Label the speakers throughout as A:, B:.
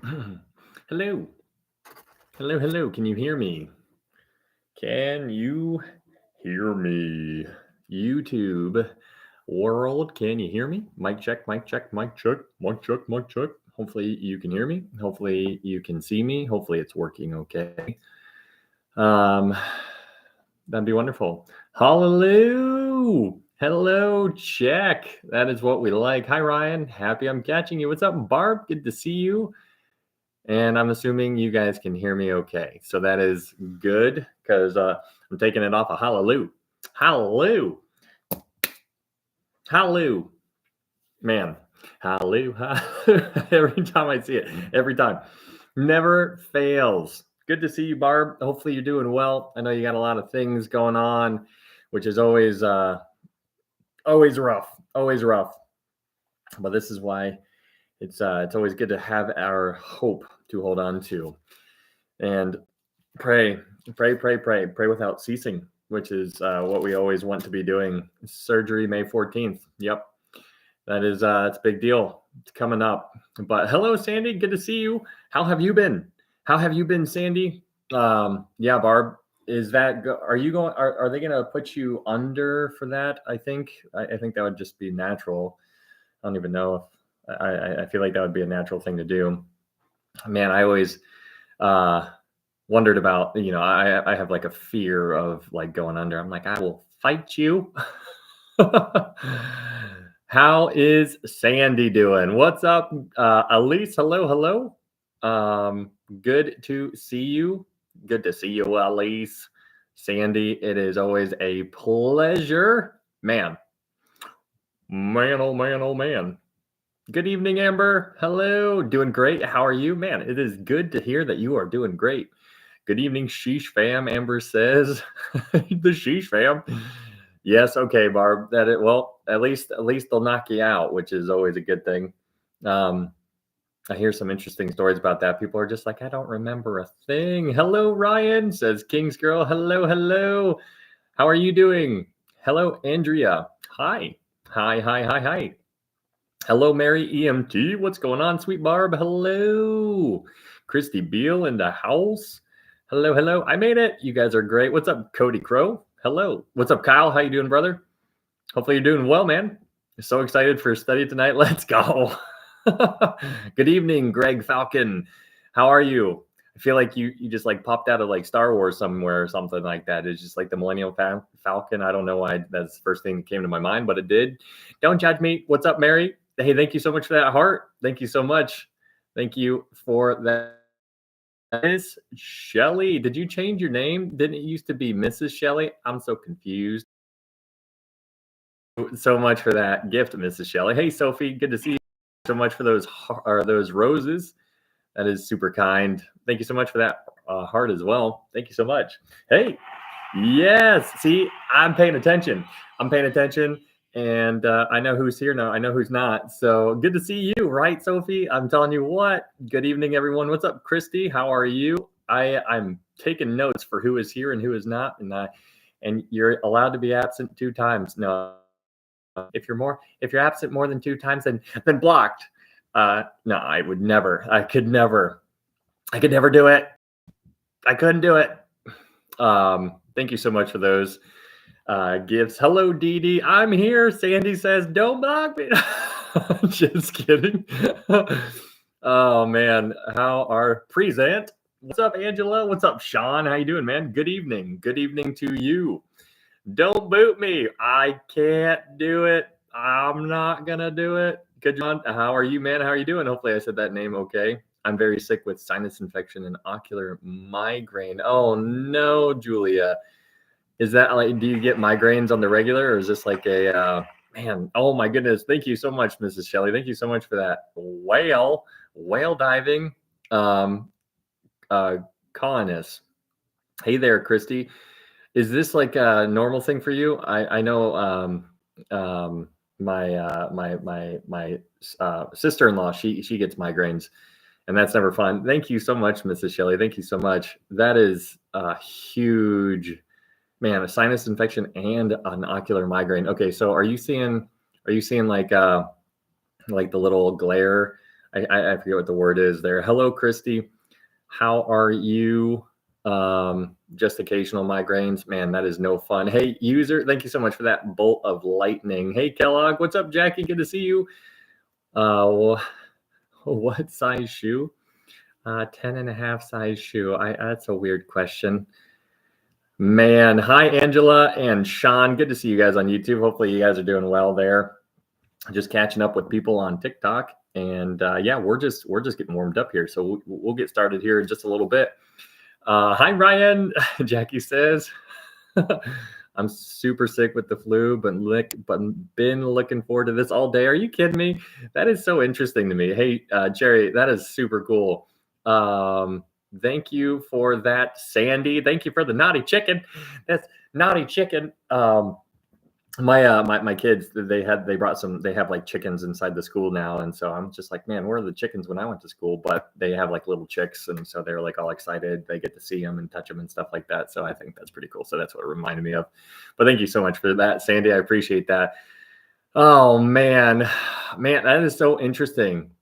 A: Hello. Hello, hello. Can you hear me? Can you hear me? YouTube world, can you hear me? Mic check, mic check, mic check, mic check, mic check. Hopefully you can hear me. Hopefully you can see me. Hopefully it's working okay. Um, that'd be wonderful. Hallelujah. Hello, check. That is what we like. Hi, Ryan. Happy I'm catching you. What's up, Barb? Good to see you. And I'm assuming you guys can hear me okay. So that is good because I'm taking it off of hallelujah. Hallelujah. Hallelujah. Man, hallelujah. Every time I see it, every time. Never fails. Good to see you, Barb. Hopefully you're doing well. I know you got a lot of things going on, which is always rough. Always rough. But this is why it's always good to have our hope to hold on to. And pray, pray without ceasing, which is what we always want to be doing. Surgery May 14th. Yep, that is it's a big deal. It's coming up. But hello, Sandy. Good to see you. How have you been? How have you been, Sandy? Yeah, Barb. Is that are you going? Are they going to put you under for that? I think that would just be natural. I don't even know if I feel like that would be a natural thing to do. Man, I always uh wondered about, I have like a fear of like going under. I'm like, I will fight you. How is Sandy doing? What's up, Elise? Hello, hello. Good to see you. Good to see you, Elise. Sandy, it is always a pleasure. Man, oh man. Good evening, Amber. Hello. Doing great. How are you? Man, it is good to hear that you are doing great. Good evening, Sheesh fam, Amber says. The Sheesh fam. Yes, okay, Barb. Well, at least they'll knock you out, which is always a good thing. I hear some interesting stories about that. People are just like, I don't remember a thing. Hello, Ryan, says King's Girl. Hello, hello. How are you doing? Hello, Andrea. Hi. Hi, hi, hi, hi. Hello, Mary EMT. What's going on, sweet Barb? Hello. Christy Beal in the house. Hello, hello. I made it. You guys are great. What's up, Cody Crow? Hello. What's up, Kyle? How you doing, brother? Hopefully you're doing well, man. So excited for study tonight. Let's go. Good evening, Greg Falcon. How are you? I feel like you just like popped out of like Star Wars somewhere or something like that. It's just like the Millennial Falcon. I don't know why that's the first thing that came to my mind, but it did. Don't judge me. What's up, Mary? Hey, thank you so much for that heart. Thank you so much. Thank you for that. Miss Shelley, did you change your name? Didn't it used to be Mrs. Shelley? I'm so confused. So much for that gift, Mrs. Shelley. Hey, Sophie, good to see you. So much for those roses. That is super kind. Thank you so much for that heart as well. Thank you so much. Hey, yes. See, I'm paying attention. I'm paying attention, and I know who's here now. I know who's not. So good to see you, right, Sophie? I'm telling you what. Good evening, everyone. What's up, Christy? How are you? I'm taking notes for who is here and who is not, and you're allowed to be absent 2 times. No, if you're absent more than 2 times, then blocked. No, I would never. I could never do it. I couldn't do it. Thank you so much for those gifts. Hello, Dee Dee. I'm here. Sandy says, don't block me. Just kidding. Oh man, how are present? What's up, Angela? What's up, Sean? How you doing, man? Good evening. Good evening to you. Don't boot me. I can't do it. I'm not gonna do it. Good, John. How are you, man? How are you doing? Hopefully, I said that name okay. I'm very sick with sinus infection and ocular migraine. Oh no, Julia. Is that like, do you get migraines on the regular, or is this like a man? Oh my goodness. Thank you so much, Mrs. Shelley. Thank you so much for that. Whale diving. Colonists. Hey there, Christy. Is this like a normal thing for you? I know my sister-in-law, she gets migraines, and that's never fun. Thank you so much, Mrs. Shelley. Thank you so much. That is a huge, man, a sinus infection and an ocular migraine. Okay, so are you seeing like the little glare I forget what the word is there. Hello, Christy. How are you? Just occasional migraines. Man, that is no fun. Hey, user, thank you so much for that bolt of lightning. Hey, Kellogg, what's up, Jackie? Good to see you. What size shoe? 10.5 size shoe. That's a weird question. Man, hi, Angela and Sean. Good to see you guys on YouTube. Hopefully you guys are doing well there. Just catching up with people on TikTok. And yeah, we're just getting warmed up here. So we'll get started here in just a little bit. Hi, Ryan. Jackie says, I'm super sick with the flu, but been looking forward to this all day. Are you kidding me? That is so interesting to me. Hey, Jerry, that is super cool. Thank you for that, Sandy. Thank you for the naughty chicken. That's naughty chicken. My kids, they have like chickens inside the school now, and so I'm just like, man, where are the chickens when I went to school? But they have like little chicks, and so they're like all excited. They get to see them and touch them and stuff like that. So I think that's pretty cool. So that's what it reminded me of. But thank you so much for that, Sandy. I appreciate that. Oh man, that is so interesting.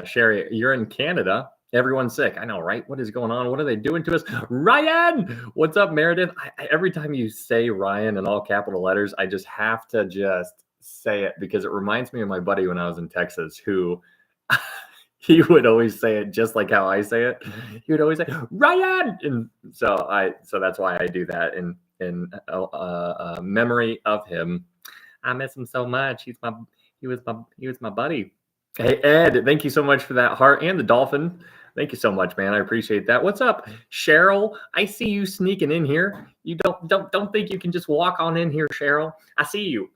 A: Sherry, you're in Canada. Everyone's sick. I know, right? What is going on? What are they doing to us? Ryan, what's up, Meredith? Every time you say Ryan in all capital letters, I just have to just say it because it reminds me of my buddy when I was in Texas who he would always say it just like how I say it. He would always say Ryan, and so that's why I do that in memory of him. I miss him so much. He was my buddy. Hey, Ed, thank you so much for that heart and the dolphin. Thank you so much, man. I appreciate that. What's up, Cheryl? I see you sneaking in here. You don't think you can just walk on in here, Cheryl? I see you.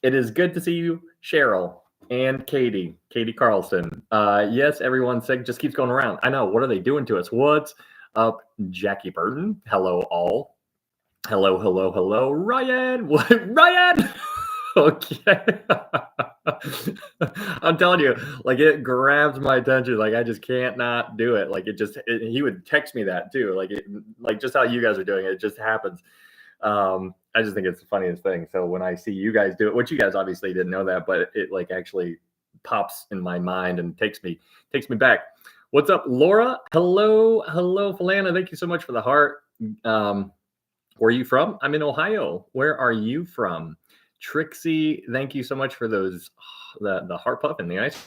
A: It is good to see you, Cheryl and Katie Carlson. Yes, everyone's sick. Just keeps going around. I know. What are they doing to us? What's up, Jackie Burton? Hello, all. Hello, Ryan. What, Ryan? Okay. I'm telling you, like it grabs my attention. Like I just can't not do it. Like he would text me that too. Like just how you guys are doing it, it just happens. I just think it's the funniest thing. So when I see you guys do it, which you guys obviously didn't know that, but it like actually pops in my mind and takes me back. What's up, Laura? Hello, Falana. Thank you so much for the heart. Where are you from? I'm in Ohio. Where are you from? Trixie, thank you so much for those, the heart puff and the ice.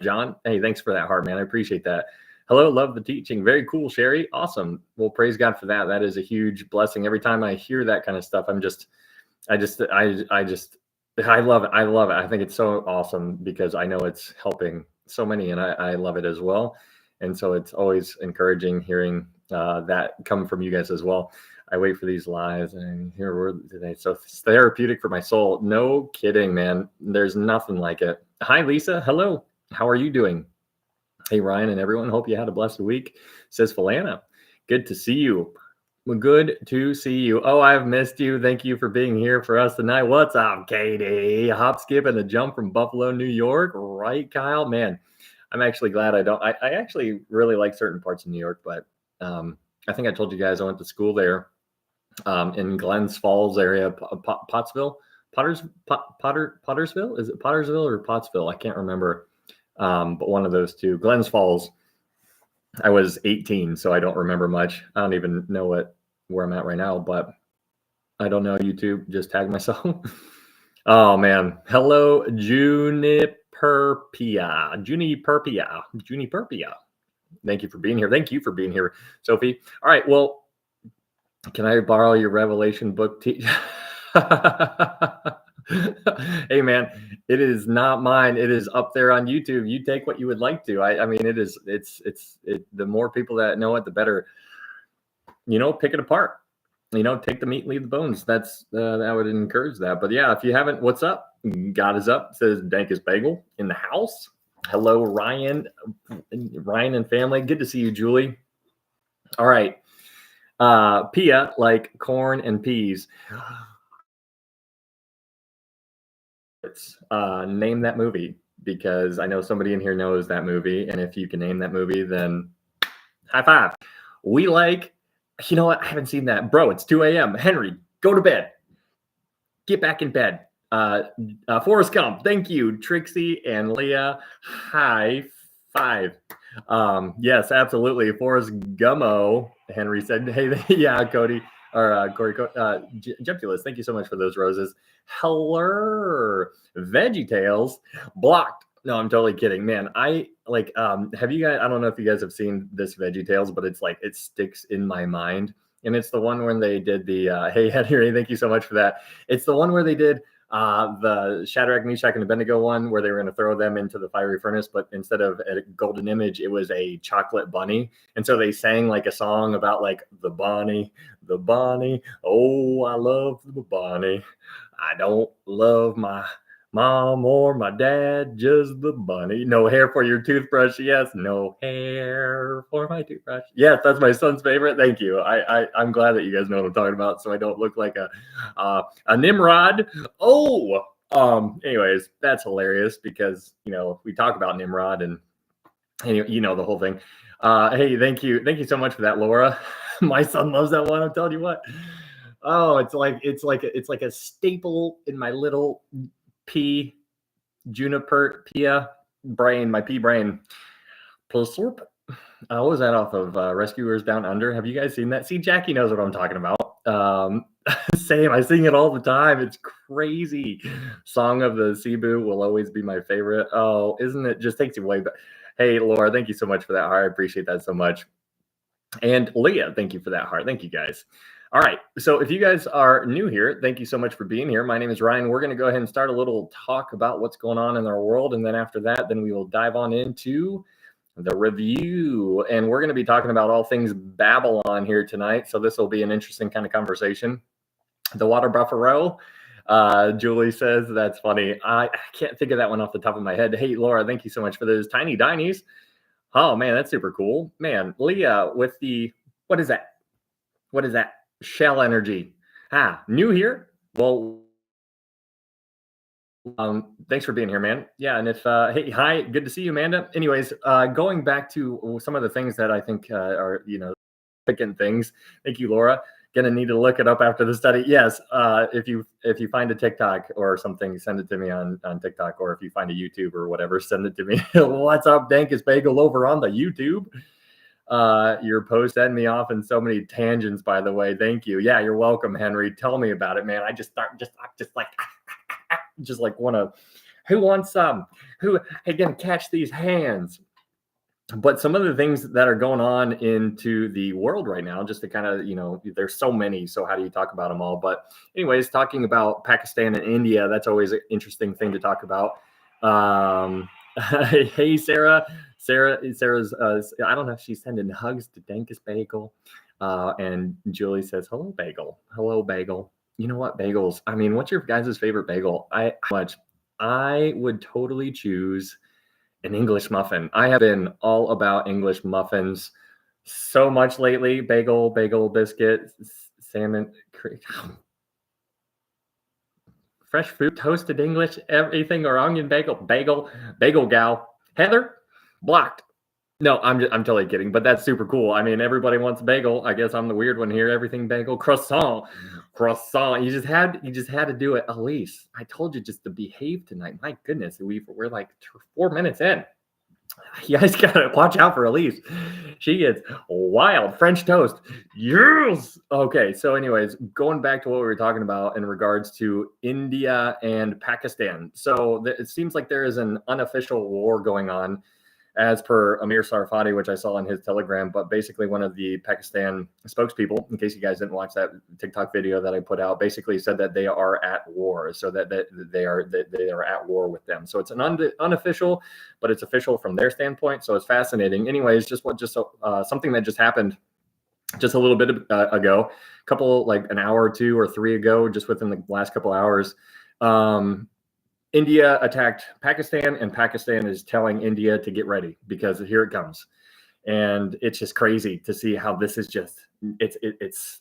A: John, hey, thanks for that heart, man. I appreciate that. Hello, love the teaching. Very cool, Sherry. Awesome. Well, praise God for that. That is a huge blessing. Every time I hear that kind of stuff, I love it. I love it. I think it's so awesome because I know it's helping so many, and I love it as well. And so it's always encouraging hearing that come from you guys as well. I wait for these lives and here we're today. So it's therapeutic for my soul. No kidding, man. There's nothing like it. Hi, Lisa. Hello. How are you doing? Hey, Ryan and everyone. Hope you had a blessed week. Says Falana. Good to see you. Good to see you. Oh, I've missed you. Thank you for being here for us tonight. What's up, Katie? Hop, skip, and a jump from Buffalo, New York. Right, Kyle? Man, I'm actually glad I actually really like certain parts of New York, but I think I told you guys I went to school there. In Glens Falls area, Pottersville. Is it Pottersville or Pottsville? I can't remember. But one of those two. Glens Falls. I was 18, so I don't remember much. I don't even know where I'm at right now, but I don't know. YouTube, just tag myself. Oh man. Hello, Juniperpia. Thank you for being here. Sophie. All right. Well, can I borrow your Revelation book? Hey man, it is not mine. It is up there on YouTube. You take what you would like to. I mean, it's the more people that know it, the better. Pick it apart. Take the meat, leave the bones. That's I would encourage that. But yeah, if you haven't, what's up? God is up. Says Dankus Bagel in the house. Hello, Ryan and family. Good to see you, Julie. All right. Pia, like corn and peas. Name that movie, because I know somebody in here knows that movie, and if you can name that movie, then high five. We like, you know what? I haven't seen that. Bro, it's 2 a.m. Henry, go to bed. Get back in bed. Forrest Gump, thank you. Trixie and Leah, high five. Yes, absolutely. Forrest Gummo, Henry said. Hey, yeah, Cody or Corey, Jempulus, thank you so much for those roses. Hello, Veggie Tales, blocked. No, I'm totally kidding, man. I like. Have you guys? I don't know if you guys have seen this Veggie Tales, but it's like it sticks in my mind. And it's the one when they did the. Hey, Henry, thank you so much for that. It's the one where they did the Shadrach, Meshach, and Abednego one where they were going to throw them into the fiery furnace, but instead of a golden image, it was a chocolate bunny. And so they sang like a song about like the bunny. Oh, I love the bunny. I don't love my mom or my dad, just the bunny. No hair for your toothbrush. Yes, no hair for my toothbrush. Yes, that's my son's favorite. Thank you. I'm glad that you guys know what I'm talking about, so I don't look like a Nimrod. Oh, anyways, that's hilarious because we talk about Nimrod and you know the whole thing. Hey, thank you so much for that, Laura. My son loves that one. I'm telling you what. Oh, it's like a staple in my little pea juniper pea brain, my pea brain. What was that off of Rescuers Down Under? Have you guys seen that? See, Jackie knows what I'm talking about. Same, I sing it all the time. It's crazy. Song of the Cebu will always be my favorite. Oh, isn't it? Just takes you away. But hey, Laura, thank you so much for that heart. I appreciate that so much. And Leah, thank you for that heart. Thank you, guys. All right. So if you guys are new here, thank you so much for being here. My name is Ryan. We're going to go ahead and start a little talk about what's going on in our world. And then after that, then we will dive on into the review. And we're going to be talking about all things Babylon here tonight. So this will be an interesting kind of conversation. The Water Buffalo. Julie says, that's funny. I can't think of that one off the top of my head. Hey, Laura, thank you so much for those tiny dinies. Oh, man, that's super cool. Man, Leah with the, what is that? What is that? Shell energy. New here? Well, thanks for being here, man. Yeah, and if hey, hi, good to see you, Amanda. Anyways, going back to some of the things that I think are significant things. Thank you, Laura. Gonna need to look it up after the study. Yes, if you find a TikTok or something, send it to me on TikTok, or if you find a YouTube or whatever, send it to me. What's up, Dankus Bagel over on the YouTube? Your post had me off in so many tangents, by the way. Thank you. Yeah, you're welcome, Henry. Tell me about it, man. I just want to. Who wants some? Who again? Catch these hands. But some of the things that are going on into the world right now, just to kind of, there's so many. So how do you talk about them all? But anyways, talking about Pakistan and India, that's always an interesting thing to talk about. Hey, Sarah. Sarah's, I don't know if she's sending hugs to Dankus Bagel. And Julie says, hello, Bagel. Hello, Bagel. You know what, bagels? I mean, what's your guys' favorite bagel? I would totally choose an English muffin. I have been all about English muffins so much lately. Bagel, biscuit, salmon, fresh fruit, toasted English, everything, or onion bagel gal. Heather, blocked. No, I'm totally kidding, but that's super cool. I mean, everybody wants bagel. I guess I'm the weird one here. Everything bagel, croissant. You just had to do it, Elise. I told you just to behave tonight. My goodness, we're like 4 minutes in. You guys gotta watch out for Elise. She gets wild. French toast. Yes. Okay. So, anyways, going back to what we were talking about in regards to India and Pakistan. So it seems like there is an unofficial war going on, as per Amir Sarfati, which I saw in his Telegram. But basically, one of the Pakistan spokespeople, in case you guys didn't watch that TikTok video that I put out, basically said that they are at war, so that they are at war with them. So it's an unofficial, but it's official from their standpoint. So it's fascinating. Anyways, something that just happened just a little bit ago, like an hour or 2 or 3 ago, just within the last couple hours. India attacked Pakistan, and Pakistan is telling India to get ready because here it comes. And it's just crazy to see how this is it's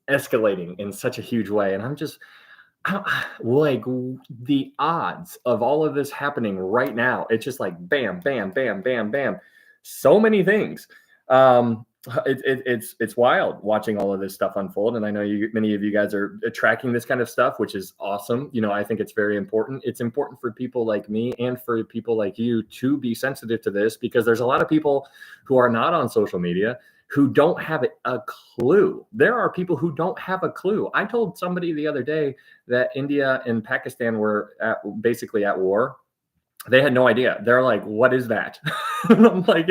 A: escalating in such a huge way. And I'm just like, the odds of all of this happening right now, it's just like bam, bam, bam, bam, bam. So many things. It's wild watching all of this stuff unfold, and I know many of you guys are tracking this kind of stuff, which is awesome. I think it's very important. It's important for people like me and for people like you to be sensitive to this, because there's a lot of people who are not on social media who don't have a clue. There are people who don't have a clue. I told somebody the other day that India and Pakistan were basically at war. They had no idea. They're like, "What is that?" And I'm like,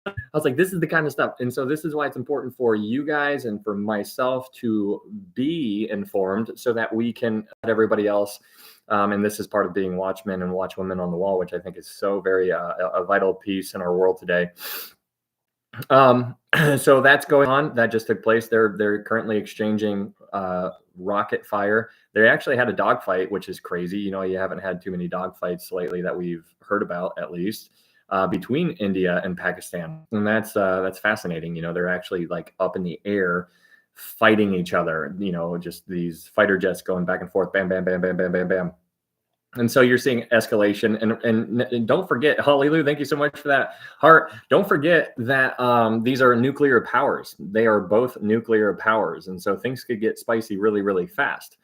A: I was like, this is the kind of stuff. And so this is why it's important for you guys and for myself to be informed so that we can let everybody else. And this is part of being watchmen and watchwomen on the wall, which I think is so very a vital piece in our world today. So that's going on. That just took place. They're currently exchanging rocket fire. They actually had a dogfight, which is crazy. You haven't had too many dogfights lately that we've heard about, at least. Between India and Pakistan, and that's fascinating. They're actually like up in the air fighting each other. Just these fighter jets going back and forth, bam, bam, bam, bam, bam, bam, bam. And so you're seeing escalation, and don't forget, Hallelujah, thank you so much for that heart. Don't forget that these are nuclear powers. They are both nuclear powers, and so things could get spicy really, really fast.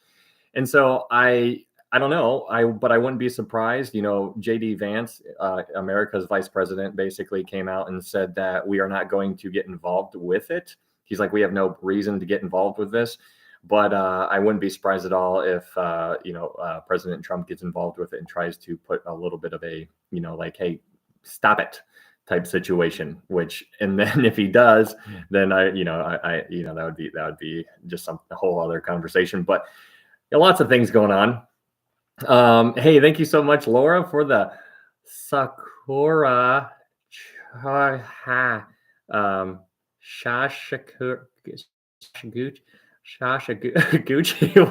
A: And so I don't know. But I wouldn't be surprised. J.D. Vance, America's vice president, basically came out and said that we are not going to get involved with it. He's like, we have no reason to get involved with this. But I wouldn't be surprised at all if President Trump gets involved with it and tries to put a little bit of a like, hey, stop it type situation. And then if he does, then I that would be just a whole other conversation. But lots of things going on. Hey, thank you so much, Laura, for the Sakura Shashaguchi.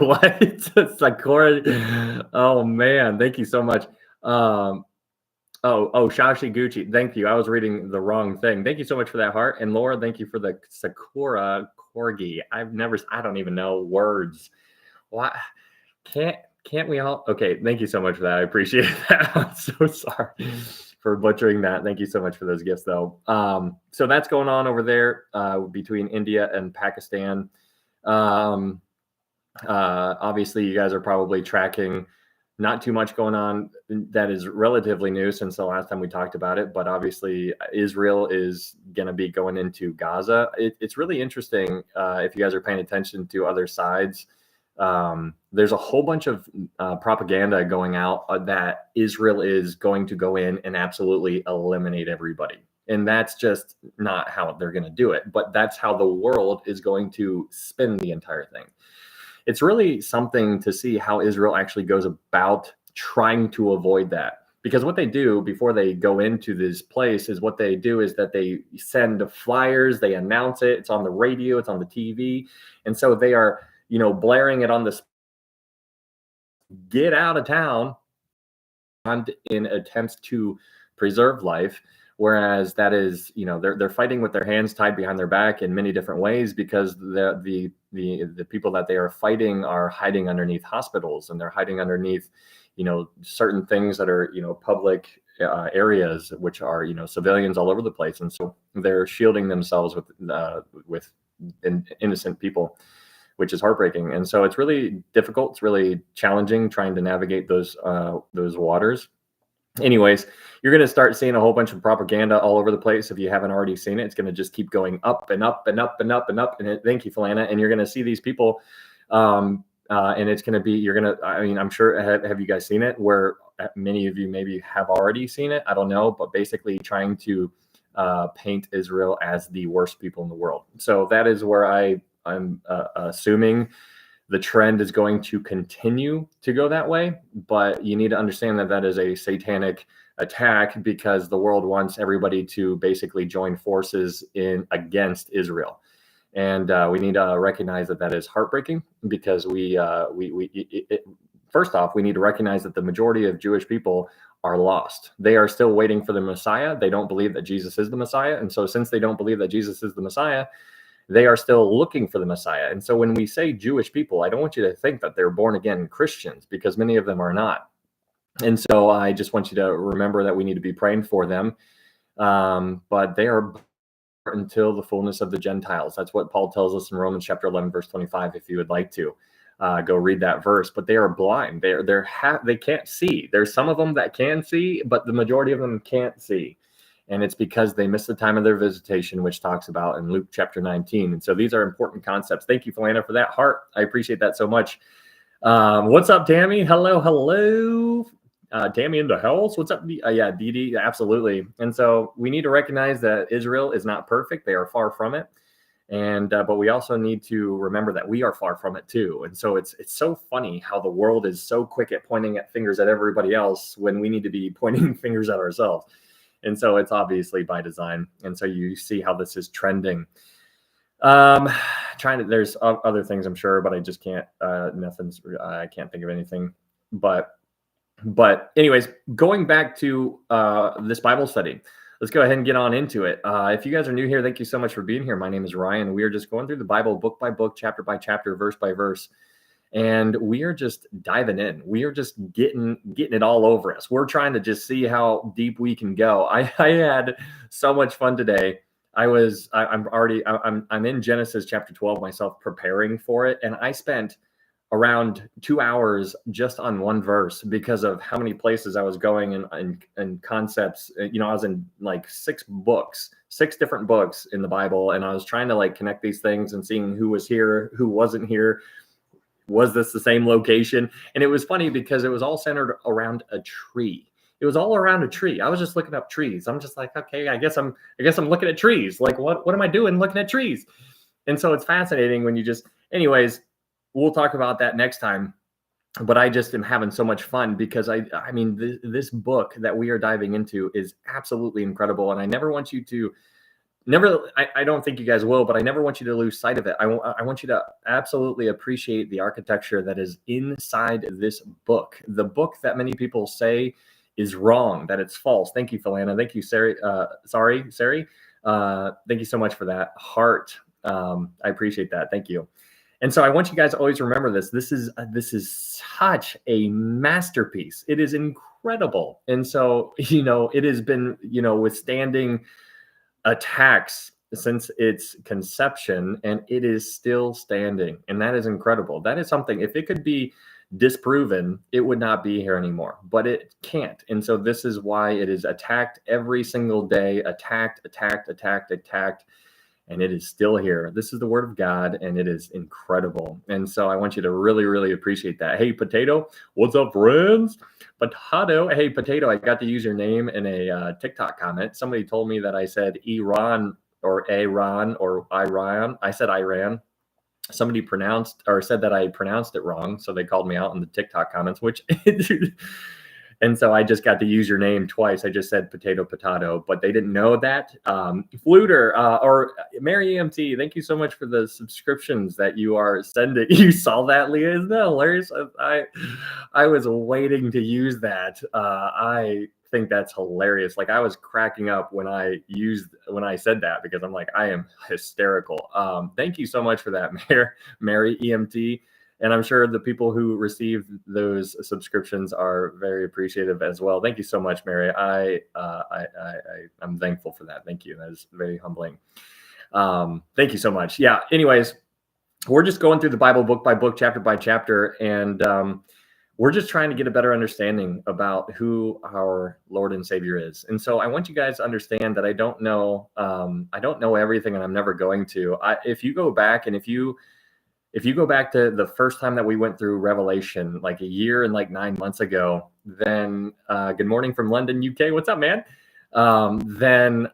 A: What? Sakura. Oh man, thank you so much. Shashiguchi. Thank you. I was reading the wrong thing. Thank you so much for that heart. And Laura, thank you for the Sakura Corgi. I don't even know words. What? Can't we all? Okay, thank you so much for that. I appreciate that. I'm so sorry for butchering that. Thank you so much for those gifts, though. So that's going on over there between India and Pakistan. Obviously, you guys are probably tracking not too much going on that is relatively new since the last time we talked about it. But obviously, Israel is going to be going into Gaza. It's really interesting if you guys are paying attention to other sides. There's a whole bunch of propaganda going out that Israel is going to go in and absolutely eliminate everybody. And that's just not how they're going to do it. But that's how the world is going to spin the entire thing. It's really something to see how Israel actually goes about trying to avoid that. Because what they do before they go into this place is what they do is that they send flyers, they announce it, it's on the radio, it's on the TV. And so they are blaring it on the get out of town in attempts to preserve life. Whereas that is, they're fighting with their hands tied behind their back in many different ways, because the people that they are fighting are hiding underneath hospitals, and they're hiding underneath, certain things that are, public areas, which are, civilians all over the place. And so they're shielding themselves with innocent people, which is heartbreaking. And so it's really difficult. It's really challenging trying to navigate those waters. Anyways, you're going to start seeing a whole bunch of propaganda all over the place. If you haven't already seen it, it's going to just keep going up and up and up and up and up. And thank you, Falana. And you're going to see these people. And it's going to be, I'm sure, have you guys seen it? Where many of you maybe have already seen it. I don't know, but basically trying to paint Israel as the worst people in the world. So that is where I'm assuming the trend is going to continue to go that way. But you need to understand that that is a satanic attack, because the world wants everybody to basically join forces against Israel. And we need to recognize that that is heartbreaking, because first off, we need to recognize that the majority of Jewish people are lost. They are still waiting for the Messiah. They don't believe that Jesus is the Messiah. And so since they don't believe that Jesus is the Messiah, they are still looking for the Messiah. And so when we say Jewish people, I don't want you to think that they're born again Christians, because many of them are not. And so I just want you to remember that we need to be praying for them. But they are until the fullness of the Gentiles. That's what Paul tells us in Romans chapter 11, verse 25, if you would like to go read that verse. But they are blind. They can't see. There's some of them that can see, but the majority of them can't see. And it's because they missed the time of their visitation, which talks about in Luke chapter 19. And so these are important concepts. Thank you, Philana, for that heart. I appreciate that so much. What's up, Tammy? Hello. Tammy in the house. What's up? Yeah, DD, absolutely. And so we need to recognize that Israel is not perfect. They are far from it. And but we also need to remember that we are far from it too. And so it's so funny how the world is so quick at pointing at fingers at everybody else when we need to be pointing fingers at ourselves. And so it's obviously by design. And so you see how this is trending. There's other things I'm sure, but I just can't, I can't think of anything. But anyways, going back to this Bible study, let's go ahead and get on into it. If you guys are new here, thank you so much for being here. My name is Ryan. We are just going through the Bible book by book, chapter by chapter, verse by verse. And we are just diving in. We are just getting it all over us. We're trying to just see how deep we can go. I had so much fun today. I'm in Genesis chapter 12 myself, preparing for it. And I spent around 2 hours just on one verse because of how many places I was going and concepts. I was in like 6 different books in the Bible. And I was trying to like connect these things and seeing who was here, who wasn't here. Was this the same location? And it was funny because it was all centered around a tree. It was all around a tree. I was just looking up trees. I'm just like, okay, I guess I'm looking at trees. Like, what am I doing looking at trees? And so it's fascinating when you anyways, we'll talk about that next time. But I just am having so much fun because I mean, this book that we are diving into is absolutely incredible. And I never want you to I don't think you guys will, but I never want you to lose sight of it. I want you to absolutely appreciate the architecture that is inside this book. The book that many people say is wrong, that it's false. Thank you, Philana. Thank you, Sari. Thank you so much for that heart. I appreciate that. Thank you. And so I want you guys to always remember this. This is such a masterpiece. It is incredible. And so, it has been, withstanding attacks since its conception, and it is still standing. And that is incredible. That is something, if it could be disproven, it would not be here anymore, but it can't. And so this is why it is attacked every single day, attacked, and it is still here. This is the word of God, and it is incredible. And so I want you to really, really appreciate that. Hey, Potato, what's up, friends? Potato, hey, Potato, I got to use your name in a TikTok comment. Somebody told me that I said Iran or Iran or Iran. I said Iran. Somebody said that I pronounced it wrong, so they called me out in the TikTok comments, which and so I just got to use your name twice. I just said potato, but they didn't know that. Fluter or Mary EMT, thank you so much for the subscriptions that you are sending. You saw that, Leah? Isn't that hilarious? I was waiting to use that. I think that's hilarious. Like, I was cracking up when I said that because I'm like, I am hysterical. Thank you so much for that, Mary EMT. And I'm sure the people who receive those subscriptions are very appreciative as well. Thank you so much, Mary. I'm thankful for that. Thank you. That is very humbling. Thank you so much. Yeah. Anyways, we're just going through the Bible book by book, chapter by chapter, and we're just trying to get a better understanding about who our Lord and Savior is. And so I want you guys to understand that I don't know everything, and I'm never going to. If you go back to the first time that we went through Revelation, like a year and like 9 months ago, then good morning from London, UK. What's up, man? Then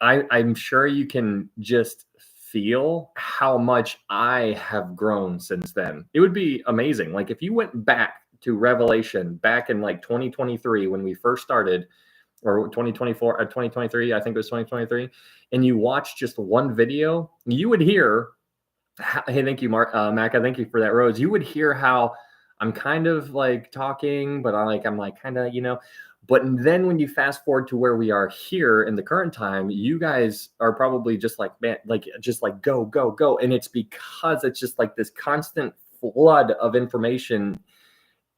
A: I'm sure you can just feel how much I have grown since then. It would be amazing. Like, if you went back to Revelation back in like 2023 when we first started, or 2024 or 2023, I think it was 2023, and you watched just one video, you would hear, hey, thank you, Macca, thank you for that, Rose. You would hear how I'm kind of like talking, but I'm like kind of, but then when you fast forward to where we are here in the current time, you guys are probably just like, man, just like go, go, go. And it's because it's just like this constant flood of information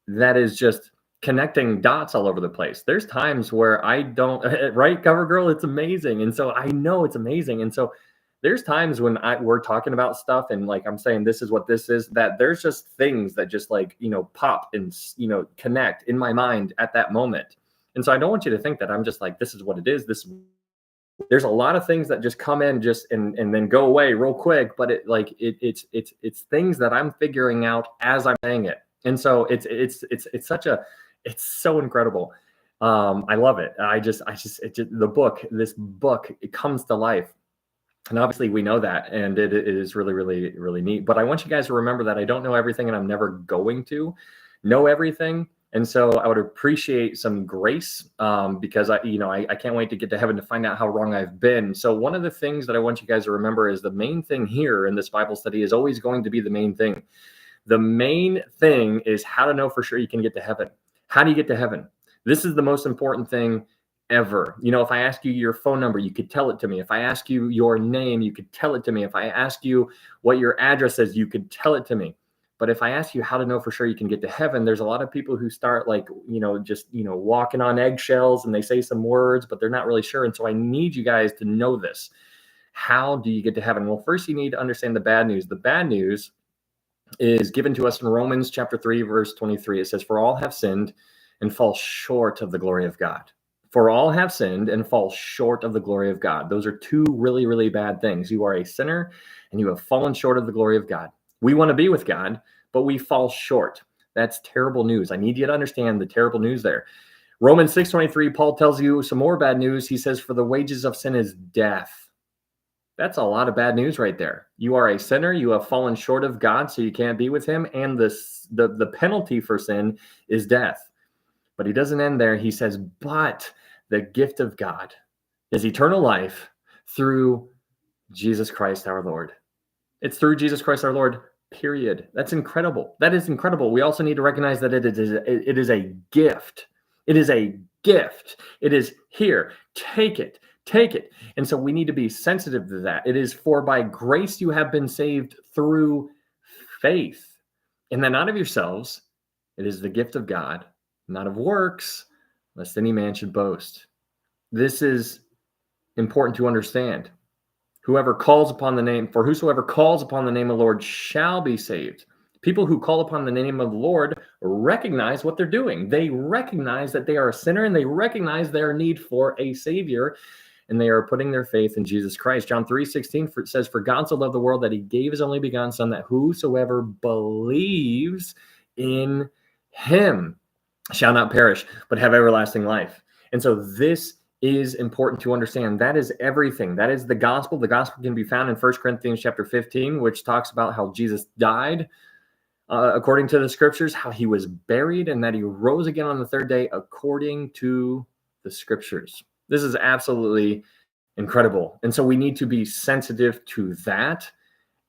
A: that is just connecting dots all over the place. There's times where I don't, right, Cover Girl, it's amazing. And so I know it's amazing. And so there's times when we're talking about stuff and like I'm saying this is what this is, that there's just things that just like, pop and, connect in my mind at that moment. And so I don't want you to think that I'm just like, this is what it is. There's a lot of things that just come in and then go away real quick, but it's things that I'm figuring out as I'm saying it. And so it's so incredible. I love it. This book, it comes to life. And obviously we know that, and it is really, really, really neat. But I want you guys to remember that I don't know everything, and I'm never going to know everything. And so I would appreciate some grace because I can't wait to get to heaven to find out how wrong I've been. So one of the things that I want you guys to remember is the main thing here in this Bible study is always going to be the main thing. The main thing is how to know for sure you can get to heaven. How do you get to heaven? This is the most important thing ever. If I ask you your phone number, you could tell it to me. If I ask you your name, you could tell it to me. If I ask you what your address is, you could tell it to me. But if I ask you how to know for sure you can get to heaven, there's a lot of people who start just walking on eggshells, and they say some words, but they're not really sure. And so I need you guys to know this. How do you get to heaven? Well, first you need to understand the bad news. The bad news is given to us in Romans chapter 3, verse 23. It says, "For all have sinned and fall short of the glory of God." For all have sinned and fall short of the glory of God. Those are two really, really bad things. You are a sinner and you have fallen short of the glory of God. We want to be with God, but we fall short. That's terrible news. I need you to understand the terrible news there. Romans 6:23, Paul tells you some more bad news. He says, "For the wages of sin is death." That's a lot of bad news right there. You are a sinner. You have fallen short of God, so you can't be with him. And the penalty for sin is death. But he doesn't end there. He says, "But the gift of God is eternal life through Jesus Christ our Lord." It's through Jesus Christ our Lord, period. That's incredible. That is incredible. We also need to recognize that it is a gift. It is a gift. It is here. Take it. Take it. And so we need to be sensitive to that. It is for by grace you have been saved through faith. And then not of yourselves. It is the gift of God, not of works, lest any man should boast. This is important to understand. Whosoever calls upon the name of the Lord shall be saved. People who call upon the name of the Lord recognize what they're doing. They recognize that they are a sinner, and they recognize their need for a Savior, and they are putting their faith in Jesus Christ. John 3:16 says, "For God so loved the world that he gave his only begotten Son, that whosoever believes in him shall not perish, but have everlasting life." And so this is important to understand. That is everything. That is the gospel. The gospel can be found in 1 Corinthians chapter 15, which talks about how Jesus died according to the scriptures, how he was buried, and that he rose again on the third day according to the scriptures. This is absolutely incredible. And so we need to be sensitive to that.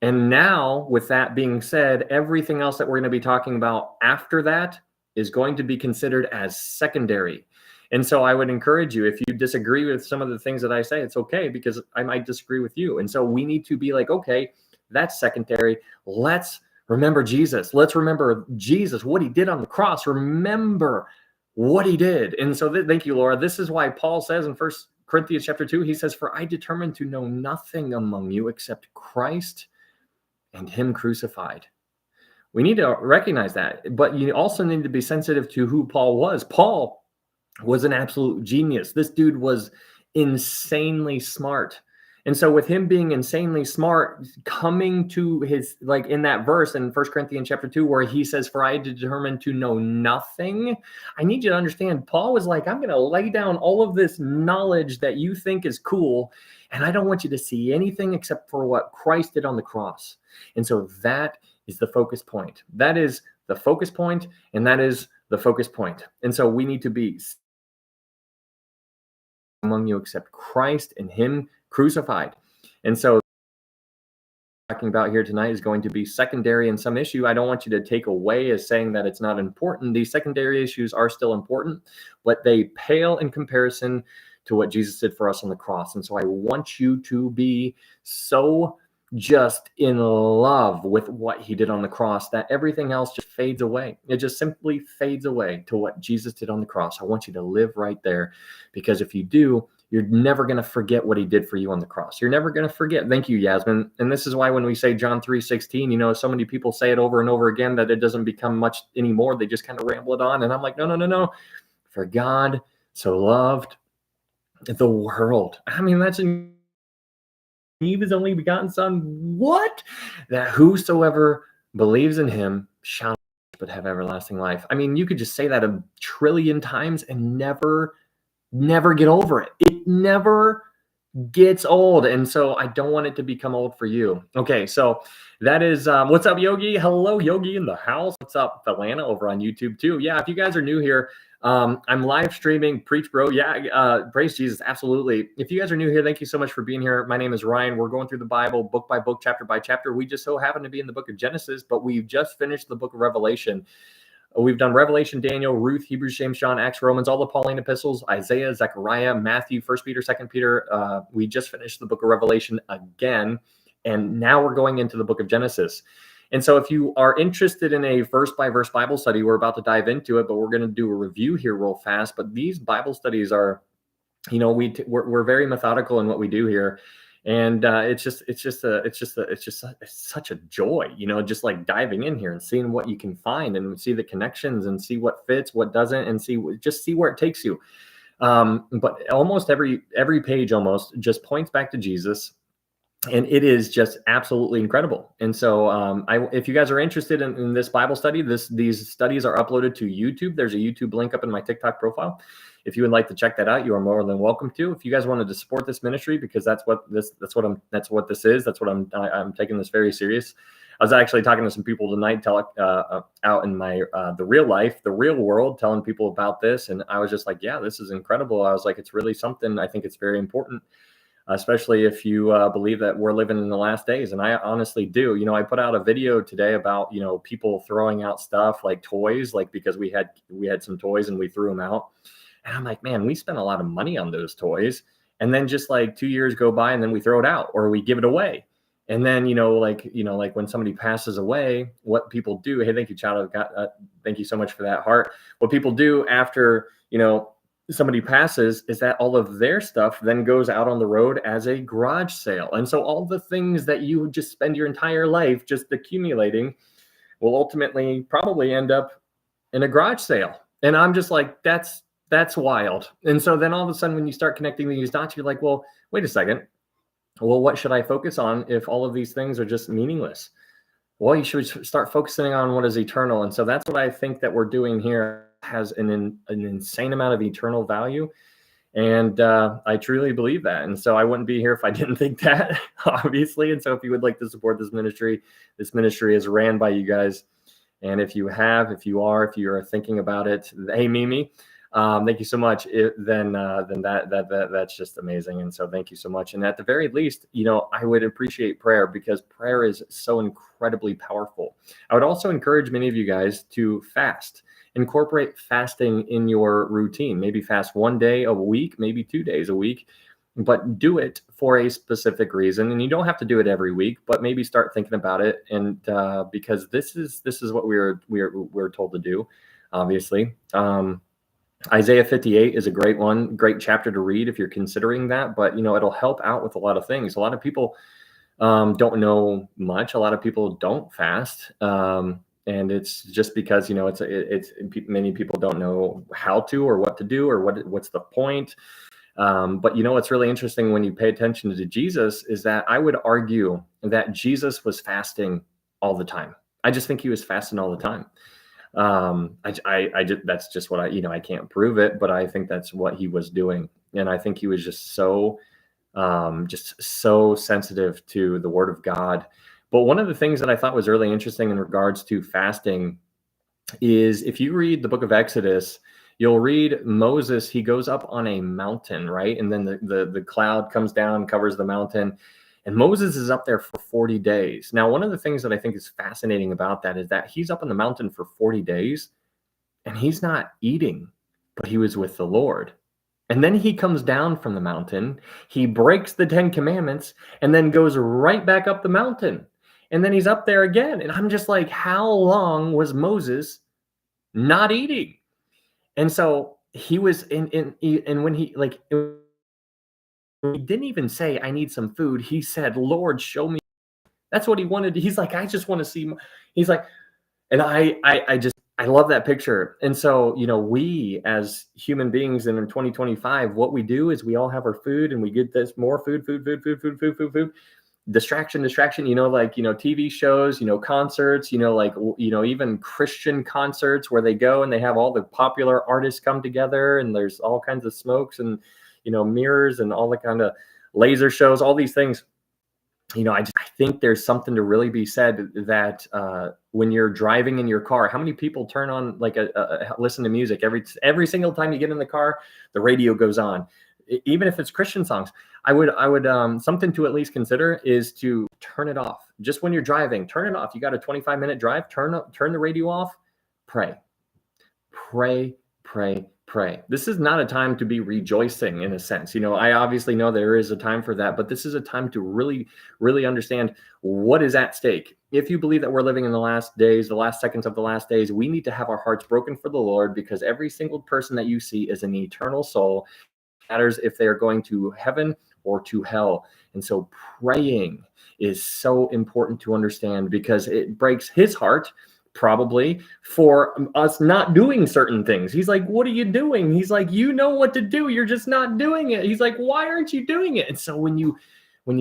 A: And now, with that being said, everything else that we're going to be talking about after that is going to be considered as secondary. And so I would encourage you, if you disagree with some of the things that I say, it's okay, because I might disagree with you. And so we need to be like, okay, that's secondary. Let's remember Jesus. Let's remember Jesus, what he did on the cross. Remember what he did. And so thank you, Laura. This is why Paul says in 1 Corinthians chapter 2, he says, "For I determined to know nothing among you except Christ and him crucified." We need to recognize that. But you also need to be sensitive to who Paul was. Paul was an absolute genius. This dude was insanely smart. And so with him being insanely smart, coming to his, like in that verse in 1 Corinthians chapter 2, where he says, "For I determined to know nothing," I need you to understand, Paul was like, I'm going to lay down all of this knowledge that you think is cool, and I don't want you to see anything except for what Christ did on the cross. And so that is the focus point. That is the focus point, and that is the focus point. And so we need to be among you except Christ and him crucified. And so talking about here tonight is going to be secondary in some issue. I don't want you to take away as saying that it's not important. These secondary issues are still important, but they pale in comparison to what Jesus did for us on the cross. And so I want you to be so just in love with what he did on the cross, that everything else just fades away. It just simply fades away to what Jesus did on the cross. I want you to live right there, because if you do, you're never going to forget what he did for you on the cross. You're never going to forget. Thank you, Yasmin. And this is why when we say John 3:16, so many people say it over and over again that it doesn't become much anymore. They just kind of ramble it on. And I'm like, no. For God so loved the world. I mean, that's in his only begotten son. What? That whosoever believes in him shall not but have everlasting life. I mean, you could just say that a trillion times and never get over it. It never gets old. And so I don't want it to become old for you. Okay, so that is what's up, Yogi? Hello, Yogi in the house. What's up, Atlanta, over on YouTube too? Yeah, if you guys are new here, I'm live streaming Preach Bro. Yeah, praise Jesus. Absolutely. If you guys are new here, thank you so much for being here. My name is Ryan. We're going through the Bible book by book, chapter by chapter. We just so happen to be in the book of Genesis, but we've just finished the book of Revelation. We've done Revelation, Daniel, Ruth, Hebrews, James, John, Acts, Romans, all the Pauline epistles, Isaiah, Zechariah, Matthew, 1 Peter, 2 Peter. We just finished the book of Revelation again, and now we're going into the book of Genesis. And so if you are interested in a verse-by-verse Bible study, we're about to dive into it, but we're going to do a review here real fast. But these Bible studies are, we're very methodical in what we do here. And it's such a joy, just like diving in here and seeing what you can find and see the connections and see what fits, what doesn't, and see where it takes you. But almost every page almost just points back to Jesus. And it is just absolutely incredible. And so if you guys are interested in this Bible study, these studies are uploaded to YouTube. There's a YouTube link up in my TikTok profile. If you would like to check that out, you are more than welcome to. If you guys wanted to support this ministry, because that's what this is. I'm taking this very serious. I was actually talking to some people tonight, out in my the real life, the real world, telling people about this, and I was just like, yeah, this is incredible. I was like, it's really something. I think it's very important, especially if you believe that we're living in the last days. And I honestly do. I put out a video today about, people throwing out stuff like toys, like because we had some toys and we threw them out. And I'm like, man, we spent a lot of money on those toys. And then just like 2 years go by and then we throw it out or we give it away. And then, like when somebody passes away, what people do, hey, thank you, child. Thank you so much for that heart. What people do after, somebody passes is that all of their stuff then goes out on the road as a garage sale. And so all the things that you just spend your entire life just accumulating will ultimately probably end up in a garage sale. And I'm just like, that's wild. And so then all of a sudden, when you start connecting these dots, you're like, well, wait a second. Well, what should I focus on if all of these things are just meaningless? Well, you should start focusing on what is eternal. And so that's what I think that we're doing here. Has an insane amount of eternal value. And I truly believe that. And so I wouldn't be here if I didn't think that, obviously. And so if you would like to support this ministry is ran by you guys. And if you are thinking about it, hey, Mimi, thank you so much. Then that's just amazing. And so thank you so much. And at the very least, I would appreciate prayer, because prayer is so incredibly powerful. I would also encourage many of you guys to fast. Incorporate fasting in your routine. Maybe fast 1 day a week, maybe 2 days a week, but do it for a specific reason. And you don't have to do it every week, but maybe start thinking about it. And because this is what we're told to do, obviously. Isaiah 58 is a great chapter to read if you're considering that. But it'll help out with a lot of things. A lot of people don't know much. A lot of people don't fast. And it's just because, it's many people don't know how to or what to do or what's the point. But what's really interesting when you pay attention to Jesus is that I would argue that Jesus was fasting all the time. I just think he was fasting all the time. That's just what I can't prove it, but I think that's what he was doing. And I think he was just so sensitive to the word of God. But one of the things that I thought was really interesting in regards to fasting is if you read the book of Exodus, you'll read Moses, he goes up on a mountain, right? And then the cloud comes down, covers the mountain, and Moses is up there for 40 days. Now, one of the things that I think is fascinating about that is that he's up on the mountain for 40 days and he's not eating, but he was with the Lord. And then he comes down from the mountain, he breaks the 10 commandments, and then goes right back up the mountain. And then he's up there again. And I'm just like, how long was Moses not eating? And so he was and when he like, he didn't even say, I need some food. He said, Lord, show me. That's what he wanted. He's like, I just want to see. He's like, and I love that picture. And so, we as human beings in 2025, what we do is we all have our food and we get this more food, distraction, TV shows, concerts, even Christian concerts where they go and they have all the popular artists come together and there's all kinds of smokes and, mirrors and all the kind of laser shows, all these things. I think there's something to really be said that when you're driving in your car, how many people turn on listen to music every single time you get in the car, the radio goes on, even if it's Christian songs. I would something to at least consider is to turn it off. Just when you're driving, turn it off. You got a 25-minute drive, turn the radio off, pray. This is not a time to be rejoicing in a sense. I obviously know there is a time for that, but this is a time to really, really understand what is at stake. If you believe that we're living in the last days, the last seconds of the last days, we need to have our hearts broken for the Lord, because every single person that you see is an eternal soul. It matters if they're going to heaven or to hell. And so praying is so important to understand, because it breaks his heart probably for us not doing certain things. He's like, what are you doing? He's like, you know what to do, you're just not doing it. He's like, why aren't you doing it? And so when you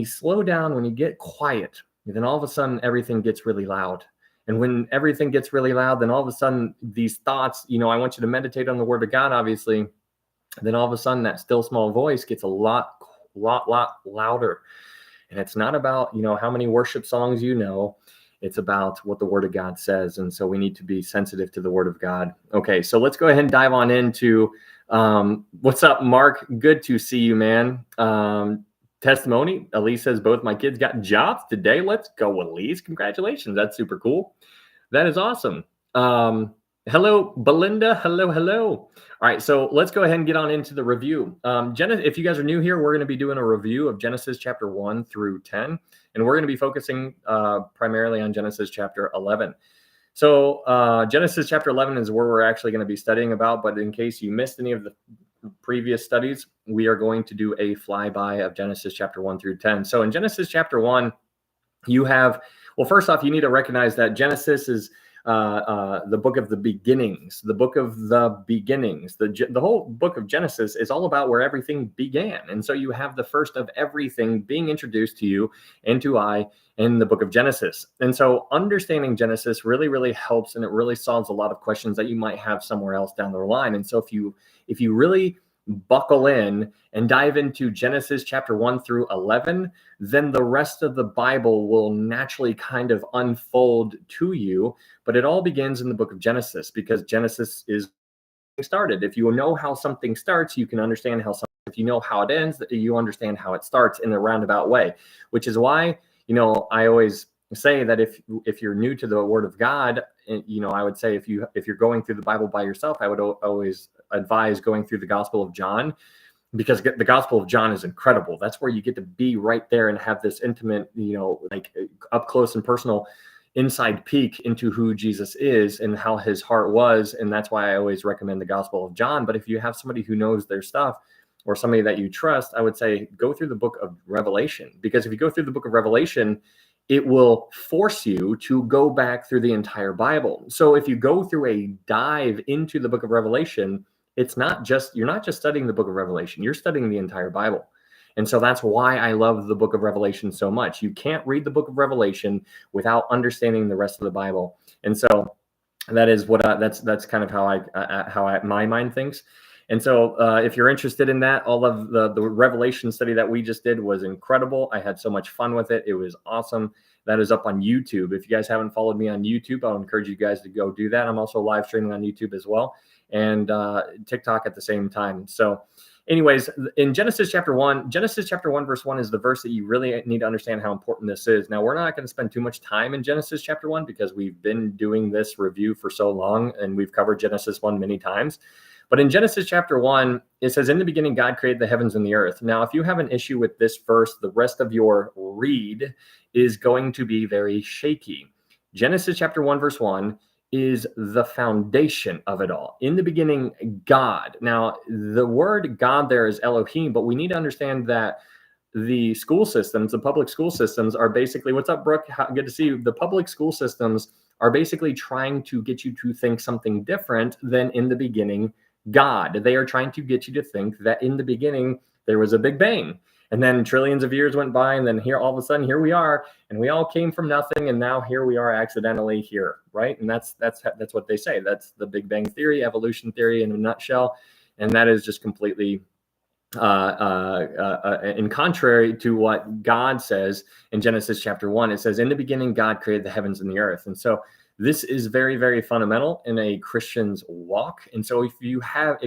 A: slow down, when you get quiet, then all of a sudden everything gets really loud. And when everything gets really loud, then all of a sudden these thoughts, I want you to meditate on the word of God, obviously. Then all of a sudden that still small voice gets a lot louder. And it's not about, how many worship songs it's about what the word of God says. And so we need to be sensitive to the word of God. Okay, so let's go ahead and dive on into what's up, Mark? Good to see you, man. Testimony. Elise says, both my kids got jobs today. Let's go, Elise. Congratulations. That's super cool. That is awesome. Hello, Belinda. Hello. All right, so let's go ahead and get on into the review. If you guys are new here, we're going to be doing a review of Genesis chapter 1 through 10, and we're going to be focusing primarily on Genesis chapter 11. So Genesis chapter 11 is where we're actually going to be studying about, but in case you missed any of the previous studies, we are going to do a flyby of Genesis chapter 1 through 10. So in Genesis chapter 1, you have, well, first off, you need to recognize that Genesis is the book of the beginnings, the whole book of Genesis is all about where everything began. And so you have the first of everything being introduced to you and to I in the book of Genesis. And so understanding Genesis really, really helps, and it really solves a lot of questions that you might have somewhere else down the line. And so if you really buckle in and dive into Genesis chapter 1 through 11, then the rest of the Bible will naturally kind of unfold to you. But it all begins in the book of Genesis, because Genesis is started. If you know how something starts, you can understand how something, if you know how it ends, you understand how it starts in a roundabout way, which is why, I always say that if you're new to the word of God, I would say if you're going through the Bible by yourself, I would always advise going through the Gospel of John, because the Gospel of John is incredible. That's where you get to be right there and have this intimate, up close and personal inside peek into who Jesus is and how his heart was. And that's why I always recommend the Gospel of John. But if you have somebody who knows their stuff, or somebody that you trust, I would say go through the book of Revelation, because if you go through the book of Revelation, it will force you to go back through the entire Bible. So if you go through a dive into the book of Revelation, you're not just studying the book of Revelation, you're studying the entire Bible. And so that's why I love the book of Revelation so much. You can't read the book of Revelation without understanding the rest of the Bible. And so that is what that's kind of how my mind thinks. And so if you're interested in that, all of the Revelation study that we just did was incredible. I had so much fun with it. It was awesome. That is up on YouTube. If you guys haven't followed me on YouTube, I'll encourage you guys to go do that. I'm also live streaming on YouTube as well, and TikTok at the same time. So anyways, in Genesis chapter 1 verse 1 is the verse that you really need to understand how important this is. Now, we're not going to spend too much time in Genesis chapter 1 because we've been doing this review for so long and we've covered Genesis 1 many times. But in Genesis chapter 1, it says, in the beginning, God created the heavens and the earth. Now, if you have an issue with this verse, the rest of your read is going to be very shaky. Genesis chapter 1, verse 1 is the foundation of it all. In the beginning, God. Now, the word God there is Elohim, but we need to understand that the school systems, the public school systems are basically, what's up, Brooke? Good to see you. The public school systems are basically trying to get you to think something different than in the beginning, God. They are trying to get you to think that in the beginning, there was a big bang. And then trillions of years went by, and then here, all of a sudden, here we are, and we all came from nothing, and now here we are accidentally here, right? And that's what they say. That's the Big Bang Theory, evolution theory in a nutshell, and that is just completely in contrary to what God says in Genesis chapter 1. It says, in the beginning, God created the heavens and the earth. And so this is very, very fundamental in a Christian's walk. And so if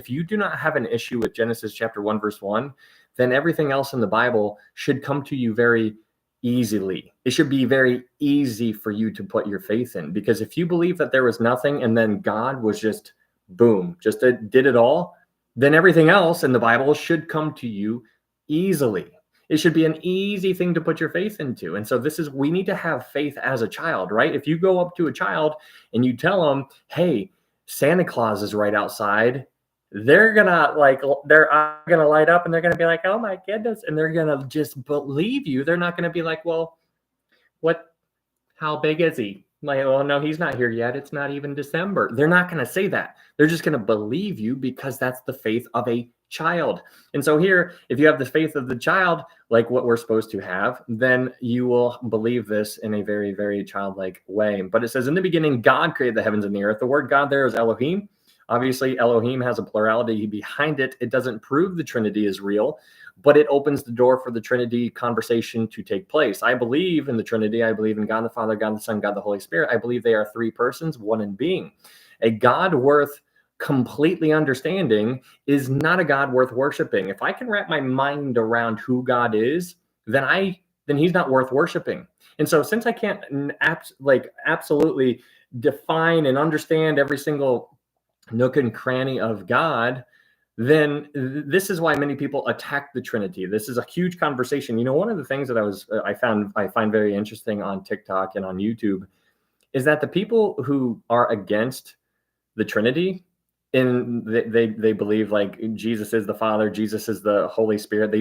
A: you do not have an issue with Genesis chapter 1, verse 1, then everything else in the Bible should come to you very easily. It should be very easy for you to put your faith in, because if you believe that there was nothing and then God was just boom, just did it all, then everything else in the Bible should come to you easily. It should be an easy thing to put your faith into. And so we need to have faith as a child, right? If you go up to a child and you tell them, hey, Santa Claus is right outside, they're gonna light up and they're gonna be like, oh my goodness. And they're gonna just believe you. They're not gonna be like, well, how big is he? Like, oh no, he's not here yet. It's not even December. They're not going to say that. They're just going to believe you because that's the faith of a child. And so here, if you have the faith of the child, like what we're supposed to have, then you will believe this in a very, very childlike way. But it says, in the beginning, God created the heavens and the earth. The word God there is Elohim. Obviously, Elohim has a plurality behind it. It doesn't prove the Trinity is real, but it opens the door for the Trinity conversation to take place. I believe in the Trinity. I believe in God the Father, God the Son, God the Holy Spirit. I believe they are three persons, one in being. A God worth completely understanding is not a God worth worshiping. If I can wrap my mind around who God is, then he's not worth worshiping. And so since I can't absolutely define and understand every single nook and cranny of God, then this is why many people attack the Trinity. This is a huge conversation. You know, one of the things that I find very interesting on TikTok and on YouTube is that the people who are against the Trinity, they believe like Jesus is the Father, Jesus is the Holy Spirit.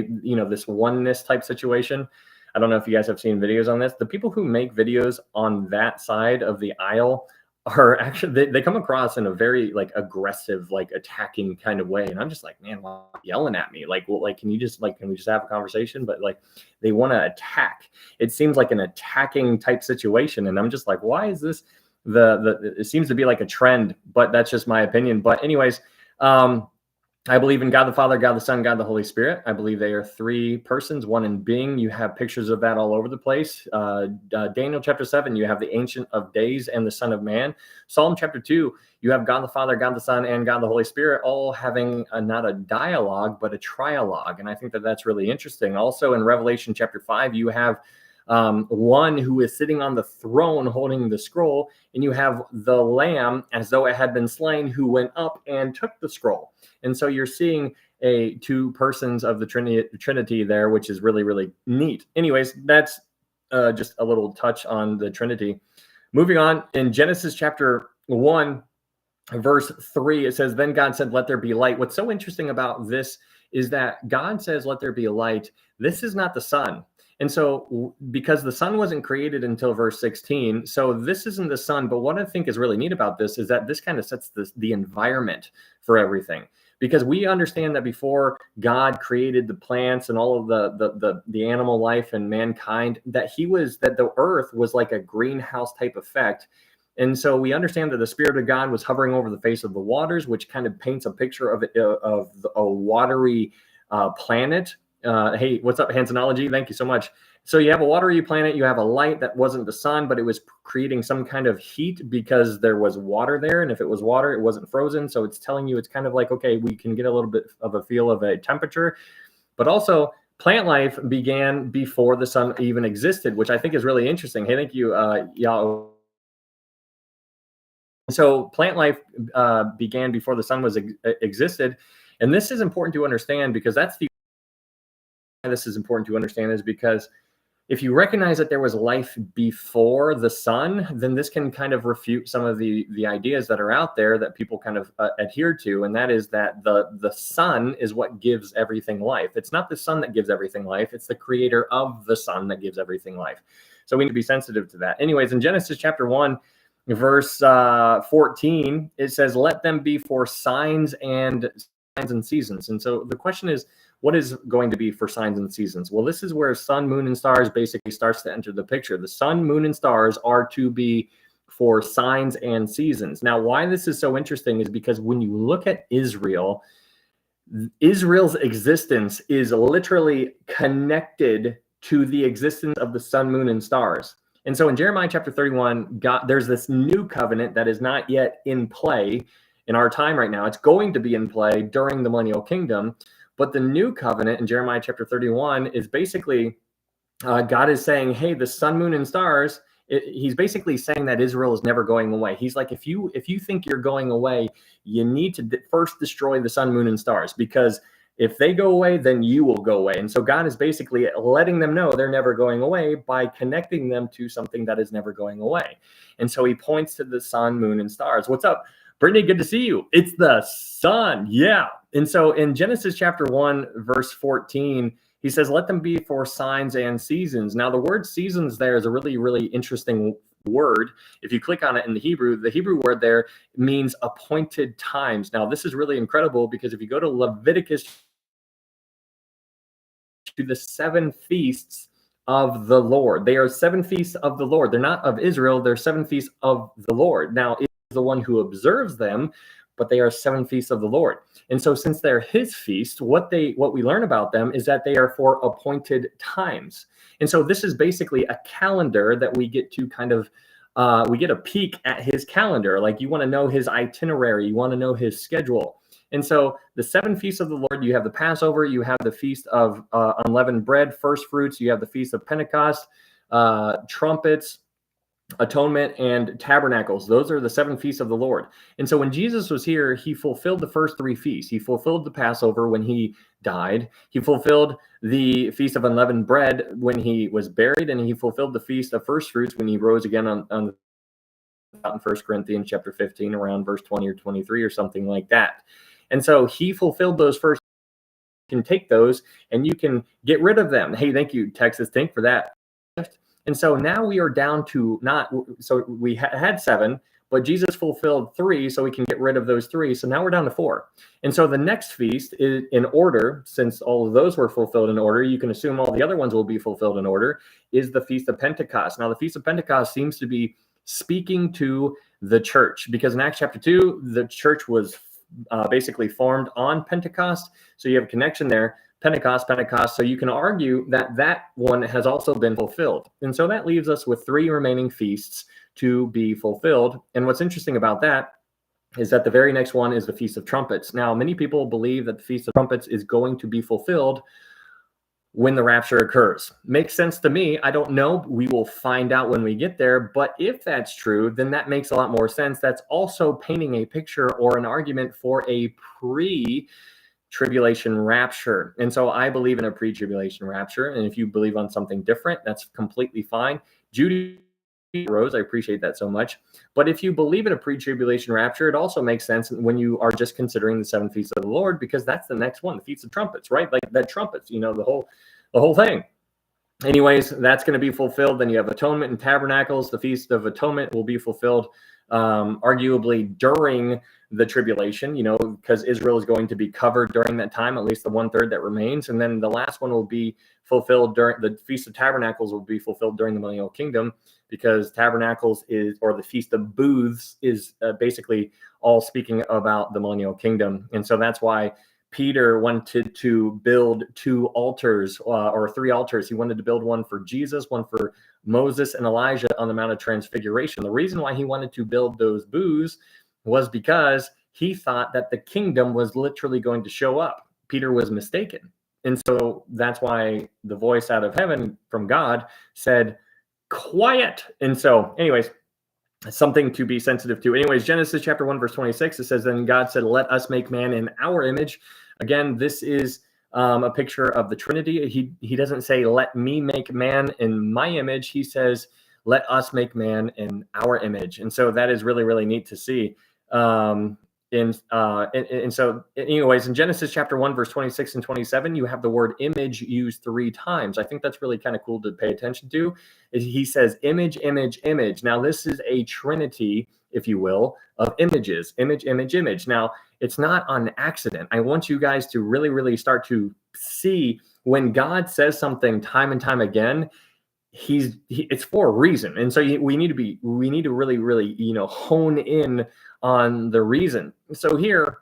A: This oneness type situation. I don't know if you guys have seen videos on this. The people who make videos on that side of the aisle are actually, they come across in a very aggressive, attacking kind of way. And I'm just like, man, why are you yelling at me? Can we just have a conversation? But they want to attack. It seems like an attacking type situation. And I'm just like, why is this it seems to be like a trend, but that's just my opinion. But anyways, I believe in God the Father, God the Son, God the Holy Spirit. I believe they are three persons, one in being. You have pictures of that all over the place. Daniel chapter 7, you have the Ancient of Days and the Son of Man. Psalm chapter 2, you have God the Father, God the Son, and God the Holy Spirit all having not a dialogue, but a trialogue. And I think that that's really interesting. Also in Revelation chapter 5, you have one who is sitting on the throne holding the scroll, and you have the Lamb as though it had been slain who went up and took the scroll. And so you're seeing two persons of the Trinity there, which is really, really neat. Anyways, that's just a little touch on the Trinity. Moving on, in Genesis chapter 1, verse 3, it says, then God said, let there be light. What's so interesting about this is that God says, let there be light. This is not the sun. And so because the sun wasn't created until verse 16, so this isn't the sun. But what I think is really neat about this is that this kind of sets the environment for everything. Because we understand that before God created the plants and all of the animal life and mankind, that the earth was like a greenhouse type effect. And so we understand that the Spirit of God was hovering over the face of the waters, which kind of paints a picture of a watery planet. Hey, what's up, Hansonology? Thank you so much. So you have a watery planet, you have a light that wasn't the sun, but it was creating some kind of heat because there was water there. And if it was water, it wasn't frozen. So it's telling you, it's kind of like, okay, we can get a little bit of a feel of a temperature, but also plant life began before the sun even existed, which I think is really interesting. Hey, thank you, Yao. So plant life began before the sun was existed. And this is important to understand, because that's the why this is important to understand, is because if you recognize that there was life before the sun, then this can kind of refute some of the ideas that are out there that people kind of adhere to, and that is that the sun is what gives everything life. It's not the sun that gives everything life; it's the creator of the sun that gives everything life. So we need to be sensitive to that. Anyways, in Genesis chapter 1, verse 14, it says, "Let them be for signs and seasons." And so the question is, what is going to be for signs and seasons? Well, this is where sun, moon, and stars basically starts to enter the picture. The sun, moon, and stars are to be for signs and seasons. Now, why this is so interesting is because when you look at Israel, Israel's existence is literally connected to the existence of the sun, moon, and stars. And so in Jeremiah chapter 31, there's this new covenant that is not yet in play in our time right now. It's going to be in play during the millennial kingdom. But the new covenant in Jeremiah chapter 31 is basically God is saying, hey, the sun, moon, and stars, he's basically saying that Israel is never going away. He's like, if you think you're going away, you need to first destroy the sun, moon, and stars, because if they go away, then you will go away. And so God is basically letting them know they're never going away by connecting them to something that is never going away. And so he points to the sun, moon, and stars. What's up, Brittany? Good to see you. It's the sun. Yeah. And so in Genesis chapter 1, verse 14, he says, let them be for signs and seasons. Now, the word seasons there is a really, really interesting word. If you click on it in the Hebrew word there means appointed times. Now, this is really incredible, because if you go to Leviticus, to the 7 feasts of the Lord, they are 7 feasts of the Lord. They're not of Israel. They're 7 feasts of the Lord. Now, it is the one who observes them, but they are 7 feasts of the Lord. And so since they're his feast, what we learn about them is that they are for appointed times. And so this is basically a calendar that we get to kind of, we get a peek at his calendar. Like, you want to know his itinerary, you want to know his schedule. And so the 7 feasts of the Lord, you have the Passover, you have the feast of unleavened bread, first fruits, you have the feast of Pentecost, trumpets, atonement, and tabernacles. Those are the 7 feasts of the Lord. And so when Jesus was here, he fulfilled the first 3 feasts. He fulfilled the Passover when he died. He fulfilled the feast of unleavened bread when he was buried, and he fulfilled the feast of first fruits when he rose again on in 1 Corinthians chapter 15, around verse 20 or 23 or something like that. And so he fulfilled those first. You can take those and you can get rid of them. Hey, thank you, Texas Tink, for that. And so now we are down to so we had 7, but Jesus fulfilled 3, so we can get rid of those 3. So now we're down to 4. And so the next feast is in order, since all of those were fulfilled in order, you can assume all the other ones will be fulfilled in order, is the Feast of Pentecost. Now, the Feast of Pentecost seems to be speaking to the church, because in Acts chapter 2, the church was basically formed on Pentecost. So you have a connection there. Pentecost. So you can argue that one has also been fulfilled. And so that leaves us with 3 remaining feasts to be fulfilled. And what's interesting about that is that the very next one is the Feast of Trumpets. Now, many people believe that the Feast of Trumpets is going to be fulfilled when the rapture occurs. Makes sense to me. I don't know. We will find out when we get there. But if that's true, then that makes a lot more sense. That's also painting a picture or an argument for a pre-tribulation rapture. And so I believe in a pre-tribulation rapture. And if you believe on something different, that's completely fine. Judy Rose, I appreciate that so much. But if you believe in a pre-tribulation rapture, it also makes sense when you are just considering the 7 feasts of the Lord, because that's the next one, the Feast of Trumpets, right? Like that trumpets, the whole thing. Anyways, that's going to be fulfilled. Then you have atonement and tabernacles. The Feast of Atonement will be fulfilled arguably during the tribulation, because Israel is going to be covered during that time, at least the 1/3 that remains. And then the last one will be fulfilled during the Feast of Tabernacles, will be fulfilled during the millennial kingdom, because Tabernacles or the Feast of Booths is basically all speaking about the millennial kingdom. And so that's why Peter wanted to build 2 altars or 3 altars. He wanted to build one for Jesus, one for Moses and Elijah on the Mount of Transfiguration. The reason why he wanted to build those booths was because he thought that the kingdom was literally going to show up. Peter was mistaken. And so that's why the voice out of heaven from God said, quiet. And so anyways, something to be sensitive to. Anyways, Genesis chapter 1, verse 26, it says, then God said, let us make man in our image. Again, this is a picture of the Trinity. He doesn't say, let me make man in my image. He says, let us make man in our image. And so that is really, really neat to see. And so anyways, in Genesis chapter 1, verse 26 and 27, you have the word image used 3 times. I think that's really kind of cool to pay attention to. He says image, image, image. Now, this is a trinity, if you will, of images, image, image, image. Now, it's not on accident. I want you guys to really, really start to see when God says something time and time again, it's for a reason. And so we need to really, really, hone in on the reason. So here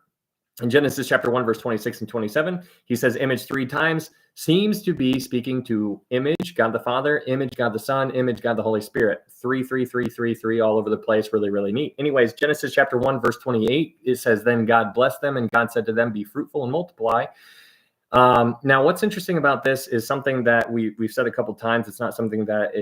A: in Genesis chapter 1, verse 26 and 27, he says image 3 times, seems to be speaking to image, God the Father, image, God the Son, image, God the Holy Spirit. 3, 3, 3, 3, 3 all over the place. Really, really neat. Anyways, Genesis chapter 1, verse 28, it says, then God blessed them and God said to them, be fruitful and multiply. Now, what's interesting about this is something that we've said a couple times. It's not something that,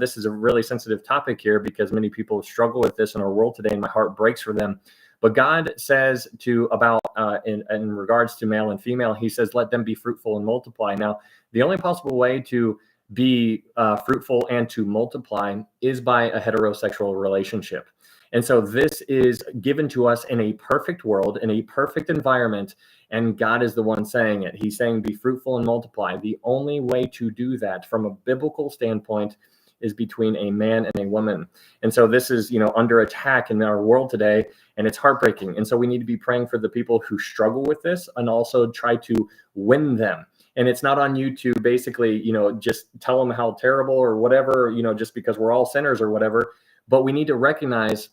A: this is a really sensitive topic here because many people struggle with this in our world today, and my heart breaks for them. But God says in regards to male and female, he says, let them be fruitful and multiply. Now, the only possible way to be fruitful and to multiply is by a heterosexual relationship. And so this is given to us in a perfect world, in a perfect environment, and God is the one saying it. He's saying, be fruitful and multiply. The only way to do that from a biblical standpoint is between a man and a woman. And so this is, under attack in our world today, and it's heartbreaking. And so we need to be praying for the people who struggle with this and also try to win them. And it's not on you to basically, just tell them how terrible or whatever, just because we're all sinners or whatever. But we need to recognize,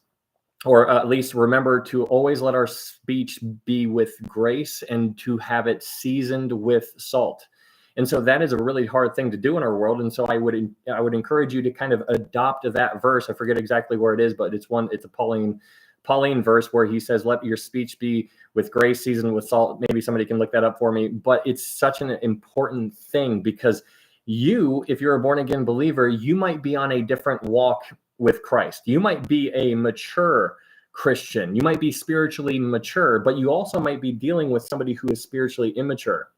A: or at least remember, to always let our speech be with grace and to have it seasoned with salt. And so that is a really hard thing to do in our world. And so I would encourage you to kind of adopt that verse. I forget exactly where it is, but it's a Pauline verse where he says, let your speech be with grace, seasoned with salt. Maybe somebody can look that up for me. But it's such an important thing because if you're a born again believer, you might be on a different walk with Christ. You might be a mature Christian. You might be spiritually mature, but you also might be dealing with somebody who is spiritually immature.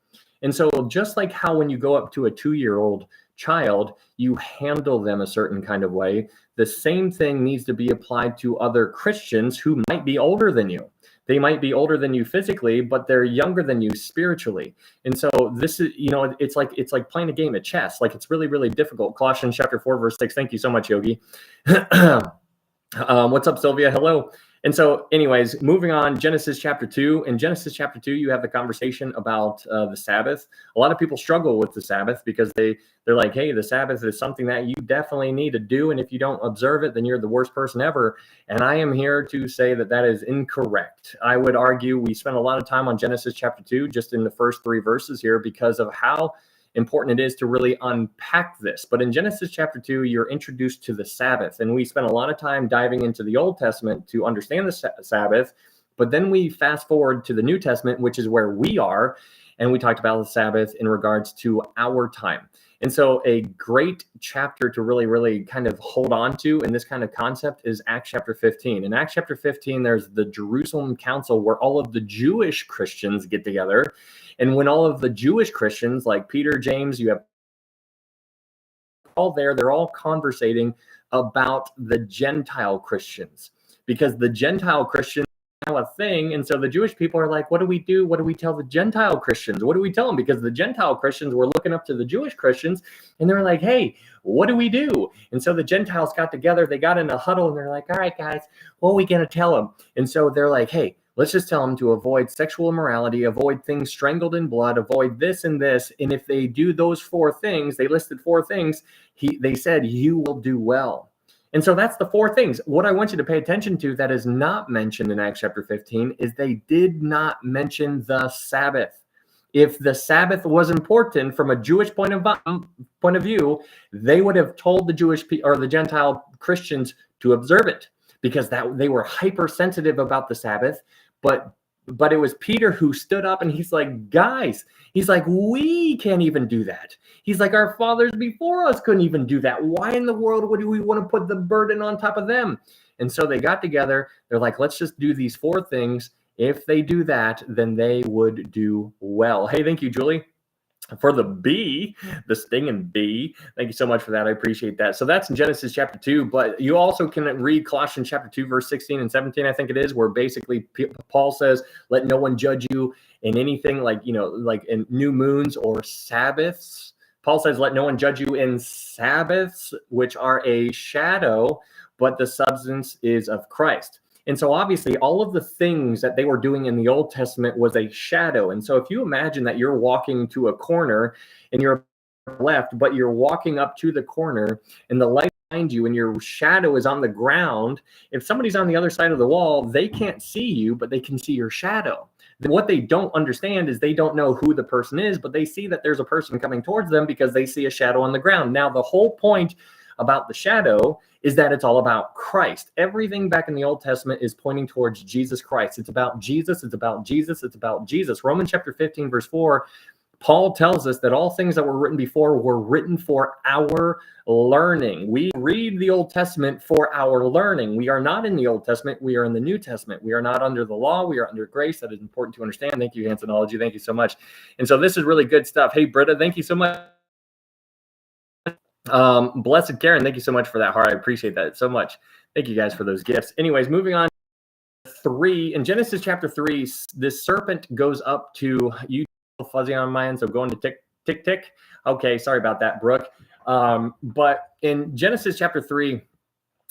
A: And so just like how when you go up to a 2-year-old child, you handle them a certain kind of way, the same thing needs to be applied to other Christians who might be older than you. They might be older than you physically, but they're younger than you spiritually. And so this is, it's like playing a game of chess. Like, it's really, really difficult. Colossians chapter 4, verse 6. Thank you so much, Yogi. What's up, Sylvia? Hello. And so anyways, moving on, Genesis chapter 2. In Genesis chapter 2, you have the conversation about the Sabbath. A lot of people struggle with the Sabbath because they're like, hey, the Sabbath is something that you definitely need to do. And if you don't observe it, then you're the worst person ever. And I am here to say that is incorrect. I would argue we spent a lot of time on Genesis chapter 2, just in the first 3 verses here, because of how important it is to really unpack this. But in Genesis chapter 2, you're introduced to the Sabbath. And we spent a lot of time diving into the Old Testament to understand the Sabbath. But then we fast forward to the New Testament, which is where we are. And we talked about the Sabbath in regards to our time. And so a great chapter to really, really kind of hold on to in this kind of concept is Acts chapter 15. In Acts chapter 15, there's the Jerusalem Council where all of the Jewish Christians get together. And when all of the Jewish Christians, like Peter, James, you have all there, they're all conversating about the Gentile Christians, because the Gentile Christians are a thing. And so the Jewish people are like, what do we do? What do we tell the Gentile Christians? What do we tell them? Because the Gentile Christians were looking up to the Jewish Christians and they're like, hey, what do we do? And so the Gentiles got together, they got in a huddle and they're like, all right, guys, what are we going to tell them? And so they're like, hey, let's just tell them to avoid sexual immorality, avoid things strangled in blood, avoid this and this. And if they do those 4 things, they listed 4 things, they said, you will do well. And so that's the 4 things. What I want you to pay attention to that is not mentioned in Acts chapter 15 is they did not mention the Sabbath. If the Sabbath was important from a Jewish point of view, they would have told the Jewish or the Gentile Christians to observe it, because they were hypersensitive about the Sabbath. But it was Peter who stood up and he's like, guys, he's like, we can't even do that. He's like, our fathers before us couldn't even do that. Why in the world would we want to put the burden on top of them? And so they got together. They're like, let's just do these 4 things. If they do that, then they would do well. Hey, thank you, Julie, for the B, the stinging B. Thank you so much for that. I appreciate that. So that's in Genesis chapter 2, but you also can read Colossians chapter 2, verse 16 and 17, I think it is, where basically Paul says, let no one judge you in anything like in new moons or Sabbaths. Paul says, let no one judge you in Sabbaths, which are a shadow, but the substance is of Christ. And so obviously all of the things that they were doing in the Old Testament was a shadow. And so if you imagine that you're walking to a corner and you're left, but you're walking up to the corner and the light behind you and your shadow is on the ground, if somebody's on the other side of the wall, they can't see you, but they can see your shadow. Then what they don't understand is they don't know who the person is, but they see that there's a person coming towards them because they see a shadow on the ground. Now, the whole point about the shadow is that it's all about Christ. Everything back in the Old Testament is pointing towards Jesus Christ. It's about Jesus. It's about Jesus. It's about Jesus. Romans chapter 15, verse 4, Paul tells us that all things that were written before were written for our learning. We read the Old Testament for our learning. We are not in the Old Testament. We are in the New Testament. We are not under the law. We are under grace. That is important to understand. Thank you, Hansonology. Thank you so much. And so this is really good stuff. Hey, Britta, thank you so much. Blessed Karen, thank you so much for that heart. I appreciate that so much. Thank you guys for those gifts. Anyways, moving on. 3 in Genesis chapter 3, this serpent goes up to you. Fuzzy on my end, so going to tick. Okay, sorry about that, Brooke. But in Genesis chapter 3,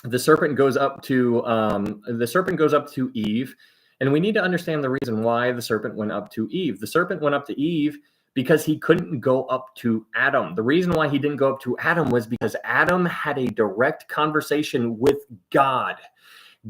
A: the serpent goes up to Eve, and we need to understand the reason why the serpent went up to Eve. The serpent went up to Eve because he couldn't go up to Adam. The reason why he didn't go up to Adam was because Adam had a direct conversation with God.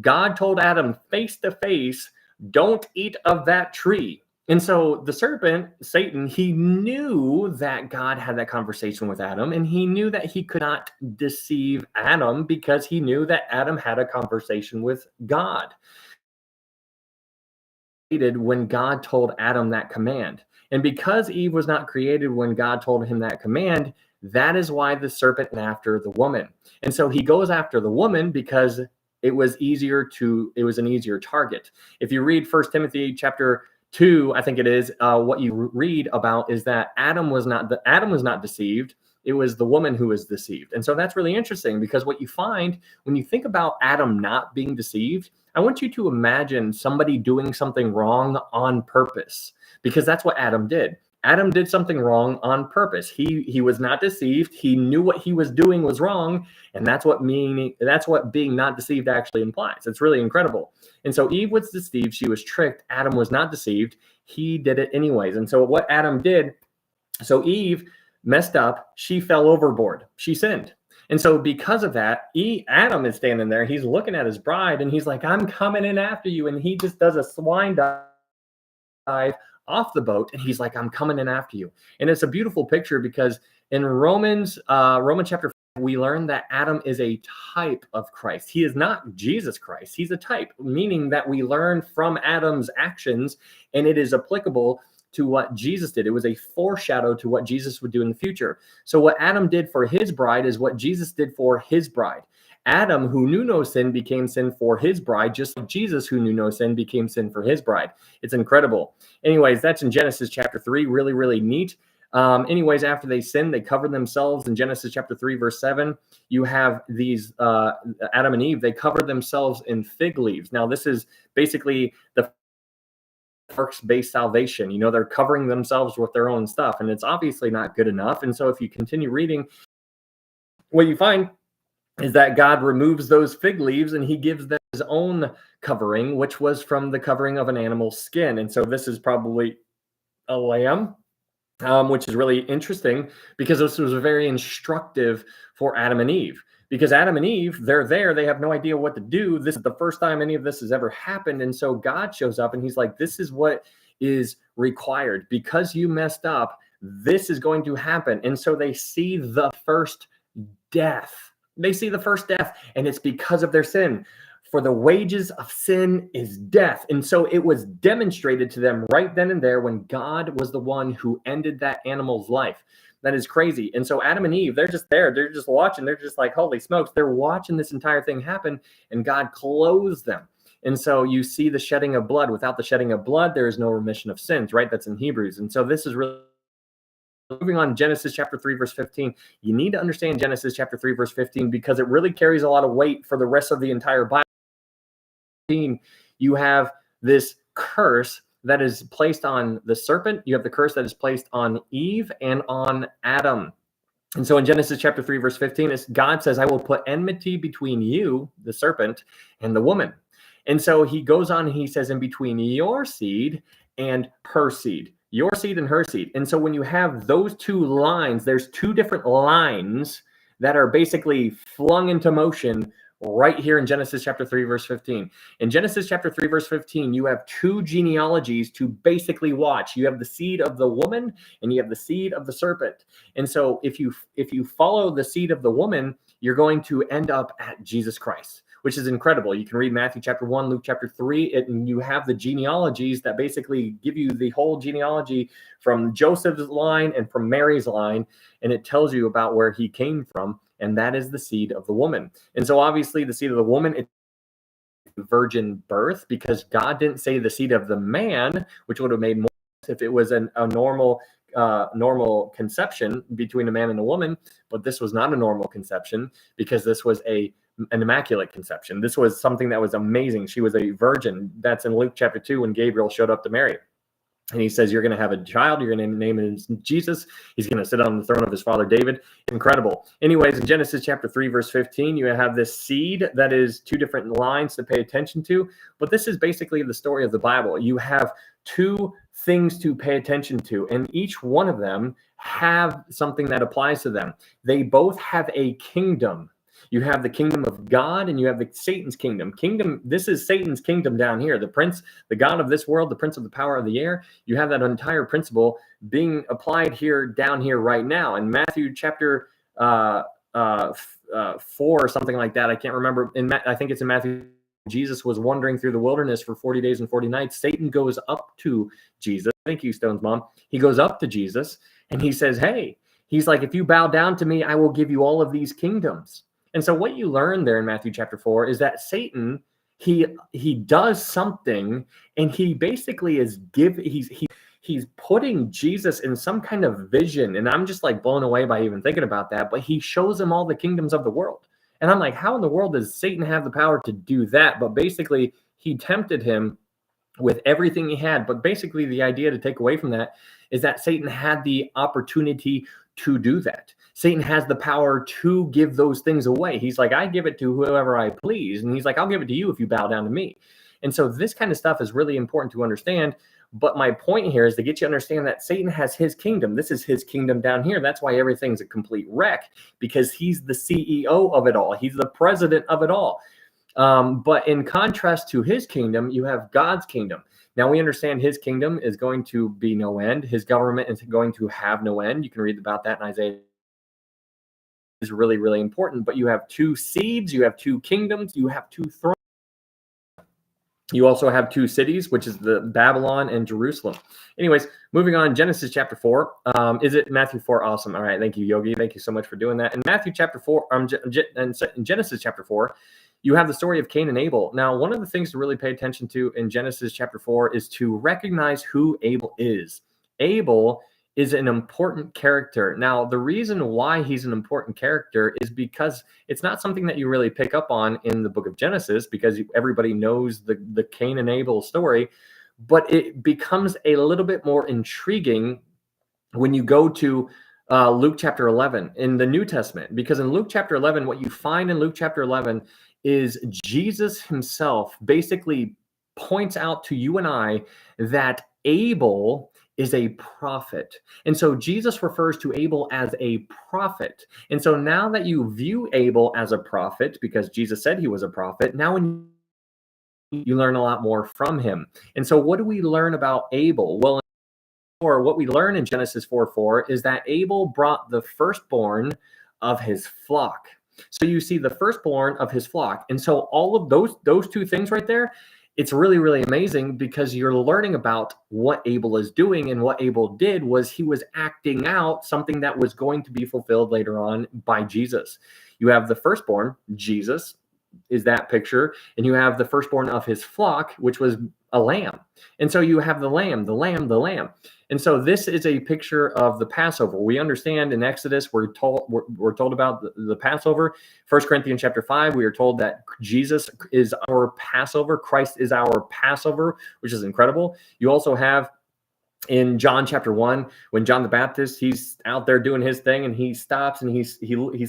A: God told Adam face to face, don't eat of that tree. And so the serpent, Satan, he knew that God had that conversation with Adam, and he knew that he could not deceive Adam because he knew that Adam had a conversation with God. When God told Adam that command. And because Eve was not created when God told him that command, that is why the serpent went after the woman. And so he goes after the woman because it was an easier target. If you read 1 Timothy chapter 2, I think it is, what you read about is that Adam was not deceived. It was the woman who was deceived. And so that's really interesting because what you find when you think about Adam not being deceived, I want you to imagine somebody doing something wrong on purpose, because that's what Adam did. Adam did something wrong on purpose. He was not deceived. He knew what he was doing was wrong, and that's what being not deceived actually implies. It's really incredible. And so Eve was deceived. She was tricked. Adam was not deceived. He did it anyways. And so what Adam did, so Eve messed up. She fell overboard. She sinned. And so because of that, Adam is standing there. He's looking at his bride, and he's like, I'm coming in after you. And he just does a swine dive off the boat, and he's like, I'm coming in after you. And it's a beautiful picture because in Romans chapter 5, we learn that Adam is a type of Christ. He is not Jesus Christ. He's a type, meaning that we learn from Adam's actions, and it is applicable to what Jesus did. It was a foreshadow to what Jesus would do in the future. So what Adam did for his bride is what Jesus did for his bride. Adam, who knew no sin, became sin for his bride, just like Jesus, who knew no sin, became sin for his bride. It's incredible. Anyways, that's in Genesis chapter 3. Really, really neat. Anyways, after they sinned, they covered themselves. In Genesis chapter 3, verse 7, you have these Adam and Eve, they covered themselves in fig leaves. Now, this is basically the works-based salvation. You know, they're covering themselves with their own stuff, and it's obviously not good enough. And so if you continue reading, what you find is that God removes those fig leaves and he gives them his own covering, which was from the covering of an animal's skin. And so this is probably a lamb, which is really interesting because this was very instructive for Adam and Eve. Because Adam and Eve, they're there, they have no idea what to do. This is the first time any of this has ever happened. And so God shows up and he's like, this is what is required. Because you messed up, this is going to happen. And so they see the first death. They see the first death, and it's because of their sin. For the wages of sin is death. And so it was demonstrated to them right then and there when God was the one who ended that animal's life. That is crazy. And so Adam and Eve, they're just there. They're just watching. They're just like, holy smokes. They're watching this entire thing happen, and God clothes them. And so you see the shedding of blood. Without the shedding of blood, there is no remission of sins, right? That's in Hebrews. And so this is really moving on. Genesis chapter 3, verse 15. You need to understand Genesis chapter 3, verse 15, because it really carries a lot of weight for the rest of the entire Bible. You have this curse that is placed on the serpent. You have the curse that is placed on Eve and on Adam. And so in Genesis chapter 3, verse 15, God says, I will put enmity between you, the serpent, and the woman. And so he goes on and he says, in between your seed and her seed, your seed and her seed. And so when you have those two lines, there's two different lines that are basically flung into motion right here in Genesis chapter 3, verse 15. In Genesis chapter 3, verse 15, you have two genealogies to basically watch. You have the seed of the woman and you have the seed of the serpent. And so if you follow the seed of the woman, you're going to end up at Jesus Christ, which is incredible. You can read Matthew chapter 1, Luke chapter 3, and you have the genealogies that basically give you the whole genealogy from Joseph's line and from Mary's line, and it tells you about where he came from, and that is the seed of the woman. And so obviously the seed of the woman, it's virgin birth, because God didn't say the seed of the man, which would have made more sense if it was a normal conception between a man and a woman, but this was not a normal conception because this was an immaculate conception. This was something that was amazing. She was a virgin. That's in Luke chapter 2 when Gabriel showed up to Mary. And he says, you're going to have a child. You're going to name him Jesus. He's going to sit on the throne of his father David. Incredible. Anyways, in Genesis chapter 3, verse 15, you have this seed that is two different lines to pay attention to. But this is basically the story of the Bible. You have two things to pay attention to, and each one of them have something that applies to them. They both have a kingdom. You have the kingdom of God and you have Satan's kingdom. This is Satan's kingdom down here. The prince, the God of this world, the prince of the power of the air. You have that entire principle being applied here, down here right now. In Matthew chapter 4 or something like that, I can't remember. I think it's in Matthew. Jesus was wandering through the wilderness for 40 days and 40 nights. Satan goes up to Jesus. Thank you, Stone's mom. He goes up to Jesus and he says, hey, he's like, if you bow down to me, I will give you all of these kingdoms. And so what you learn there in Matthew chapter 4 is that Satan, he does something, and he basically he's putting Jesus in some kind of vision. And I'm just like blown away by even thinking about that. But he shows him all the kingdoms of the world. And I'm like, how in the world does Satan have the power to do that? But basically, he tempted him with everything he had. But basically, the idea to take away from that is that Satan had the opportunity to do that. Satan has the power to give those things away. He's like, I give it to whoever I please. And he's like, I'll give it to you if you bow down to me. And so this kind of stuff is really important to understand. But my point here is to get you to understand that Satan has his kingdom. This is his kingdom down here. That's why everything's a complete wreck, because he's the CEO of it all. He's the president of it all. But in contrast to his kingdom, you have God's kingdom. Now we understand his kingdom is going to be no end. His government is going to have no end. You can read about that in Isaiah. Is really, really important. But you have two seeds, you have two kingdoms, you have two thrones. You also have two cities, which is the Babylon and Jerusalem. Anyways, moving on, Genesis chapter 4. Is it Matthew 4? Awesome. All right. Thank you, Yogi. Thank you so much for doing that. In Matthew chapter 4, in Genesis chapter 4, you have the story of Cain and Abel. Now, one of the things to really pay attention to in Genesis chapter 4 is to recognize who Abel is. Abel is an important character. Now, the reason why he's an important character is because it's not something that you really pick up on in the book of Genesis, because everybody knows the Cain and Abel story, but it becomes a little bit more intriguing when you go to Luke chapter 11 in the New Testament, because in Luke chapter 11, what you find in Luke chapter 11 is Jesus himself basically points out to you and I that Abel is a prophet. And so Jesus refers to Abel as a prophet. And so now that you view Abel as a prophet, because Jesus said he was a prophet, now when you learn a lot more from him. And so what do we learn about Abel? Well, what we learn in Genesis 4:4 is that Abel brought the firstborn of his flock. So you see the firstborn of his flock. And so all of those two things right there, it's really, really amazing because you're learning about what Abel is doing. And what Abel did was he was acting out something that was going to be fulfilled later on by Jesus. You have the firstborn, Jesus is that picture, and you have the firstborn of his flock, which was a lamb. And so you have the lamb, the lamb, the lamb. And so this is a picture of the Passover. We understand in Exodus, we're told about the Passover. 1 Corinthians chapter 5, we are told that Jesus is our Passover. Christ is our Passover, which is incredible. You also have in John chapter 1, when John the Baptist, he's out there doing his thing, and he stops and he's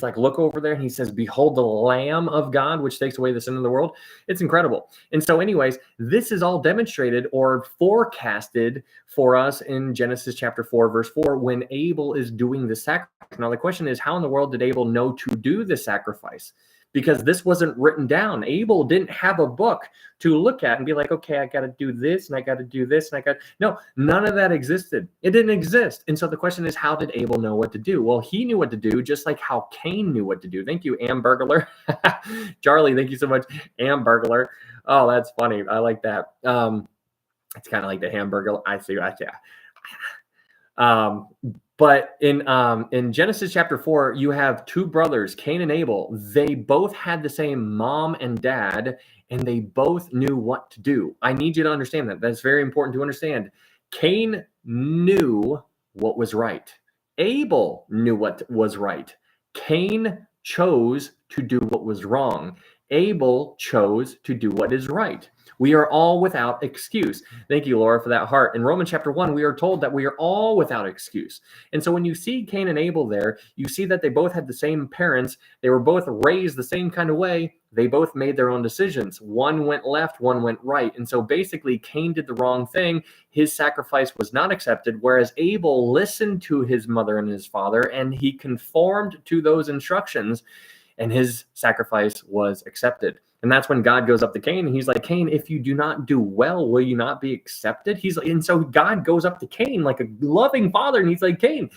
A: like, look over there, and he says, behold the Lamb of God, which takes away the sin of the world. It's incredible. And so anyways, this is all demonstrated or forecasted for us in Genesis chapter 4, verse 4, when Abel is doing the sacrifice. Now the question is, how in the world did Abel know to do the sacrifice? Because this wasn't written down. Abel didn't have a book to look at and be like, okay, I got to do this and I got to do this and no, none of that existed. It didn't exist. And so the question is, how did Abel know what to do? Well, he knew what to do, just like how Cain knew what to do. Thank you, Ambergler. Charlie, thank you so much, Ambergler. Oh, that's funny. I like that. It's kind of like the hamburger. I see. But in Genesis chapter 4, you have two brothers, Cain and Abel. They both had the same mom and dad, and they both knew what to do. I need you to understand that. That's very important to understand. Cain knew what was right. Abel knew what was right. Cain chose to do what was wrong. Abel chose to do what is right. We are all without excuse. Thank you, Laura, for that heart. In Romans chapter 1, we are told that we are all without excuse. And so when you see Cain and Abel there, you see that they both had the same parents. They were both raised the same kind of way. They both made their own decisions. One went left, one went right. And so basically, Cain did the wrong thing. His sacrifice was not accepted, whereas Abel listened to his mother and his father, and he conformed to those instructions, and his sacrifice was accepted. And that's when God goes up to Cain, and he's like, Cain, if you do not do well, will you not be accepted? He's like, and so God goes up to Cain like a loving father, and he's like, Cain,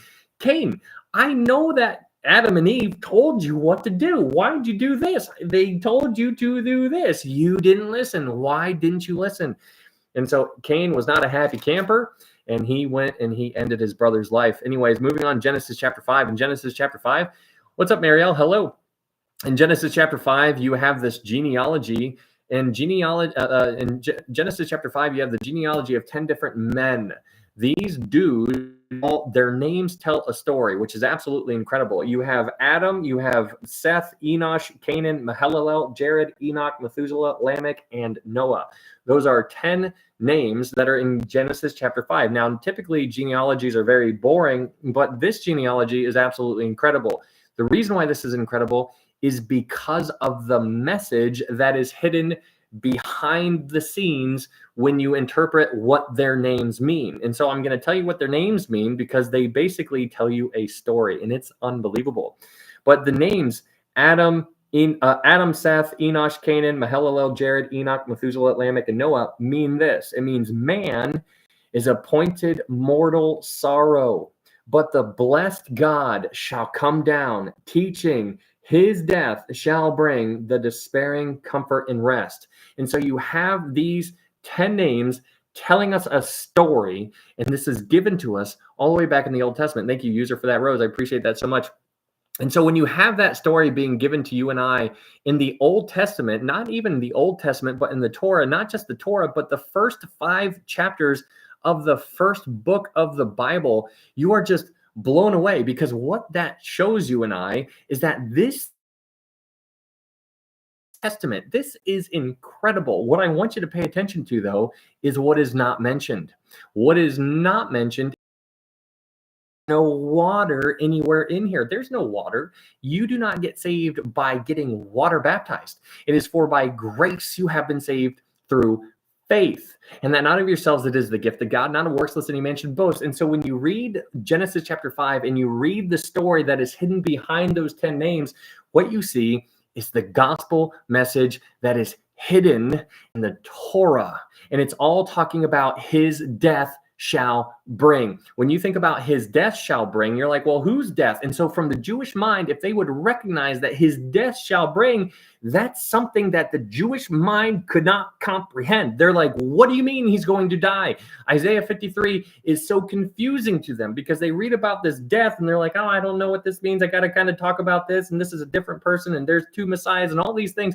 A: I know that Adam and Eve told you what to do. Why did you do this? They told you to do this. You didn't listen. Why didn't you listen? And so Cain was not a happy camper, and he went and he ended his brother's life. Anyways, moving on, Genesis chapter 5. In Genesis chapter 5, what's up, Marielle? Hello. In Genesis chapter 5, you have this genealogy. In Genesis chapter 5, you have the genealogy of 10 different men. These dudes, their names tell a story, which is absolutely incredible. You have Adam, you have Seth, Enosh, Canaan, Mahalalel, Jared, Enoch, Methuselah, Lamech, and Noah. Those are 10 names that are in Genesis chapter 5. Now, typically genealogies are very boring, but this genealogy is absolutely incredible. The reason why this is incredible is because of the message that is hidden behind the scenes when you interpret what their names mean. And so I'm going to tell you what their names mean because they basically tell you a story, and it's unbelievable. But the names Adam, Seth, Enosh, Canaan, Mahalalel, Jared, Enoch, Methuselah, Lamech, and Noah mean this. It means man is appointed mortal sorrow, but the blessed God shall come down, teaching his death shall bring the despairing comfort and rest. And so you have these 10 names telling us a story, and this is given to us all the way back in the Old Testament. Thank you, user, for that, Rose. I appreciate that so much. And so when you have that story being given to you and I in the Old Testament, not even the Old Testament, but in the Torah, not just the Torah, but the first 5 chapters of the first book of the Bible, you are just blown away, because what that shows you and I is that this Testament, this is incredible. What I want you to pay attention to, though, is what is not mentioned. What is not mentioned, no water anywhere in here. There's no water. You do not get saved by getting water baptized. It is for by grace you have been saved through faith, and that not of yourselves, it is the gift of God, not of works, lest any man should boast. And so when you read Genesis chapter 5 and you read the story that is hidden behind those 10 names, what you see is the gospel message that is hidden in the Torah. And it's all talking about his death shall bring. When you think about his death shall bring, you're like, well, whose death? And so from the Jewish mind, if they would recognize that his death shall bring, that's something that the Jewish mind could not comprehend. They're like, what do you mean he's going to die? Isaiah 53 is so confusing to them because they read about this death and they're like, oh, I don't know what this means. I got to kind of talk about this. And this is a different person. And there's two messiahs and all these things.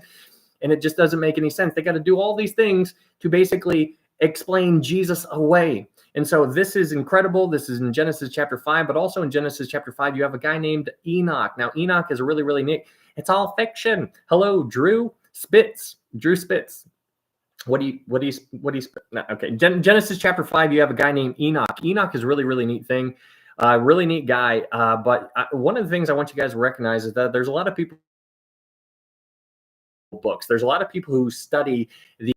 A: And it just doesn't make any sense. They got to do all these things to basically explain Jesus away. And so this is incredible. This is in Genesis chapter 5, but also in Genesis chapter 5, you have a guy named Enoch. Now, Enoch is really, really neat. It's all fiction. Hello, Drew Spitz. What do you no, okay. Genesis chapter 5, you have a guy named Enoch. Enoch is a really, really neat thing. Really neat guy. But one of the things I want you guys to recognize is that there's a lot of people books. There's a lot of people who study the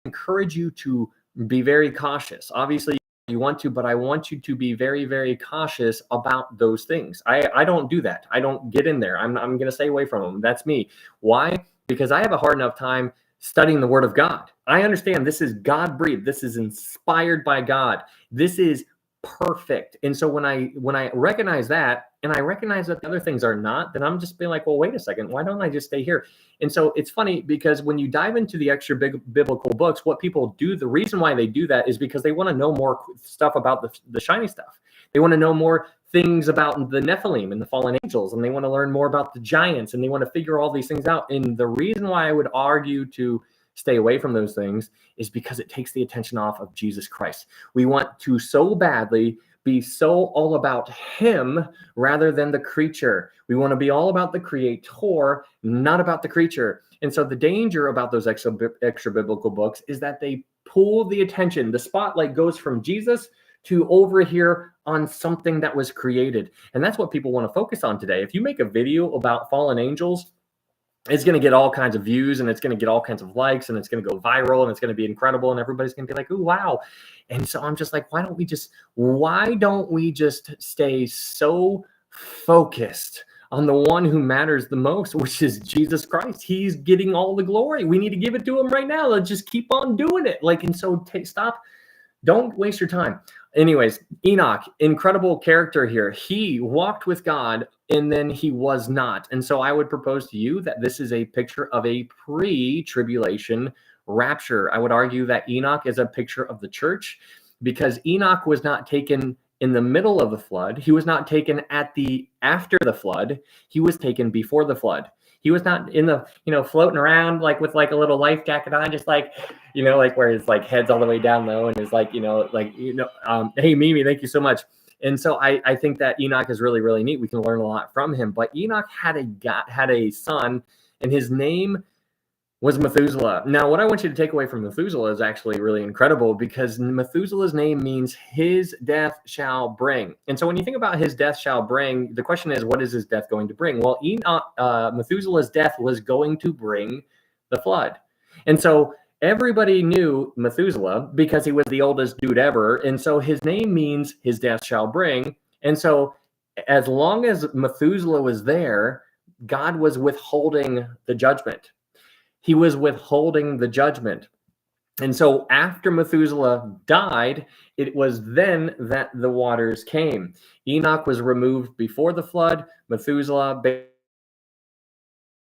A: encourage you to be very cautious. Obviously, you want to, but I want you to be very, very cautious about those things. I don't do that. I don't get in there. I'm going to stay away from them. That's me. Why? Because I have a hard enough time studying the Word of God. I understand this is God-breathed. This is inspired by God. This is perfect. And so when I recognize that, and I recognize that the other things are not, then I'm just being like, well, wait a second, why don't I just stay here? And so it's funny because when you dive into the extra big biblical books, what people do, the reason why they do that is because they want to know more stuff about the shiny stuff. They want to know more things about the Nephilim and the fallen angels, and they want to learn more about the giants, and they want to figure all these things out. And the reason why I would argue to stay away from those things is because it takes the attention off of Jesus Christ. We want to so badly be so all about him rather than the creature. We want to be all about the creator, not about the creature. And so the danger about those extra biblical books is that they pull the attention. The spotlight goes from Jesus to over here on something that was created. And that's what people want to focus on today. If you make a video about fallen angels, it's going to get all kinds of views and it's going to get all kinds of likes and it's going to go viral and it's going to be incredible and everybody's going to be like, ooh, wow. And so I'm just like, why don't we just stay so focused on the one who matters the most, which is Jesus Christ? He's getting all the glory. We need to give it to him right now. Let's just keep on doing it. And so stop. Don't waste your time. Anyways, Enoch, incredible character here. He walked with God and then he was not. And so I would propose to you that this is a picture of a pre-tribulation rapture. I would argue that Enoch is a picture of the church because Enoch was not taken in the middle of the flood. He was not taken after the flood. He was taken before the flood. He was not in the, floating around with a little life jacket on, just where his head's all the way down low and is hey, Mimi, thank you so much. And so I think that Enoch is really, really neat. We can learn a lot from him. But Enoch had a son, and his name was Methuselah. Now, what I want you to take away from Methuselah is actually really incredible because Methuselah's name means his death shall bring. And so when you think about his death shall bring, the question is, what is his death going to bring? Well, Methuselah's death was going to bring the flood. And so everybody knew Methuselah because he was the oldest dude ever. And so his name means his death shall bring. And so as long as Methuselah was there, God was withholding the judgment. He was withholding the judgment. And so after Methuselah died, it was then that the waters came. Enoch was removed before the flood. Methuselah,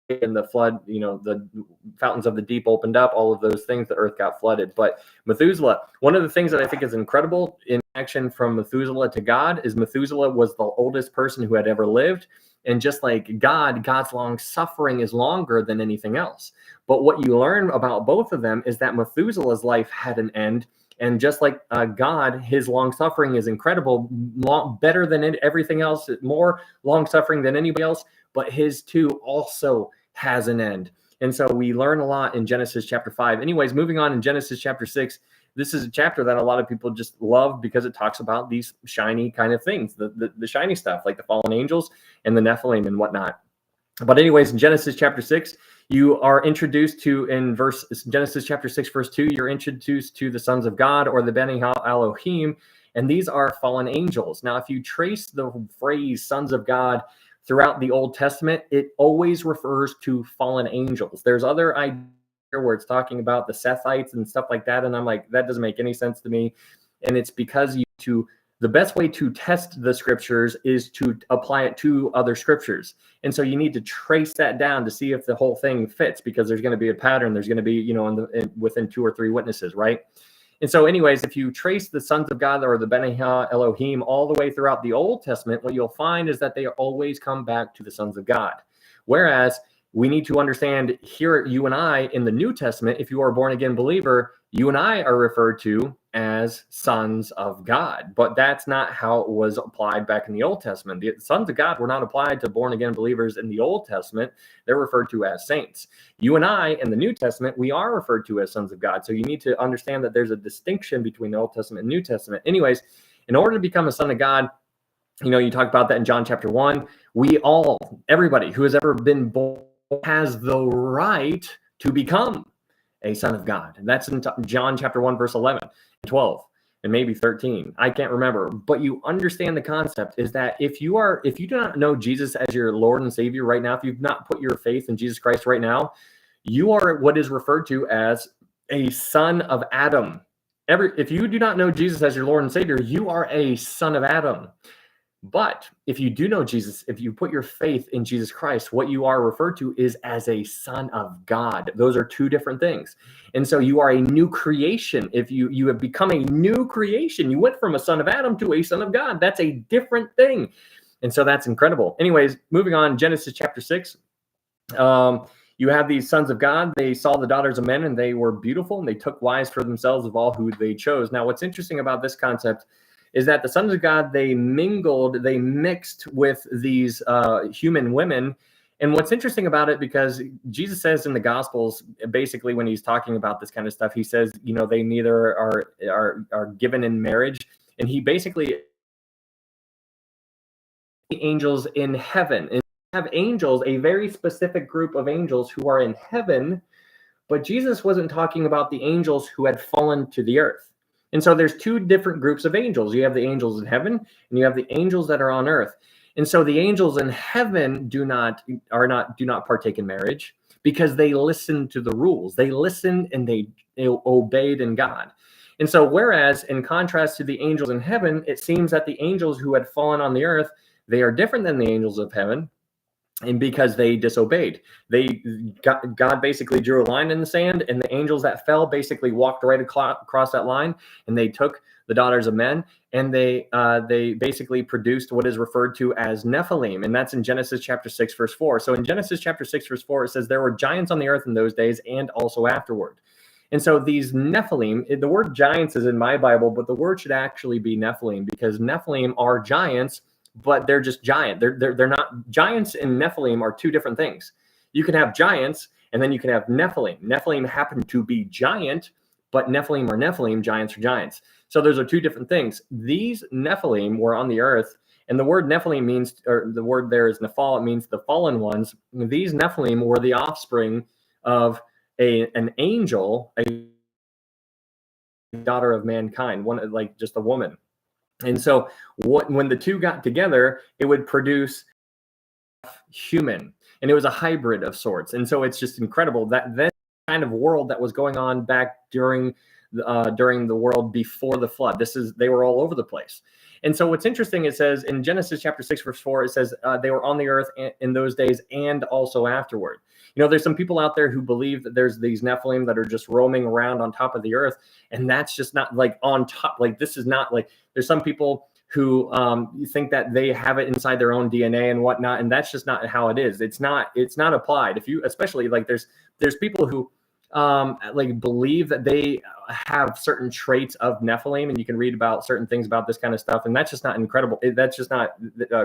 A: in the flood, the fountains of the deep opened up, all of those things, the earth got flooded. But Methuselah, one of the things that I think is incredible in action from Methuselah to God is Methuselah was the oldest person who had ever lived. And just like God's long suffering is longer than anything else. But what you learn about both of them is that Methuselah's life had an end. And just like God, his long suffering is incredible, better than everything else, more long suffering than anybody else. But his too also has an end. And so we learn a lot in Genesis chapter 5. Anyways, moving on in Genesis chapter 6, this is a chapter that a lot of people just love because it talks about these shiny kind of things, the shiny stuff like the fallen angels and the Nephilim and whatnot. But anyways, in Genesis chapter 6, you are introduced to, Genesis chapter 6, verse 2, you're introduced to the sons of God or the Beni Elohim, and these are fallen angels. Now, if you trace the phrase sons of God throughout the Old Testament, it always refers to fallen angels. There's other ideas where it's talking about the Sethites and stuff like that. And I'm like, that doesn't make any sense to me. And it's because the best way to test the scriptures is to apply it to other scriptures. And so you need to trace that down to see if the whole thing fits, because there's going to be a pattern. There's going to be, within 2 or 3 witnesses, right? And so anyways, if you trace the sons of God or the Bene Elohim all the way throughout the Old Testament, what you'll find is that they always come back to the sons of God. Whereas we need to understand here, you and I in the New Testament, if you are a born again believer, you and I are referred to as sons of God. But that's not how it was applied back in the Old Testament. The sons of God were not applied to born again believers in the Old Testament. They're referred to as saints. You and I in the New Testament, we are referred to as sons of God. So you need to understand that there's a distinction between the Old Testament and New Testament. Anyways, in order to become a son of God, you talk about that in John chapter 1. Everybody who has ever been born has the right to become a son of God. And that's in John chapter 1, verse 11, 12, and maybe 13. I can't remember. But you understand the concept is that if you do not know Jesus as your Lord and Savior right now, if you've not put your faith in Jesus Christ right now, you are what is referred to as a son of Adam. If you do not know Jesus as your Lord and Savior, you are a son of Adam. But if you do know Jesus, if you put your faith in Jesus Christ, what you are referred to is as a son of God. Those are 2 different things. And so you are a new creation. If you have become a new creation, you went from a son of Adam to a son of God. That's a different thing. And so that's incredible. Anyways, moving on, Genesis chapter 6. You have these sons of God. They saw the daughters of men and they were beautiful, and they took wives for themselves of all who they chose. Now, what's interesting about this concept is that the sons of God, they mixed with these human women. And what's interesting about it, because Jesus says in the Gospels, basically when he's talking about this kind of stuff, he says, they neither are given in marriage. And he basically, angels in heaven. And have angels, a very specific group of angels who are in heaven, but Jesus wasn't talking about the angels who had fallen to the earth. And so there's 2 different groups of angels. You have the angels in heaven and you have the angels that are on earth. And so the angels in heaven do not partake in marriage because they listen to the rules. They listened and they obeyed in God. And so whereas in contrast to the angels in heaven, it seems that the angels who had fallen on the earth, they are different than the angels of heaven. And because they disobeyed, God basically drew a line in the sand, and the angels that fell basically walked right across that line, and they took the daughters of men, and they basically produced what is referred to as Nephilim, and that's in Genesis chapter 6, verse 4. So in Genesis chapter 6, verse 4, it says there were giants on the earth in those days and also afterward. And so these Nephilim, the word giants is in my Bible, but the word should actually be Nephilim, because Nephilim are giants, but they're just giant. They're not. Giants and Nephilim are 2 different things. You can have giants and then you can have Nephilim. Nephilim happen to be giant, but Nephilim are Nephilim, giants are giants. So those are 2 different things. These Nephilim were on the earth, and the word Nephilim means, or the word there is Nephal, it means the fallen ones. These Nephilim were the offspring of an angel, a daughter of mankind, one like just a woman. And so when the 2 got together, it would produce human, and it was a hybrid of sorts. And so it's just incredible that that kind of world that was going on back during the world before the flood. They were all over the place. And so what's interesting, it says in Genesis chapter 6, verse 4, it says they were on the earth in those days and also afterward. There's some people out there who believe that there's these Nephilim that are just roaming around on top of the earth. And that's just not like on top. Like, this is not like, there's some people who think that they have it inside their own DNA and whatnot. And that's just not how it is. It's not applied. If you, especially like there's people who like believe that they have certain traits of Nephilim, and you can read about certain things about this kind of stuff, and that's just not incredible. That's just not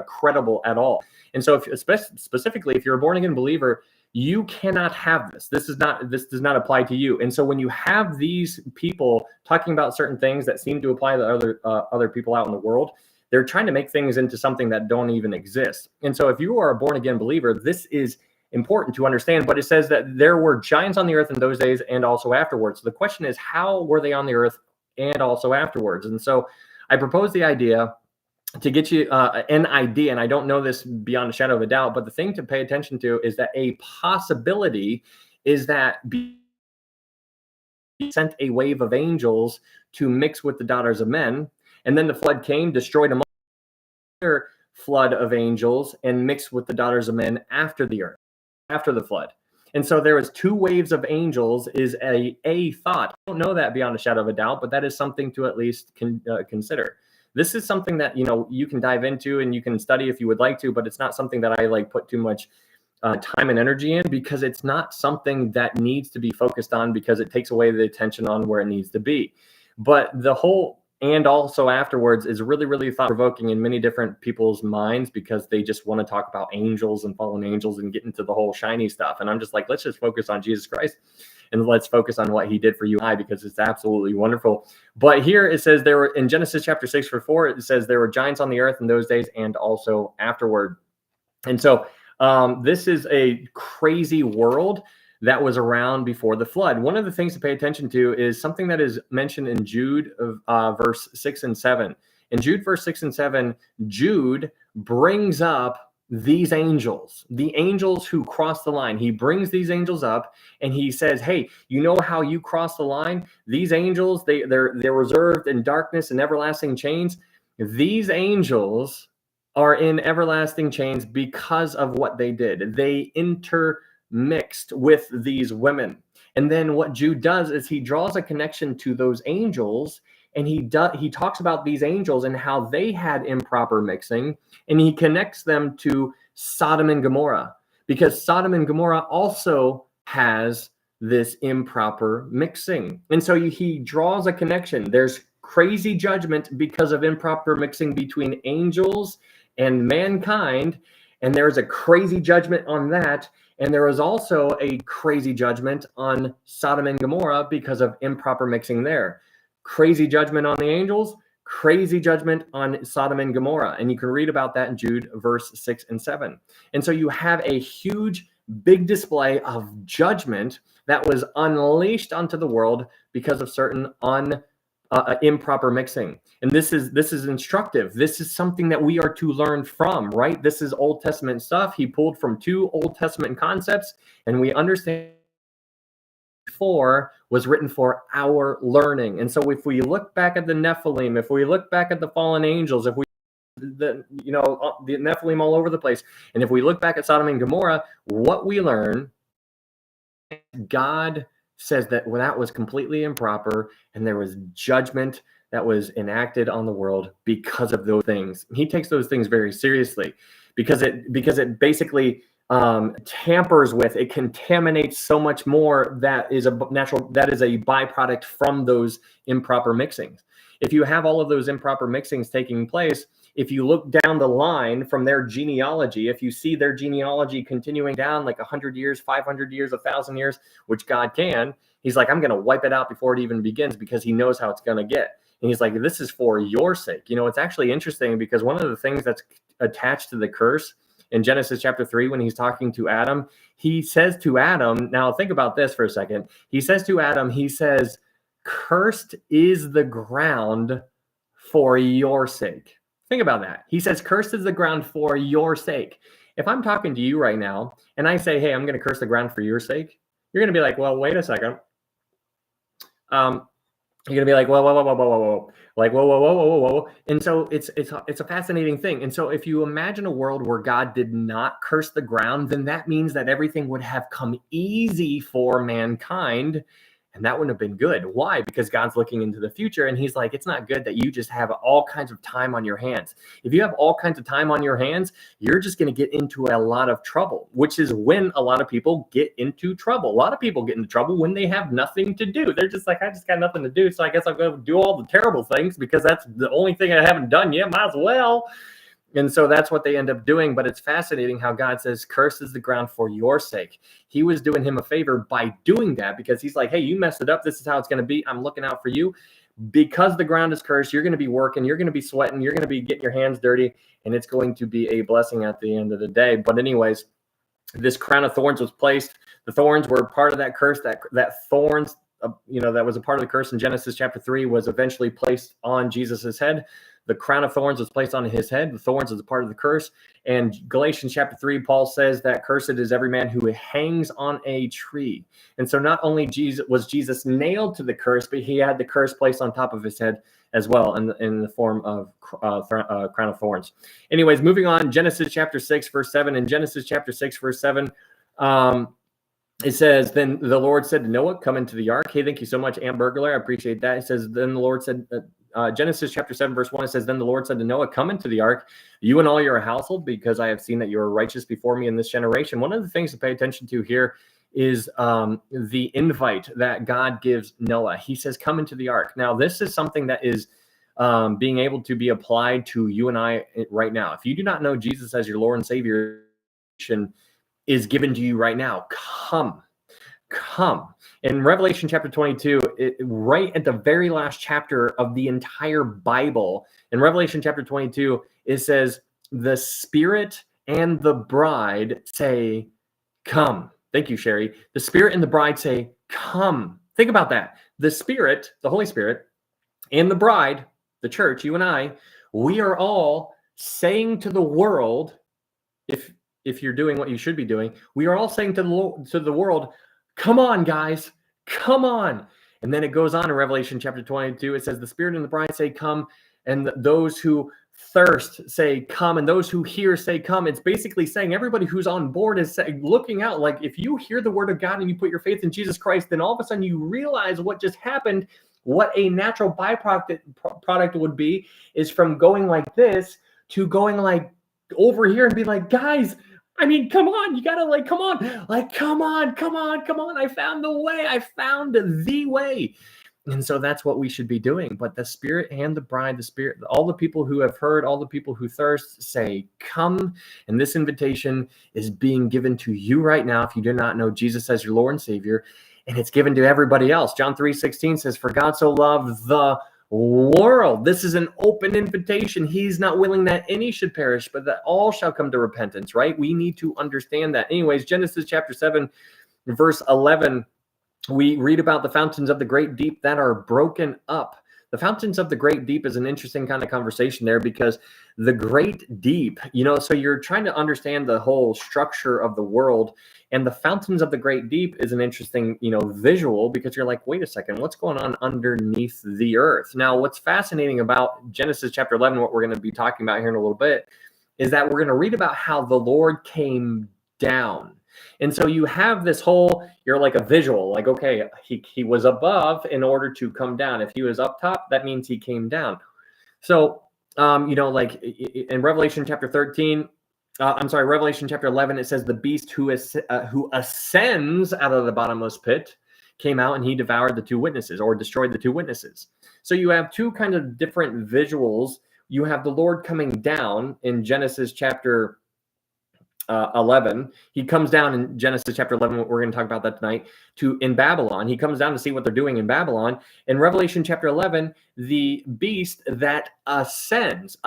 A: credible at all. And so, specifically, if you're a born again believer, you cannot have this. This does not apply to you. And so, when you have these people talking about certain things that seem to apply to other people out in the world, they're trying to make things into something that don't even exist. And so, if you are a born again believer, this is important to understand. But it says that there were giants on the earth in those days and also afterwards. So the question is, how were they on the earth and also afterwards? And so I propose the idea to get you an idea, and I don't know this beyond a shadow of a doubt, but the thing to pay attention to is that a possibility is that he sent a wave of angels to mix with the daughters of men. And then the flood came, destroyed them, another flood of angels, and mixed with the daughters of men after the earth, after the flood. And so there was 2 waves of angels is a thought. I don't know that beyond a shadow of a doubt, but that is something to at least consider. This is something that, you can dive into and you can study if you would like to, but it's not something that I like put too much time and energy in, because it's not something that needs to be focused on, because it takes away the attention on where it needs to be. But the whole and also afterwards is really, really thought-provoking in many different people's minds, because they just want to talk about angels and fallen angels and get into the whole shiny stuff. And I'm just like, let's just focus on Jesus Christ and let's focus on what he did for you and I, because it's absolutely wonderful. But here it says there were, in Genesis chapter 6 verse 4, it says there were giants on the earth in those days and also afterward. And so this is a crazy world that was around before the flood. One of the things to pay attention to is something that is mentioned in Jude verse 6 and 7. In Jude verse 6 and 7, Jude brings up these angels, the angels who cross the line. He brings these angels up and he says, hey, you know how you cross the line? These angels, they're reserved in darkness and everlasting chains. These angels are in everlasting chains because of what they did. They intermixed with these women. And then what Jude does is he draws a connection to those angels, and he talks about these angels and how they had improper mixing, and he connects them to Sodom and Gomorrah, because Sodom and Gomorrah also has this improper mixing. And so he draws a connection. There's crazy judgment because of improper mixing between angels and mankind, and there's a crazy judgment on that. And there is also a crazy judgment on Sodom and Gomorrah because of improper mixing there. Crazy judgment on the angels, crazy judgment on Sodom and Gomorrah. And you can read about that in Jude verse 6 and 7. And so you have a huge, big display of judgment that was unleashed onto the world because of certain improper mixing. And this is instructive. This is something that we are to learn from, right? This is Old Testament stuff. He pulled from 2 Old Testament concepts, and we understand 4 was written for our learning. And so if we look back at the Nephilim, if we look back at the fallen angels, if we the Nephilim all over the place, and if we look back at Sodom and Gomorrah, what we learn, God says that that was completely improper, and there was judgment that was enacted on the world because of those things. He takes those things very seriously, because it basically tampers with, it contaminates so much more that is a byproduct from those improper mixings. If you have all of those improper mixings taking place, if you look down the line from their genealogy, if you see their genealogy continuing down like 100 years, 500 years, 1,000 years, which God can, he's like, I'm going to wipe it out before it even begins, because he knows how it's going to get. And he's like, this is for your sake. It's actually interesting, because one of the things that's attached to the curse in Genesis chapter 3, when he's talking to Adam, he says to Adam, now think about this for a second. He says to Adam, he says, cursed is the ground for your sake. Think about that. He says, cursed is the ground for your sake. If I'm talking to you right now and I say, hey, I'm going to curse the ground for your sake, you're going to be like, well, wait a second. You're going to be like, whoa, whoa, whoa, whoa, whoa, whoa, like, whoa, whoa, whoa, whoa, whoa, whoa. And so it's a fascinating thing. And so if you imagine a world where God did not curse the ground, then that means that everything would have come easy for mankind. And that wouldn't have been good. Why? Because God's looking into the future, and he's like, it's not good that you just have all kinds of time on your hands. If you have all kinds of time on your hands, you're just going to get into a lot of trouble, which is when a lot of people get into trouble. A lot of people get into trouble when they have nothing to do. They're just like, I just got nothing to do, so I guess I'm going to do all the terrible things because that's the only thing I haven't done yet. Might as well. And so that's what they end up doing. But it's fascinating how God says, cursed is the ground for your sake. He was doing him a favor by doing that, because he's like, hey, you messed it up. This is how it's going to be. I'm looking out for you. Because the ground is cursed, you're going to be working, you're going to be sweating, you're going to be getting your hands dirty, and it's going to be a blessing at the end of the day. But anyways, this crown of thorns was placed. The thorns were part of that curse. That thorns, that was a part of the curse in Genesis chapter 3, was eventually placed on Jesus's head. The crown of thorns was placed on his head. The thorns is a part of the curse. And Galatians chapter 3, Paul says that cursed is every man who hangs on a tree. And so not only was Jesus nailed to the curse, but he had the curse placed on top of his head as well in the form of crown of thorns. Anyways, moving on, Genesis chapter 6, verse 7. In Genesis chapter 6, verse 7, it says, then the Lord said to Noah, come into the ark. Hey, thank you so much, Ann Burglar. I appreciate that. It says, then the Lord said, Genesis chapter 7, verse 1, it says, then the Lord said to Noah, come into the ark, you and all your household, because I have seen that you are righteous before me in this generation. One of the things to pay attention to here is the invite that God gives Noah. He says, come into the ark. Now, this is something that is being able to be applied to you and I right now. If you do not know Jesus as your Lord and Savior, is given to you right now. Come. In Revelation chapter 22, right at the very last chapter of the entire Bible, in Revelation chapter 22, it says, the Spirit and the bride say, come. Thank you, Sherry. The Spirit and the bride say, come. Think about that. The Spirit, the Holy Spirit, and the bride, the church, you and I, we are all saying to the world, if you're doing what you should be doing, we are all saying to the world, come on, guys, come on. And then it goes on in Revelation chapter 22. It says, the Spirit and the bride say, come. And those who thirst say, come. And those who hear say, come. It's basically saying everybody who's on board is looking out. Like if you hear the word of God and you put your faith in Jesus Christ, then all of a sudden you realize what just happened. What a natural byproduct would be is from going like this to going like over here and be like, guys, I mean, come on, you gotta come on. I found the way. I found the way. And so that's what we should be doing. But the Spirit and the bride, the Spirit, all the people who have heard, all the people who thirst say, come. And this invitation is being given to you right now. If you do not know Jesus as your Lord and Savior, and it's given to everybody else. John 3:16 says, for God so loved the world. This is an open invitation. He's not willing that any should perish, but that all shall come to repentance, right? We need to understand that. Anyways, Genesis chapter 7, verse 11, we read about the fountains of the great deep that are broken up. The fountains of the great deep is an interesting kind of conversation there, because the great deep, so you're trying to understand the whole structure of the world, and the fountains of the great deep is an interesting, visual, because you're like, wait a second, what's going on underneath the earth? Now, what's fascinating about Genesis chapter 11, what we're going to be talking about here in a little bit, is that we're going to read about how the Lord came down. And so you have this whole, you're like a visual, like, okay, he was above in order to come down. If he was up top, that means he came down. So, like in Revelation chapter 13, Revelation chapter 11, it says the beast who ascends out of the bottomless pit came out and he devoured the two witnesses, or destroyed the two witnesses. So you have two kind of different visuals. You have the Lord coming down in Genesis chapter 11. He comes down in Genesis chapter 11. We're going to talk about that tonight. In Babylon, he comes down to see what they're doing in Babylon. In Revelation chapter 11, the beast that ascends.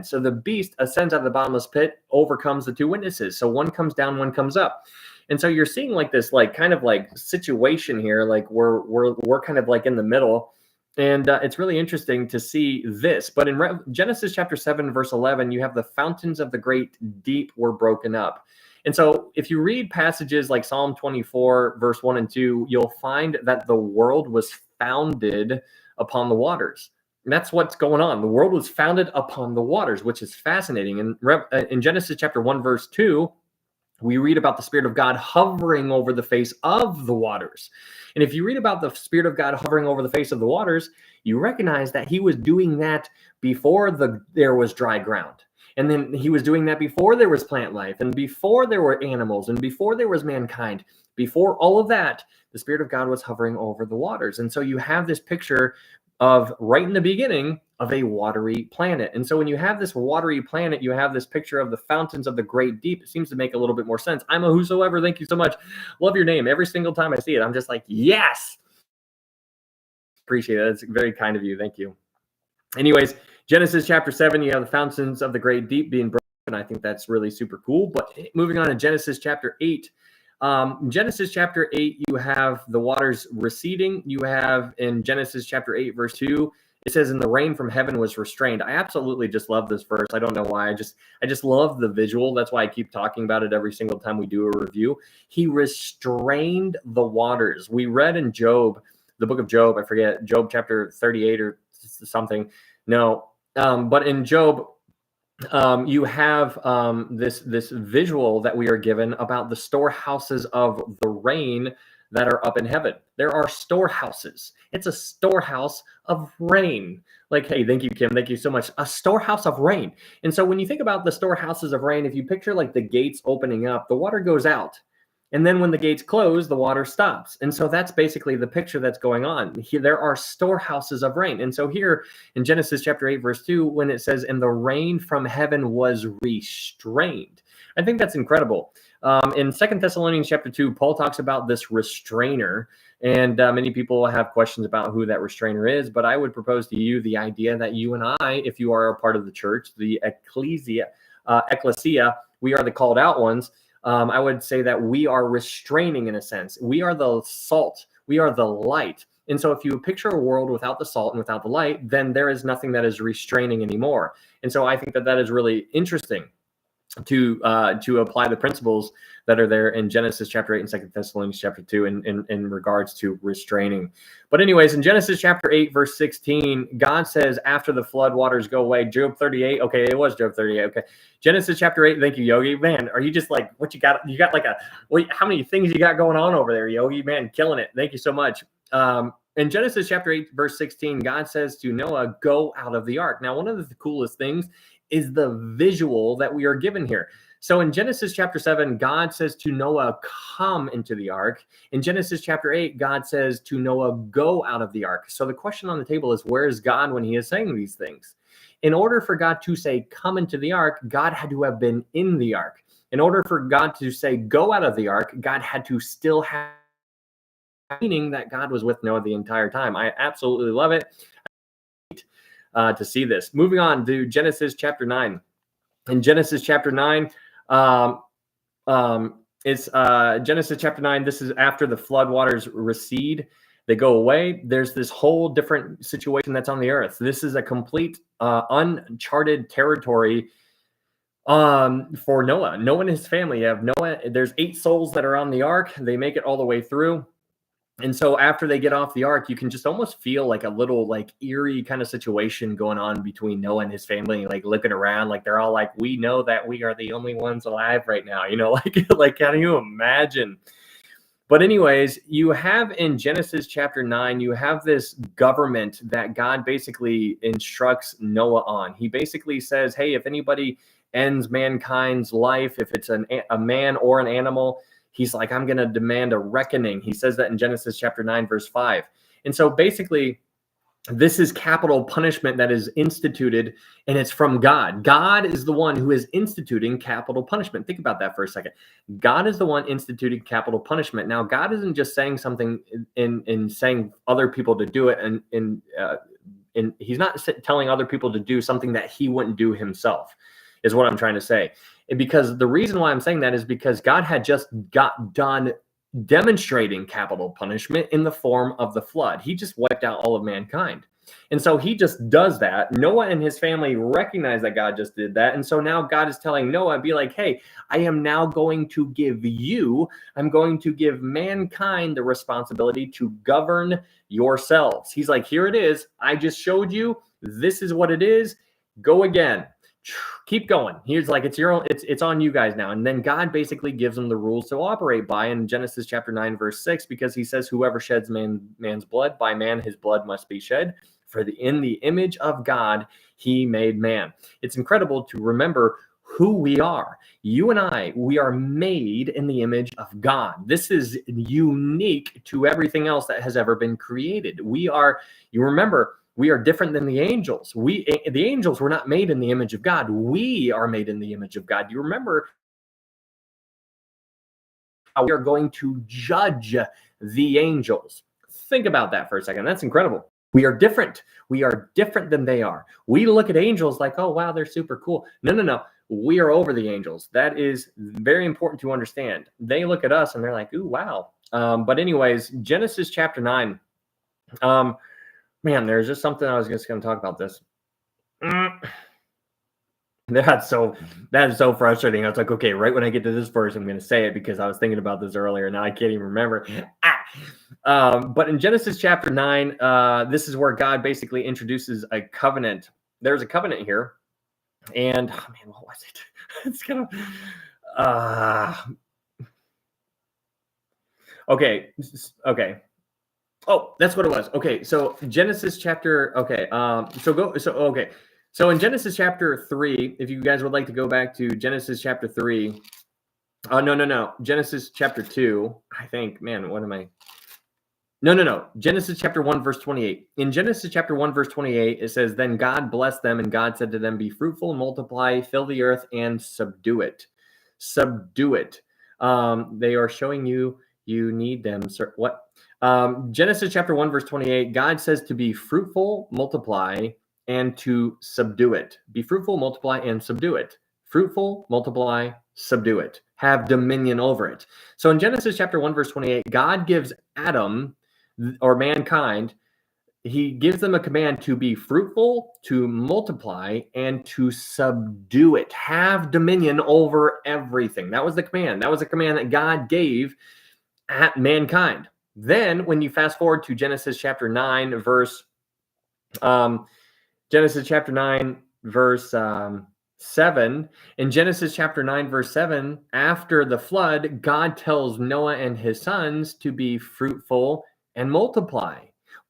A: So the beast ascends out of the bottomless pit, overcomes the two witnesses. So one comes down, one comes up. And so you're seeing like this, kind of situation here, like we're kind of like in the middle. And it's really interesting to see this. But in Genesis chapter 7, verse 11, you have the fountains of the great deep were broken up. And so if you read passages like Psalm 24, verse 1 and 2, you'll find that the world was founded upon the waters. And that's what's going on. The world was founded upon the waters, which is fascinating. And in Genesis chapter 1, verse 2, we read about the Spirit of God hovering over the face of the waters. And if you read about the Spirit of God hovering over the face of the waters, you recognize that he was doing that before there was dry ground. And then he was doing that before there was plant life, and before there were animals, and before there was mankind. Before all of that, the Spirit of God was hovering over the waters. And so you have this picture of right in the beginning of a watery planet. And so when you have this watery planet, you have this picture of the fountains of the great deep. It seems to make a little bit more sense. I'm a whosoever. Thank you so much. Love your name. Every single time I see it, I'm just like, yes. Appreciate it. It's very kind of you. Thank you. Anyways, Genesis chapter 7, you have the fountains of the great deep being broken. I think that's really super cool. But moving on to Genesis chapter 8, Genesis chapter 8, you have the waters receding. You have in Genesis chapter 8, verse 2, It says, and the rain from heaven was restrained. I absolutely just love this verse. I don't know why. I just love the visual. That's why I keep talking about it every single time we do a review. He restrained the waters. We read in Job, the book of Job, I forget, Job chapter 38 or something. No, but in Job, you have this visual that we are given about the storehouses of the rain that are up in heaven. There are storehouses. It's a storehouse of rain. Like, hey, thank you, Kim. Thank you so much. A storehouse of rain. And so when you think about the storehouses of rain, if you picture like the gates opening up, the water goes out. And then when the gates close, the water stops. And so that's basically the picture that's going on. Here, there are storehouses of rain. And so here in Genesis chapter 8, verse 2, when it says, and the rain from heaven was restrained, I think that's incredible. In 2 Thessalonians chapter 2, Paul talks about this restrainer. And many people have questions about who that restrainer is. But I would propose to you the idea that you and I, if you are a part of the church, the ecclesia, we are the called out ones. I would say that we are restraining in a sense. We are the salt. We are the light. And so if you picture a world without the salt and without the light, then there is nothing that is restraining anymore. And so I think that that is really interesting to apply the principles that are there in Genesis chapter 8 and 2 Thessalonians chapter 2 in regards to restraining. But anyways, in Genesis chapter 8, verse 16, God says, after the flood waters go away, Job 38. Okay, it was Job 38. Okay. Genesis chapter 8. Thank you, Yogi. Man, are you just like, what you got? You got like how many things you got going on over there, Yogi? Man, killing it. Thank you so much. In Genesis chapter 8, verse 16, God says to Noah, go out of the ark. Now, one of the coolest things is the visual that we are given here. So in Genesis chapter 7, God says to Noah, come into the ark. In Genesis chapter 8, God says to Noah, go out of the ark. So the question on the table is, where is God when he is saying these things? In order for God to say, come into the ark, God had to have been in the ark. In order for God to say, go out of the ark, God had to still have, meaning that God was with Noah the entire time. I absolutely love it. To see this. Moving on to Genesis chapter 9. In Genesis chapter 9, it's Genesis chapter 9. This is after the flood waters recede. They go away. There's this whole different situation that's on the earth. This is a complete uncharted territory for Noah. Noah and his family. You have Noah. There's 8 souls that are on the ark. They make it all the way through. And so after they get off the ark, you can just almost feel like a little like eerie kind of situation going on between Noah and his family, like looking around, like they're all like, we know that we are the only ones alive right now, you know, like can you imagine? But anyways, you have in Genesis chapter 9, you have this government that God basically instructs Noah on. He basically says, hey, if anybody ends mankind's life, if it's a man or an animal, he's like, I'm going to demand a reckoning. He says that in Genesis chapter 9, verse 5. And so basically, this is capital punishment that is instituted, and it's from God. God is the one who is instituting capital punishment. Think about that for a second. God is the one instituting capital punishment. Now, God isn't just saying something in saying other people to do it, and he's not telling other people to do something that he wouldn't do himself, is what I'm trying to say. And because the reason why I'm saying that is because God had just got done demonstrating capital punishment in the form of the flood. He just wiped out all of mankind. And so he just does that. Noah and his family recognize that God just did that. And so now God is telling Noah, be like, hey, I am now going to I'm going to give mankind the responsibility to govern yourselves. He's like, here it is. I just showed you. This is what it is. Go again. Keep going. Here's like, it's your own, it's on you guys now. And then God basically gives them the rules to operate by in Genesis chapter 9, verse 6, because he says, whoever sheds man's blood, by man his blood must be shed. For in the image of God, he made man. It's incredible to remember who we are. You and I, we are made in the image of God. This is unique to everything else that has ever been created. We are, you remember, we are different than the angels. The angels were not made in the image of God. We are made in the image of God. You remember how we are going to judge the angels. Think about that for a second. That's incredible. We are different. We are different than they are. We look at angels like, oh, wow, they're super cool. No. We are over the angels. That is very important to understand. They look at us and they're like, ooh, wow. But anyways, Genesis chapter 9. Man, there's just something I was just going to talk about this. That's so frustrating. I was like, okay, right when I get to this verse, I'm going to say it because I was thinking about this earlier. Now I can't even remember. But in Genesis chapter 9, this is where God basically introduces a covenant. There's a covenant here. And, oh man, what was it? It's going to... Okay. Oh, that's what it was. Okay, so Genesis chapter... Okay, So in Genesis chapter 3, if you guys would like to go back to Genesis chapter 3... No. Genesis chapter 2, I think. Man, what am I... No. Genesis chapter 1, verse 28. In Genesis chapter 1, verse 28, it says, "Then God blessed them, and God said to them, be fruitful and multiply, fill the earth and subdue it." Subdue it. They are showing you need them. What? Genesis chapter 1, verse 28, God says to be fruitful, multiply, and to subdue it. Be fruitful, multiply, and subdue it. Fruitful, multiply, subdue it. Have dominion over it. So in Genesis chapter 1, verse 28, God gives Adam, or mankind, he gives them a command to be fruitful, to multiply, and to subdue it. Have dominion over everything. That was the command. That was a command that God gave at mankind. Then when you fast forward to Genesis chapter 9, verse 7, in Genesis chapter 9, verse 7, after the flood, God tells Noah and his sons to be fruitful and multiply,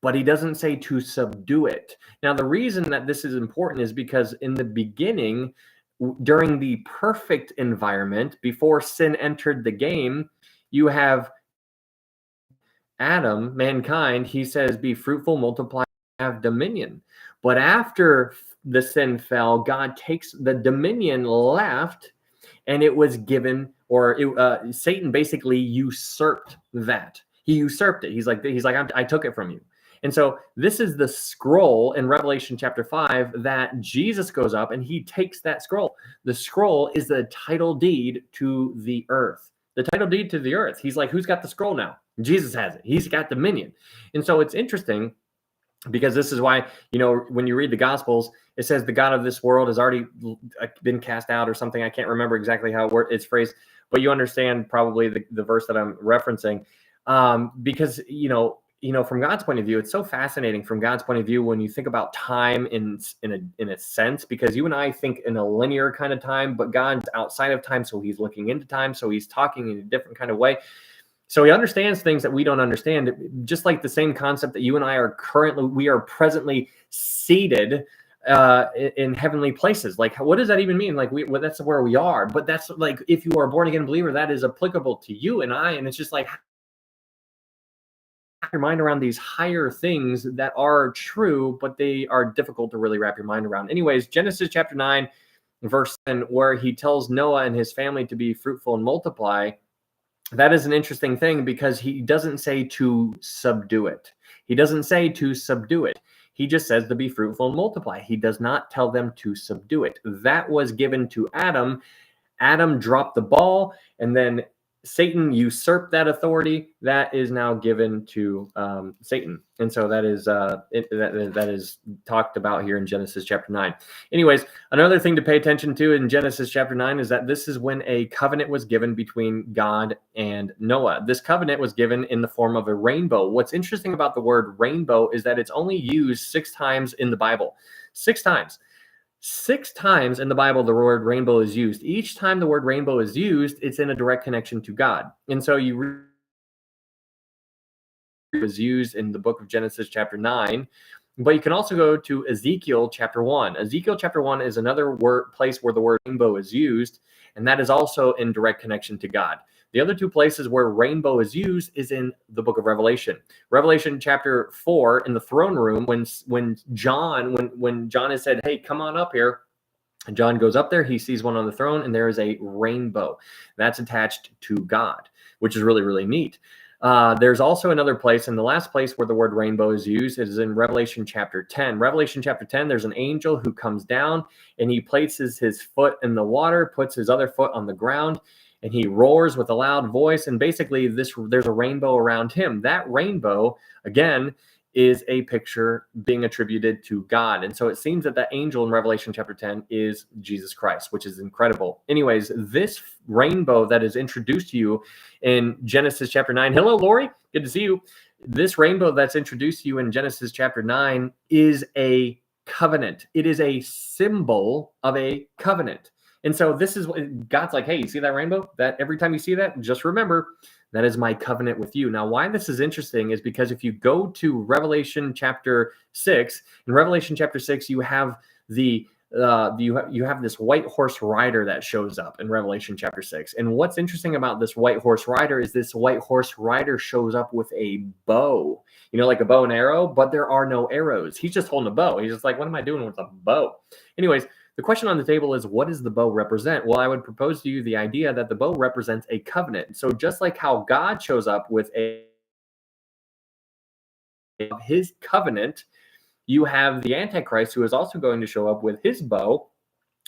A: but he doesn't say to subdue it. Now, the reason that this is important is because in the beginning, during the perfect environment, before sin entered the game, you have Adam, mankind, he says, be fruitful, multiply, have dominion. But after the sin fell, God takes the dominion left, and it was given, or Satan basically usurped that. He usurped it. He's like, I took it from you. And so this is the scroll in Revelation chapter 5 that Jesus goes up and he takes that scroll. The scroll is the title deed to the earth. The title deed to the earth. He's like, who's got the scroll now? Jesus has it. He's got dominion. And so it's interesting, because this is why, when you read the Gospels, it says the God of this world has already been cast out or something. I can't remember exactly how it's phrased, but you understand probably the verse that I'm referencing. Because, from God's point of view, it's so fascinating from God's point of view when you think about time in a sense, because you and I think in a linear kind of time, but God's outside of time. So he's looking into time. So he's talking in a different kind of way. So he understands things that we don't understand, just like the same concept that you and I we are presently seated in heavenly places. Like, what does that even mean? Like, that's where we are. But that's like, if you are a born again believer, that is applicable to you and I. And it's just like, your mind around these higher things that are true, but they are difficult to really wrap your mind around. Anyways, Genesis chapter 9, verse 10, where he tells Noah and his family to be fruitful and multiply. That is an interesting thing, because he doesn't say to subdue it. He doesn't say to subdue it. He just says to be fruitful and multiply. He does not tell them to subdue it. That was given to Adam. Adam dropped the ball, and then Satan usurped that authority. That is now given to Satan. And so that is that is talked about here in Genesis chapter 9. Anyways, another thing to pay attention to in Genesis chapter 9 is that this is when a covenant was given between God and Noah. This covenant was given in the form of a rainbow. What's interesting about the word rainbow is that it's only used 6 times in the Bible. 6 times. 6 times in the Bible, the word rainbow is used. Each time the word rainbow is used, it's in a direct connection to God. And so was used in the book of Genesis chapter 9, but you can also go to Ezekiel chapter 1. Ezekiel chapter 1 is another place where the word rainbow is used, and that is also in direct connection to God. The other 2 places where rainbow is used is in the book of Revelation. Revelation chapter 4, in the throne room, when John is said, hey, come on up here. And John goes up there, he sees one on the throne, and there is a rainbow that's attached to God, which is really, really neat. There's also another place, and the last place where the word rainbow is used is in Revelation chapter 10. Revelation chapter 10, there's an angel who comes down, and he places his foot in the water, puts his other foot on the ground, and he roars with a loud voice, and basically there's a rainbow around him. That rainbow, again, is a picture being attributed to God. And so it seems that angel in Revelation chapter 10 is Jesus Christ, which is incredible. Anyways, this rainbow that is introduced to you in Genesis chapter 9. Hello, Lori. Good to see you. This rainbow that's introduced to you in Genesis chapter 9 is a covenant. It is a symbol of a covenant. And so this is what God's like, hey, you see that rainbow? That every time you see that, just remember, that is my covenant with you. Now, why this is interesting is because if you go to Revelation chapter 6, in Revelation chapter 6, you have you have this white horse rider that shows up in Revelation chapter 6. And what's interesting about this white horse rider is this white horse rider shows up with a bow, like a bow and arrow, but there are no arrows. He's just holding a bow. He's just like, what am I doing with a bow? Anyways, the question on the table is, what does the bow represent? Well, I would propose to you the idea that the bow represents a covenant. So just like how God shows up with his covenant, you have the Antichrist who is also going to show up with his bow,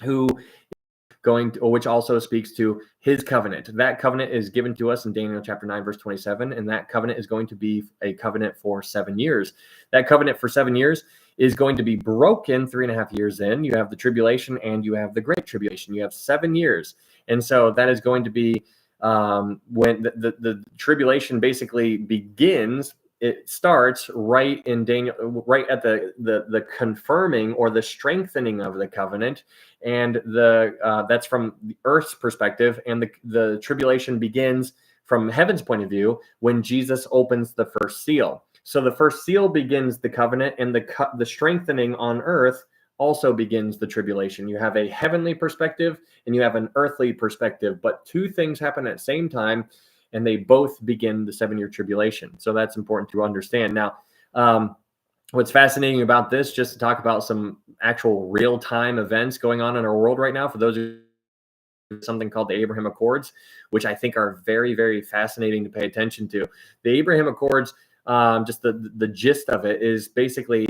A: which also speaks to his covenant. That covenant is given to us in Daniel chapter 9, verse 27, and that covenant is going to be a covenant for 7 years. That covenant for 7 years is going to be broken 3.5 years in. You have the tribulation and you have the great tribulation. You have 7 years. And so that is going to be when the tribulation basically begins. It starts right in Daniel, right at the confirming or the strengthening of the covenant, and that's from the earth's perspective, and the tribulation begins from heaven's point of view when Jesus opens the first seal. So the first seal begins the covenant, and the strengthening on earth also begins the tribulation. You have a heavenly perspective and you have an earthly perspective, but two things happen at the same time, and they both begin the 7-year tribulation. So that's important to understand. Now, what's fascinating about this, just to talk about some actual real-time events going on in our world right now, for those who something called the Abraham Accords, which I think are very, very fascinating to pay attention to. The Abraham Accords, just the gist of it is basically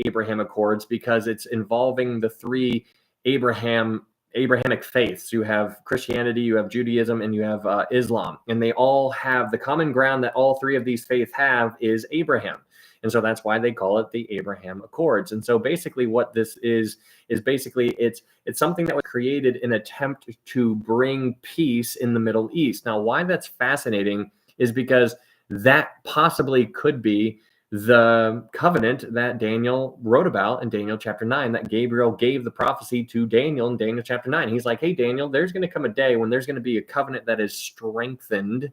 A: Abraham Accords because it's involving the three Abrahamic faiths. You have Christianity, you have Judaism, and you have Islam, and they all have the common ground that all three of these faiths have is Abraham. And so that's why they call it the Abraham Accords. And so basically what this is basically it's something that was created in an attempt to bring peace in the Middle East. Now, why that's fascinating is because that possibly could be the covenant that Daniel wrote about in Daniel chapter 9, that Gabriel gave the prophecy to Daniel in Daniel chapter 9. He's like, hey, Daniel, there's going to come a day when there's going to be a covenant that is strengthened,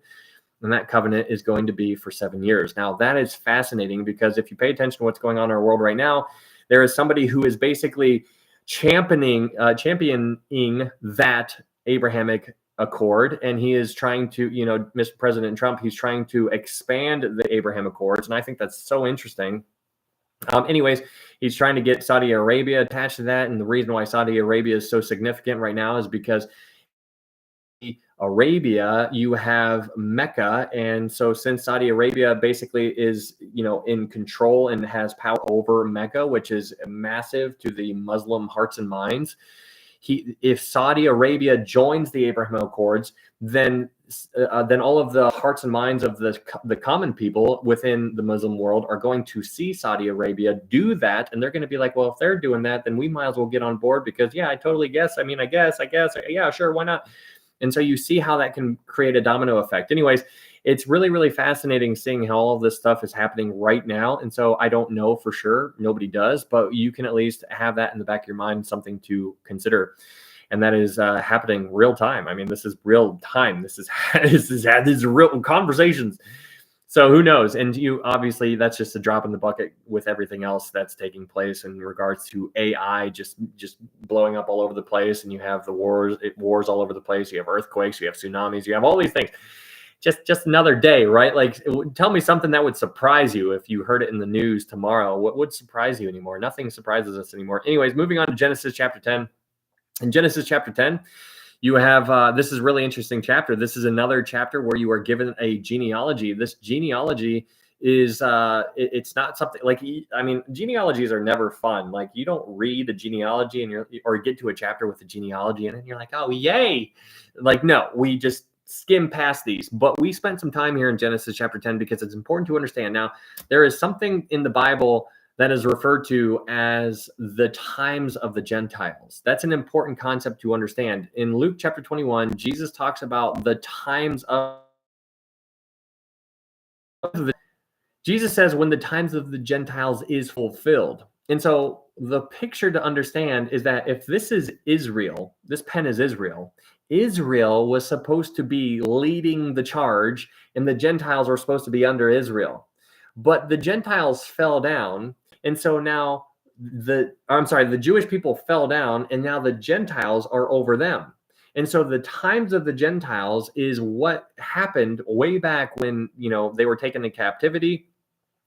A: and that covenant is going to be for 7 years. Now, that is fascinating because if you pay attention to what's going on in our world right now, there is somebody who is basically championing that Abrahamic Accord, and he is trying to, Mr. President Trump, he's trying to expand the Abraham Accords, and I think that's so interesting. Anyways, he's trying to get Saudi Arabia attached to that, and the reason why Saudi Arabia is so significant right now is because Arabia, you have Mecca, and so since Saudi Arabia basically is, in control and has power over Mecca, which is massive to the Muslim hearts and minds, if Saudi Arabia joins the Abraham Accords, then all of the hearts and minds of the common people within the Muslim world are going to see Saudi Arabia do that, and they're going to be like, well, if they're doing that, then we might as well get on board because, yeah, I totally guess. I mean, I guess, yeah, sure, why not? And so you see how that can create a domino effect. Anyways, it's really, really fascinating seeing how all of this stuff is happening right now. And so I don't know for sure. Nobody does, but you can at least have that in the back of your mind, something to consider. And that is happening real time. I mean, this is real time. This is real conversations. So who knows? And you obviously, that's just a drop in the bucket with everything else that's taking place in regards to AI just blowing up all over the place. And you have the wars all over the place. You have earthquakes, you have tsunamis, you have all these things. Just another day, right? Like, tell me something that would surprise you if you heard it in the news tomorrow. What would surprise you anymore? Nothing surprises us anymore. Anyways, moving on to Genesis chapter 10. In Genesis chapter 10, you have, this is a really interesting chapter. This is another chapter where you are given a genealogy. This genealogy is, it's not something like, I mean, genealogies are never fun. Like, you don't read a genealogy or get to a chapter with a genealogy and then you're like, oh, yay. Like, no, we just skim past these, but we spent some time here in Genesis chapter 10 because it's important to understand. Now, there is something in the Bible that is referred to as the times of the Gentiles. That's an important concept to understand. In Luke chapter 21, Jesus talks about the times of Jesus says when the times of the Gentiles is fulfilled. And so the picture to understand is that if this is Israel, this pen is Israel, Israel was supposed to be leading the charge and the Gentiles were supposed to be under Israel. But the Gentiles fell down. And so now the Jewish people fell down and now the Gentiles are over them. And so the times of the Gentiles is what happened way back when, they were taken into captivity.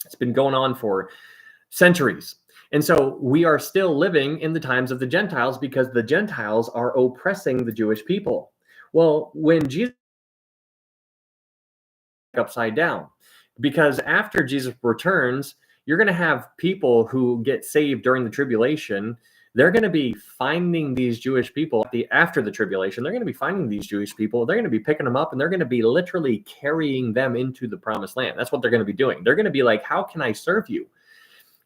A: It's been going on for centuries. And so we are still living in the times of the Gentiles because the Gentiles are oppressing the Jewish people. Well, when Jesus upside down, because after Jesus returns, you're going to have people who get saved during the tribulation. They're going to be finding these Jewish people after the tribulation. They're going to be finding these Jewish people. They're going to be picking them up and they're going to be literally carrying them into the promised land. That's what they're going to be doing. They're going to be like, how can I serve you?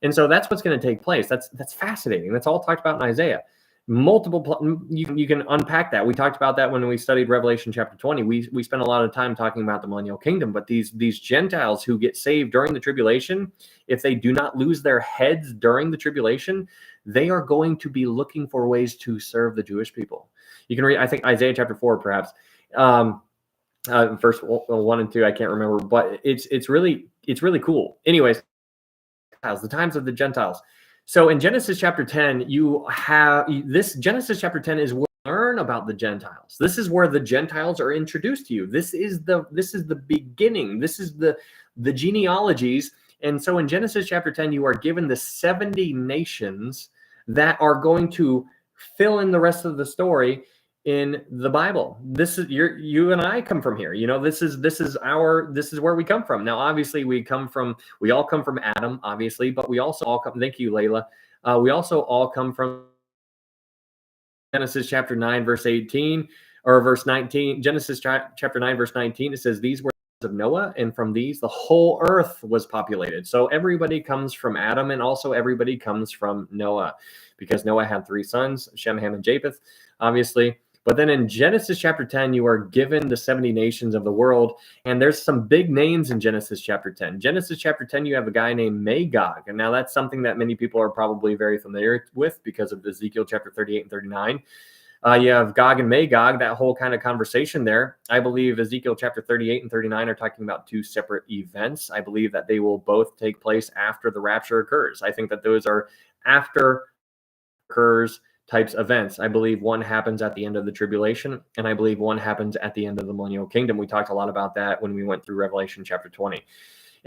A: And so that's what's going to take place. That's fascinating. That's all talked about in Isaiah. You can unpack that. We talked about that when we studied Revelation chapter 20. We spent a lot of time talking about the millennial kingdom, but these Gentiles who get saved during the tribulation, if they do not lose their heads during the tribulation, they are going to be looking for ways to serve the Jewish people. You can read, I think, Isaiah chapter 4, perhaps. Verse 1 and 2, I can't remember, but it's really cool. Anyways, the times of the Gentiles. So in Genesis chapter 10, you have this. Genesis chapter 10 is where you learn about the Gentiles. This is where the Gentiles are introduced to you. This is the beginning. This is the genealogies. And so in Genesis chapter 10, you are given the 70 nations that are going to fill in the rest of the story in the Bible. This is you and I come from here. This is where we come from. Now, obviously, we all come from Adam, obviously, but we also all come. Thank you, Layla. We also all come from Genesis chapter 9, verse 18 or verse 19. Genesis chapter 9, verse 19. It says, "These were of Noah, and from these the whole earth was populated." So everybody comes from Adam, and also everybody comes from Noah, because Noah had 3 sons, Shem, Ham, and Japheth, obviously. But then in Genesis chapter 10, you are given the 70 nations of the world. And there's some big names in Genesis chapter 10. Genesis chapter 10, you have a guy named Magog. And now that's something that many people are probably very familiar with because of Ezekiel chapter 38 and 39. You have Gog and Magog, that whole kind of conversation there. I believe Ezekiel chapter 38 and 39 are talking about 2 separate events. I believe that they will both take place after the rapture occurs. I think that those are after occurs types events. I believe one happens at the end of the tribulation, and I believe one happens at the end of the millennial kingdom. We talked a lot about that when we went through Revelation chapter 20.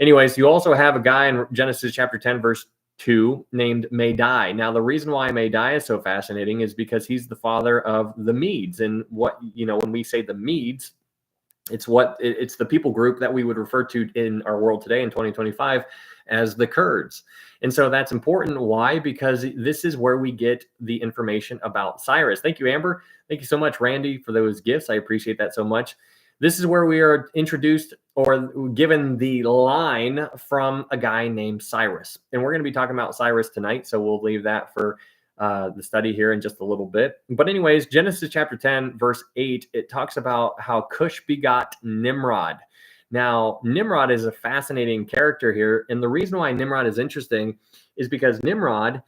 A: Anyways, you also have a guy in Genesis chapter 10, verse 2 named Madai. Now, the reason why Madai is so fascinating is because he's the father of the Medes. And when we say the Medes, it's the people group that we would refer to in our world today in 2025 as the Kurds. And so that's important. Why? Because this is where we get the information about Cyrus. Thank you, Amber. Thank you so much, Randy, for those gifts. I appreciate that so much. This is where we are introduced or given the line from a guy named Cyrus. And we're going to be talking about Cyrus tonight, so we'll leave that for the study here in just a little bit. But anyways, Genesis chapter 10, verse 8, it talks about how Cush begot Nimrod. Now, Nimrod is a fascinating character here. And the reason why Nimrod is interesting is because Nimrod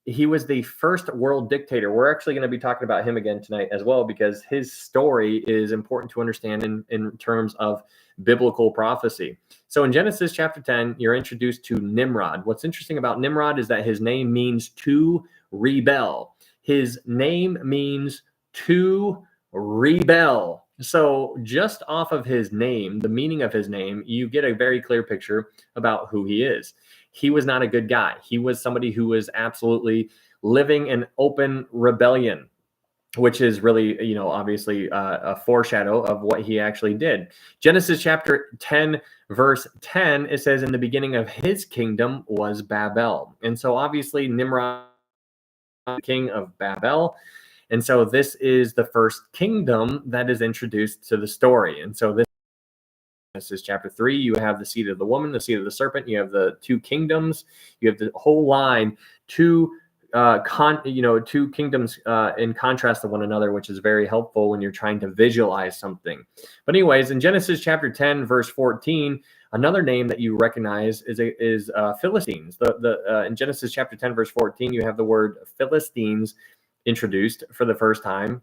A: he was the first world dictator. We're actually going to be talking about him again tonight as well, because his story is important to understand in terms of biblical prophecy. So in Genesis chapter 10, you're introduced to Nimrod. What's interesting about Nimrod is that his name means to rebel. His name means to rebel. So just off of his name, the meaning of his name, you get a very clear picture about who he is. He was not a good guy. He was somebody who was absolutely living in open rebellion, which is really, obviously a foreshadow of what he actually did. Genesis chapter 10, verse 10, it says, "In the beginning of his kingdom was Babel." And so obviously Nimrod, king of Babel. And so this is the first kingdom that is introduced to the story. And so this is chapter 3. You have the seed of the woman, the seed of the serpent. You have the two kingdoms. You have the whole line, two kingdoms in contrast to one another, which is very helpful when you're trying to visualize something. But anyways, in Genesis chapter 10, verse 14, another name that you recognize is Philistines. In Genesis chapter 10, verse 14, you have the word Philistines introduced for the first time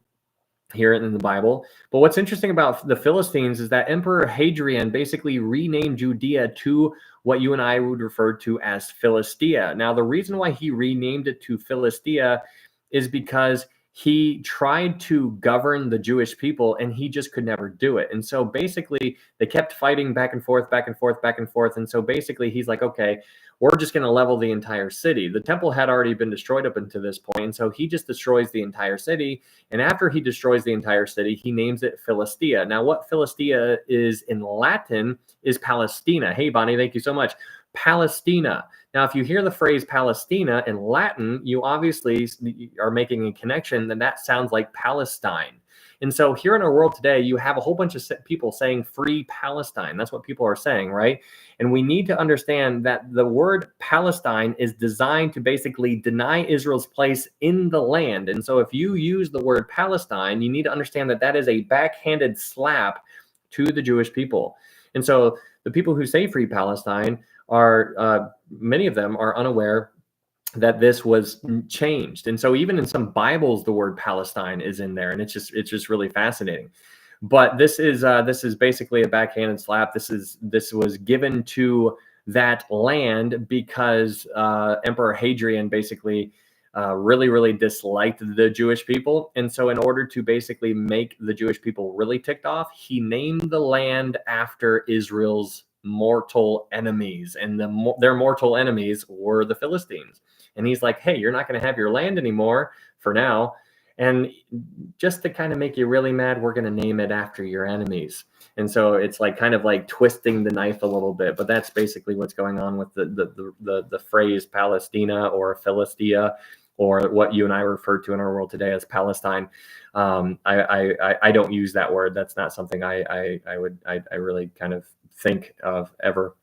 A: here in the Bible. But what's interesting about the Philistines is that Emperor Hadrian basically renamed Judea to what you and I would refer to as Philistia. Now, the reason why he renamed it to Philistia is because he tried to govern the Jewish people and he just could never do it. And so basically they kept fighting back and forth, back and forth, back and forth. And so basically he's like, okay, we're just going to level the entire city. The temple had already been destroyed up until this point. And so he just destroys the entire city. And after he destroys the entire city, he names it Philistia. Now, what Philistia is in Latin is Palestina. Hey, Bonnie, thank you so much. Palestina. Now, if you hear the phrase Palestina in Latin, you obviously are making a connection, then that sounds like Palestine. And so here in our world today, you have a whole bunch of people saying free Palestine. That's what people are saying, right? And we need to understand that the word Palestine is designed to basically deny Israel's place in the land. And so if you use the word Palestine, you need to understand that that is a backhanded slap to the Jewish people. And so the people who say free Palestine are, many of them are unaware that this was changed. And so even in some Bibles, the word Palestine is in there, and it's just really fascinating. But this is basically a backhanded slap. This was given to that land because Emperor Hadrian basically really disliked the Jewish people. And so in order to basically make the Jewish people really ticked off, he named the land after Israel's mortal enemies, and their mortal enemies were the Philistines. And he's like, hey, you're not going to have your land anymore for now. And just to kind of make you really mad, we're going to name it after your enemies. And so it's like kind of like twisting the knife a little bit. But that's basically what's going on with the phrase Palestina or Philistia, or what you and I refer to in our world today as Palestine. I don't use that word. That's not something I really kind of think of ever.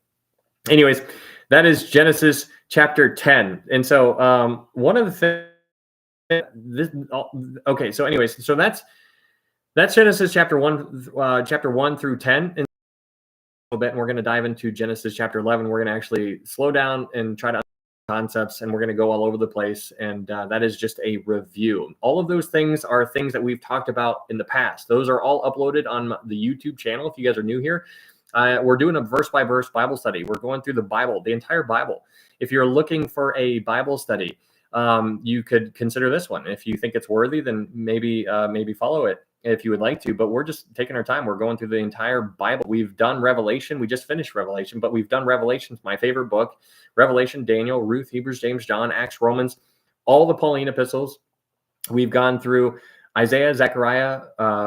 A: Anyways, that is Genesis chapter 10. And so one of the things, okay, so anyways, so that's Genesis chapter 1 through 10. And a little bit, and we're going to dive into Genesis chapter 11. We're going to actually slow down and try to concepts, and we're going to go all over the place. And that is just a review. All of those things are things that we've talked about in the past. Those are all uploaded on the YouTube channel. If you guys are new here, we're doing a verse by verse Bible study. We're going through the Bible, the entire Bible. If you're looking for a Bible study, you could consider this one. If you think it's worthy, then maybe follow it if you would like to. But we're just taking our time. We're going through the entire Bible. We've done Revelation. We just finished Revelation, but we've done Revelation, my favorite book. Revelation, Daniel, Ruth, Hebrews, James, John, Acts, Romans, all the Pauline epistles. We've gone through Isaiah, Zechariah,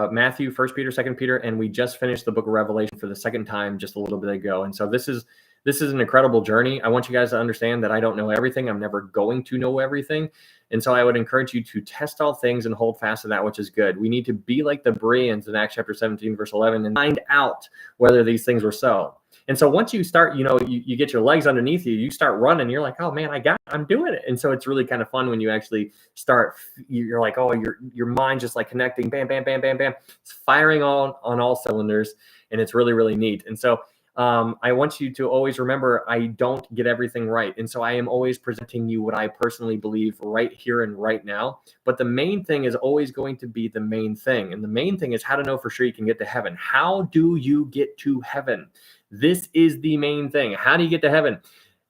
A: Matthew, 1 Peter, 2 Peter, and we just finished the book of Revelation for the second time just a little bit ago. And so this is an incredible journey. I want you guys to understand that I don't know everything. I'm never going to know everything. And so I would encourage you to test all things and hold fast to that which is good. We need to be like the Bereans in Acts chapter 17, verse 11, and find out whether these things were so. And so once you start, you get your legs underneath you, you start running, you're like, oh man, I'm doing it. And so it's really kind of fun when you actually start, you're like, oh, your mind just like connecting, bam, bam, bam, bam, bam. It's firing on all cylinders, and it's really, really neat. And so I want you to always remember, I don't get everything right. And so I am always presenting you what I personally believe right here and right now. But the main thing is always going to be the main thing. And the main thing is how to know for sure you can get to heaven. How do you get to heaven? This is the main thing. How do you get to heaven?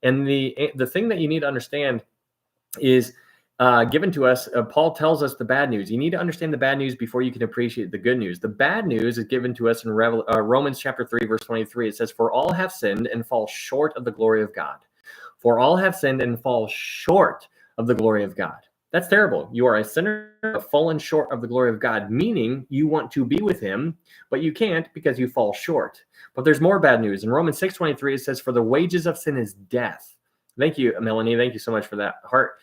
A: And the thing that you need to understand is given to us. Paul tells us the bad news. You need to understand the bad news before you can appreciate the good news. The bad news is given to us in Romans chapter 3, verse 23. It says, for all have sinned and fall short of the glory of God. For all have sinned and fall short of the glory of God. That's terrible. You are a sinner, fallen short of the glory of God, meaning you want to be with him, but you can't because you fall short. But there's more bad news. In Romans 6:23, it says, for the wages of sin is death. Thank you, Melanie. Thank you so much for that heart.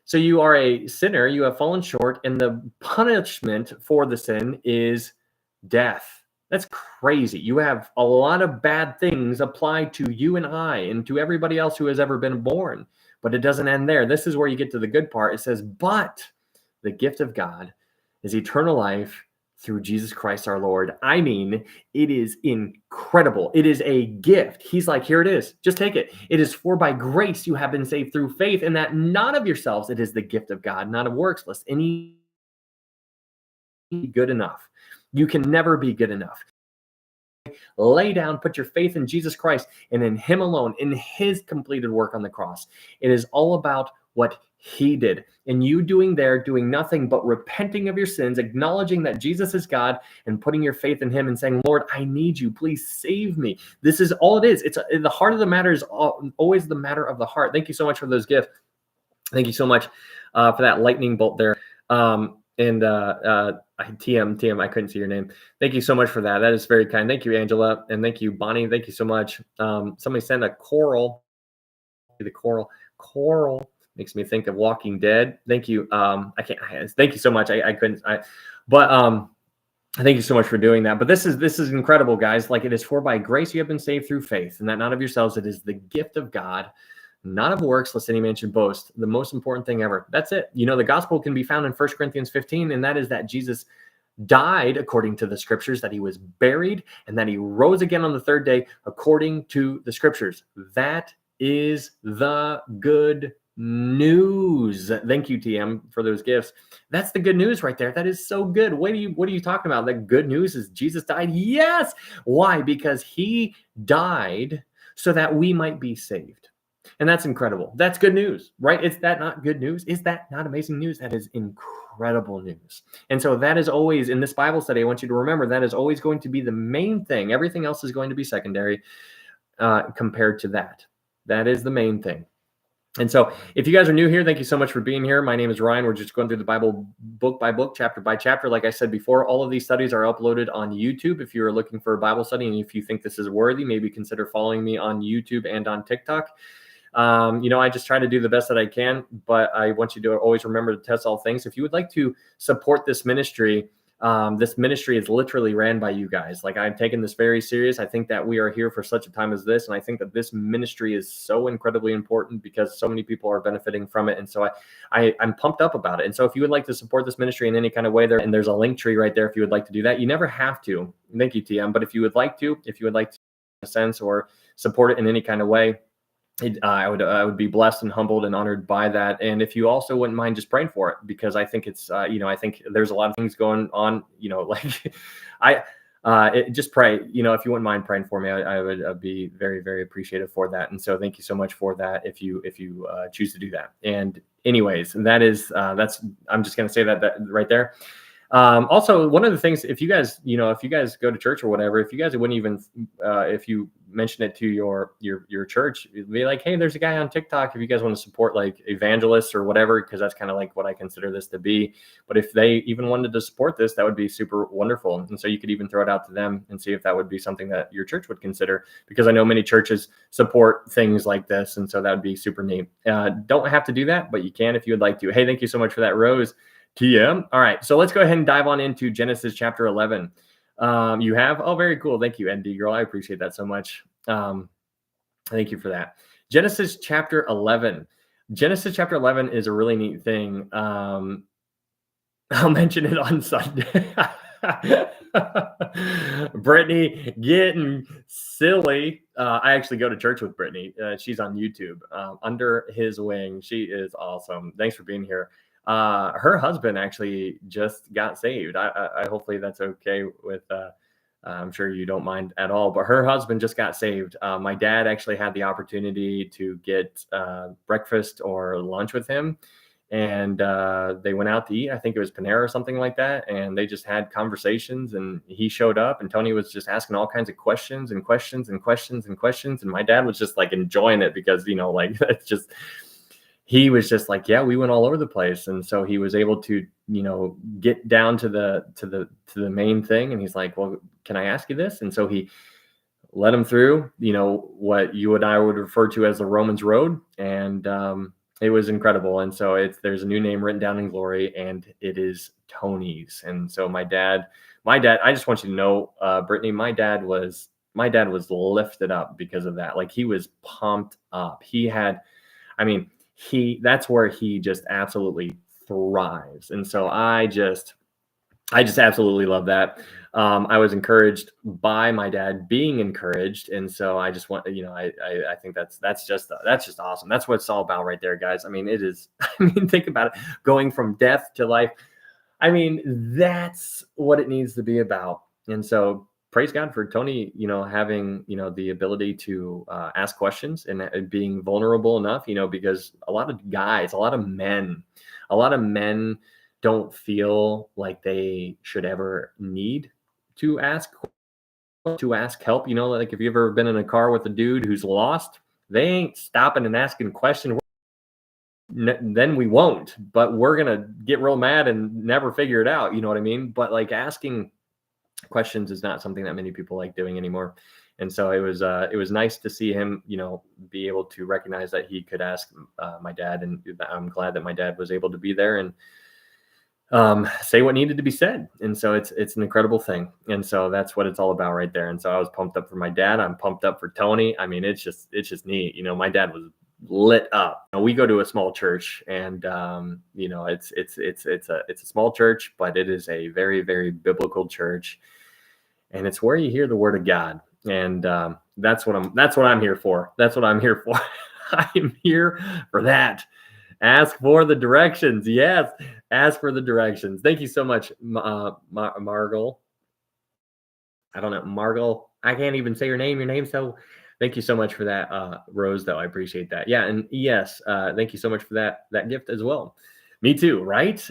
A: So you are a sinner, you have fallen short, and the punishment for the sin is death. That's crazy. You have a lot of bad things applied to you and I and to everybody else who has ever been born. But it doesn't end there. This is where you get to the good part. It says, but the gift of God is eternal life through Jesus Christ our Lord. I mean, it is incredible. It is a gift. He's like, here it is. Just take it. It is for by grace you have been saved through faith, and that not of yourselves. It is the gift of God, not of works, lest any be good enough. You can never be good enough. Lay down, put your faith in Jesus Christ and in him alone, in his completed work on the cross. It is all about what he did, and you doing nothing but repenting of your sins, acknowledging that Jesus is God, and putting your faith in him and saying, Lord, I need you, please save me. This is all it is. It's the heart of the matter is always the matter of the heart. Thank you so much for those gifts. Thank you so much for that lightning bolt there. TM, I couldn't see your name. Thank you so much for that. That is very kind. Thank you, Angela. And thank you, Bonnie. Thank you so much. Somebody sent a coral. The coral makes me think of Walking Dead. Thank you. Thank you so much. Thank you so much for doing that. But this is incredible, guys. Like, it is for by grace you have been saved through faith, and that not of yourselves. It is the gift of God, not of works, lest any man should boast. The most important thing ever. That's it. The gospel can be found in 1 Corinthians 15, and that is that Jesus died according to the scriptures, that he was buried, and that he rose again on the third day according to the scriptures. That is the good news. Thank you, TM, for those gifts. That's the good news right there. That is so good. What are you talking about? The good news is Jesus died? Yes. Why? Because he died so that we might be saved. And that's incredible. That's good news, right? Is that not good news? Is that not amazing news? That is incredible news. And so that is always, in this Bible study, I want you to remember, that is always going to be the main thing. Everything else is going to be secondary compared to that. That is the main thing. And so if you guys are new here, thank you so much for being here. My name is Ryan. We're just going through the Bible book by book, chapter by chapter. Like I said before, all of these studies are uploaded on YouTube. If you're looking for a Bible study and if you think this is worthy, maybe consider following me on YouTube and on TikTok. I just try to do the best that I can, but I want you to always remember to test all things. If you would like to support this ministry is literally ran by you guys. Like, I've taken this very serious. I think that we are here for such a time as this. And I think that this ministry is so incredibly important because so many people are benefiting from it. And so I'm pumped up about it. And so if you would like to support this ministry in any kind of way there, and there's a link tree right there, if you would like to do that, you never have to. Thank you, TM. But if you would like to, in a sense, or support it in any kind of way, I would be blessed and humbled and honored by that. And if you also wouldn't mind just praying for it, because I think it's, I think there's a lot of things going on, just pray, if you wouldn't mind praying for me, I would be very, very appreciative for that. And so thank you so much for that. If you choose to do that. And anyways, that is, I'm just going to say that right there. Also, one of the things, if you guys go to church or whatever, if you guys wouldn't even, if you mention it to your church, be like, hey, there's a guy on TikTok. If you guys want to support like evangelists or whatever, because that's kind of like what I consider this to be. But if they even wanted to support this, that would be super wonderful. And so you could even throw it out to them and see if that would be something that your church would consider, because I know many churches support things like this. And so that would be super neat. Don't have to do that, but you can if you would like to. Hey, thank you so much for that, Rose. TM. All right, so let's go ahead and dive on into Genesis chapter 11. You have? Oh, very cool. Thank you, ND girl. I appreciate that so much. Thank you for that. Genesis chapter 11. Genesis chapter 11 is a really neat thing. I'll mention it on Sunday. Brittany getting silly. I actually go to church with Brittany. She's on YouTube. Under His Wing. She is awesome. Thanks for being here. Her husband actually just got saved. I hopefully that's okay with, I'm sure you don't mind at all, but her husband just got saved. My dad actually had the opportunity to get breakfast or lunch with him, and they went out to eat. I think it was Panera or something like that. And they just had conversations, and he showed up, and Tony was just asking all kinds of questions and questions and questions and questions. And my dad was just like enjoying it because, it's just, he was just like, yeah, we went all over the place. And so he was able to, get down to the main thing. And he's like, well, can I ask you this? And so he led him through, what you and I would refer to as the Romans Road. And it was incredible. And so there's a new name written down in glory, and it is Tony's. And so my dad, I just want you to know, Brittany, my dad was lifted up because of that. Like, he was pumped up. I mean, that's where he just absolutely thrives. And so I just absolutely love that. I was encouraged by my dad being encouraged, and so I just want, I think that's just awesome. That's what it's all about, right there, guys. I mean, it is. I mean, think about it, going from death to life. I mean, that's what it needs to be about. And so, praise God for Tony, having the ability to ask questions and being vulnerable enough, because a lot of guys, a lot of men don't feel like they should ever need to ask help. Like, if you've ever been in a car with a dude who's lost, they ain't stopping and asking questions. Then we won't, but we're gonna get real mad and never figure it out. You know what I mean? But like, asking questions is not something that many people like doing anymore. And so it was nice to see him, be able to recognize that he could ask my dad, and I'm glad that my dad was able to be there and say what needed to be said. And so it's an incredible thing. And so that's what it's all about, right there. And so I was pumped up for my dad. I'm pumped up for Tony. I mean, it's just neat. My dad was lit up. We go to a small church, and it's a small church, but it is a very, very biblical church, and it's where you hear the word of God. And that's what I'm here for. That's what I'm here for. I'm here for that. Ask for the directions. Yes, ask for the directions. Thank you so much, Margle. I don't know, Margle. I can't even say your name. So thank you so much for that, Rose. Though, I appreciate that. Yeah, and yes, thank you so much for that gift as well. Me too, right?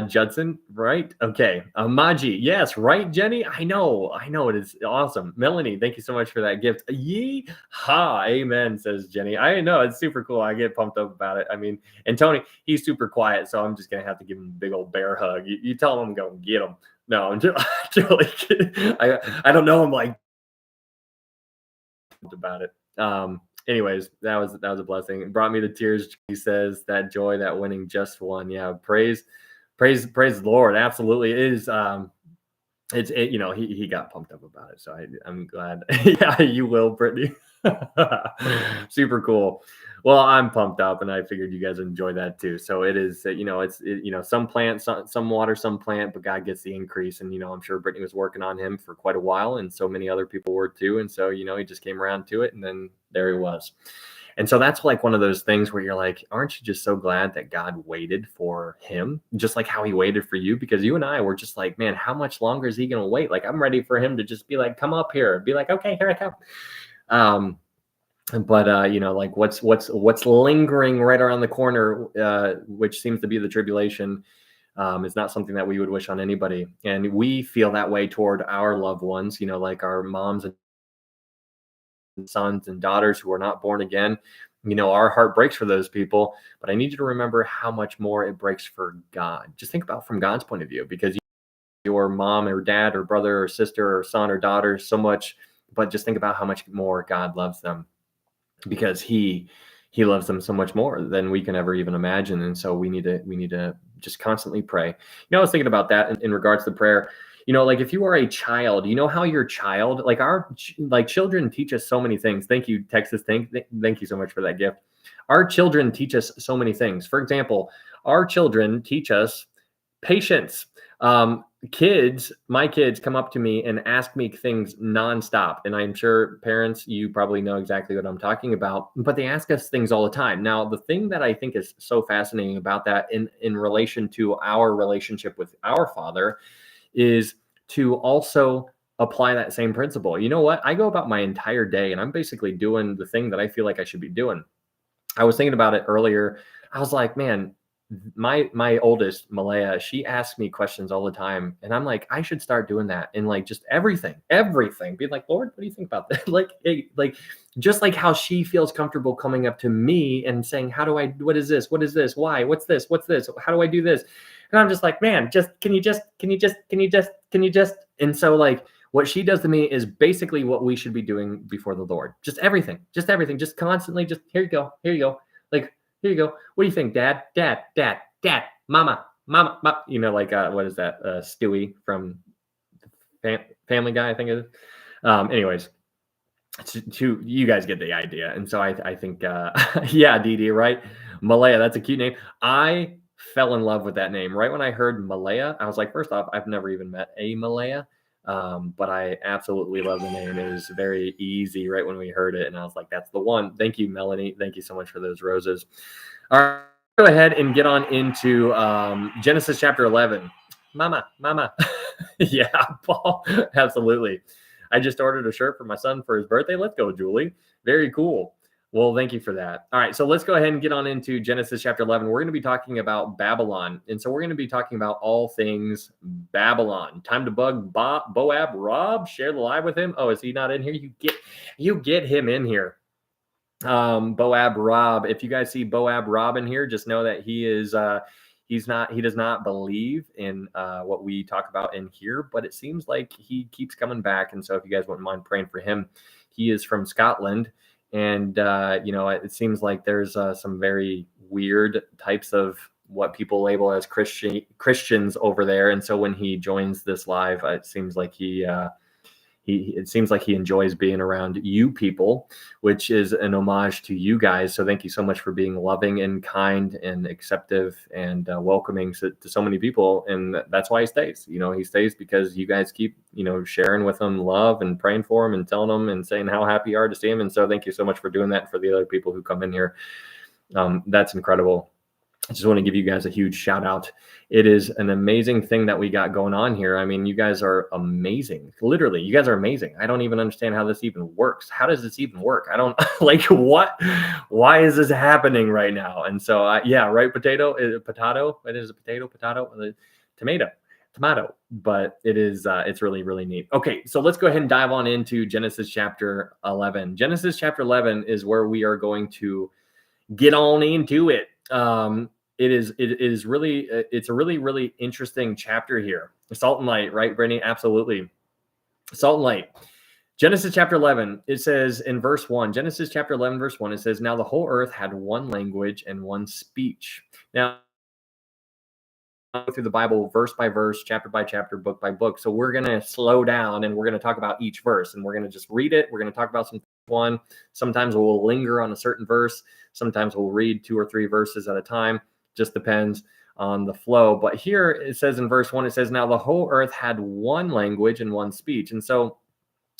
A: Judson, right? Okay. Maji, yes, right, Jenny? I know, it is awesome. Melanie, thank you so much for that gift. Yee ha, amen, says Jenny. I know, it's super cool. I get pumped up about it. I mean, and Tony, he's super quiet, so I'm just going to have to give him a big old bear hug. You tell him I'm going to get him. No, I'm just really kidding. I don't know him like about it. Anyways, that was a blessing. It brought me to tears. He says that joy, that winning just won. Yeah, praise the Lord. Absolutely, it is. He got pumped up about it, so I'm glad. Yeah, you will, Brittany. Super cool. Well, I'm pumped up, and I figured you guys would enjoy that too. So it is, some plant, some water, some plant, but God gets the increase. And I'm sure Brittany was working on him for quite a while, and so many other people were too. And so he just came around to it, and then there he was. And so that's like one of those things where you're like, aren't you just so glad that God waited for him, just like how he waited for you? Because you and I were just like, man, how much longer is he going to wait? Like, I'm ready for him to just be like, come up here, be like, okay, here I come. But like, what's lingering right around the corner, which seems to be the tribulation, is not something that we would wish on anybody. And we feel that way toward our loved ones, like our moms and sons and daughters who are not born again. Our heart breaks for those people, but I need you to remember how much more it breaks for God. Just think about from God's point of view, because your mom or dad or brother or sister or son or daughter so much, but just think about how much more God loves them, because he loves them so much more than we can ever even imagine. And so we need to just constantly pray. I was thinking about that in regards to prayer. Like, if you are a child, how your child, like children teach us so many things. Thank you, Texas. Thank you so much for that gift. Our children teach us so many things. For example, our children teach us patience. My kids come up to me and ask me things nonstop. And I'm sure parents, you probably know exactly what I'm talking about, but they ask us things all the time. Now, the thing that I think is so fascinating about that in relation to our relationship with our Father is to also apply that same principle. You know what? I go about my entire day and I'm basically doing the thing that I feel like I should be doing. I was thinking about it earlier. I was like, man, my oldest, Malaya, she asks me questions all the time. And I'm like, I should start doing that. And like, just everything, being like, Lord, what do you think about that? like, just like how she feels comfortable coming up to me and saying, what is this? What is this? Why? What's this? How do I do this? And I'm just like, man, can you just, and so like, what she does to me is basically what we should be doing before the Lord. Just everything, just constantly, just here you go. Like, Here you go. What do you think, Dad? Dad, Dad, Dad, Mama, Mama, Mama. You know, like what is that? Stewie from Family Guy, I think it is. Anyways, you guys get the idea. And so I think, yeah, Dee Dee, right? Malaya, that's a cute name. I fell in love with that name. Right when I heard Malaya, I was like, first off, I've never even met a Malaya. But I absolutely love the name. It was very easy right when we heard it. And I was like, that's the one. Thank you, Melanie. Thank you so much for those roses. All right, go ahead and get on into Genesis chapter 11. Mama. Yeah, Paul, absolutely. I just ordered a shirt for my son for his birthday. Let's go, Julie. Very cool. Well, thank you for that. All right, so let's go ahead and get on into Genesis chapter 11. We're going to be talking about Babylon. And so we're going to be talking about all things Babylon. Time to bug Boab Rob, share the live with him. Oh, is he not in here? You get him in here. Boab Rob. If you guys see Boab Rob in here, just know that he does not believe in what we talk about in here, but it seems like he keeps coming back. And so if you guys wouldn't mind praying for him, he is from Scotland. And, it seems like there's some very weird types of what people label as Christians over there. And so when he joins this live, it seems like he enjoys being around you people, which is an homage to you guys. So thank you so much for being loving and kind and acceptive and welcoming to so many people. And that's why he stays. He stays because you guys keep, sharing with him love and praying for him and telling him and saying how happy you are to see him. And so thank you so much for doing that for the other people who come in here. That's incredible. I just want to give you guys a huge shout out. It is an amazing thing that we got going on here. I mean, you guys are amazing. Literally, you guys are amazing. I don't even understand how this even works. How does this even work? I don't what? Why is this happening right now? And so, right. Potato. It is a potato, tomato, but it is, it's really, really neat. Okay. So let's go ahead and dive on into Genesis chapter 11. Genesis chapter 11 is where we are going to get on into it. It's a really, really interesting chapter here. Salt and light, right, Brittany? Absolutely. Salt and light. Genesis chapter 11, it says in verse 1, Genesis chapter 11, verse 1, it says, now the whole earth had one language and one speech. Now, through the Bible verse by verse, chapter by chapter, book by book. So we're going to slow down and we're going to talk about each verse and we're going to just read it. We're going to talk about one. Sometimes we'll linger on a certain verse. Sometimes we'll read 2 or 3 verses at a time. Just depends on the flow. But here it says in verse 1, it says, now the whole earth had one language and one speech. And so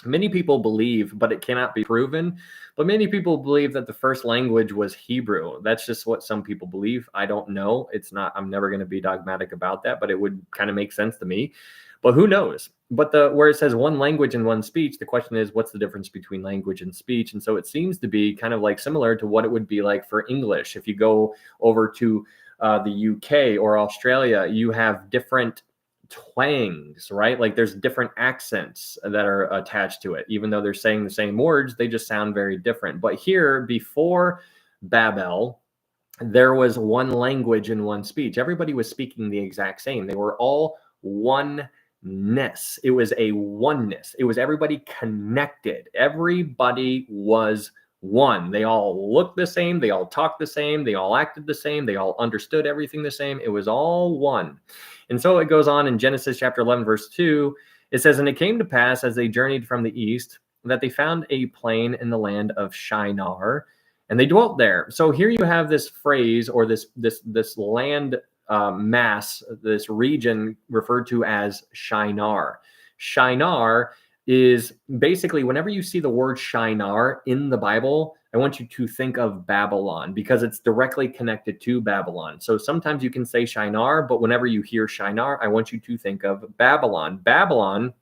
A: many people believe, but it cannot be proven, but many people believe that the first language was Hebrew. That's just what some people believe. I don't know. I'm never going to be dogmatic about that, but it would kind of make sense to me. But who knows? But where it says one language and one speech, the question is, what's the difference between language and speech? And so it seems to be kind of like similar to what it would be like for English. If you go over to the UK or Australia, you have different twangs, right? Like there's different accents that are attached to it. Even though they're saying the same words, they just sound very different. But here, before Babel, there was one language and one speech. Everybody was speaking the exact same. They were all oneness. It was a oneness. It was everybody connected. Everybody was one. They all looked the same. They all talked the same. They all acted the same. They all understood everything the same. It was all one. And so it goes on in Genesis chapter 11, verse 2. It says, and it came to pass as they journeyed from the east that they found a plain in the land of Shinar, and they dwelt there. So here you have this phrase or this land mass, this region referred to as Shinar. Shinar is basically, whenever you see the word Shinar in the Bible, I want you to think of Babylon because it's directly connected to Babylon. So sometimes you can say Shinar, but whenever you hear Shinar, I want you to think of Babylon. Babylon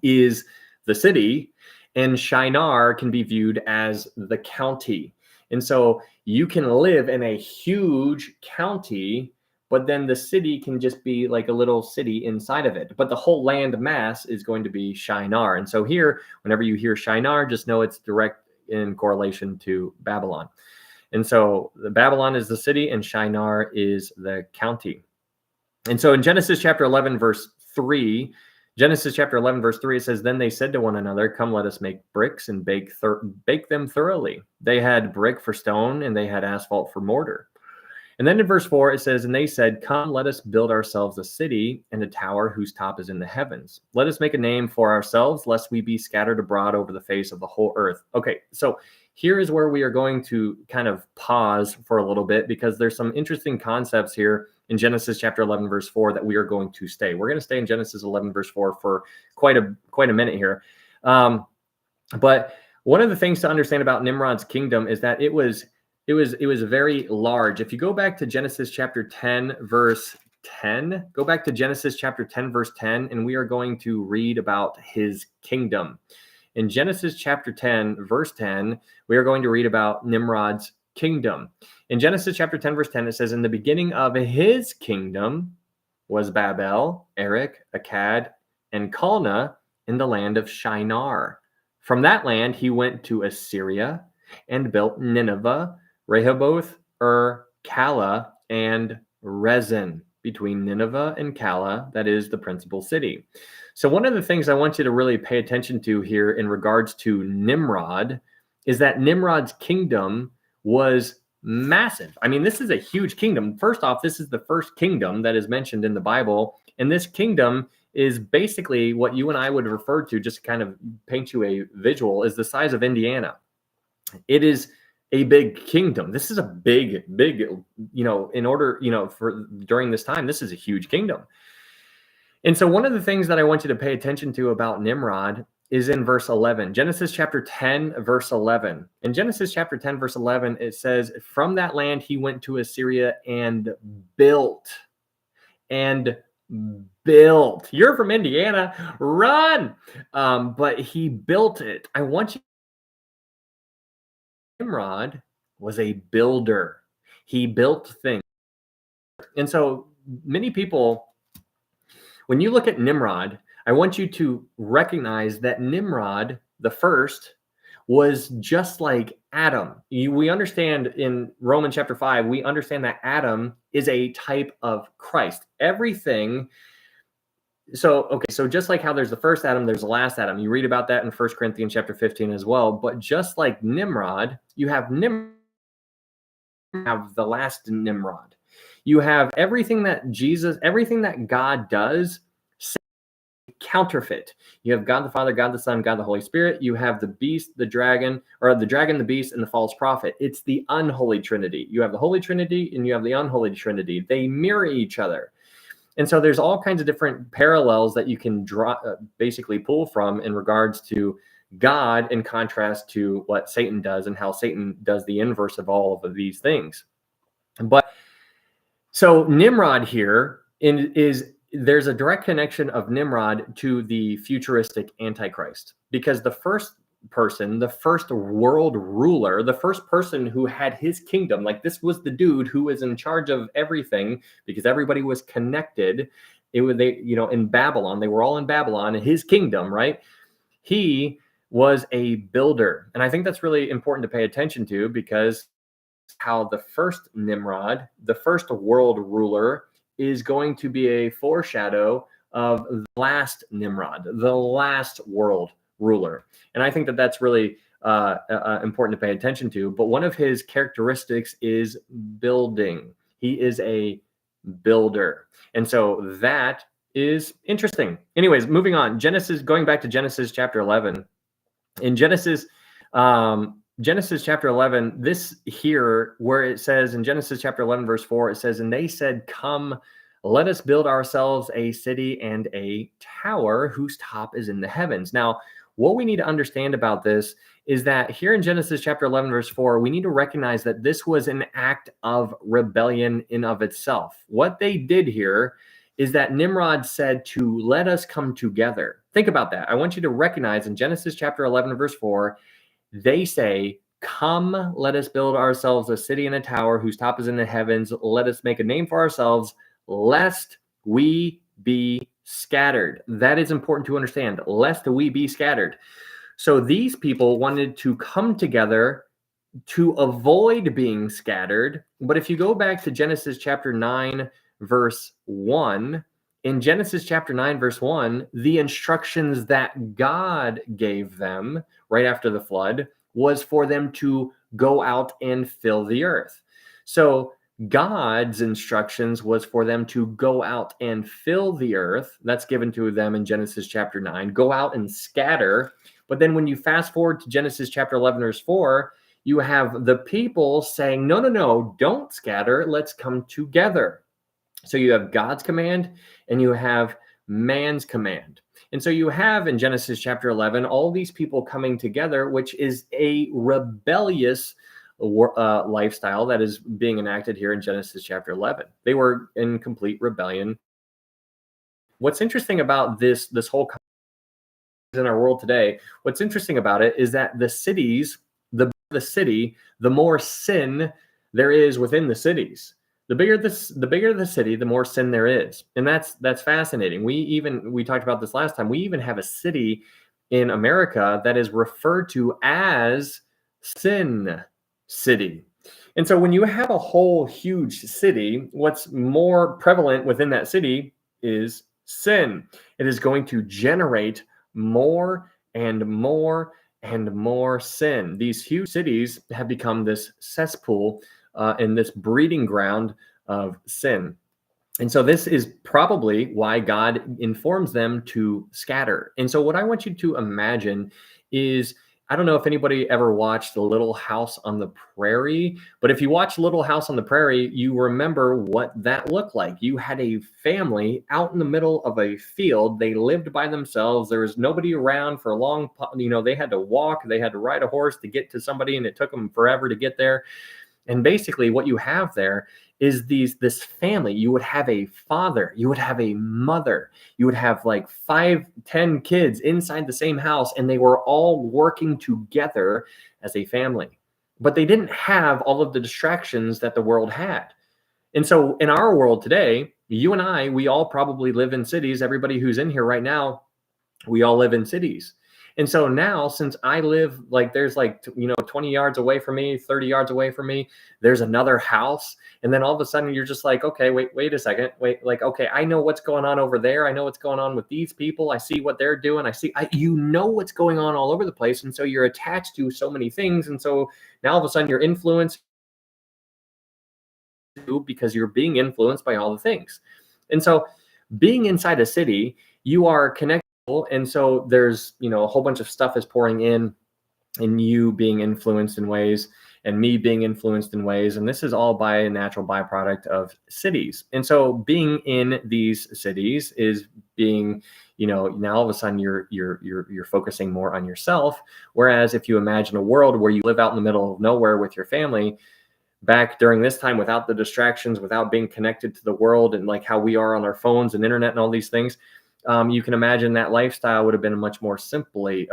A: is the city, and Shinar can be viewed as the county. And so you can live in a huge county, but then the city can just be like a little city inside of it. But the whole land mass is going to be Shinar. And so here, whenever you hear Shinar, just know it's direct in correlation to Babylon. And so the Babylon is the city and Shinar is the county. And so in Genesis chapter 11, verse 3, Genesis chapter 11, verse 3, it says, "Then they said to one another, 'Come, let us make bricks and bake them thoroughly.' They had brick for stone, and they had asphalt for mortar." And then in verse 4, it says, "And they said, 'Come, let us build ourselves a city and a tower whose top is in the heavens. Let us make a name for ourselves, lest we be scattered abroad over the face of the whole earth.'" Okay, so here is where we are going to kind of pause for a little bit, because there's some interesting concepts here in Genesis chapter 11, verse 4 that we are going to stay. We're going to stay in Genesis 11, verse 4 for quite a minute here. But one of the things to understand about Nimrod's kingdom is that it was very large. If you go back to Genesis chapter 10, verse 10, go back to Genesis chapter 10, verse 10, and we are going to read about his kingdom. In Genesis chapter 10, verse 10, we are going to read about Nimrod's kingdom. In Genesis chapter 10, verse 10, it says, "In the beginning of his kingdom was Babel, Erech, Akkad, and Calneh in the land of Shinar. From that land he went to Assyria and built Nineveh, Rehoboth, Calah, and Rezin." Between Nineveh and Calah, that is the principal city. So one of the things I want you to really pay attention to here in regards to Nimrod is that Nimrod's kingdom was massive. I mean, this is a huge kingdom. First off, this is the first kingdom that is mentioned in the Bible. And this kingdom is basically what you and I would refer to, just to kind of paint you a visual, is the size of Indiana. It is a big kingdom. This is a big, in order, for during this time, this is a huge kingdom. And so one of the things that I want you to pay attention to about Nimrod is in verse 11, Genesis chapter 10, verse 11. In Genesis chapter 10, verse 11, it says, "From that land he went to Assyria and built." And built. You're from Indiana, run! But he built it. I want you. Nimrod was a builder. He built things. And so many people, when you look at Nimrod, I want you to recognize that Nimrod, the first, was just like Adam. We understand in Romans chapter 5, we understand that Adam is a type of Christ. Everything. So just like how there's the first Adam, there's the last Adam. You read about that in 1 Corinthians chapter 15 as well. But just like Nimrod, you have the last Nimrod. You have everything that God does, counterfeit. You have God the Father, God the Son, God the Holy Spirit. You have the beast, the dragon, the beast, and the false prophet. It's the unholy Trinity. You have the Holy Trinity and you have the unholy Trinity. They mirror each other. And so there's all kinds of different parallels that you can basically pull from in regards to God in contrast to what Satan does and how Satan does the inverse of all of these things. But so Nimrod here there's a direct connection of Nimrod to the futuristic Antichrist, because the first person, the first world ruler, the first person who had his kingdom, like this was the dude who was in charge of everything because everybody was connected. In Babylon, they were all in Babylon, his kingdom, right? He was a builder. And I think that's really important to pay attention to, because how the first Nimrod, the first world ruler, is going to be a foreshadow of the last Nimrod, the last world ruler. And I think that that's really important to pay attention to. But one of his characteristics is building. He is a builder. And so that is interesting. Anyways, moving on. Going back to Genesis chapter 11. In Genesis chapter 11, this here, where it says in Genesis chapter 11, verse 4, it says, "And they said, 'Come, let us build ourselves a city and a tower whose top is in the heavens.'" Now, what we need to understand about this is that here in Genesis chapter 11, verse 4, we need to recognize that this was an act of rebellion in of itself. What they did here is that Nimrod said to let us come together. Think about that. I want you to recognize in Genesis chapter 11, verse 4, they say, "Come, let us build ourselves a city and a tower whose top is in the heavens. Let us make a name for ourselves, lest we be scattered." That is important to understand, lest we be scattered. So these people wanted to come together to avoid being scattered. But if you go back to Genesis chapter 9, verse 1, in Genesis chapter 9, verse 1, the instructions that God gave them right after the flood was for them to go out and fill the earth. So God's instructions was for them to go out and fill the earth. That's given to them in Genesis chapter 9. Go out and scatter. But then when you fast forward to Genesis chapter 11, verse 4, you have the people saying, no, no, no, don't scatter. Let's come together. So you have God's command and you have man's command. And so you have in Genesis chapter 11, all these people coming together, which is a rebellious lifestyle that is being enacted here in Genesis chapter 11. They were in complete rebellion. What's interesting about this whole in our world today, what's interesting about it is that the cities, the city, the more sin there is within the cities. The bigger the city, the more sin there is. And that's fascinating. We talked about this last time. We even have a city in America that is referred to as Sin City. And so when you have a whole huge city, what's more prevalent within that city is sin. It is going to generate more and more and more sin. These huge cities have become this cesspool and this breeding ground of sin. And so this is probably why God informs them to scatter. And so what I want you to imagine is, I don't know if anybody ever watched The Little House on the Prairie, but if you watch Little House on the Prairie, you remember what that looked like. You had a family out in the middle of a field. They lived by themselves. There was nobody around for a long, they had to walk, they had to ride a horse to get to somebody, and it took them forever to get there. And basically what you have there is this family. You would have a father, you would have a mother, you would have like 5-10 kids inside the same house, and they were all working together as a family. But they didn't have all of the distractions that the world had. And so in our world today, you and I, we all probably live in cities. Everybody who's in here right now, we all live in cities. And so now, since I live there's 20 yards away from me, 30 yards away from me, there's another house. And then all of a sudden you're just like, okay, wait a second. Okay, I know what's going on over there. I know what's going on with these people. I see what they're doing. You know what's going on all over the place. And so you're attached to so many things. And so now all of a sudden you're influenced because you're being influenced by all the things. And so being inside a city, you are connected. And so there's, a whole bunch of stuff is pouring in, and you being influenced in ways, and me being influenced in ways. And this is all by a natural byproduct of cities. And so being in these cities is being, now all of a sudden you're focusing more on yourself. Whereas if you imagine a world where you live out in the middle of nowhere with your family, back during this time, without the distractions, without being connected to the world and like how we are on our phones and internet and all these things, you can imagine that lifestyle would have been much more simpler,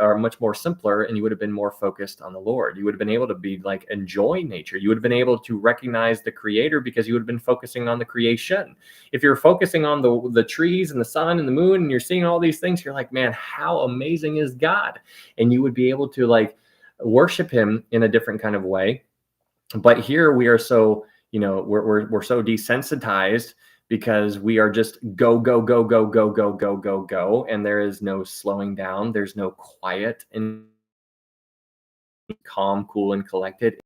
A: and you would have been more focused on the Lord. You would have been able to enjoy nature. You would have been able to recognize the Creator because you would have been focusing on the creation. If you're focusing on the trees and the sun and the moon, and you're seeing all these things, you're like, man, how amazing is God? And you would be able to worship Him in a different kind of way. But here we are so, we're so desensitized, because we are just go, go, go, go, go, go, go, go, go. And there is no slowing down. There's no quiet and calm, cool, and collected.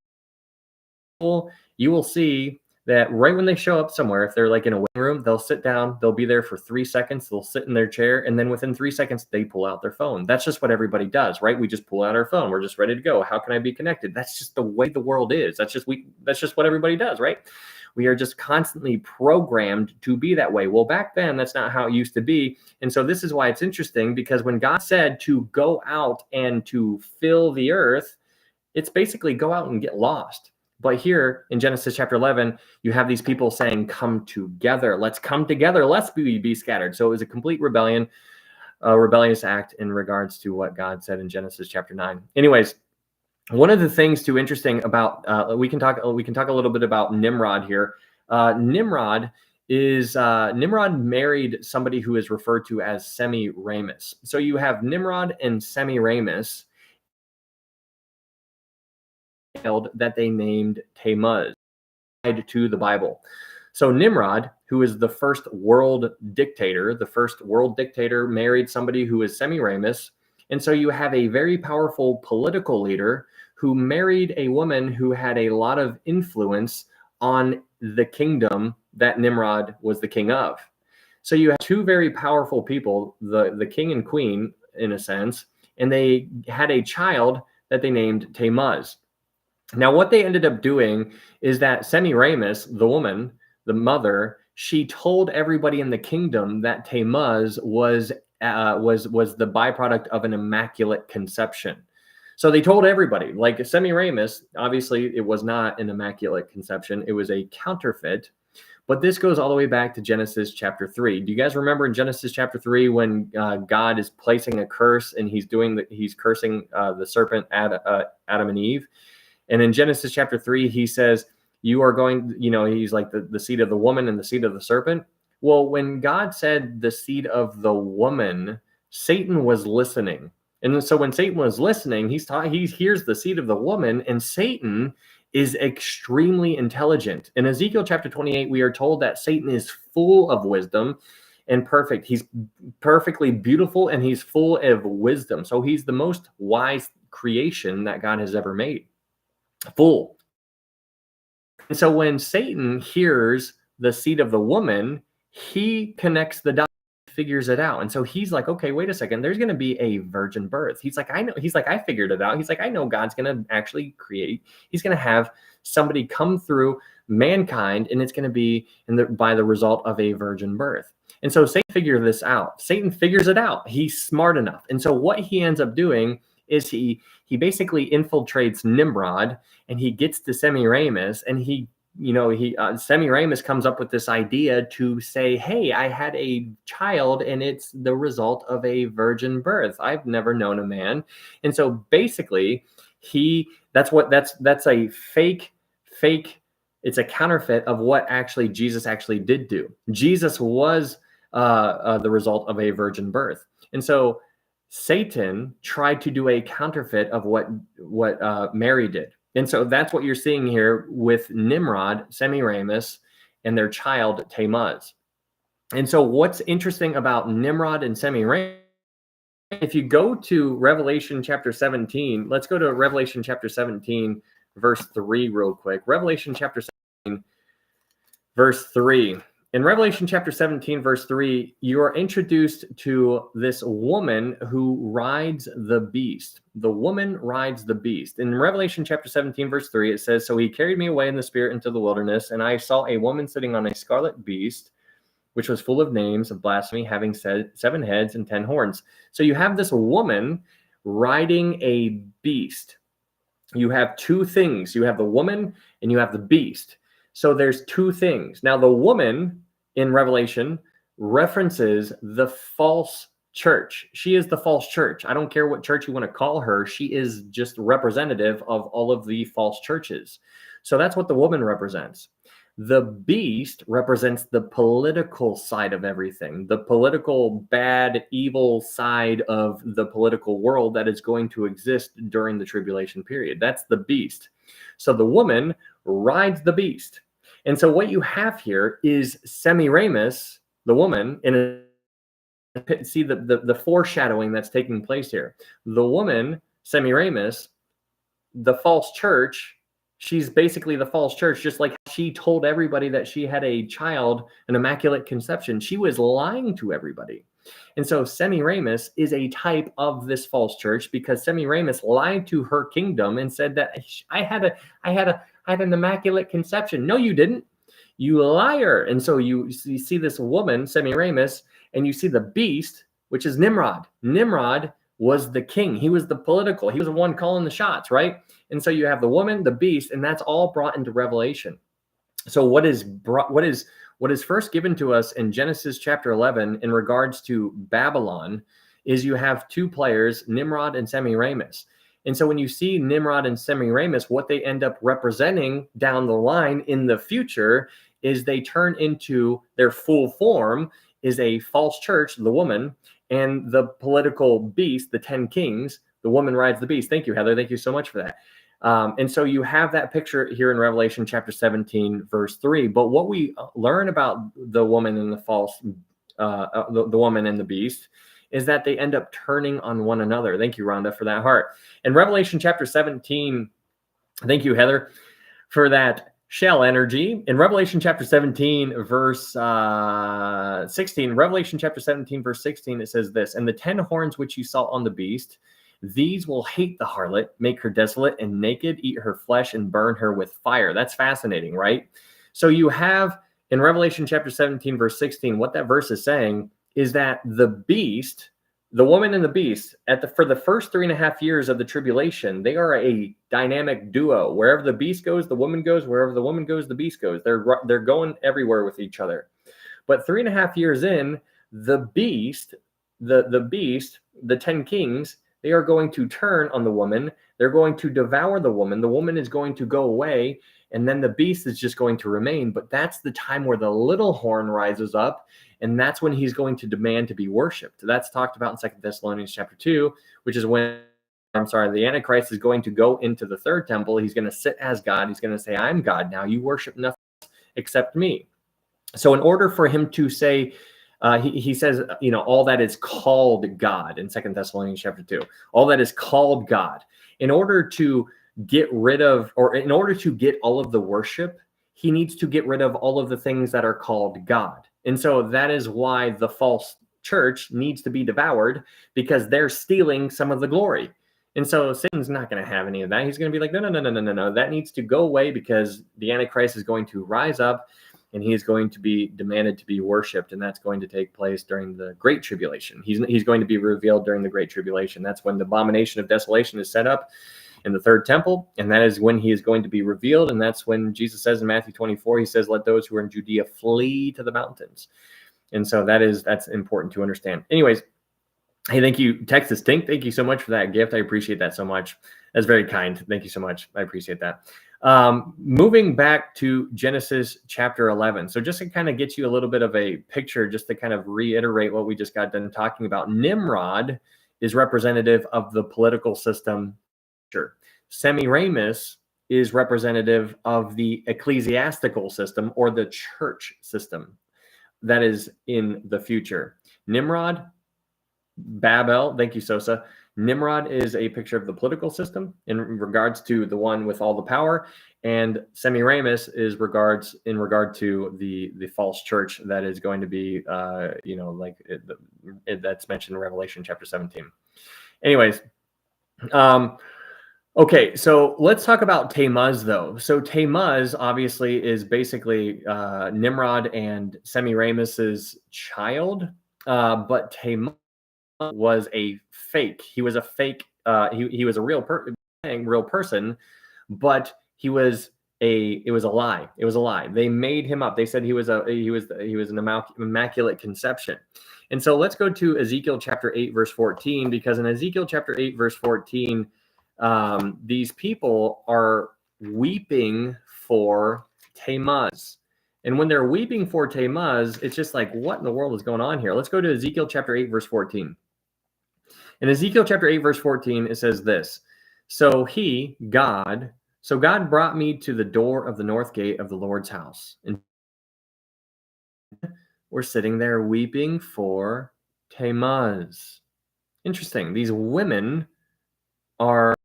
A: You will see that right when they show up somewhere, if they're in a waiting room, they'll sit down, they'll be there for 3 seconds, they'll sit in their chair, and then within 3 seconds, they pull out their phone. That's just what everybody does, right? We just pull out our phone. We're just ready to go. How can I be connected? That's just the way the world is. That's just what everybody does, right? We are just constantly programmed to be that way. Well, back then, that's not how it used to be. And so this is why it's interesting, because when God said to go out and to fill the earth, it's basically go out and get lost. But here in Genesis chapter 11, you have these people saying, come together. Let's come together. Let's be scattered. So it was a complete rebellion, a rebellious act in regards to what God said in Genesis chapter 9. Anyways, one of the things too interesting about we can talk a little bit about Nimrod here. Nimrod married somebody who is referred to as Semiramis. So you have Nimrod and Semiramis that they named Tammuz, tied to the Bible. So Nimrod who is the first world dictator. The first world dictator married somebody who is Semiramis. And so you have a very powerful political leader who married a woman who had a lot of influence on the kingdom that Nimrod was the king of. So you have two very powerful people, the king and queen, in a sense, and they had a child that they named Tammuz. Now, what they ended up doing is that Semiramis, the woman, the mother, she told everybody in the kingdom that Tammuz was the byproduct of an immaculate conception. So they told everybody, like Semiramis, obviously it was not an immaculate conception, it was a counterfeit. But this goes all the way back to Genesis chapter 3. Do you guys remember in Genesis chapter 3 when God is placing a curse and he's cursing the serpent Adam and Eve? And in Genesis chapter 3, he says, you are going, he's like the seed of the woman and the seed of the serpent. Well, when God said the seed of the woman, Satan was listening. And so when Satan was listening, he hears the seed of the woman, and Satan is extremely intelligent. In Ezekiel chapter 28, we are told that Satan is full of wisdom and perfect. He's perfectly beautiful and he's full of wisdom. So he's the most wise creation that God has ever made. Full. And so when Satan hears the seed of the woman, he connects the dots, figures it out. And so he's like, okay, wait a second, there's going to be a virgin birth. He's like, I know. He's like, I figured it out. He's like, I know God's going to actually create. He's going to have somebody come through mankind, and it's going to be by the result of a virgin birth. And so Satan figures this out. Satan figures it out. He's smart enough. And so what he ends up doing is he basically infiltrates Nimrod, and he gets to Semiramis, and Semiramis comes up with this idea to say, hey, I had a child and it's the result of a virgin birth. I've never known a man. And so basically that's a fake, it's a counterfeit of what actually Jesus actually did do. Jesus was the result of a virgin birth. And so Satan tried to do a counterfeit of what Mary did. And so that's what you're seeing here with Nimrod, Semiramis, and their child Tammuz. And so what's interesting about Nimrod and Semiramis, if you go to Revelation chapter 17, let's go to Revelation chapter 17, verse 3 real quick. Revelation chapter 17, verse 3. In Revelation chapter 17, verse 3, you are introduced to this woman who rides the beast. The woman rides the beast. In Revelation chapter 17, verse 3, it says, so he carried me away in the spirit into the wilderness, and I saw a woman sitting on a scarlet beast, which was full of names of blasphemy, having 7 heads and 10 horns. So you have this woman riding a beast. You have two things. You have the woman and you have the beast. So there's two things. Now, the woman in Revelation references the false church. She is the false church. I don't care what church you want to call her. She is just representative of all of the false churches. So that's what the woman represents. The beast represents the political side of everything, the political bad, evil side of the political world that is going to exist during the tribulation period. That's the beast. So the woman rides the beast. And so what you have here is Semiramis, the woman, see the foreshadowing that's taking place here. The woman, Semiramis, the false church, she's basically the false church, just like she told everybody that she had a child, an immaculate conception. She was lying to everybody. And so Semiramis is a type of this false church because Semiramis lied to her kingdom and said that I had an immaculate conception. No, you didn't. You liar. And so you see this woman, Semiramis, and you see the beast, which is Nimrod. Nimrod was the king. He was the political. He was the one calling the shots, right? And so you have the woman, the beast, and that's all brought into Revelation. So what is first given to us in Genesis chapter 11 in regards to Babylon is you have two players, Nimrod and Semiramis. And so when you see Nimrod and Semiramis, what they end up representing down the line in the future is they turn into their full form is a false church, the woman, and the political beast, the 10 kings. The woman rides the beast. Thank you, Heather. Thank you so much for that. And so you have that picture here in Revelation chapter 17, verse 3. But what we learn about the woman and the woman and the beast is that they end up turning on one another. Thank you, Rhonda, for that heart. In Revelation chapter 17, thank you, Heather, for that shell energy. In Revelation chapter 17, verse 16, Revelation chapter 17, verse 16, it says this, and the 10 horns which you saw on the beast, these will hate the harlot, make her desolate and naked, eat her flesh and burn her with fire. That's fascinating, right? So you have in Revelation chapter 17, verse 16, what that verse is saying is that the beast, the woman and the beast, for the first 3.5 years of the tribulation, they are a dynamic duo. Wherever the beast goes, the woman goes. Wherever the woman goes, the beast goes. They're going everywhere with each other. But 3.5 years in, the beast, the 10 kings, they are going to turn on the woman. They're going to devour the woman. The woman is going to go away, and then the beast is just going to remain. But that's the time where the little horn rises up, and that's when he's going to demand to be worshipped. That's talked about in 2 Thessalonians chapter 2, which is when, the Antichrist is going to go into the third temple. He's going to sit as God. He's going to say, I'm God now. You worship nothing except me. So in order for him to say, he says, all that is called God in 2 Thessalonians chapter 2, all that is called God. In order to get rid of, or in order to get all of the worship, he needs to get rid of all of the things that are called God. And so that is why the false church needs to be devoured, because they're stealing some of the glory. And so Satan's not going to have any of that. He's going to be like, no. That needs to go away, because the Antichrist is going to rise up and he is going to be demanded to be worshipped. And that's going to take place during the Great Tribulation. He's going to be revealed during the Great Tribulation. That's when the abomination of desolation is set up in the third temple. And that is when he is going to be revealed. And that's when Jesus says in Matthew 24, he says, let those who are in Judea flee to the mountains. And so that's important to understand. Anyways, hey, thank you, Texas Tink. Thank you so much for that gift. I appreciate that so much. That's very kind. Thank you so much. I appreciate that. Moving back to Genesis chapter 11. So just to kind of get you a little bit of a picture, just to kind of reiterate what we just got done talking about, Nimrod is representative of the political system. Sure. Semiramis is representative of the ecclesiastical system, or the church system that is in the future. Nimrod, Babel, thank you, Sosa. Nimrod is a picture of the political system in regards to the one with all the power, and Semiramis is in regard to the false church that is going to be, that's mentioned in Revelation chapter 17. Anyways, okay, so let's talk about Tammuz, though. So Tammuz obviously is basically Nimrod and Semiramis's child, but Tammuz was a fake. He was a fake. He was a real person, but it was a lie. It was a lie. They made him up. They said he was an immaculate conception. And so let's go to Ezekiel chapter 8, verse 14, because in Ezekiel chapter 8, verse 14, these people are weeping for Tammuz. And when they're weeping for Tammuz, it's just like, what in the world is going on here? Let's go to Ezekiel chapter 8, verse 14. In Ezekiel chapter 8, verse 14, it says this. So God brought me to the door of the north gate of the Lord's house. And we're sitting there weeping for Tammuz. Interesting. These women are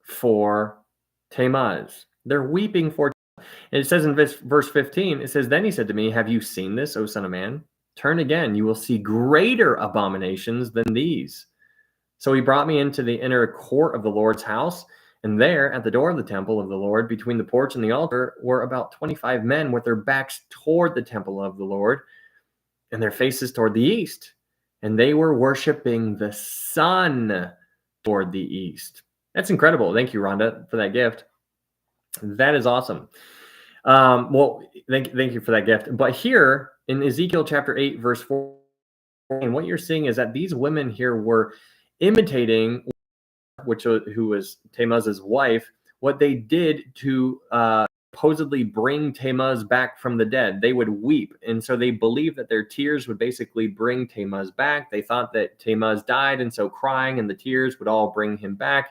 A: for Tammuz. They're weeping for Tammuz. And it says in verse 15, it says, then he said to me, have you seen this, O son of man? Turn again, you will see greater abominations than these. So he brought me into the inner court of the Lord's house, and there at the door of the temple of the Lord, between the porch and the altar, were about 25 men with their backs toward the temple of the Lord and their faces toward the east. And they were worshiping the sun toward the east. That's incredible. Thank you, Rhonda, for that gift. That is awesome. Thank you for that gift. But here in Ezekiel chapter 8, verse 4, and what you're seeing is that these women here were imitating, who was Tammuz's wife, what they did to supposedly bring Tammuz back from the dead. They would weep. And so they believed that their tears would basically bring Tammuz back. They thought that Tammuz died, and so crying and the tears would all bring him back.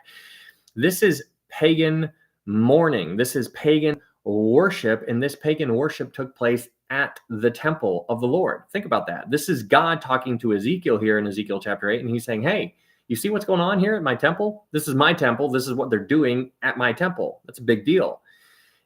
A: This is pagan mourning. This is pagan worship, and this pagan worship took place at the temple of the Lord. Think about that. This is God talking to Ezekiel here in Ezekiel chapter 8, and he's saying, hey, you see what's going on here at my temple? This is my temple. This is what they're doing at my temple. That's a big deal.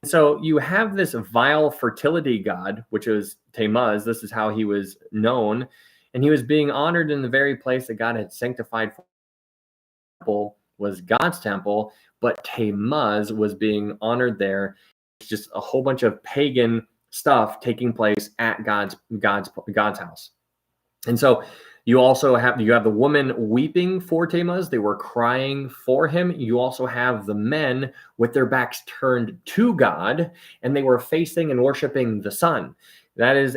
A: So you have this vile fertility god, which is Tammuz. This is how he was known. And he was being honored in the very place that God had sanctified for the temple, was God's temple, but Tammuz was being honored there. It's just a whole bunch of pagan stuff taking place at God's house. And so you have the woman weeping for Tammuz. They were crying for him. You also have the men with their backs turned to God, and they were facing and worshiping the sun. That is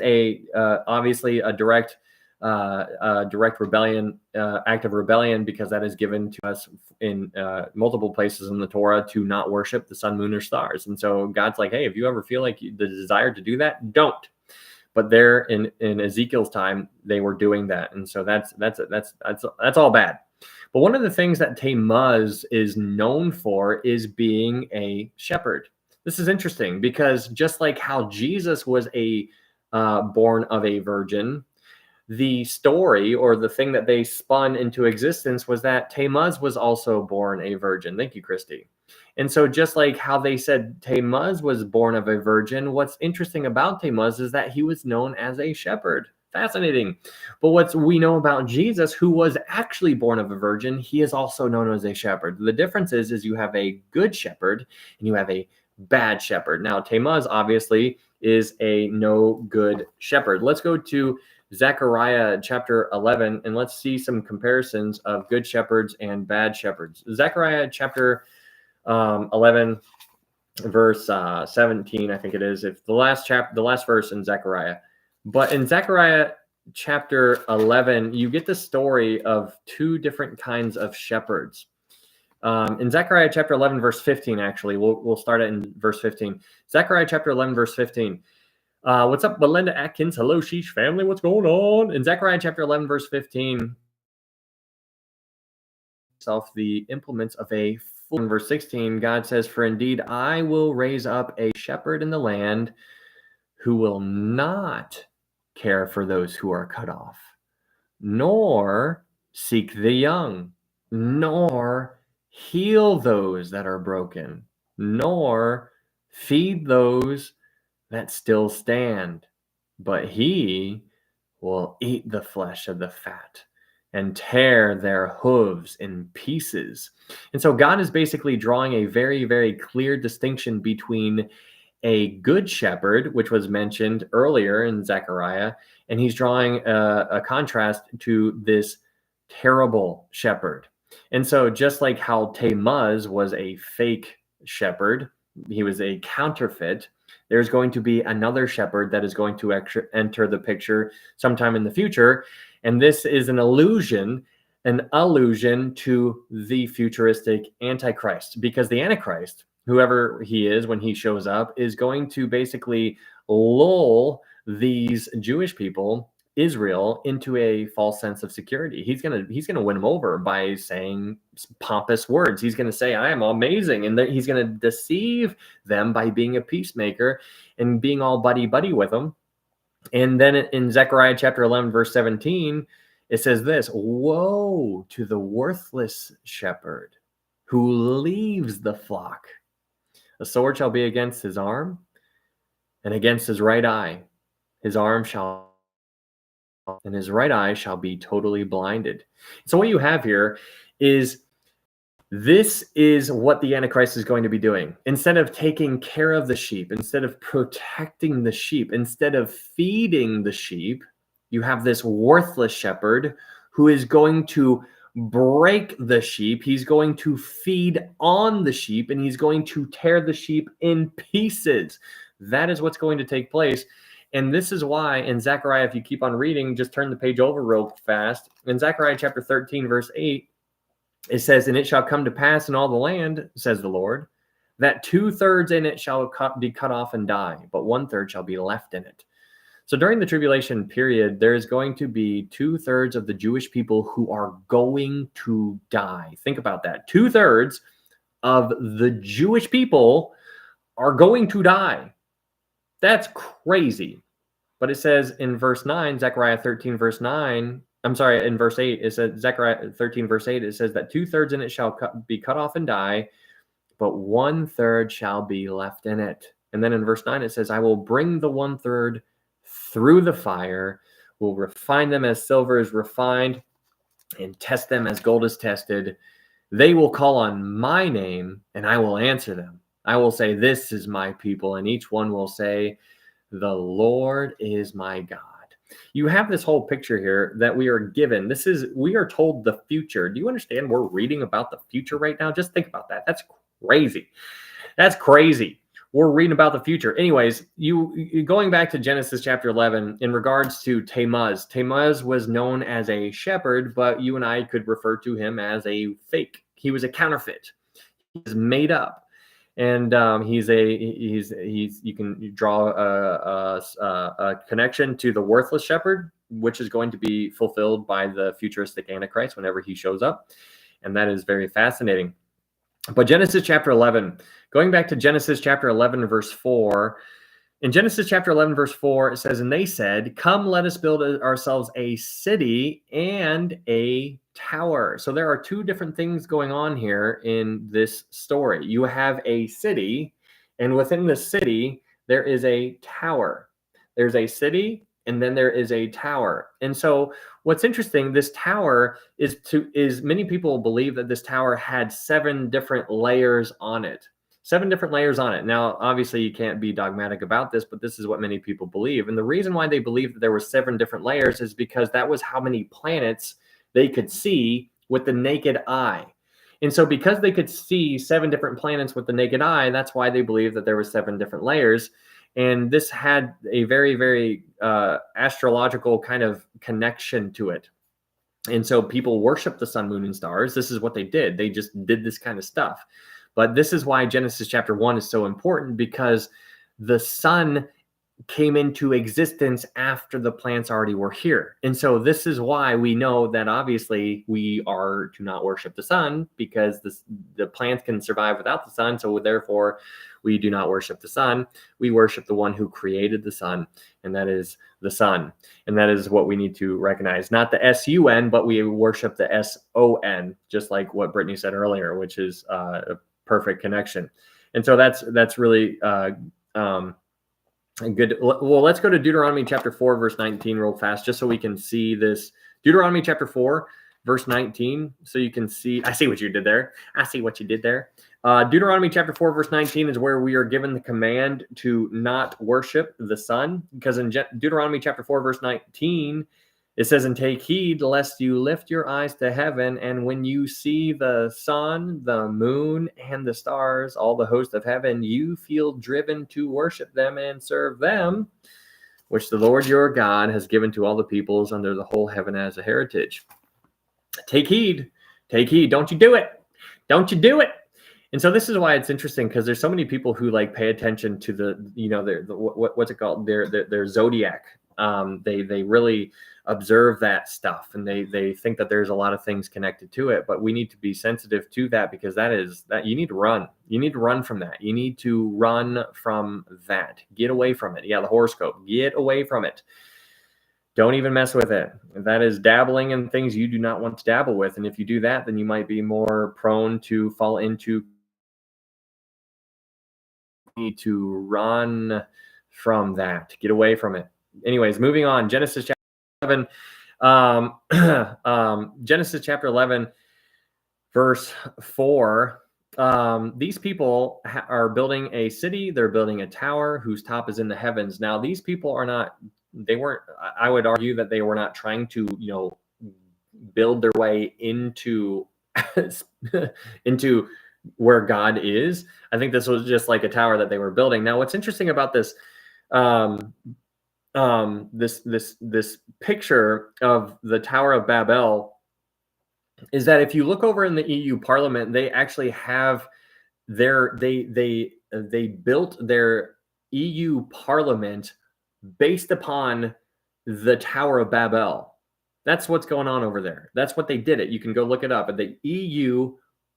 A: obviously a direct rebellion, act of rebellion, because that is given to us in multiple places in the Torah to not worship the sun, moon, or stars. And so God's like, hey, if you ever feel like the desire to do that, don't. But there in Ezekiel's time, they were doing that, and so that's all bad. But one of the things that Tammuz is known for is being a shepherd. This is interesting because just like how Jesus was born of a virgin, the story or the thing that they spun into existence was that Tammuz was also born a virgin. Thank you, Christy. And so just like how they said Tammuz was born of a virgin, what's interesting about Tammuz is that he was known as a shepherd. Fascinating. But what we know about Jesus, who was actually born of a virgin, he is also known as a shepherd. The difference is you have a good shepherd and you have a bad shepherd. Now, Tammuz obviously is a no good shepherd. Let's go to Zechariah chapter 11, and let's see some comparisons of good shepherds and bad shepherds. Zechariah chapter 11, verse 17, I think it is. If the last verse in Zechariah. But in Zechariah chapter 11, you get the story of two different kinds of shepherds. In Zechariah chapter 11, verse 15, actually, we'll start it in verse 15. Zechariah chapter 11, verse 15. What's up, Belinda Atkins? Hello, Sheesh family. What's going on? In Zechariah chapter 11, verse 15, the implements of a fool. In verse 16, God says, for indeed, I will raise up a shepherd in the land who will not care for those who are cut off, nor seek the young, nor heal those that are broken, nor feed those that still stand, but he will eat the flesh of the fat and tear their hooves in pieces. And so God is basically drawing a very, very clear distinction between a good shepherd, which was mentioned earlier in Zechariah, and he's drawing a contrast to this terrible shepherd. And so just like how Tammuz was a fake shepherd, he was a counterfeit, there's going to be another shepherd that is going to enter the picture sometime in the future. And this is an allusion to the futuristic Antichrist, because the Antichrist, whoever he is when he shows up, is going to basically lull these Jewish people, Israel, into a false sense of security. He's gonna win them over by saying pompous words. He's gonna say, I am amazing. And he's gonna deceive them by being a peacemaker and being all buddy-buddy with them. And then in Zechariah chapter 11, verse 17, it says this, woe to the worthless shepherd who leaves the flock. A sword shall be against his arm and against his right eye. His arm shall, and his right eye shall be totally blinded. So what you have here is, this is what the Antichrist is going to be doing. Instead of taking care of the sheep, instead of protecting the sheep, instead of feeding the sheep, you have this worthless shepherd who is going to break the sheep. He's going to feed on the sheep, and he's going to tear the sheep in pieces. That is what's going to take place. And this is why in Zechariah, if you keep on reading, just turn the page over real fast. In Zechariah chapter 13, verse 8, it says, and it shall come to pass in all the land, says the Lord, that 2/3 in it shall be cut off and die, but 1/3 shall be left in it. So during the tribulation period, there is going to be 2/3 of the Jewish people who are going to die. Think about that. 2/3 of the Jewish people are going to die. That's crazy. But it says in verse 9, Zechariah 13, verse 9, I'm sorry, in verse 8, it says, Zechariah 13, verse 8, it says that 2/3 in it shall be cut off and die, but 1/3 shall be left in it. And then in verse 9, it says, I will bring the 1/3 through the fire, will refine them as silver is refined, and test them as gold is tested. They will call on my name, and I will answer them. I will say, this is my people, and each one will say, the Lord is my God. You have this whole picture here that we are given. We are told the future. Do you understand? We're reading about the future right now. Just think about that. That's crazy. That's crazy. We're reading about the future. Anyways, you going back to Genesis chapter 11 in regards to Tammuz. Tammuz was known as a shepherd, but you and I could refer to him as a fake. He was a counterfeit. He's made up. And you can draw a connection to the worthless shepherd, which is going to be fulfilled by the futuristic Antichrist whenever he shows up. And that is very fascinating. But Genesis chapter 11, going back to Genesis chapter 11, verse 4, in Genesis chapter 11, verse 4, it says, and they said, come, let us build ourselves a city and a tower. So there are two different things going on here in this story. You have a city, and within the city, there is a tower. There's a city, and then there is a tower. And so what's interesting, this tower is many people believe that this tower had 7 different layers on it. 7 different layers on it. Now, obviously, you can't be dogmatic about this, but this is what many people believe. And the reason why they believe that there were 7 different layers is because that was how many planets they could see with the naked eye. And so because they could see 7 different planets with the naked eye, that's why they believe that there were 7 different layers. And this had a very, very astrological kind of connection to it. And so people worship the sun, moon, and stars. This is what they did. They just did this kind of stuff. But this is why Genesis chapter 1 is so important, because the sun came into existence after the plants already were here. And so this is why we know that obviously we are to not worship the sun, because the plants can survive without the sun. So therefore, we do not worship the sun. We worship the one who created the sun, and that is the sun. And that is what we need to recognize. Not the S-U-N, but we worship the S-O-N, just like what Brittany said earlier, which is a perfect connection. And so that's really good. Well, let's go to Deuteronomy chapter 4, verse 19 real fast, just so we can see this. Deuteronomy chapter 4, verse 19. So you can see, I see what you did there. I see what you did there. Deuteronomy chapter 4, verse 19 is where we are given the command to not worship the sun, because in Deuteronomy chapter 4, verse 19, it says, and take heed lest you lift your eyes to heaven, and when you see the sun, the moon, and the stars, all the host of heaven, you feel driven to worship them and serve them, which the Lord your God has given to all the peoples under the whole heaven as a heritage. Take heed. Take heed. Don't you do it. Don't you do it. And so this is why it's interesting, because there's so many people who like pay attention to what's it called? Their zodiac. They really observe that stuff, and they think that there's a lot of things connected to it, but we need to be sensitive to that, because that you need to run. You need to run from that. You need to run from that. Get away from it. Yeah, the horoscope. Get away from it. Don't even mess with it. That is dabbling in things you do not want to dabble with. And if you do that, then you might be more prone to fall into. Need to run from that. Get away from it. Anyways, moving on. Genesis chapter 11. Genesis chapter 11, verse 4. These people are building a city. They're building a tower whose top is in the heavens. Now, these people are not. I would argue that they were not trying to, build their way into into where God is. I think this was just like a tower that they were building. Now, what's interesting about this, this picture of the Tower of Babel is that if you look over in the EU Parliament, they actually have they built their EU Parliament based upon the Tower of Babel. That's what's going on over there. That's what they did it. You can go look it up. At the EU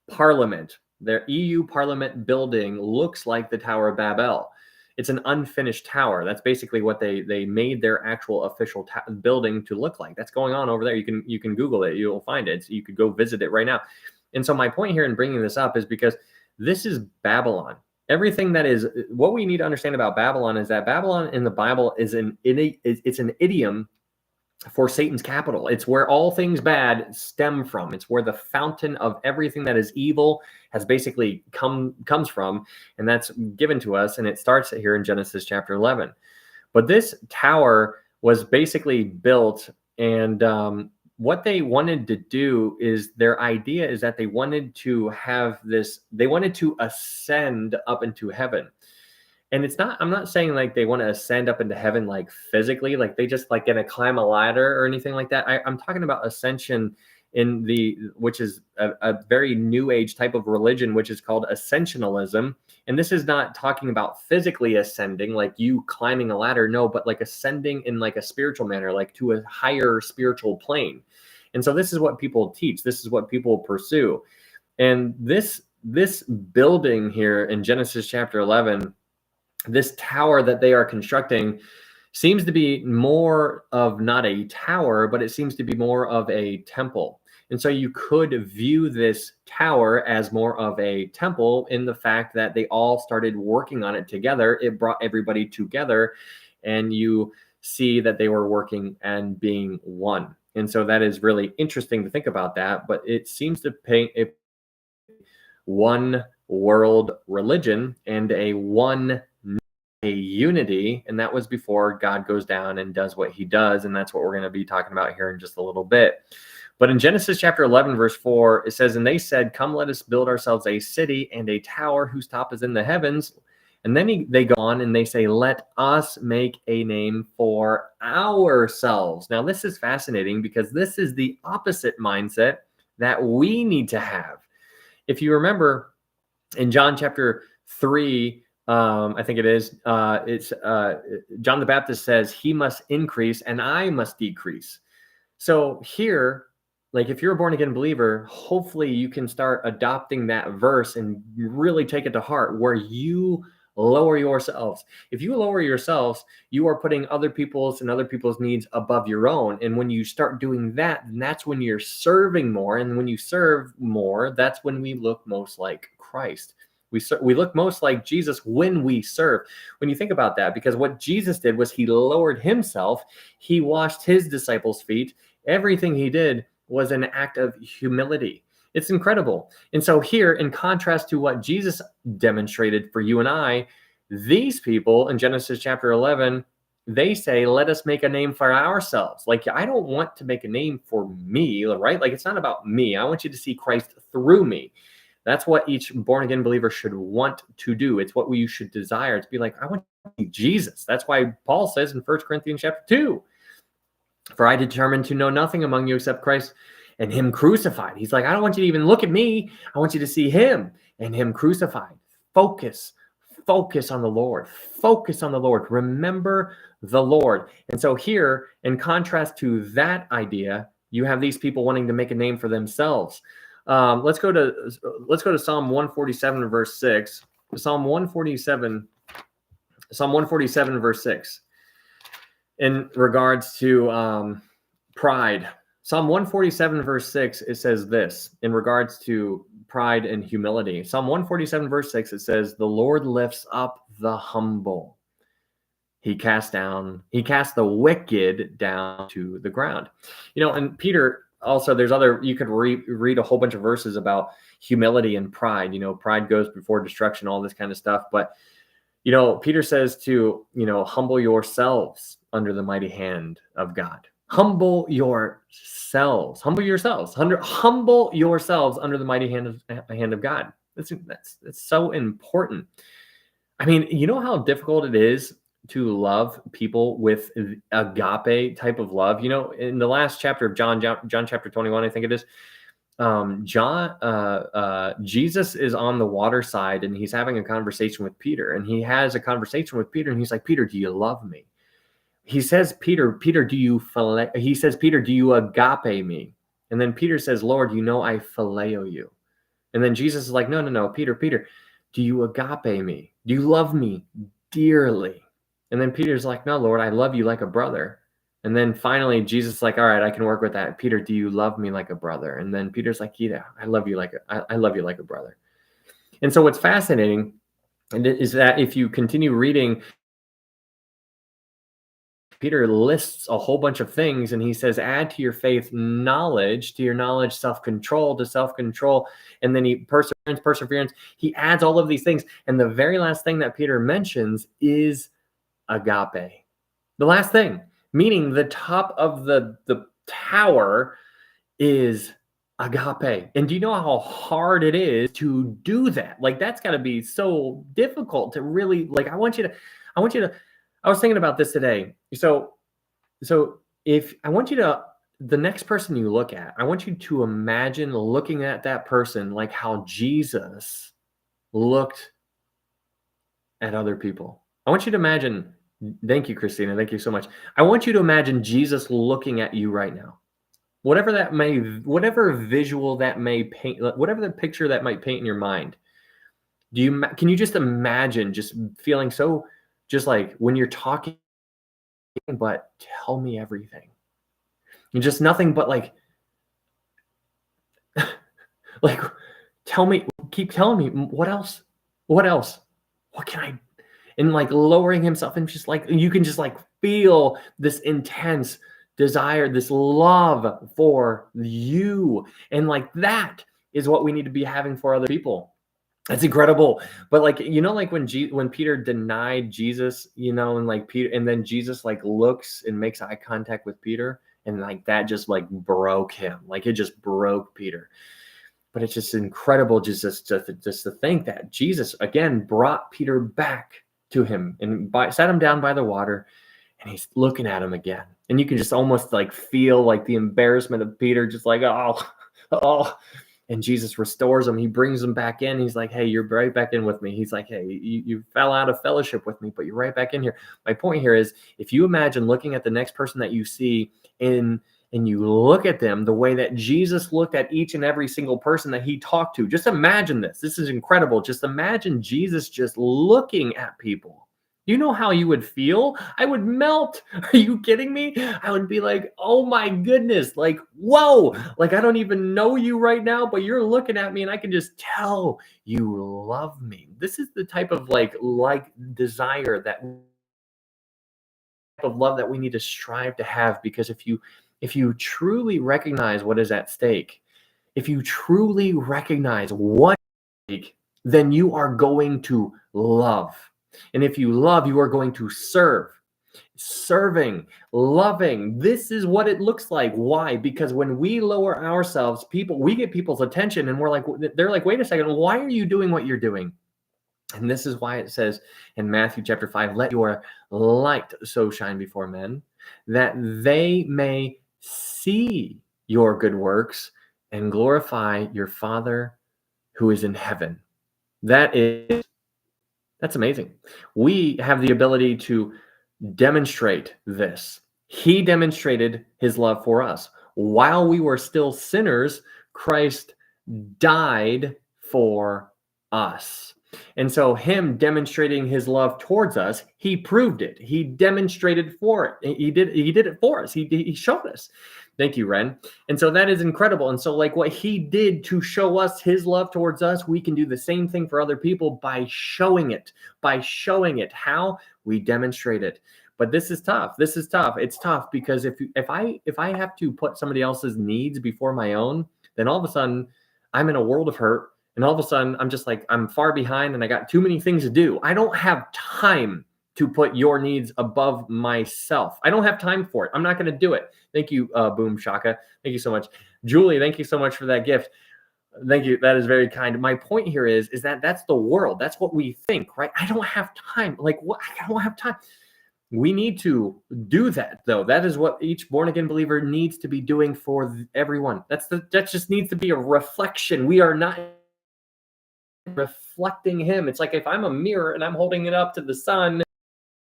A: Parliament, Their EU Parliament building looks like the Tower of Babel. It's an unfinished tower. That's basically what they made their actual official building to look like. That's going on over there. You can Google it. You'll find it. So you could go visit it right now. And so my point here in bringing this up is because this is Babylon. Everything that is what we need to understand about Babylon is that Babylon in the Bible is it's an idiom for Satan's capital. It's where all things bad stem from. It's where the fountain of everything that is evil has basically comes from, and that's given to us. And it starts here in Genesis chapter 11. But this tower was basically built, and what they wanted to do is their idea is that they wanted to have this. They wanted to ascend up into heaven. And it's not, I'm not saying like they want to ascend up into heaven, like physically, like they just like gonna climb a ladder or anything like that. I'm talking about ascension which is a very new age type of religion, which is called ascensionalism. And this is not talking about physically ascending, like you climbing a ladder, no, but like ascending in like a spiritual manner, like to a higher spiritual plane. And so this is what people teach. This is what people pursue. And this building here in Genesis chapter 11, this tower that they are constructing seems to be more of not a tower, but it seems to be more of a temple. And so you could view this tower as more of a temple in the fact that they all started working on it together. It brought everybody together, and you see that they were working and being one. And so that is really interesting to think about that, but it seems to paint a one world religion and a unity, and that was before God goes down and does what he does, and that's what we're going to be talking about here in just a little bit. But in Genesis chapter 11 verse 4, it says, "And they said, 'Come, let us build ourselves a city and a tower whose top is in the heavens.'" And then they go on and they say, "Let us make a name for ourselves." Now this is fascinating because this is the opposite mindset that we need to have. If you remember in John chapter 3, I think it is, it's John the Baptist says, "He must increase and I must decrease." So here, like if you're a born again believer, hopefully you can start adopting that verse and really take it to heart, where you lower yourselves. If you lower yourselves, you are putting other people's needs above your own. And when you start doing that, then that's when you're serving more. And when you serve more, that's when we look most like Christ. We look most like Jesus when we serve. When you think about that, because what Jesus did was he lowered himself. He washed his disciples' feet. Everything he did was an act of humility. It's incredible. And so here, in contrast to what Jesus demonstrated for you and I, these people in Genesis chapter 11, they say, "Let us make a name for ourselves." Like, I don't want to make a name for me, right? Like, it's not about me. I want you to see Christ through me. That's what each born again believer should want to do. It's what we should desire. To be like, I want to see Jesus. That's why Paul says in 1 Corinthians chapter 2, "For I determined to know nothing among you except Christ and him crucified." He's like, I don't want you to even look at me. I want you to see him and him crucified. Focus on the Lord. Focus on the Lord. Remember the Lord. And so here, in contrast to that idea, you have these people wanting to make a name for themselves. Let's go to Psalm 147 verse 6. Psalm 147 verse 6. In regards to pride. Psalm 147 verse 6, it says this in regards to pride and humility. Psalm 147 verse 6, it says, "The Lord lifts up the humble. He casts the wicked down to the ground." You know, and Peter also, you could read a whole bunch of verses about humility and pride. You know, pride goes before destruction, all this kind of stuff. But, you know, Peter says to, humble yourselves under the mighty hand of God. Humble yourselves under the mighty hand of God. That's so important. I mean, you know how difficult it is to love people with agape type of love. You know, in the last chapter of John chapter 21, I think it is, Jesus is on the water side and he's having a conversation with Peter, and he has a conversation with Peter, and he's like, "Peter, do you love me?" He says, Peter, do you agape me? And then Peter says, "Lord, you know I phileo you." And then Jesus is like, no, no, no, Peter, Peter, do you agape me? Do you love me dearly? And then Peter's like, no, Lord, I love you like a brother. And then finally, Jesus is like, all right, I can work with that. Peter, do you love me like a brother? And then Peter's like, yeah, I love you like I love you like a brother. And so what's fascinating is that if you continue reading, Peter lists a whole bunch of things, and he says, add to your faith knowledge, to your knowledge self-control, to self-control, and then he perseverance. He adds all of these things, and the very last thing that Peter mentions is agape. The last thing, meaning the top of the tower is agape. And do you know how hard it is to do that? Like, that's got to be so difficult to really, like, I want you to I was thinking about this today. So if I want you to, the next person you look at, I want you to imagine looking at that person like how Jesus looked at other people. I want you to imagine, thank you, Christina. Thank you so much. I want you to imagine Jesus looking at you right now. Whatever visual that may paint, whatever the picture that might paint in your mind. Can you just imagine just feeling so, just like when you're talking, but tell me everything. And just nothing but like tell me, keep telling me what else, what can I, and like lowering himself, and just like, you can just like feel this intense desire, this love for you. And like, that is what we need to be having for other people. That's incredible. But like, you know, like when Peter denied Jesus, you know, and like Peter, and then Jesus like looks and makes eye contact with Peter, and like that just like broke him. Like it just broke Peter. But it's just incredible just to think that Jesus again brought Peter back to him and sat him down by the water, and he's looking at him again. And you can just almost like feel like the embarrassment of Peter, just like, oh. And Jesus restores him. He brings him back in. He's like, hey, you're right back in with me. He's like, hey, you fell out of fellowship with me, but you're right back in here. My point here is, if you imagine looking at the next person that you see and you look at them the way that Jesus looked at each and every single person that he talked to, just imagine this. This is incredible. Just imagine Jesus just looking at people. You know how you would feel? I would melt. Are you kidding me? I would be like, oh my goodness, like, whoa, like I don't even know you right now, but you're looking at me and I can just tell you love me. This is the type of like desire, that type of love that we need to strive to have, because if you truly recognize what is at stake, if you truly recognize what is at stake, then you are going to love. And if you love, you are going to serve. Serving, loving. This is what it looks like. Why? Because when we lower ourselves, we get people's attention, and they're like, wait a second, why are you doing what you're doing? And this is why it says in Matthew chapter 5, let your light so shine before men, that they may see your good works and glorify your Father who is in heaven. That's amazing. We have the ability to demonstrate this. He demonstrated his love for us. While we were still sinners, Christ died for us. And so him demonstrating his love towards us, he proved it. He demonstrated for it. He did it for us. He showed us. Thank you, Ren. And so that is incredible. And so like what he did to show us his love towards us, we can do the same thing for other people by showing it. How? We demonstrate it. But this is tough. It's tough because if I have to put somebody else's needs before my own, then all of a sudden I'm in a world of hurt. And all of a sudden I'm just like, I'm far behind and I got too many things to do. I don't have time to put your needs above myself. I don't have time for it. I'm not going to do it. Thank you, Boom Shaka. Thank you so much. Julie, thank you so much for that gift. Thank you. That is very kind. My point here is that that's the world. That's what we think, right? I don't have time. Like, what? I don't have time. We need to do that, though. That is what each born-again believer needs to be doing for everyone. That just needs to be a reflection. We are not reflecting him. It's like if I'm a mirror and I'm holding it up to the sun,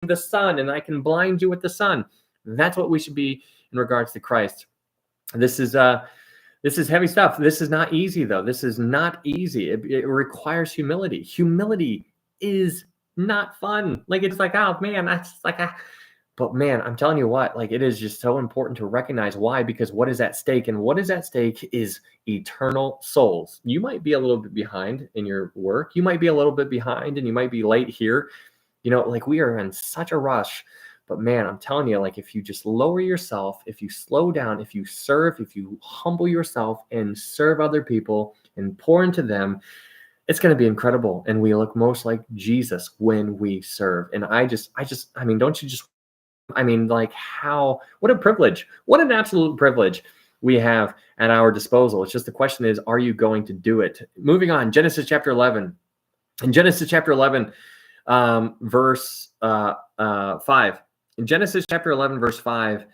A: and I can blind you with the sun. That's what we should be in regards to Christ. This is This is heavy stuff. This is not easy, though. This is not easy. It requires humility. Humility is not fun. Like, it's like, oh man, that's like, but man, I'm telling you what, like, it is just so important to recognize why, because what is at stake? And what is at stake is eternal souls. You might be a little bit behind in your work. You might be a little bit behind and you might be late here. Like, we are in such a rush. But man, I'm telling you, like, if you just lower yourself, if you slow down, if you serve, if you humble yourself and serve other people and pour into them, it's going to be incredible. And we look most like Jesus when we serve. And I mean, don't you just, I mean, like, what a privilege, what an absolute privilege we have at our disposal. It's just the question is, are you going to do it? Moving on, Genesis chapter 11. In Genesis chapter 11, verse 5. In Genesis chapter 11, verse 5,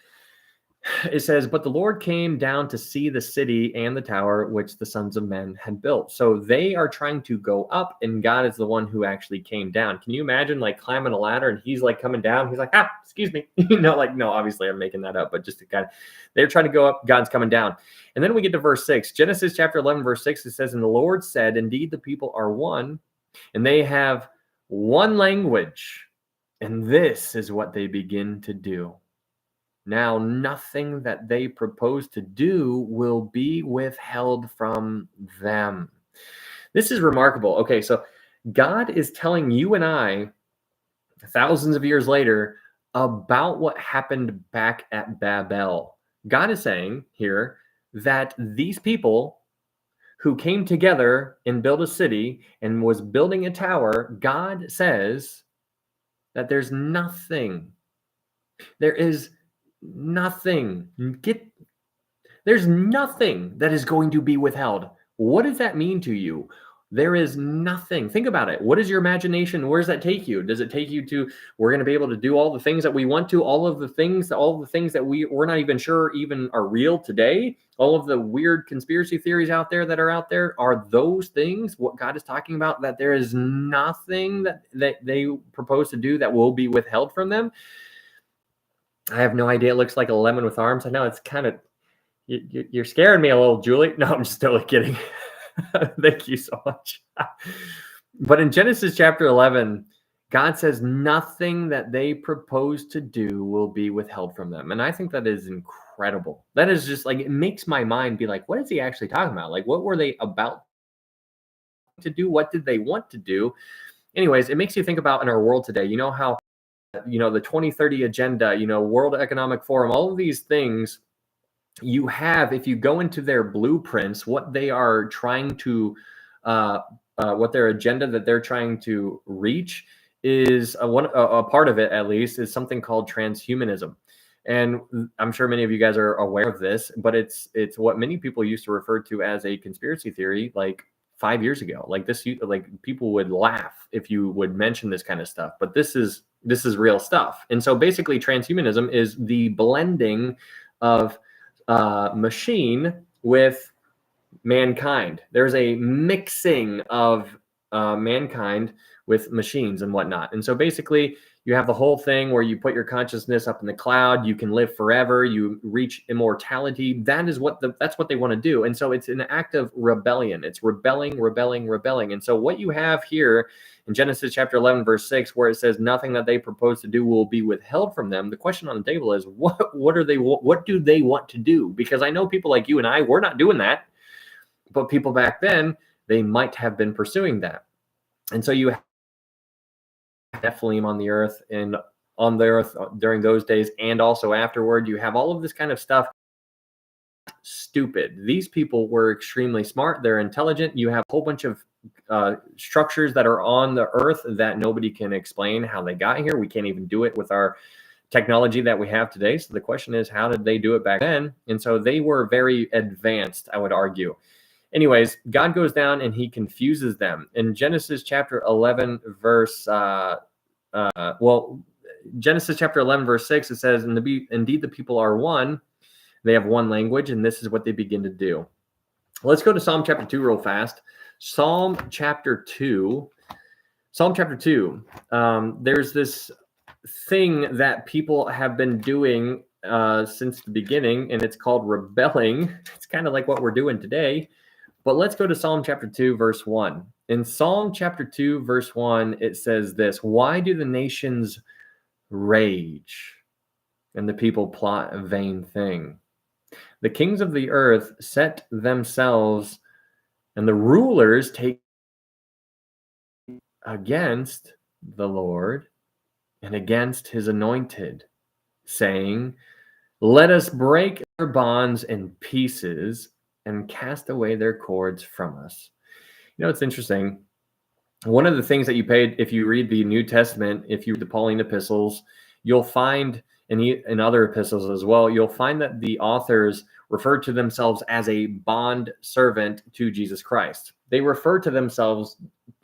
A: it says, but the Lord came down to see the city and the tower which the sons of men had built. So they are trying to go up, and God is the one who actually came down. Can you imagine, like, climbing a ladder and he's like coming down? He's like, excuse me. Like, no, obviously I'm making that up, but just to kind of, they're trying to go up, God's coming down. And then we get to verse 6. Genesis chapter 11, verse 6, it says, and the Lord said, indeed, the people are one, and they have one language. And this is what they begin to do. Now, nothing that they propose to do will be withheld from them. This is remarkable. Okay, so God is telling you and I, thousands of years later, about what happened back at Babel. God is saying here that these people who came together and built a city and was building a tower, God says that there's nothing. There is nothing. There's nothing that is going to be withheld. What does that mean to you? There is nothing. Think about it. What is your imagination? Where does that take you? Does it take you to, we're going to be able to do all the things that we want to, all of the things that we're not even sure even are real today? All of the weird conspiracy theories out there that are out there, are those things what God is talking about, that there is nothing that they propose to do that will be withheld from them? I have no idea. It looks like a lemon with arms. I know, it's kind of, you're scaring me a little, Julie. No, I'm just totally kidding. Thank you so much. But in Genesis chapter 11, God says nothing that they propose to do will be withheld from them. And I think that is incredible. That is just like, it makes my mind be like, what is he actually talking about? Like, what were they about to do? What did they want to do? Anyways, it makes you think about in our world today, how, the 2030 agenda, World Economic Forum, all of these things you have, if you go into their blueprints, what they are trying to, what their agenda that they're trying to reach is a part of it, at least, is something called transhumanism. And I'm sure many of you guys are aware of this, but it's what many people used to refer to as a conspiracy theory, like 5 years ago. Like this, like people would laugh if you would mention this kind of stuff, but this is real stuff. And so basically, transhumanism is the blending of machine with mankind. There's a mixing of mankind with machines and whatnot. And so basically, you have the whole thing where you put your consciousness up in the cloud, you can live forever, you reach immortality. That's what they want to do. And so it's an act of rebellion. It's rebelling. And so what you have here in Genesis chapter 11, verse 6, where it says nothing that they propose to do will be withheld from them, the question on the table is, what do they want to do? Because I know people like you and I, we're not doing that. But people back then, they might have been pursuing that. And so you have Nephilim on the earth, and on the earth during those days and also afterward, you have all of this kind of stuff. Stupid. These people were extremely smart. They're intelligent. You have a whole bunch of structures that are on the earth that nobody can explain how they got here. We can't even do it with our technology that we have today. So the question is, how did they do it back then? And so they were very advanced, I would argue. Anyways, God goes down and he confuses them. In Genesis chapter 11, verse, Genesis chapter 11, verse 6, it says, indeed, the people are one. They have one language, and this is what they begin to do. Let's go to Psalm chapter 2 real fast. Psalm chapter 2. There's this thing that people have been doing since the beginning, and it's called rebelling. It's kind of like what we're doing today. But let's go to Psalm chapter 2, verse 1. In Psalm chapter 2, verse 1, it says this: "Why do the nations rage and the people plot a vain thing? The kings of the earth set themselves, and the rulers take against the Lord and against his anointed, saying, let us break their bonds in pieces and cast away their cords from us." You know, it's interesting. One of the things that you paid, if you read the New Testament, if you read the Pauline epistles, you'll find in other epistles as well, you'll find that the authors refer to themselves as a bond servant to Jesus Christ. They refer to themselves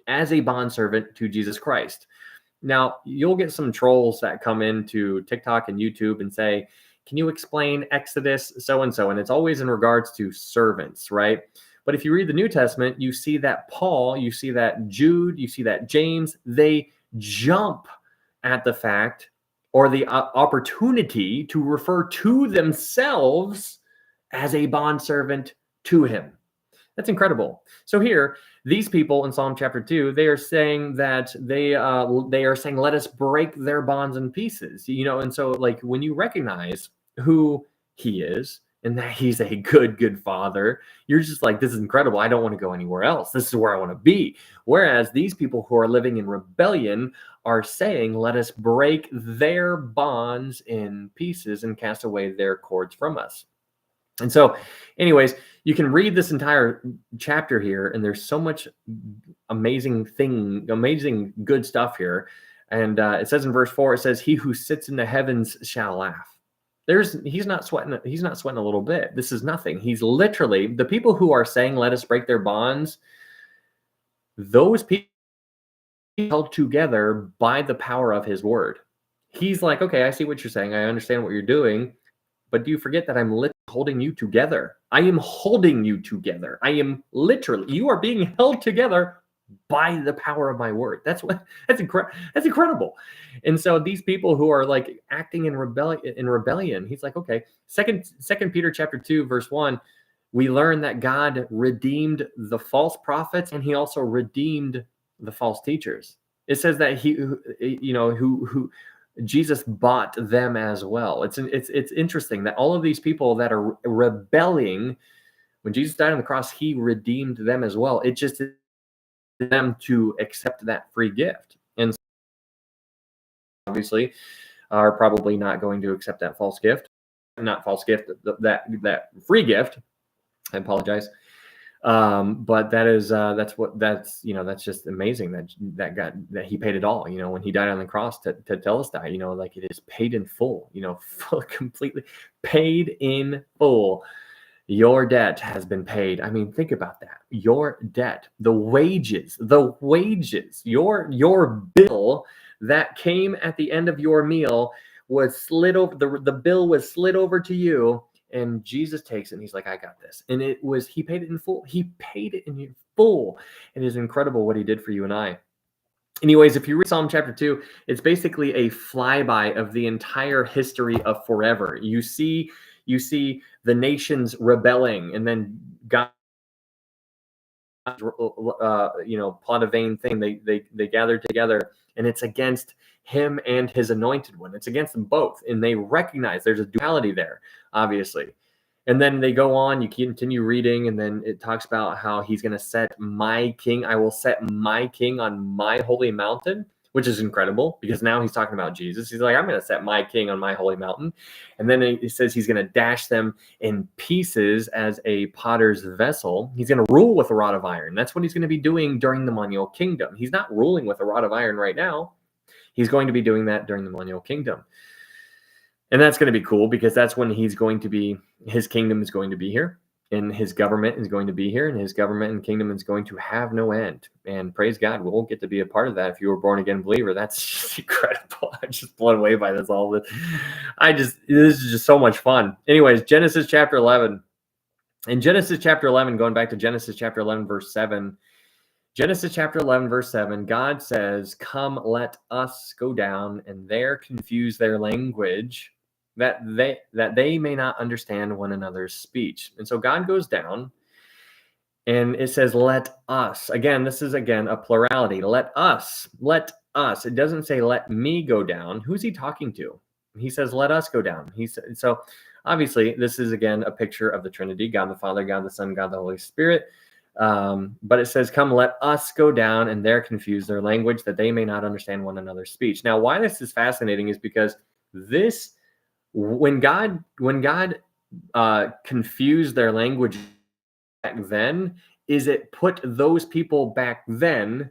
A: as a bond servant to Jesus Christ. Now, you'll get some trolls that come into TikTok and YouTube and say, can you explain Exodus so-and-so? And it's always in regards to servants, right? But if you read the New Testament, you see that Paul, you see that Jude, you see that James, they jump at the fact or the opportunity to refer to themselves as a bondservant to him. That's incredible. So here, these people in Psalm chapter 2, they are saying that they are saying, let us break their bonds in pieces. You know, and so like when you recognize who he is and that he's a good father, you're just like, this is incredible. I don't want to go anywhere else. This is where I want to be. Whereas these people who are living in rebellion are saying, let us break their bonds in pieces and cast away their cords from us. And so, anyways, you can read this entire chapter here, and there's so much amazing good stuff here. And it says in verse 4, it says, he who sits in the heavens shall laugh. He's not sweating a little bit. This is nothing. He's literally, the people who are saying, let us break their bonds, those people held together by the power of his word. He's like, okay, I see what you're saying. I understand what you're doing. But do you forget that I'm literally holding you together? I am holding you together. I am literally, you are being held together by the power of my word. That's incredible. And so these people who are like acting in rebellion, he's like, okay, second Peter chapter 2, verse 1, we learn that God redeemed the false prophets and he also redeemed the false teachers. It says that who Jesus bought them as well. It's interesting that all of these people that are rebelling, when Jesus died on the cross, he redeemed them as well. It just is them to accept that free gift. And obviously are probably not going to accept that that free gift. I apologize. But that's just amazing that he paid it all, when he died on the cross to tell us that, like it is paid in full, completely paid in full. Your debt has been paid. I mean, think about that. Your debt, the wages, your bill that came at the end of your meal was slid over. The bill was slid over to you. And Jesus takes it and he's like, I got this. And he paid it in full. He paid it in full. It is incredible what he did for you and I. Anyways, if you read Psalm chapter 2, it's basically a flyby of the entire history of forever. You see the nations rebelling, and then God, plot a vain thing. They gathered together, and it's against him and his anointed one. It's against them both. And they recognize there's a duality there, obviously. And then they go on, you continue reading, and then it talks about how he's going to set my king. I will set my king on my holy mountain, which is incredible because now he's talking about Jesus. He's like, I'm going to set my king on my holy mountain. And then he says he's going to dash them in pieces as a potter's vessel. He's going to rule with a rod of iron. That's what he's going to be doing during the millennial kingdom. He's not ruling with a rod of iron right now. He's going to be doing that during the millennial kingdom. And that's going to be cool because that's when his kingdom is going to be here, and his government is going to be here, and his government and kingdom is going to have no end. And praise God, we'll get to be a part of that. If you were a born again believer, that's just incredible. I'm just blown away by this. This is just so much fun. Anyways, Genesis chapter 11. In Genesis chapter 11, going back to Genesis chapter 11, verse 7, Genesis chapter 11, verse 7, God says, come, let us go down and there confuse their language, that they may not understand one another's speech. And so God goes down and it says, let us. Again, this is again a plurality. Let us. It doesn't say let me go down. Who's he talking to? He says, let us go down. He said, so obviously this is again a picture of the Trinity, God the Father, God the Son, God the Holy Spirit. But it says, come, let us go down and there confuse their language that they may not understand one another's speech. Now, why this is fascinating is because when God confused their language back then, is it put those people back then,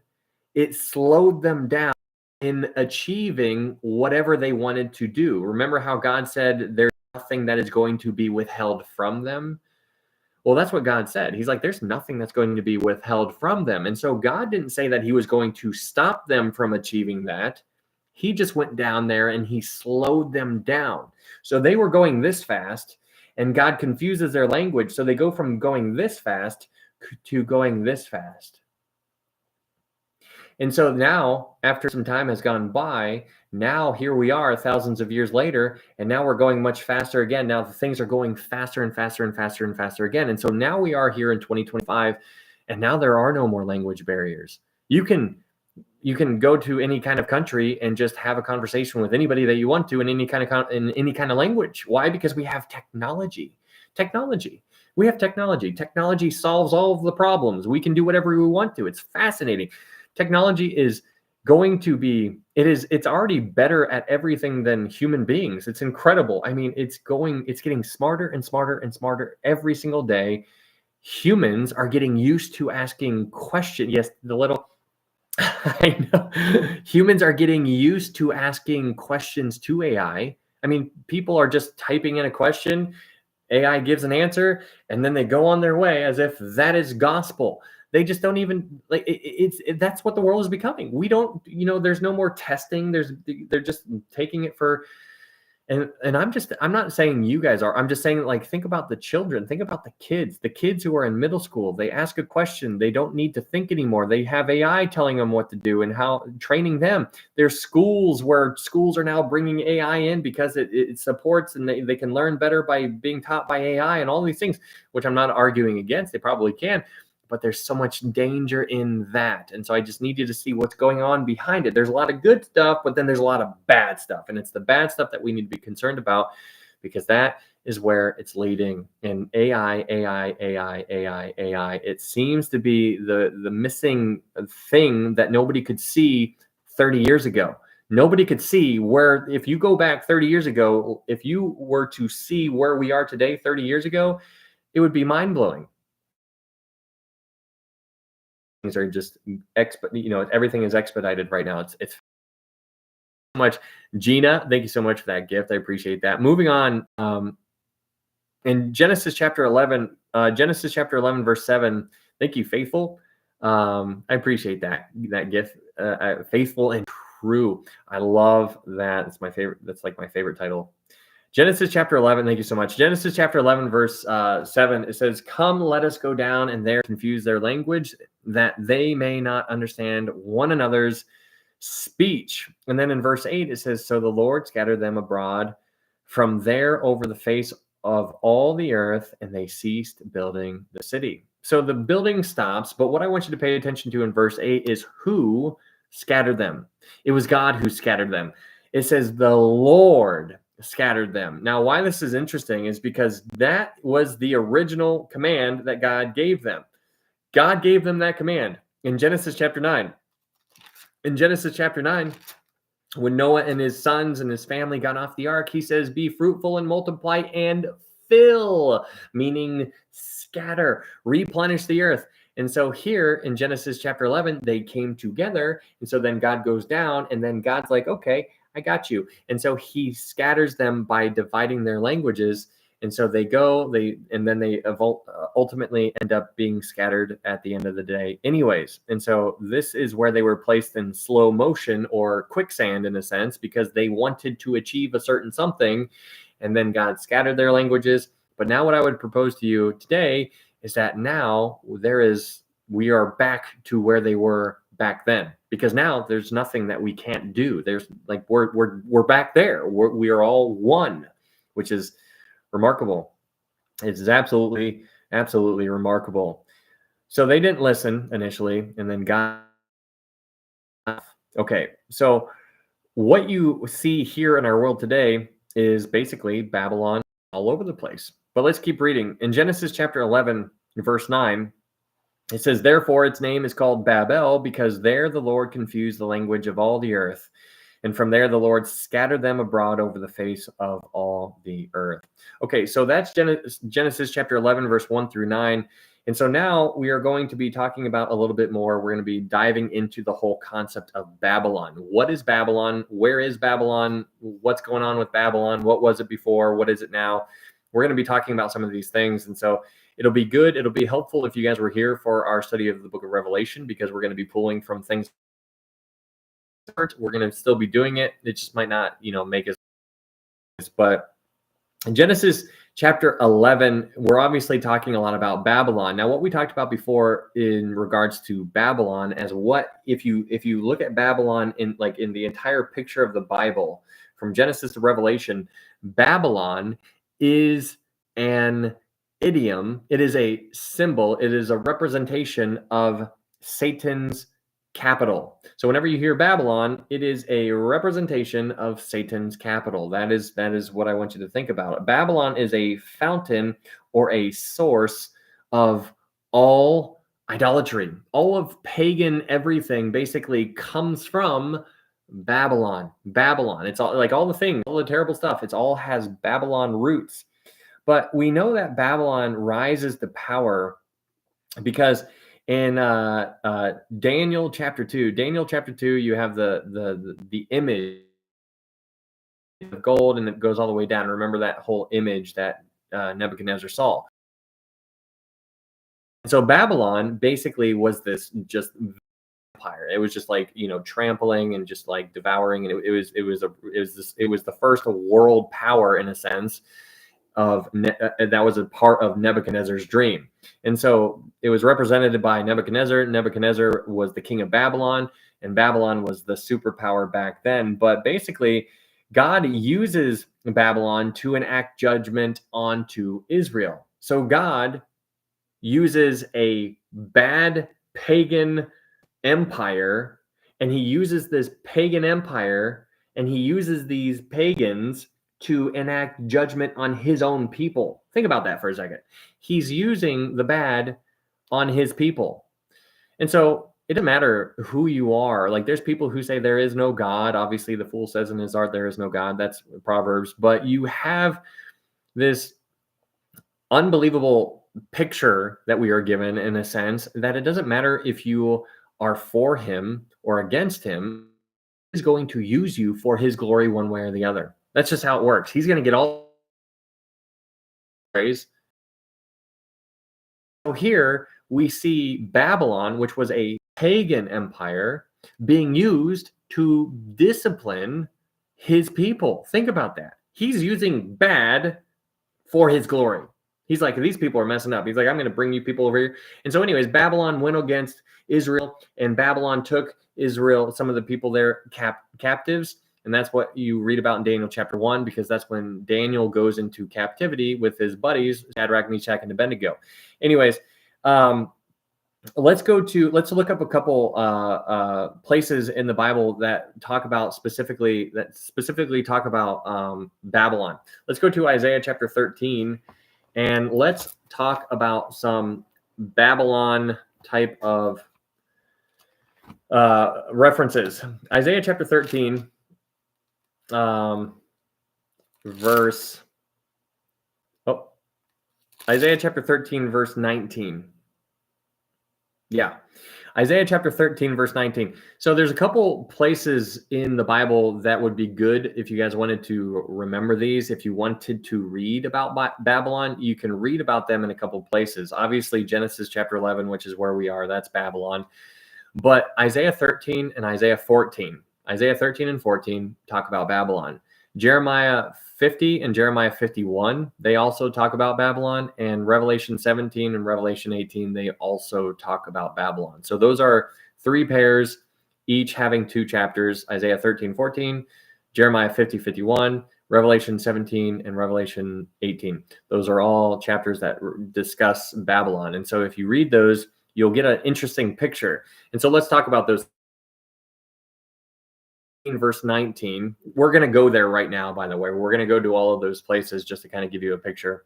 A: it slowed them down in achieving whatever they wanted to do. Remember how God said there's nothing that is going to be withheld from them? Well, that's what God said. He's like, there's nothing that's going to be withheld from them. And so God didn't say that he was going to stop them from achieving that. He just went down there and he slowed them down. So they were going this fast, and God confuses their language. So they go from going this fast to going this fast. And so now, after some time has gone by, now here we are thousands of years later, and now we're going much faster again. Now things are going faster and faster and faster and faster again. And so now we are here in 2025, and now there are no more language barriers. You can go to any kind of country and just have a conversation with anybody that you want to in any kind of language. Why? Because we have technology. We have technology. Technology solves all of the problems. We can do whatever we want to. It's fascinating. Technology is going to be, it's already better at everything than human beings. It's incredible. I mean, it's getting smarter and smarter and smarter every single day. Humans are getting used to asking questions. Yes, I know. Humans are getting used to asking questions to AI. I mean, people are just typing in a question, AI gives an answer, and then they go on their way as if that is gospel. They just don't even that's what the world is becoming. We don't, there's no more testing. They're just taking it for, and I'm not saying you guys are. I'm just saying, like, think about the children. Think about the kids who are in middle school. They ask a question. They don't need to think anymore. They have AI telling them what to do and how, training them. There's schools where schools are now bringing AI in because it supports, and they can learn better by being taught by AI and all these things, which I'm not arguing against. They probably can. But there's so much danger in that. And so I just need you to see what's going on behind it. There's a lot of good stuff, but then there's a lot of bad stuff. And it's the bad stuff that we need to be concerned about, because that is where it's leading. And AI, it seems to be the missing thing that nobody could see 30 years ago. Nobody could see where, if you go back 30 years ago, if you were to see where we are today 30 years ago, it would be mind-blowing. Things are just everything is expedited right now. It's so much. Gina, thank you so much for that gift. I appreciate that. Moving on, in Genesis chapter 11 verse 7. Thank you, Faithful. I appreciate that gift. Faithful and true. I love that. It's my favorite. That's like my favorite title. Genesis chapter 11, thank you so much. Genesis chapter 11, verse 7, it says, come, let us go down and there confuse their language, that they may not understand one another's speech. And then in verse 8, it says, so the Lord scattered them abroad from there over the face of all the earth, and they ceased building the city. So the building stops, but what I want you to pay attention to in verse 8 is who scattered them. It was God who scattered them. It says the Lord scattered them. Now, why this is interesting is because that was the original command that God gave them. God gave them that command in Genesis chapter 9. In Genesis chapter 9, when Noah and his sons and his family got off the ark, he says, be fruitful and multiply and fill, meaning scatter, replenish the earth. And so here in Genesis chapter 11, they came together. And so then God goes down, and then God's like, okay, I got you. And so he scatters them by dividing their languages. And so they go, and then they ultimately end up being scattered at the end of the day anyways. And so this is where they were placed in slow motion, or quicksand in a sense, because they wanted to achieve a certain something, and then God scattered their languages. But now what I would propose to you today is that now we are back to where they were back then, because now there's nothing that we can't do. There's like, we're back there. We are all one. which is remarkable. It's absolutely, absolutely remarkable. So they didn't listen initially, and then God. Okay, so what you see here in our world today is basically Babylon all over the place. But let's keep reading. In Genesis chapter 11, verse 9, it says, "Therefore its name is called Babel, because there the Lord confused the language of all the earth. And from there the Lord scattered them abroad over the face of all the earth." Okay, so that's Genesis chapter 11, verse 1 through 9. And so now we are going to be talking about a little bit more. We're going to be diving into the whole concept of Babylon. What is Babylon? Where is Babylon? What's going on with Babylon? What was it before? What is it now? We're going to be talking about some of these things. And so it'll be good. It'll be helpful if you guys were here for our study of the book of Revelation, because we're going to be pulling from things. We're going to still be doing it. It just might not, make us. But in Genesis chapter 11, we're obviously talking a lot about Babylon. Now, what we talked about before in regards to Babylon, as what if you look at Babylon in the entire picture of the Bible, from Genesis to Revelation, Babylon is an idiom. It is a symbol. It is a representation of Satan's capital. So whenever you hear Babylon, it is a representation of Satan's capital. That is what I want you to think about. Babylon is a fountain or a source of all idolatry. All of pagan everything basically comes from Babylon. It's all like all the things, all the terrible stuff. It all has Babylon roots. But we know that Babylon rises to power because in Daniel chapter 2, you have the image of gold, and it goes all the way down. Remember that whole image that Nebuchadnezzar saw. So Babylon basically was this just empire. It was just like, trampling and just like devouring, and it was the first world power in a sense. That was a part of Nebuchadnezzar's dream. And so it was represented by Nebuchadnezzar. Nebuchadnezzar was the king of Babylon, and Babylon was the superpower back then. But basically, God uses Babylon to enact judgment onto Israel. So God uses a bad pagan empire, and he uses this pagan empire, and he uses these pagans to enact judgment on his own people. Think about that for a second. He's using the bad on his people. And so it doesn't matter who you are. Like, there's people who say there is no God. Obviously, the fool says in his heart there is no God. That's Proverbs. But you have this unbelievable picture that we are given, in a sense, that it doesn't matter if you are for him or against him. He's going to use you for his glory one way or the other. That's just how it works. He's going to get all praise. So here we see Babylon, which was a pagan empire, being used to discipline his people. Think about that. He's using bad for his glory. He's like, these people are messing up. He's like, I'm going to bring you people over here. And so anyways, Babylon went against Israel, and Babylon took Israel, some of the people there, captives. And that's what you read about in Daniel chapter 1, because that's when Daniel goes into captivity with his buddies, Shadrach, Meshach, and Abednego. Anyways, let's look up a couple places in the Bible that specifically talk about Babylon. Let's go to Isaiah chapter 13, and let's talk about some Babylon type of references. Isaiah chapter 13. Isaiah chapter 13, verse 19. Yeah. Isaiah chapter 13, verse 19. So there's a couple places in the Bible that would be good if you guys wanted to remember these. If you wanted to read about Babylon, you can read about them in a couple places. Obviously, Genesis chapter 11, which is where we are, that's Babylon. But Isaiah 13 and Isaiah 14. Isaiah 13 and 14 talk about Babylon. Jeremiah 50 and Jeremiah 51, they also talk about Babylon. And Revelation 17 and Revelation 18, they also talk about Babylon. So those are three pairs, each having two chapters, Isaiah 13, 14, Jeremiah 50, 51, Revelation 17 and Revelation 18. Those are all chapters that discuss Babylon. And so if you read those, you'll get an interesting picture. And so let's talk about those. Verse 19. We're going to go there right now, by the way. We're going to go to all of those places just to kind of give you a picture.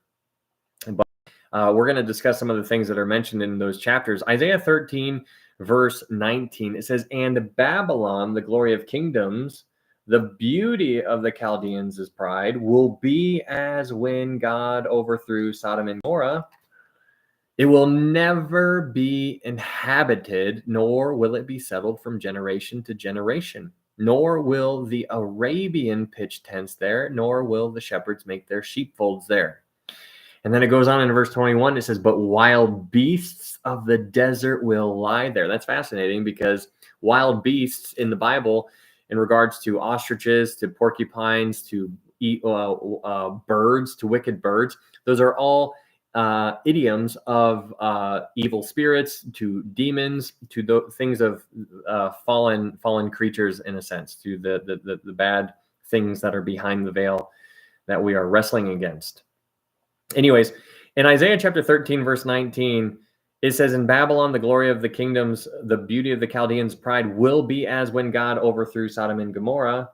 A: But we're going to discuss some of the things that are mentioned in those chapters. Isaiah 13, verse 19, it says, "And Babylon, the glory of kingdoms, the beauty of the Chaldeans' pride, will be as when God overthrew Sodom and Gomorrah. It will never be inhabited, nor will it be settled from generation to generation. Nor will the Arabian pitch tents there, nor will the shepherds make their sheepfolds there." And then it goes on in verse 21, it says, "But wild beasts of the desert will lie there." That's fascinating because wild beasts in the Bible, in regards to ostriches, to porcupines, to birds, to wicked birds, those are all idioms of evil spirits, to demons, to the things of fallen creatures, in a sense, to the bad things that are behind the veil that we are wrestling against. Anyways, in Isaiah chapter 13, verse 19, it says, "In Babylon, the glory of the kingdoms, the beauty of the Chaldeans' pride will be as when God overthrew Sodom and Gomorrah."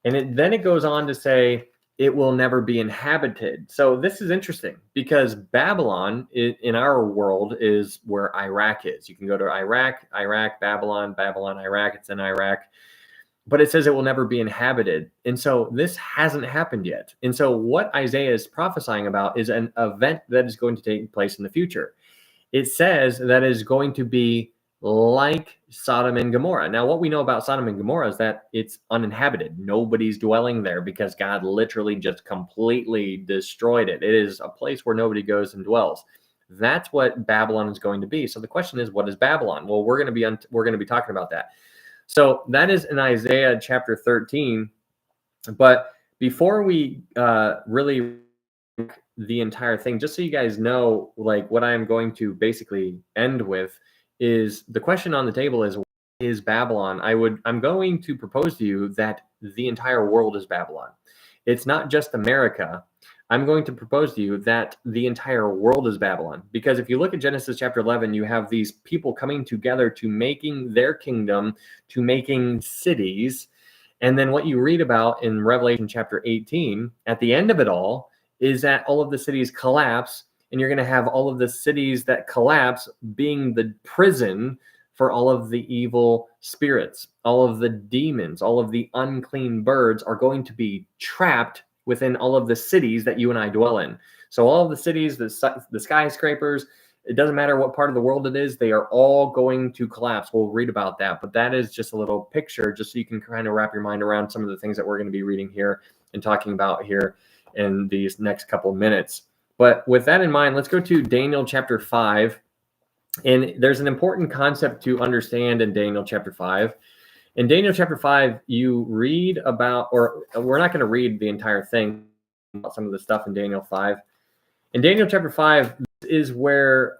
A: And then it goes on to say, "It will never be inhabited." So this is interesting because Babylon in our world is where Iraq is. You can go to Iraq, Babylon, Iraq. It's in Iraq. But it says it will never be inhabited. And so this hasn't happened yet. And so what Isaiah is prophesying about is an event that is going to take place in the future. It says that is going to be like Sodom and Gomorrah. Now, what we know about Sodom and Gomorrah is that it's uninhabited. Nobody's dwelling there because God literally just completely destroyed it. It is a place where nobody goes and dwells. That's what Babylon is going to be. So the question is, what is Babylon? Well, we're going to be talking about that. So that is in Isaiah chapter 13. But before we really the entire thing, just so you guys know, like what I'm going to basically end with is the question on the table is, what is Babylon? I'm going to propose to you that the entire world is Babylon. It's not just America. I'm going to propose to you that the entire world is Babylon. Because if you look at Genesis chapter 11, you have these people coming together to making their kingdom, to making cities. And then what you read about in Revelation chapter 18, at the end of it all, is that all of the cities collapse. And you're going to have all of the cities that collapse being the prison for all of the evil spirits, all of the demons, all of the unclean birds are going to be trapped within all of the cities that you and I dwell in. So all of the cities, the skyscrapers, it doesn't matter what part of the world it is, they are all going to collapse. We'll read about that, but that is just a little picture just so you can kind of wrap your mind around some of the things that we're going to be reading here and talking about here in these next couple of minutes. But with that in mind, let's go to Daniel chapter 5. And there's an important concept to understand in Daniel chapter 5. In Daniel chapter 5, you read about, or we're not going to read the entire thing, about some of the stuff in Daniel 5. In Daniel chapter 5 is where,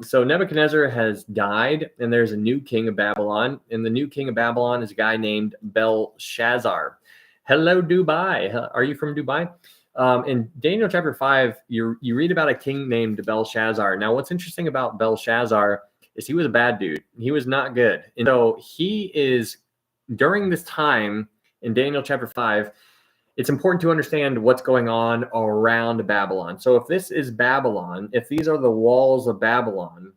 A: so Nebuchadnezzar has died, and there's a new king of Babylon. And the new king of Babylon is a guy named Belshazzar. Hello, Dubai. Are you from Dubai? In Daniel chapter 5, you read about a king named Belshazzar. Now, what's interesting about Belshazzar is he was a bad dude. He was not good. And so he is, during this time in Daniel chapter 5, it's important to understand what's going on around Babylon. So if this is Babylon, if these are the walls of Babylon,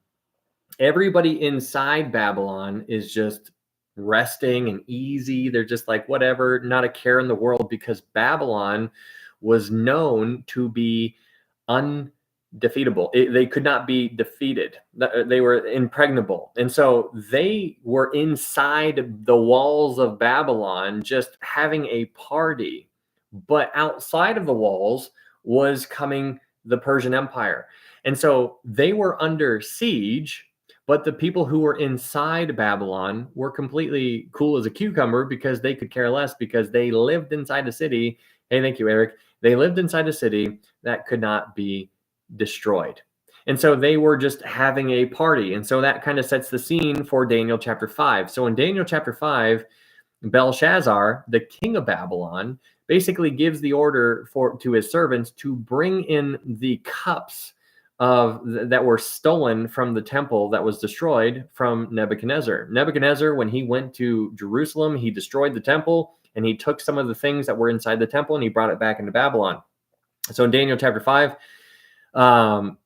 A: everybody inside Babylon is just resting and easy. They're just like, whatever, not a care in the world, because Babylon was known to be undefeatable. They could not be defeated. They were impregnable. And so they were inside the walls of Babylon just having a party. But outside of the walls was coming the Persian Empire. And so they were under siege, but the people who were inside Babylon were completely cool as a cucumber because they could care less, because they lived inside a city. Hey, thank you, Eric. They lived inside a city that could not be destroyed. And so they were just having a party. And so that kind of sets the scene for Daniel chapter 5. So in Daniel chapter 5, Belshazzar, the king of Babylon, basically gives the order to his servants to bring in the cups that were stolen from the temple that was destroyed from Nebuchadnezzar. Nebuchadnezzar, when he went to Jerusalem, he destroyed the temple and he took some of the things that were inside the temple and he brought it back into Babylon. So in Daniel chapter 5,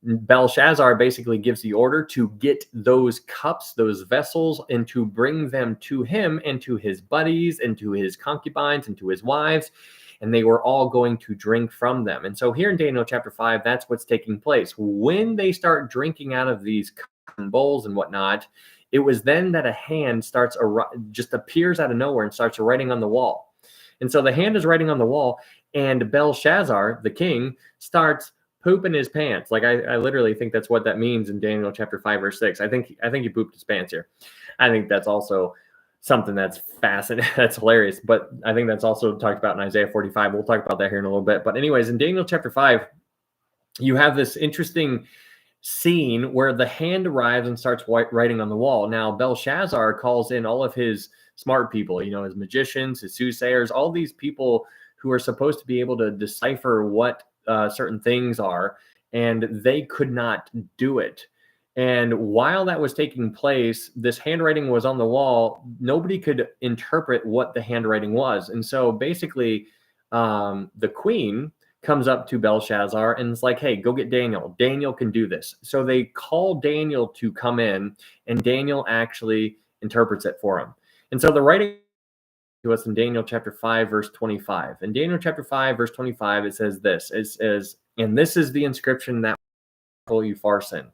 A: Belshazzar basically gives the order to get those cups, those vessels, and to bring them to him and to his buddies and to his concubines and to his wives. And they were all going to drink from them. And so here in Daniel chapter 5, that's what's taking place. When they start drinking out of these bowls and whatnot, it was then that a hand just appears out of nowhere and starts writing on the wall. And so the hand is writing on the wall, and Belshazzar, the king, starts pooping his pants. Like I literally think that's what that means in Daniel chapter 5, verse 6. I think he pooped his pants here. I think that's also something that's fascinating. That's hilarious. But I think that's also talked about in Isaiah 45. We'll talk about that here in a little bit. But anyways, in Daniel chapter 5, you have this interesting scene where the hand arrives and starts writing on the wall. Now, Belshazzar calls in all of his smart people, his magicians, his soothsayers, all these people who are supposed to be able to decipher what certain things are, and they could not do it. And while that was taking place, this handwriting was on the wall. Nobody could interpret what the handwriting was. And so basically, the queen comes up to Belshazzar and is like, hey, go get Daniel. Daniel can do this. So they call Daniel to come in, and Daniel actually interprets it for him. And so the writing to us in Daniel chapter 5, verse 25. In Daniel chapter 5, verse 25, it says this. It says, and this is the inscription that Upharsin.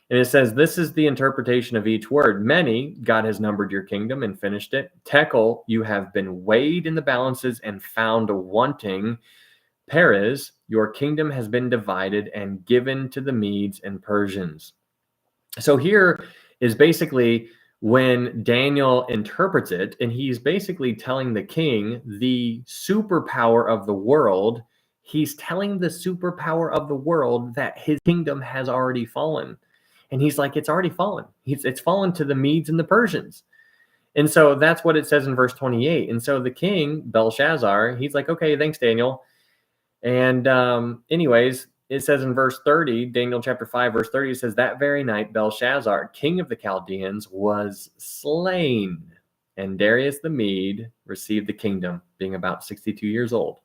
A: And it says, this is the interpretation of each word. Many, God has numbered your kingdom and finished it. Tekel, you have been weighed in the balances and found wanting. Peres, your kingdom has been divided and given to the Medes and Persians. So here is basically when Daniel interprets it, and he's basically telling the king the superpower of the world. He's telling the superpower of the world that his kingdom has already fallen. And he's like, it's already fallen. It's fallen to the Medes and the Persians. And so that's what it says in verse 28. And so the king, Belshazzar, he's like, okay, thanks, Daniel. And anyways, it says in verse 30, Daniel chapter 5, verse 30, it says, that very night, Belshazzar, king of the Chaldeans, was slain. And Darius the Mede received the kingdom, being about 62 years old.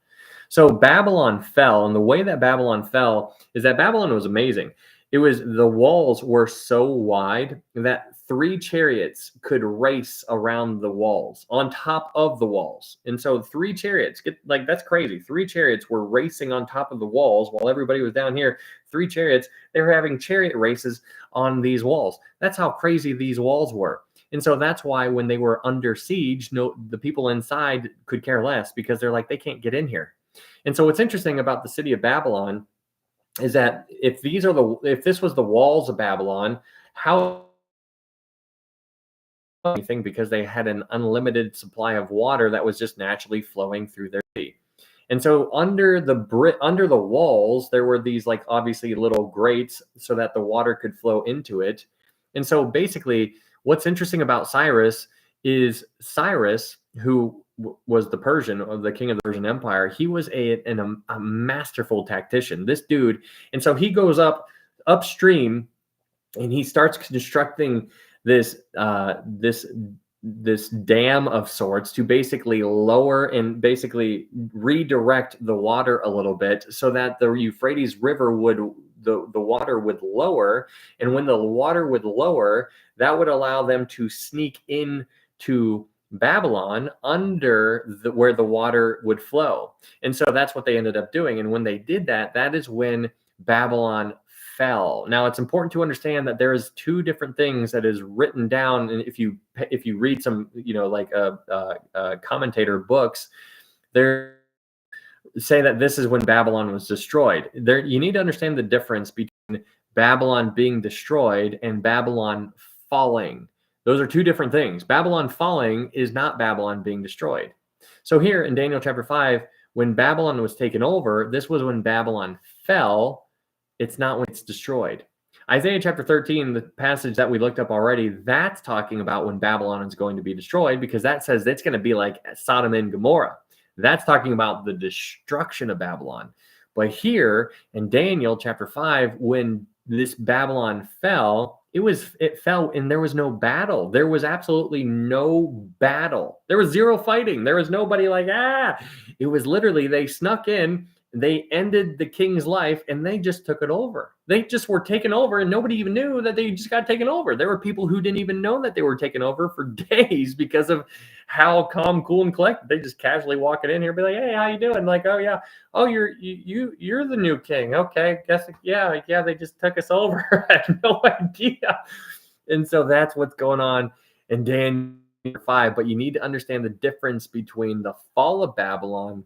A: So Babylon fell. And the way that Babylon fell is that Babylon was amazing. The walls were so wide that 3 chariots could race around the walls, on top of the walls. And so 3 chariots, that's crazy. 3 chariots were racing on top of the walls while everybody was down here. 3 chariots, they were having chariot races on these walls. That's how crazy these walls were. And so that's why when they were under siege, the people inside could care less, because they're like, they can't get in here. And so what's interesting about the city of Babylon is that if this was the walls of Babylon, how anything, because they had an unlimited supply of water that was just naturally flowing through their city. And so under the walls, there were these obviously little grates so that the water could flow into it. And so basically what's interesting about Cyrus is Cyrus, who was the Persian, or the king of the Persian Empire, he was a masterful tactician, this dude. And so he goes upstream and he starts constructing this dam of sorts to basically lower and basically redirect the water a little bit so that the Euphrates River the water would lower. And when the water would lower, that would allow them to sneak into Babylon under where the water would flow. And so that's what they ended up doing. And when they did that, that is when Babylon fell. Now, it's important to understand that there is 2 different things that is written down. And if you read some, commentator books, they say that this is when Babylon was destroyed. You need to understand the difference between Babylon being destroyed and Babylon falling. Those are 2 different things. Babylon falling is not Babylon being destroyed. So here in Daniel chapter 5, when Babylon was taken over, this was when Babylon fell. It's not when it's destroyed. Isaiah chapter 13, the passage that we looked up already, that's talking about when Babylon is going to be destroyed, because that says it's going to be like Sodom and Gomorrah. That's talking about the destruction of Babylon. But here in Daniel chapter 5, when this Babylon fell, it fell and there was no battle. There was absolutely no battle. There was zero fighting. There was nobody like, it was literally they snuck in, they ended the king's life, and they just took it over. They just were taken over, and nobody even knew that they just got taken over. There were people who didn't even know that they were taken over for days because of how calm, cool, and collected. They just casually walk it in here, be like, "Hey, how you doing?" Like, "Oh yeah, oh you're the new king." Okay, guess yeah. They just took us over. I had no idea. And so that's what's going on in Daniel 5. But you need to understand the difference between the fall of Babylon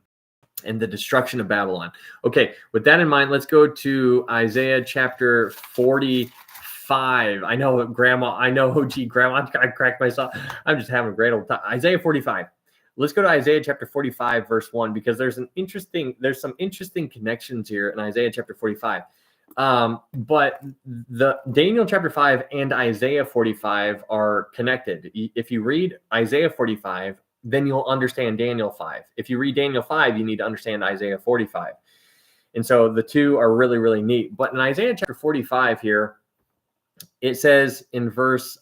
A: and the destruction of Babylon. Okay, with that in mind, let's go to Isaiah chapter 45. I know, Grandma. I know, OG Grandma. I cracked myself. I'm just having a great old time. Isaiah 45. Let's go to Isaiah chapter 45, verse 1, because there's some interesting connections here in Isaiah chapter 45. But the Daniel chapter 5 and Isaiah 45 are connected. If you read Isaiah 45, then you'll understand Daniel 5. If you read Daniel 5, you need to understand Isaiah 45. And so the two are really, really neat. But in Isaiah chapter 45 here, it says in verse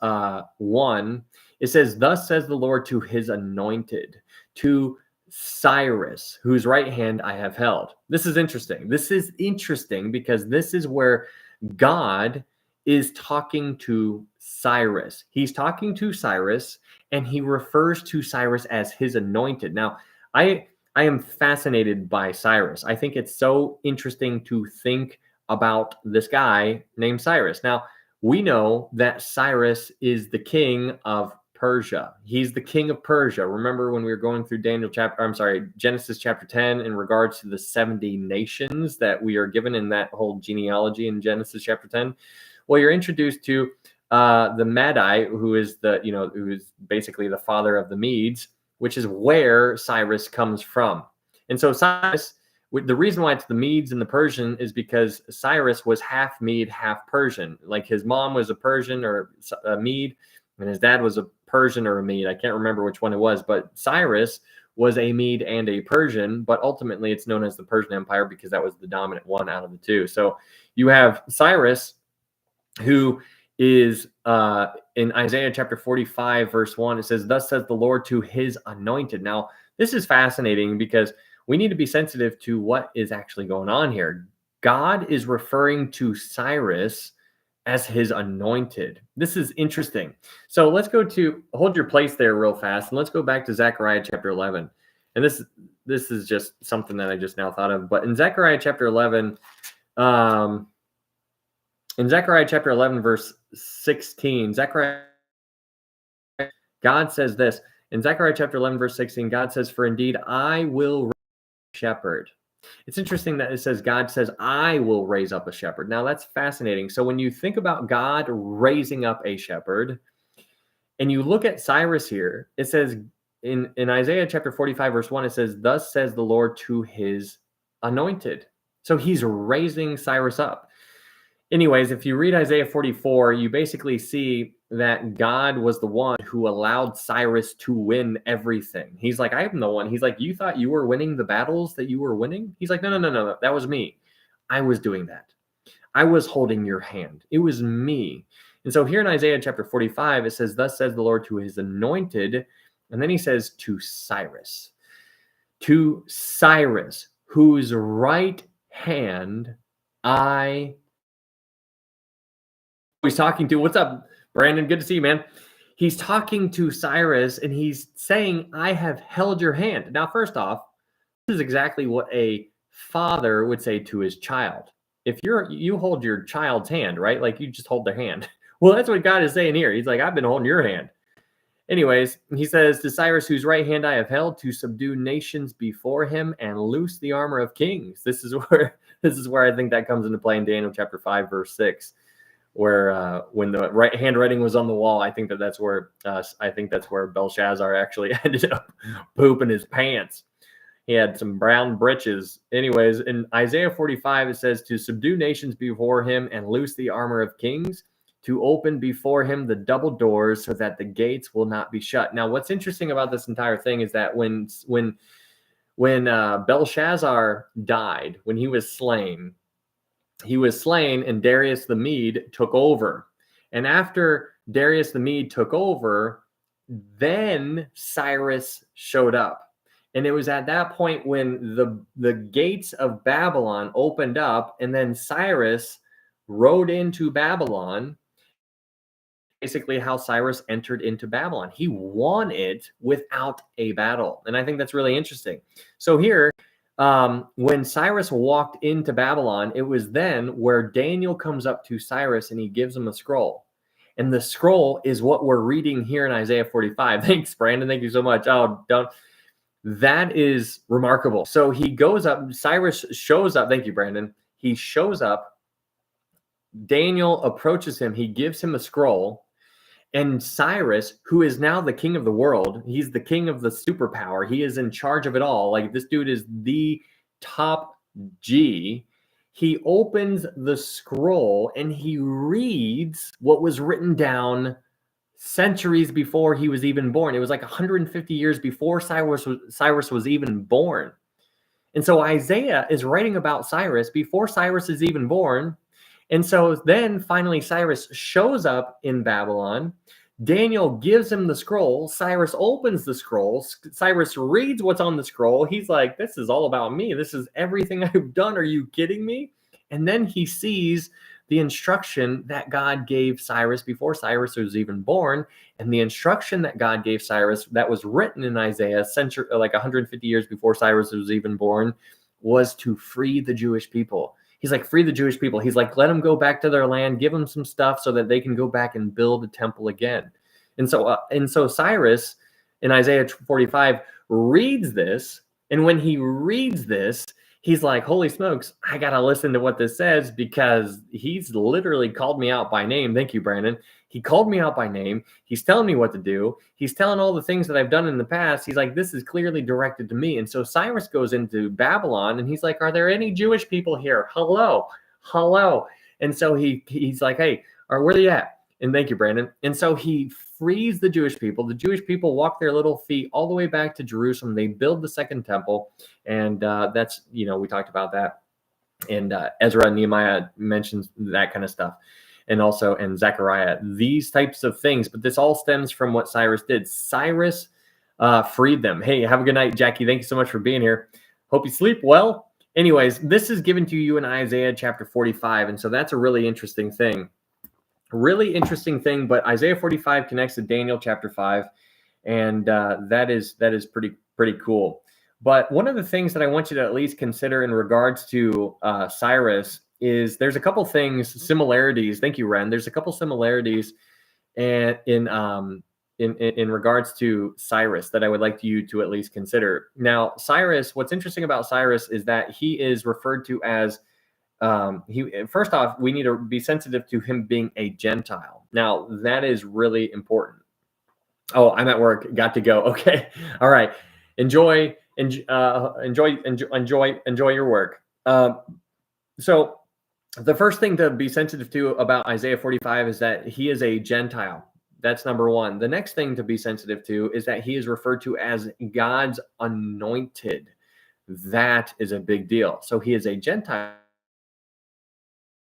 A: 1, it says, "Thus says the Lord to his anointed, to Cyrus, whose right hand I have held." This is interesting. This is interesting because this is where God is talking to Cyrus. He's talking to Cyrus, and he refers to Cyrus as his anointed. Now, I am fascinated by Cyrus. I think it's so interesting to think about this guy named Cyrus. Now, we know that Cyrus is the king of Persia. He's the king of Persia. Remember when we were going through Genesis chapter 10 in regards to the 70 nations that we are given in that whole genealogy in Genesis chapter 10? Well, you're introduced to the Madai, who is basically the father of the Medes, which is where Cyrus comes from. And so Cyrus, the reason why it's the Medes and the Persian is because Cyrus was half Mede, half Persian. Like his mom was a Persian or a Mede, and his dad was a Persian or a Mede. I can't remember which one it was, but Cyrus was a Mede and a Persian, but ultimately it's known as the Persian Empire because that was the dominant one out of the two. So you have Cyrus, who is in Isaiah chapter 45, verse 1. It says, "Thus says the Lord to his anointed." Now, this is fascinating because we need to be sensitive to what is actually going on here. God is referring to Cyrus as his anointed. This is interesting. So let's hold your place there real fast, and let's go back to Zechariah chapter 11. And this is just something that I just now thought of. But in Zechariah chapter 11, verse 16, God says this. In Zechariah chapter 11, verse 16, God says, "For indeed I will raise a shepherd." It's interesting that it says, God says, "I will raise up a shepherd." Now, that's fascinating. So when you think about God raising up a shepherd, and you look at Cyrus here, it says in Isaiah chapter 45, verse 1, it says, "Thus says the Lord to his anointed." So he's raising Cyrus up. Anyways, if you read Isaiah 44, you basically see that God was the one who allowed Cyrus to win everything. He's like, "I am the one." He's like, "You thought you were winning the battles that you were winning?" He's like, No. That was me. I was doing that. I was holding your hand. It was me." And so here in Isaiah chapter 45, it says, "Thus says the Lord to his anointed." And then he says, "To Cyrus, whose right hand I..." He's talking to, what's up, Brandon? Good to see you, man. He's talking to Cyrus, and he's saying, "I have held your hand." Now, first off, this is exactly what a father would say to his child. If you hold your child's hand, right? Like you just hold their hand. Well, that's what God is saying here. He's like, "I've been holding your hand." Anyways, he says, "To Cyrus, whose right hand I have held, to subdue nations before him and loose the armor of kings." This is where I think that comes into play in Daniel chapter 5, verse 6. Where when the right handwriting was on the wall, I think that's where Belshazzar actually ended up pooping his pants. He had some brown breeches. Anyways, in Isaiah 45, it says, "To subdue nations before him and loose the armor of kings, to open before him the double doors so that the gates will not be shut." Now, what's interesting about this entire thing is that when when Belshazzar died, when he was slain, and Darius the Mede took over. And after Darius the Mede took over, then Cyrus showed up. And it was at that point when the gates of Babylon opened up, and then Cyrus rode into Babylon. Basically, how Cyrus entered into Babylon. He won it without a battle. And I think that's really interesting. So here, when Cyrus walked into Babylon, it was then where Daniel comes up to Cyrus and he gives him a scroll. And the scroll is what we're reading here in Isaiah 45. Thanks, Brandon. Thank you so much. Oh, don't. That is remarkable. So he goes up. Cyrus shows up. Thank you, Brandon. He shows up. Daniel approaches him. He gives him a scroll. And Cyrus, who is now the king of the world, he's the king of the superpower. He is in charge of it all. Like, this dude is the top G. He opens the scroll and he reads what was written down centuries before he was even born. It was like 150 years before Cyrus was even born. And so Isaiah is writing about Cyrus before Cyrus is even born. And so then finally Cyrus shows up in Babylon. Daniel gives him the scroll. Cyrus opens the scroll. Cyrus reads what's on the scroll. He's like, this is all about me. This is everything I've done. Are you kidding me? And then he sees the instruction that God gave Cyrus before Cyrus was even born. And the instruction that God gave Cyrus that was written in Isaiah, like 150 years before Cyrus was even born, was to free the Jewish people. He's like, free the Jewish people. He's like, let them go back to their land, give them some stuff so that they can go back and build a temple again. And so Cyrus in Isaiah 45 reads this. And when he reads this, he's like, holy smokes, I got to listen to what this says, because he's literally called me out by name. Thank you, Brandon. He called me out by name. He's telling me what to do. He's telling all the things that I've done in the past. He's like, this is clearly directed to me. And so Cyrus goes into Babylon and he's like, are there any Jewish people here? Hello. And so he's like, hey, where are they at? And thank you, Brandon. And so he frees the Jewish people. The Jewish people walk their little feet all the way back to Jerusalem. They build the second temple. And that's, we talked about that. And Ezra and Nehemiah mentions that kind of stuff. And also, and Zechariah, these types of things. But this all stems from what Cyrus did. Cyrus freed them. Hey, have a good night, Jackie. Thank you so much for being here. Hope you sleep well. Anyways, this is given to you in Isaiah chapter 45. And so that's a really interesting thing. But Isaiah 45 connects to Daniel chapter 5. And that is pretty cool. But one of the things that I want you to at least consider in regards to Cyrus is there's a couple things, similarities. Thank you, Ren. There's a couple similarities in regards to Cyrus that I would like you to at least consider. Now, Cyrus, what's interesting about Cyrus is that he is referred to as first off, we need to be sensitive to him being a Gentile. Now, that is really important. Oh, I'm at work. Got to go. Okay. All right. Enjoy your work. So the first thing to be sensitive to about Isaiah 45 is that he is a Gentile. That's number one. The next thing to be sensitive to is that he is referred to as God's anointed. That is a big deal. So he is a Gentile.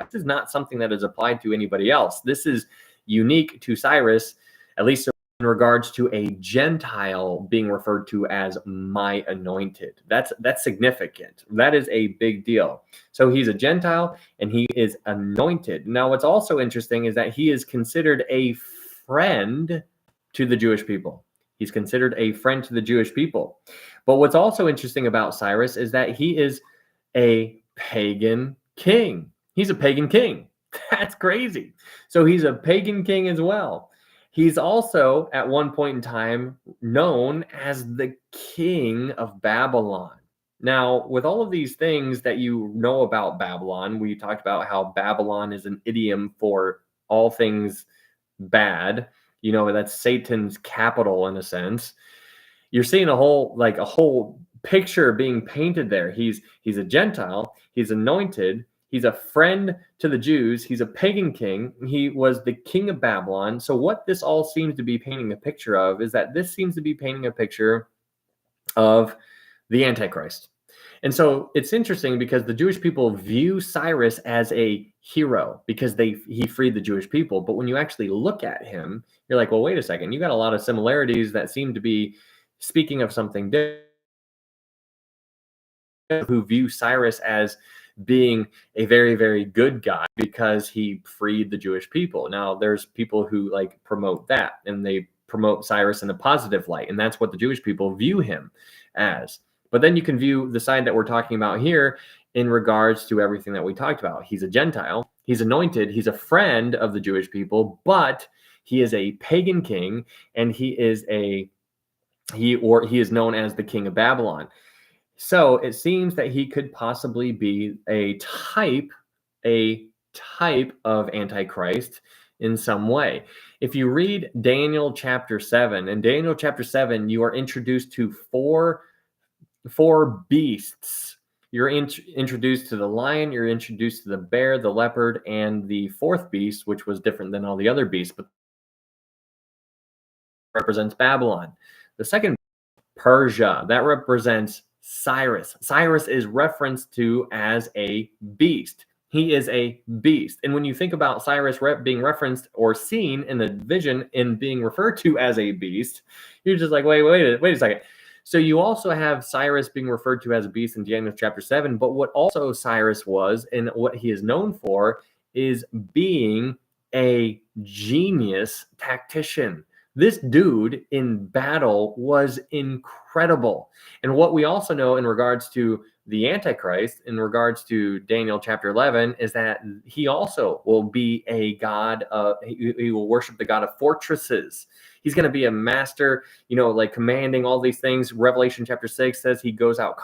A: This is not something that is applied to anybody else. This is unique to Cyrus, at least in regards to a Gentile being referred to as my anointed. That's significant. That is a big deal. So he's a Gentile and he is anointed. Now, what's also interesting is that he is considered a friend to the Jewish people. He's considered a friend to the Jewish people. But what's also interesting about Cyrus is that he is a pagan king. He's a pagan king. That's crazy. So he's a pagan king as well. He's also, at one point in time, known as the king of Babylon. Now, with all of these things that you know about Babylon, we talked about how Babylon is an idiom for all things bad. That's Satan's capital in a sense. You're seeing a whole picture being painted there. He's a Gentile. He's anointed. He's a friend to the Jews. He's a pagan king. He was the king of Babylon. So what this all seems to be painting a picture of is that this seems to be painting a picture of the Antichrist. And so it's interesting because the Jewish people view Cyrus as a hero because he freed the Jewish people. But when you actually look at him, you're like, well, wait a second, you got a lot of similarities that seem to be speaking of something different, who view Cyrus as being a very, very good guy because he freed the Jewish people. Now, there's people who like promote that, and they promote Cyrus in a positive light, and that's what the Jewish people view him as. But then you can view the side that we're talking about here in regards to everything that we talked about. He's a Gentile, he's anointed, he's a friend of the Jewish people, but he is a pagan king, and he is known as the king of Babylon. So it seems that he could possibly be a type of Antichrist in some way. If you read Daniel chapter 7, in Daniel chapter 7, you are introduced to four beasts. You're introduced to the lion, you're introduced to the bear, the leopard, and the fourth beast, which was different than all the other beasts, but represents Babylon. The second, Persia, that represents Cyrus. Cyrus is referenced to as a beast. He is a beast. And when you think about Cyrus being referenced or seen in the vision and being referred to as a beast, you're just like, wait a second. So you also have Cyrus being referred to as a beast in Daniel chapter 7. But what also Cyrus was and what he is known for is being a genius tactician. This dude in battle was incredible. And what we also know in regards to the Antichrist, in regards to Daniel chapter 11, is that he also will be a god. He will worship the god of fortresses. He's going to be a master, like commanding all these things. Revelation chapter 6 says he goes out.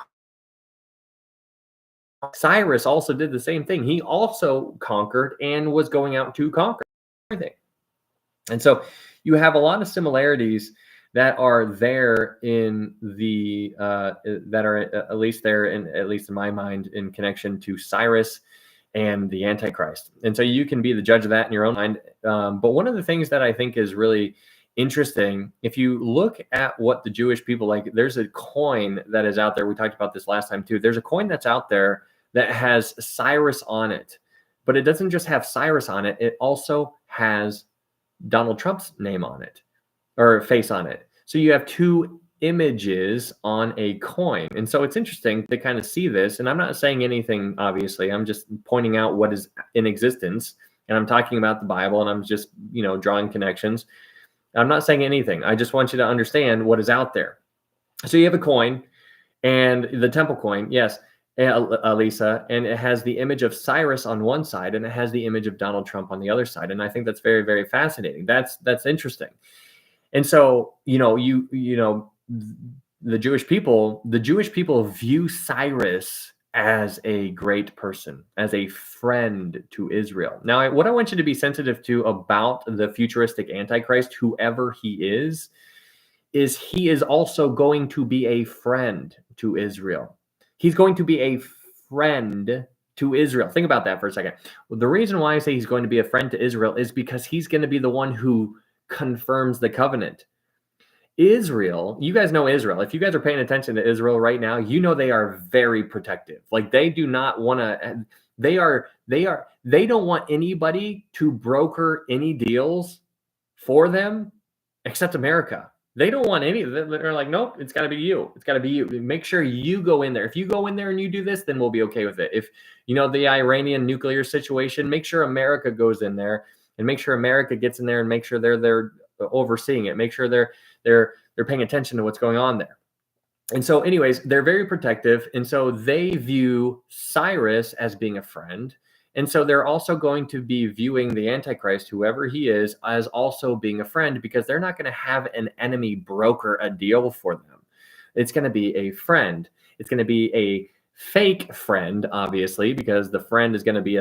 A: Cyrus also did the same thing. He also conquered and was going out to conquer everything. And so you have a lot of similarities that are there in the that are at least there in, at least in my mind, in connection to Cyrus and the Antichrist. And so you can be the judge of that in your own mind. But one of the things that I think is really interesting, if you look at what the Jewish people like, there's a coin that is out there. We talked about this last time too. There's a coin that's out there that has Cyrus on it, but it doesn't just have Cyrus on it. It also has Donald Trump's name on it, or face on it. So you have two images on a coin. And so it's interesting to kind of see this. And I'm not saying anything, obviously. I'm just pointing out what is in existence. And I'm talking about the Bible, and I'm just, drawing connections. I'm not saying anything. I just want you to understand what is out there. So you have a coin, and the temple coin, yes, Lisa, and it has the image of Cyrus on one side, and it has the image of Donald Trump on the other side. And I think that's very, very fascinating. That's interesting. And so, the Jewish people view Cyrus as a great person, as a friend to Israel. Now, what I want you to be sensitive to about the futuristic Antichrist, whoever he is he is also going to be a friend to Israel. He's going to be a friend to Israel. Think about that for a second. Well, the reason why I say he's going to be a friend to Israel is because he's going to be the one who confirms the covenant. Israel, you guys know Israel. If you guys are paying attention to Israel right now, you know they are very protective. Like, they do not want to, they don't want anybody to broker any deals for them except America. They don't want any of them. They're like, nope, it's got to be you. It's got to be you. Make sure you go in there. If you go in there and you do this, then we'll be okay with it. If, the Iranian nuclear situation, make sure America goes in there, and make sure America gets in there, and make sure they're overseeing it. Make sure they're paying attention to what's going on there. And so anyways, they're very protective. And so they view Cyrus as being a friend. And so they're also going to be viewing the Antichrist, whoever he is, as also being a friend, because they're not going to have an enemy broker a deal for them. It's going to be a friend. It's going to be a fake friend, obviously, because the friend is going to be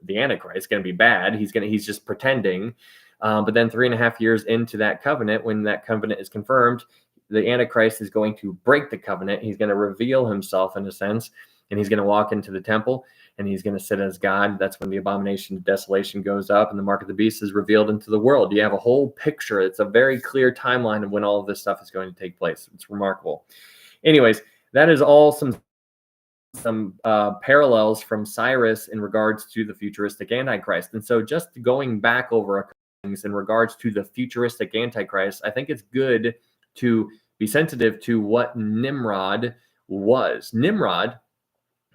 A: the Antichrist. It's going to be bad. He's just pretending. But then 3.5 years into that covenant, when that covenant is confirmed, the Antichrist is going to break the covenant. He's going to reveal himself, in a sense, and he's going to walk into the temple, and he's going to sit as God. That's when the abomination of desolation goes up, and the mark of the beast is revealed into the world. You have a whole picture. It's a very clear timeline of when all of this stuff is going to take place. It's remarkable. Anyways, that is all some parallels from Cyrus in regards to the futuristic Antichrist. And so just going back over a couple things in regards to the futuristic Antichrist, I think it's good to be sensitive to what Nimrod was. Nimrod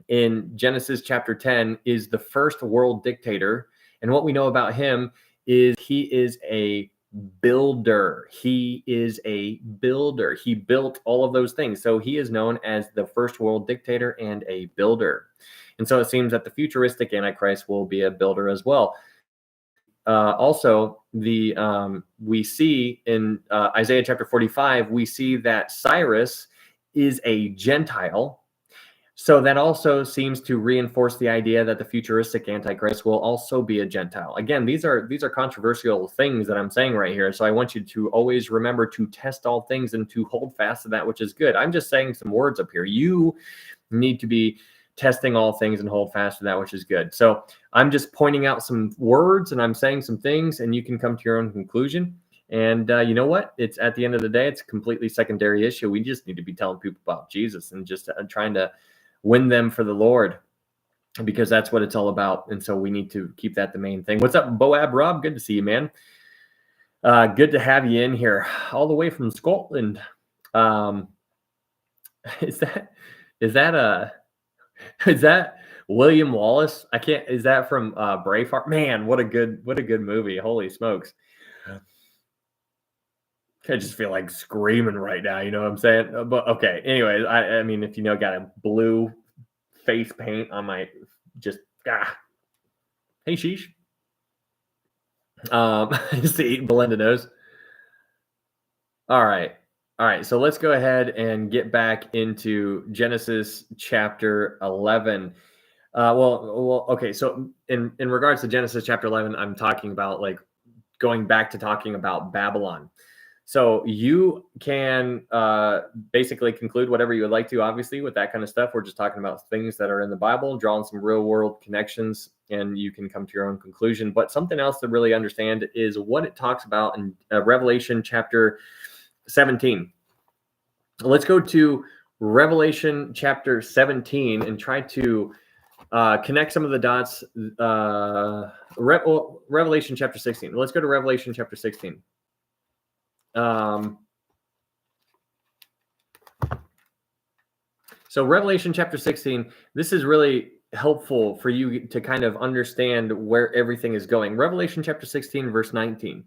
A: in Genesis chapter 10 is the first world dictator. And what we know about him is he is a builder. He is a builder. He built all of those things. So he is known as the first world dictator and a builder. And so it seems that the futuristic Antichrist will be a builder as well. Also, we see in Isaiah chapter 45, we see that Cyrus is a Gentile. So that also seems to reinforce the idea that the futuristic Antichrist will also be a Gentile. Again, these are controversial things that I'm saying right here. So I want you to always remember to test all things and to hold fast to that which is good. I'm just saying some words up here. You need to be testing all things and hold fast to that which is good. So I'm just pointing out some words and I'm saying some things, and you can come to your own conclusion. And you know what? It's at the end of the day, it's a completely secondary issue. We just need to be telling people about Jesus and just trying to win them for the Lord, because that's what it's all about. And so we need to keep that the main thing. What's up, Boab Rob? Good to see you, man. Good to have you in here all the way from Scotland. Is that William Wallace? Is that from Braveheart? Man, what a good movie. Holy smokes. I just feel like screaming right now. You know what I'm saying? But okay. Anyways, I mean, if you know, got a blue face paint on my Hey, sheesh. See, Belinda knows. All right. So let's go ahead and get back into Genesis chapter 11. Okay. So in regards to Genesis chapter 11, I'm talking about like going back to talking about Babylon. So you can basically conclude whatever you would like to, obviously, with that kind of stuff. We're just talking about things that are in the Bible, drawing some real world connections, and you can come to your own conclusion. But something else to really understand is what it talks about in Revelation chapter 17. Let's go to Revelation chapter 17 and try to connect some of the dots. Revelation chapter 16. Let's go to Revelation chapter 16. So Revelation chapter 16, this is really helpful for you to kind of understand where everything is going. Revelation chapter 16, verse 19.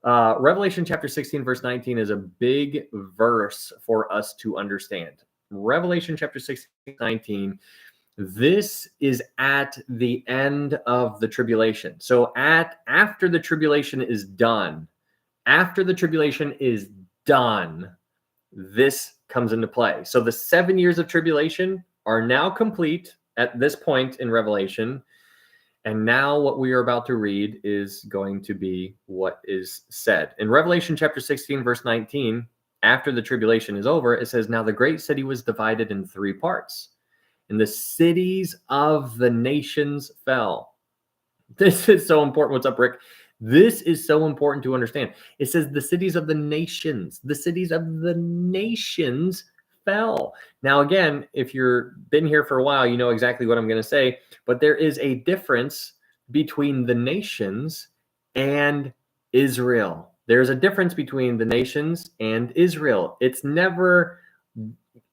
A: Revelation chapter 16, verse 19 is a big verse for us to understand. Revelation chapter 16, 19, this is at the end of the tribulation. So after the tribulation is done, this comes into play. So the 7 years of tribulation are now complete at this point in Revelation. And now what we are about to read is going to be what is said. In Revelation chapter 16, verse 19, after the tribulation is over, it says, "Now the great city was divided in three parts, and the cities of the nations fell." This is so important. What's up, Rick? This is so important to understand. It says the cities of the nations fell. Now, again, if you've been here for a while, you know exactly what I'm going to say, but there is a difference between the nations and Israel. There's a difference between the nations and Israel. It's never,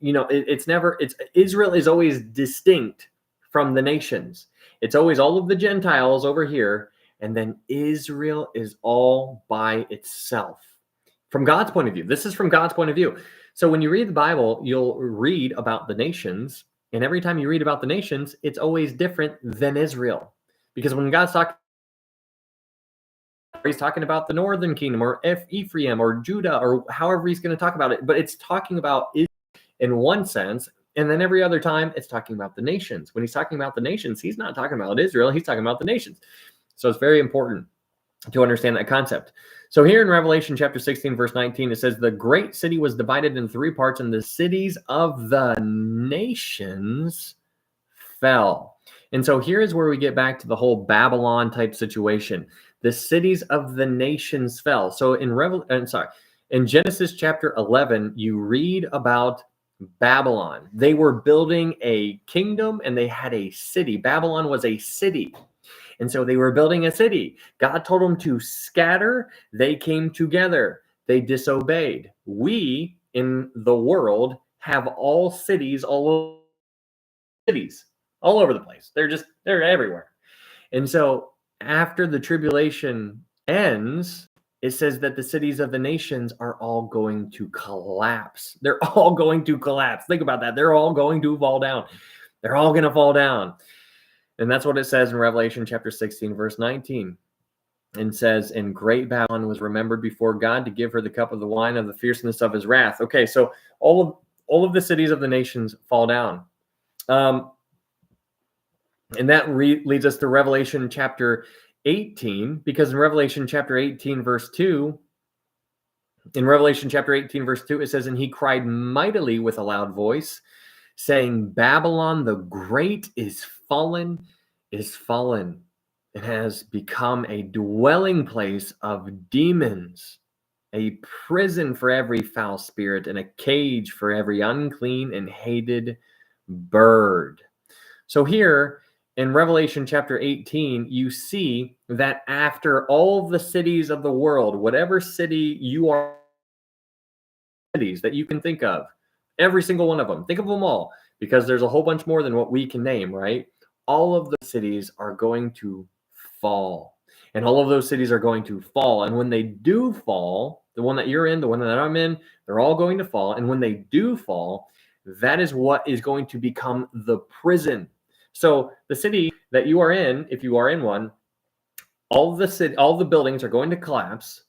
A: Israel is always distinct from the nations. It's always all of the Gentiles over here, and then Israel is all by itself. From God's point of view. This is from God's point of view. So when you read the Bible, you'll read about the nations, and every time you read about the nations, it's always different than Israel. Because when God's talking, he's talking about the northern kingdom or Ephraim or Judah or however he's going to talk about it, but it's talking about Israel in one sense, and then every other time it's talking about the nations. When he's talking about the nations, he's not talking about Israel, he's talking about the nations. So it's very important to understand that concept. So here in Revelation chapter 16, verse 19, it says, "The great city was divided in three parts, and the cities of the nations fell." And so here is where we get back to the whole Babylon type situation. The cities of the nations fell. So in Genesis chapter 11, you read about Babylon. They were building a kingdom and they had a city. Babylon was a city. And so they were building a city. God told them to scatter. They came together. They disobeyed. We in the world have all cities, all over the place. They're everywhere. And so after the tribulation ends, it says that the cities of the nations are all going to collapse. They're all going to collapse. Think about that. They're all going to fall down. They're all going to fall down. And that's what it says in Revelation chapter 16, verse 19. And says, and great Babylon was remembered before God to give her the cup of the wine of the fierceness of his wrath. Okay, so all of the cities of the nations fall down. And that leads us to Revelation chapter 18, because in Revelation chapter 18, verse 2, it says, and he cried mightily with a loud voice, saying, Babylon the great is fallen, and has become a dwelling place of demons, a prison for every foul spirit, and a cage for every unclean and hated bird. So here, in Revelation chapter 18, you see that after all the cities of the world, whatever city you are, cities that you can think of, every single one of them, think of them all, because there's a whole bunch more than what we can name, right? All of the cities are going to fall. And all of those cities are going to fall. And when they do fall, the one that you're in, the one that I'm in, they're all going to fall. And when they do fall, that is what is going to become the prison. So the city that you are in, if you are in one, all the buildings are going to collapse,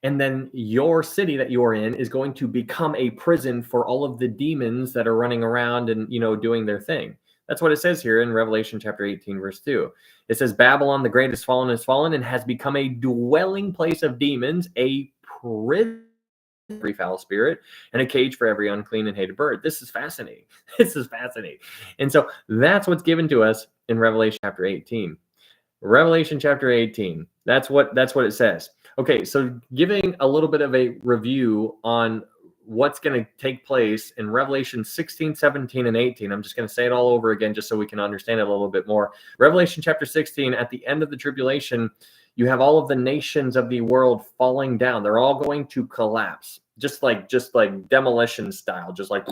A: and then your city that you are in is going to become a prison for all of the demons that are running around and doing their thing. That's what it says here in Revelation chapter 18, verse 2. It says, Babylon the great has fallen and has become a dwelling place of demons, a prison for every foul spirit, and a cage for every unclean and hated bird. This is fascinating. And so that's what's given to us in Revelation chapter 18. Revelation chapter 18. That's what it says. Okay, so giving a little bit of a review on what's going to take place in Revelation 16, 17, and 18. I'm just going to say it all over again just so we can understand it a little bit more. Revelation chapter 16, at the end of the tribulation, you have all of the nations of the world falling down. They're all going to collapse, just like demolition style, just like.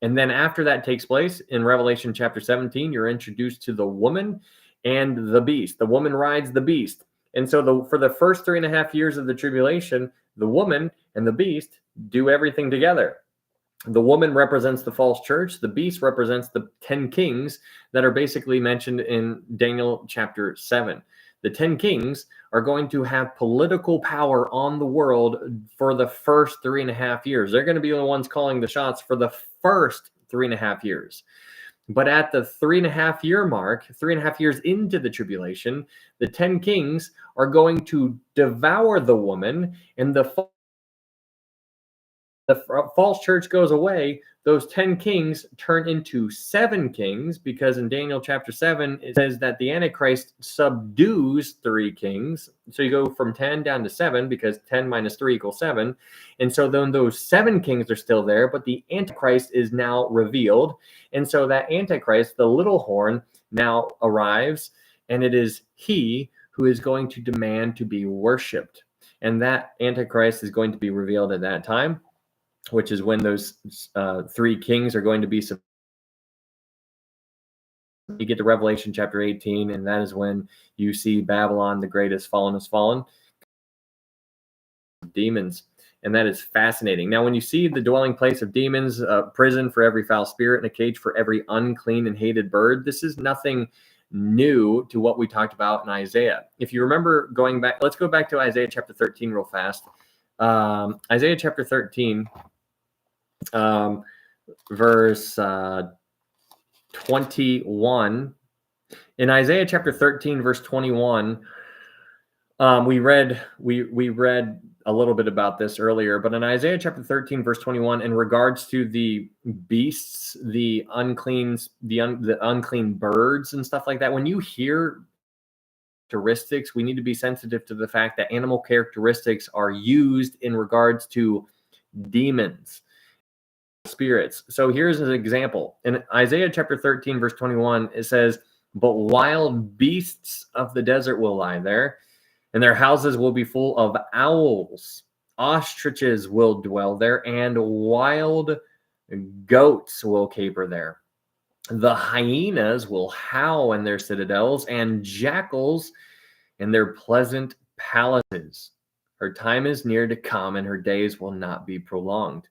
A: And then after that takes place in Revelation chapter 17, you're introduced to the woman and the beast. The woman rides the beast. And so for the first 3.5 years of the tribulation, the woman and the beast do everything together. The woman represents the false church. The beast represents the 10 kings that are basically mentioned in Daniel chapter 7. The 10 kings are going to have political power on the world for the first 3.5 years. They're going to be the ones calling the shots for the first 3.5 years. But at the 3.5 year mark, 3.5 years into the tribulation, the 10 kings are going to devour the woman, and the false church goes away. Those 10 kings turn into 7 kings, because in Daniel chapter 7, it says that the Antichrist subdues 3 kings. So you go from 10 down to 7, because 10 minus 3 equals 7. And so then those 7 kings are still there, but the Antichrist is now revealed. And so that Antichrist, the little horn, now arrives, and it is he who is going to demand to be worshipped. And that Antichrist is going to be revealed at that time, which is when those 3 kings are going to be. You get to Revelation chapter 18, and that is when you see Babylon the great has fallen, demons. And that is fascinating. Now, when you see the dwelling place of demons, a prison for every foul spirit, and a cage for every unclean and hated bird, this is nothing new to what we talked about in Isaiah. If you remember going back, let's go back to Isaiah chapter 13 real fast. Isaiah chapter 13, verse 21. In Isaiah chapter 13, verse 21, we read a little bit about this earlier, but in Isaiah chapter 13, verse 21, in regards to the beasts, the unclean birds and stuff like that, when you hear characteristics, we need to be sensitive to the fact that animal characteristics are used in regards to demons. spirits. So here's an example. In Isaiah chapter 13, verse 21, it says, "But wild beasts of the desert will lie there, and their houses will be full of owls. Ostriches will dwell there, and wild goats will caper there. The hyenas will howl in their citadels, and jackals in their pleasant palaces. Her time is near to come, and her days will not be prolonged."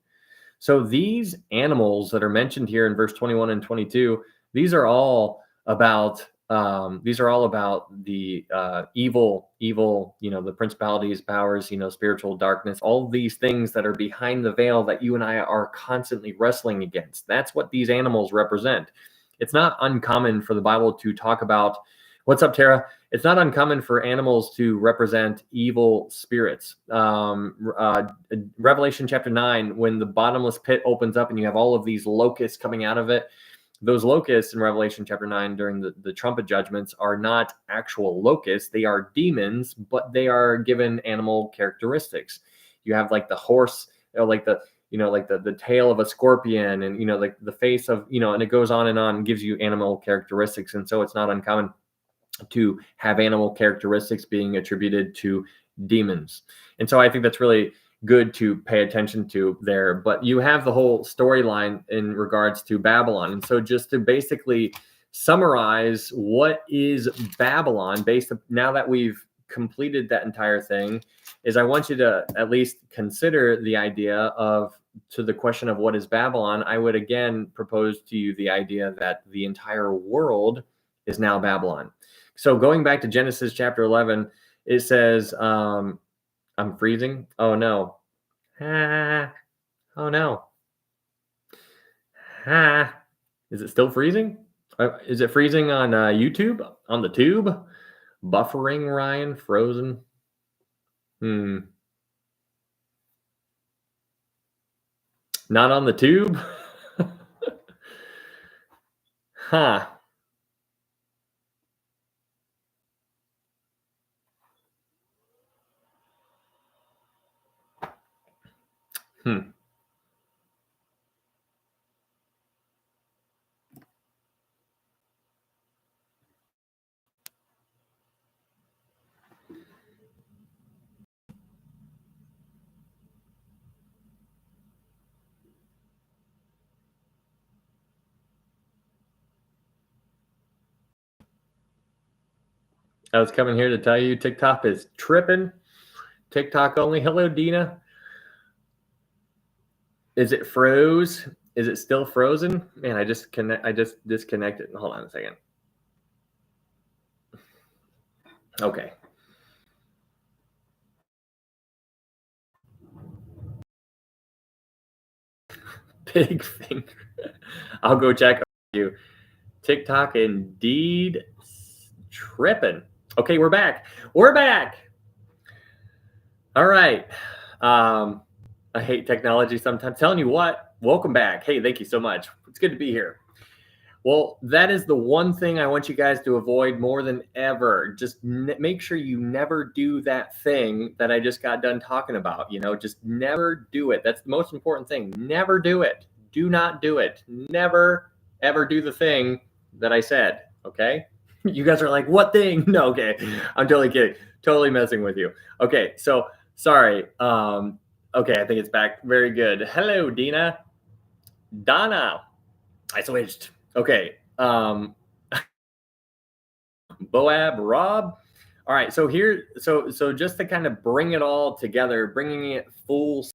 A: So these animals that are mentioned here in verse 21 and 22, these are all about the evil, the principalities, powers, spiritual darkness, all these things that are behind the veil that you and I are constantly wrestling against. That's what these animals represent. It's not uncommon for the Bible to talk about, what's up, Tara? It's not uncommon for animals to represent evil spirits. Revelation chapter 9, when the bottomless pit opens up and you have all of these locusts coming out of it, those locusts in Revelation chapter 9 during the trumpet judgments are not actual locusts. They are demons, but they are given animal characteristics. You have like the horse, like the tail of a scorpion, and like the face of, and it goes on and gives you animal characteristics. And so it's not uncommon to have animal characteristics being attributed to demons. And so I think that's really good to pay attention to there. But you have the whole storyline in regards to Babylon. And so just to basically summarize what is Babylon, now that we've completed that entire thing, is I want you to at least consider the idea to the question of what is Babylon. I would again propose to you the idea that the entire world is now Babylon. So going back to Genesis chapter 11, it says, I'm freezing. Oh no. Oh no. Is it still freezing? Is it freezing on YouTube? On the tube? Buffering, Ryan? Frozen? Not on the tube? Huh. I was coming here to tell you TikTok is tripping. TikTok only. Hello, Dina. Is it froze? Is it still frozen? Man, I just disconnected. Hold on a second. Okay. Big finger. I'll go check you. TikTok indeed tripping. Okay, we're back. We're back. All right. I hate technology sometimes. Telling you what, welcome back. Hey, thank you so much. It's good to be here. Well, that is the one thing I want you guys to avoid more than ever. Just make sure you never do that thing that I just got done talking about. Just never do it. That's the most important thing. Never do it. Do not do it. Never, ever do the thing that I said. Okay? You guys are like, what thing? No, okay. I'm totally kidding. Totally messing with you. Okay, so sorry. Okay, I think it's back. Very good. Hello, Dina. Donna. I switched. Okay. Boab, Rob. All right. So just to kind of bring it all together, bringing it full.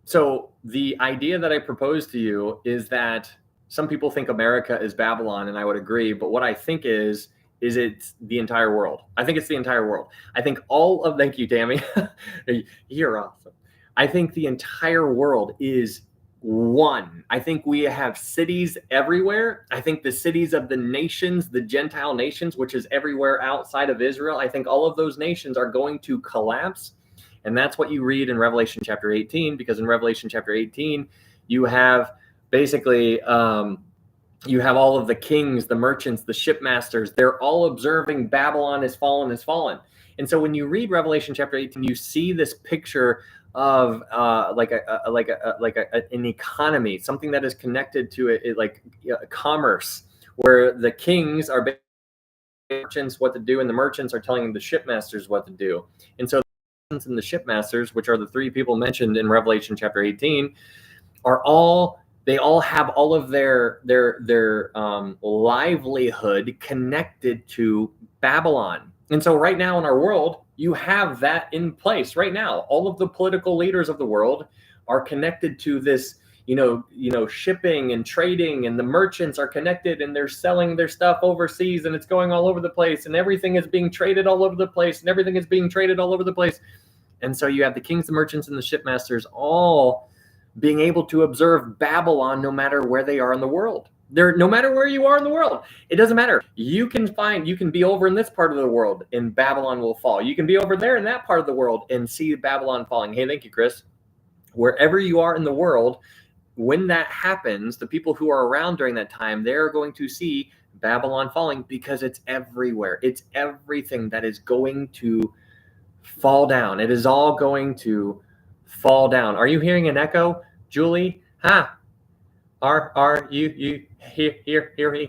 A: So the idea that I propose to you is that some people think America is Babylon, and I would agree. But what I think is it's the entire world. I think it's the entire world. I think thank you, Tammy. You're awesome. I think the entire world is one. I think we have cities everywhere. I think the cities of the nations, the Gentile nations, which is everywhere outside of Israel, I think all of those nations are going to collapse. And that's what you read in Revelation chapter 18, because in Revelation chapter 18, you have basically, you have all of the kings, the merchants, the shipmasters. They're all observing Babylon is fallen, is fallen. And so when you read Revelation chapter 18, you see this picture of an economy, something that is connected to it like commerce, where the kings are merchants what to do, and the merchants are telling the shipmasters what to do. And so and the shipmasters, which are the three people mentioned in Revelation chapter 18, are all have all of their livelihood connected to Babylon. And so right now in our world, you have that in place right now. All of the political leaders of the world are connected to this, shipping and trading, and the merchants are connected, and they're selling their stuff overseas, and it's going all over the place, and everything is being traded all over the place, and everything is being traded all over the place. And so you have the kings, the merchants, and the shipmasters all being able to observe Babylon no matter where they are in the world. No matter where you are in the world, it doesn't matter. You can be over in this part of the world and Babylon will fall. You can be over there in that part of the world and see Babylon falling. Hey, thank you, Chris. Wherever you are in the world, when that happens, the people who are around during that time, they're going to see Babylon falling because it's everywhere. It's everything that is going to fall down. It is all going to fall down. Are you hearing an echo, Julie? Ha! Are you hearing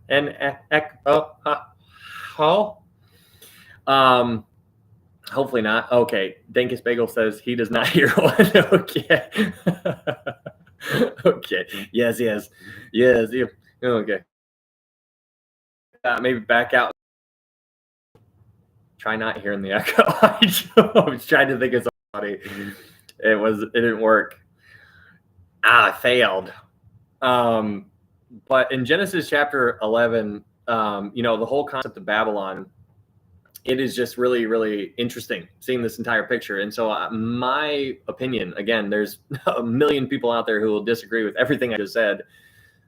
A: an echo? Hopefully not. Okay. Denkus Bagel says he does not hear one. Okay. Okay. Yes. Okay. Maybe back out. Try not hearing the echo. I was trying to think of somebody. It didn't work. I failed. But in Genesis chapter 11, the whole concept of Babylon, it is just really, really interesting seeing this entire picture. And so my opinion, again, there's a million people out there who will disagree with everything I just said.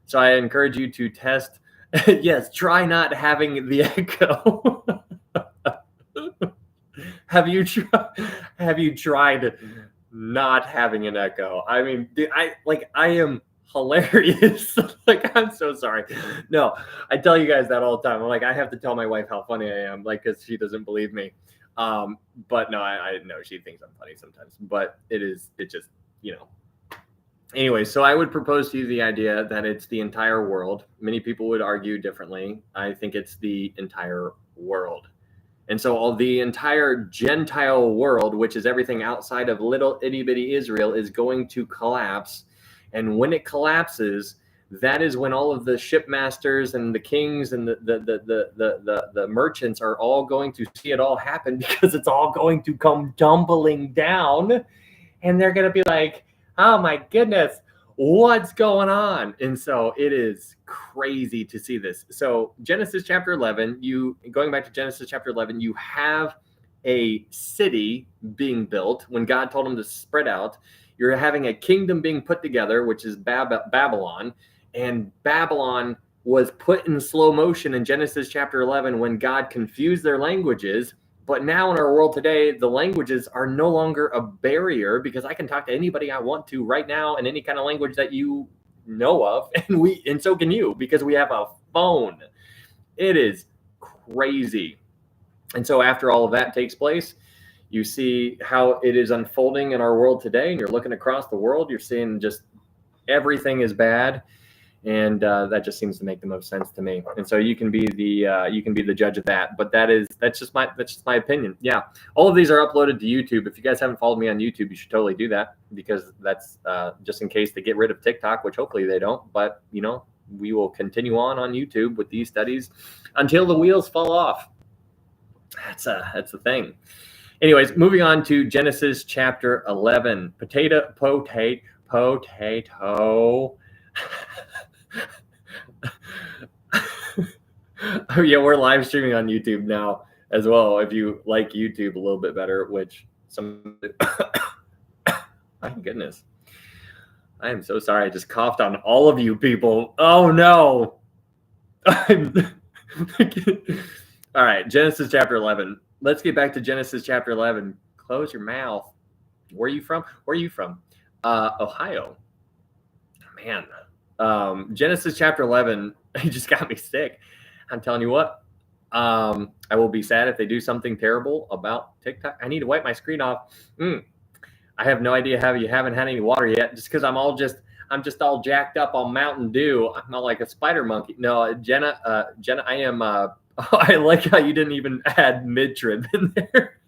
A: So I encourage you to test. Yes, try not having the echo. Have you tried not having an echo? I mean, I am hilarious. Like, I'm so sorry. No, I tell you guys that all the time. I'm like, I have to tell my wife how funny I am, like, because she doesn't believe me. But no, I know she thinks I'm funny sometimes. But it just, Anyway, so I would propose to you the idea that it's the entire world. Many people would argue differently. I think it's the entire world. And so all the entire Gentile world, which is everything outside of little itty bitty Israel, is going to collapse. And when it collapses, that is when all of the shipmasters and the kings and the merchants are all going to see it all happen, because it's all going to come tumbling down. And they're going to be like, oh my goodness, what's going on? And so it is crazy to see this. So Genesis chapter 11, going back to Genesis chapter 11, you have a city being built when God told him to spread out. You're having a kingdom being put together, which is Babylon. And Babylon was put in slow motion in Genesis chapter 11 when God confused their languages. But now in our world today, the languages are no longer a barrier, because I can talk to anybody I want to right now in any kind of language that you know of. And so can you, because we have a phone. It is crazy. And so after all of that takes place, you see how it is unfolding in our world today. And you're looking across the world, you're seeing just everything is bad. And that just seems to make the most sense to me. And so you can be the judge of that. But that's just my opinion. Yeah, all of these are uploaded to YouTube. If you guys haven't followed me on YouTube, you should totally do that, because that's just in case they get rid of TikTok, which hopefully they don't. But we will continue on YouTube with these studies until the wheels fall off. That's the thing. Anyways, moving on to Genesis chapter 11. Potato. Oh yeah, we're live streaming on YouTube now as well. If you like YouTube a little bit better, which some, my goodness, I am so sorry. I just coughed on all of you people. Oh no. All right, Genesis chapter 11. Let's get back to Genesis chapter 11. Close your mouth. Where are you from? Ohio. Man. Genesis chapter 11, he just got me sick. I'm telling you what, I will be sad if they do something terrible about TikTok. I need to wipe my screen off. I have no idea how you haven't had any water yet, just because I'm just all jacked up on Mountain Dew. I'm not like a spider monkey. No, Jenna, I am. I like how you didn't even add mid-trib in there.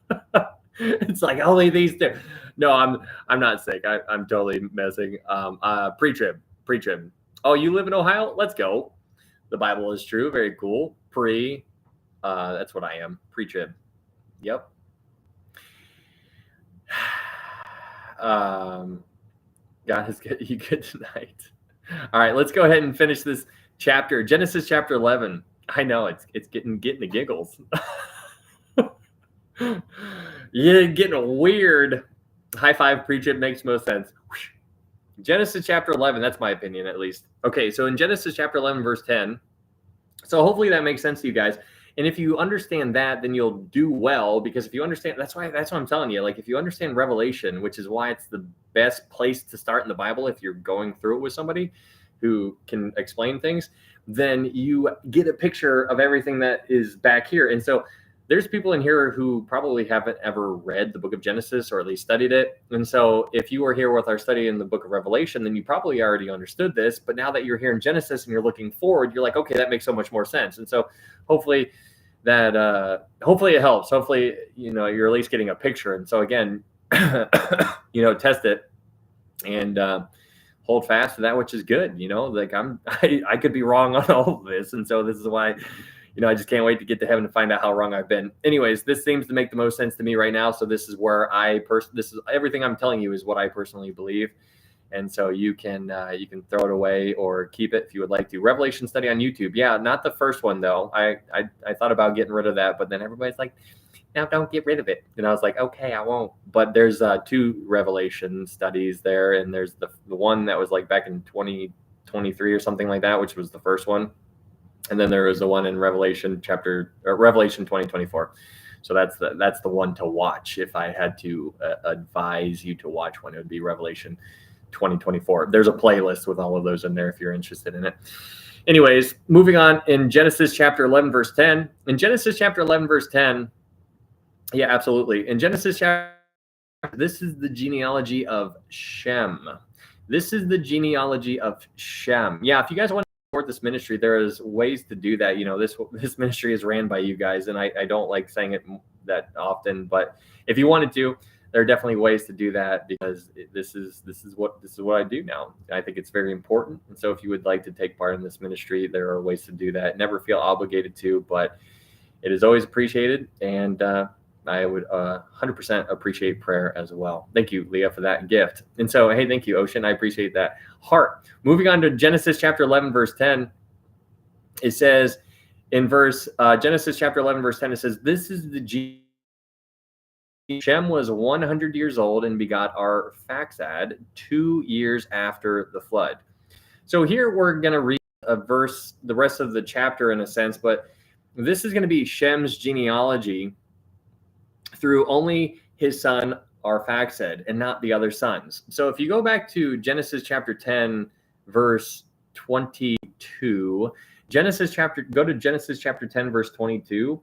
A: It's like only these two. No, I'm not sick. I'm totally messing. Pre-trib. Oh, you live in Ohio? Let's go. The Bible is true. Very cool. That's what I am. Pre-trib. Yep. God is good. You good tonight. All right, let's go ahead and finish this chapter. Genesis chapter 11. I know it's getting the giggles. Yeah, getting weird. High five, preach it, makes most sense. Genesis chapter 11, that's my opinion at least. Okay, so in Genesis chapter 11, verse 10, so hopefully that makes sense to you guys. And if you understand that, then you'll do well, because if you understand, that's what I'm telling you. Like, if you understand Revelation, which is why it's the best place to start in the Bible if you're going through it with somebody who can explain things, then you get a picture of everything that is back here. And so there's people in here who probably haven't ever read the book of Genesis or at least studied it. And so if you were here with our study in the book of Revelation, then you probably already understood this. But now that you're here in Genesis and you're looking forward, you're like, okay, that makes so much more sense. And so hopefully it helps. Hopefully, you're at least getting a picture. And so again, test it and hold fast to that which is good. Like I could be wrong on all of this. And so this is why I just can't wait to get to heaven to find out how wrong I've been. Anyways, this seems to make the most sense to me right now. So this is where this is everything I'm telling you is what I personally believe. And so you can throw it away or keep it if you would like to. Revelation study on YouTube. Yeah, not the first one though. I thought about getting rid of that, but then everybody's like, now don't get rid of it. And I was like, okay, I won't. But there's 2 Revelation studies there. And there's the one that was like back in 2023 or something like that, which was the first one. And then there was the one in Revelation 2024. So that's the one to watch. If I had to advise you to watch one, it would be Revelation 2024. There's a playlist with all of those in there if you're interested in it. Anyways, moving on in Genesis chapter 11, verse 10. In Genesis chapter 11, verse 10, yeah, absolutely. In Genesis chapter, this is the genealogy of Shem. This is the genealogy of Shem. Yeah, if you guys want to support this ministry, there is ways to do that. This ministry is ran by you guys, and I don't like saying it that often, but if you wanted to, there are definitely ways to do that, because this is what I do now. I think it's very important. And so if you would like to take part in this ministry, there are ways to do that. Never feel obligated to, but it is always appreciated. And I would 100% appreciate prayer as well. Thank you, Leah, for that gift. And so, hey, thank you, Ocean. I appreciate that heart. Moving on to Genesis chapter 11, verse 10, it says in Genesis chapter 11, verse 10, it says, this is the Shem was 100 years old and begot Arphaxad 2 years after the flood. So here we're going to read a verse, the rest of the chapter in a sense, but this is going to be Shem's genealogy through only his son Arphaxad and not the other sons. So if you go back to Genesis chapter 10, verse 22, go to Genesis chapter 10, verse 22,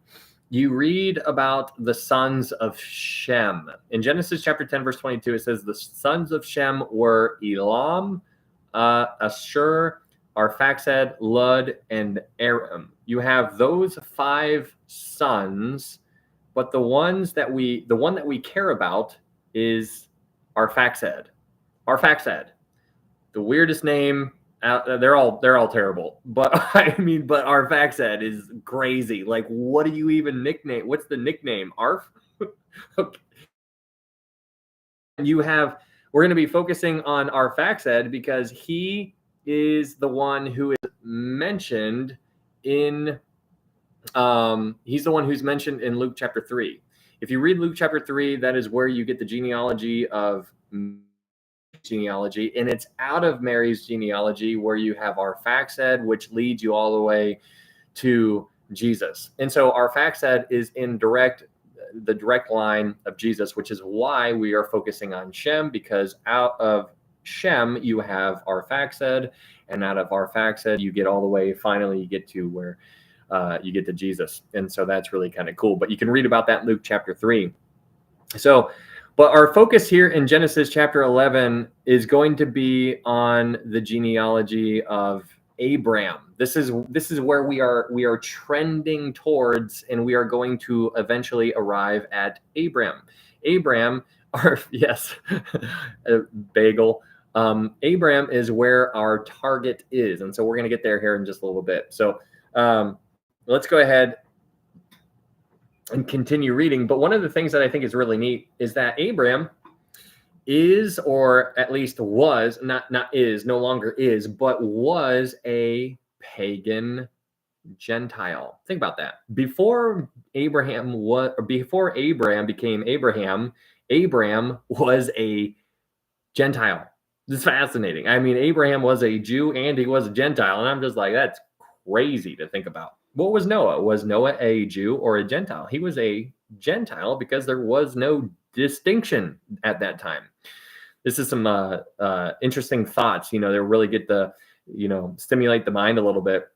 A: you read about the sons of Shem. In Genesis chapter 10, verse 22, it says the sons of Shem were Elam, Ashur, Arphaxad, Lud, and Aram. You have those 5 sons, but the one that we care about is Arphaxad. Arphaxad, the weirdest name. They're all terrible, but but Arphaxad is crazy. Like, what do you even nickname? What's the nickname? Arf? Okay. We're going to be focusing on Arphaxad because he is the one who is mentioned in he's the one who's mentioned in Luke chapter 3. If you read Luke chapter 3, that is where you get the genealogy, and it's out of Mary's genealogy where you have Arphaxad, which leads you all the way to Jesus. And so Arphaxad is in the direct line of Jesus, which is why we are focusing on Shem, because out of Shem you have Arphaxad, and out of Arphaxad you get all the way, finally you get to where you get to Jesus. And so that's really kind of cool. But you can read about that in Luke chapter 3. So But our focus here in Genesis chapter 11 is going to be on the genealogy of Abraham. This is where we are trending towards, and we are going to eventually arrive at Abraham. Abraham, or yes, bagel. Abraham is where our target is, and so we're going to get there here in just a little bit. So let's go ahead and continue reading. But one of the things that I think is really neat is that Abraham is, or at least was, not is, no longer is, but was a pagan Gentile. Think about that. Before Abraham became Abraham, Abraham was a Gentile. This is fascinating. I mean, Abraham was a Jew and he was a Gentile, and I'm just like, that's crazy to think about. What was Noah? Was Noah a Jew or a Gentile? He was a Gentile because there was no distinction at that time. This is some interesting thoughts, they really get the, stimulate the mind a little bit.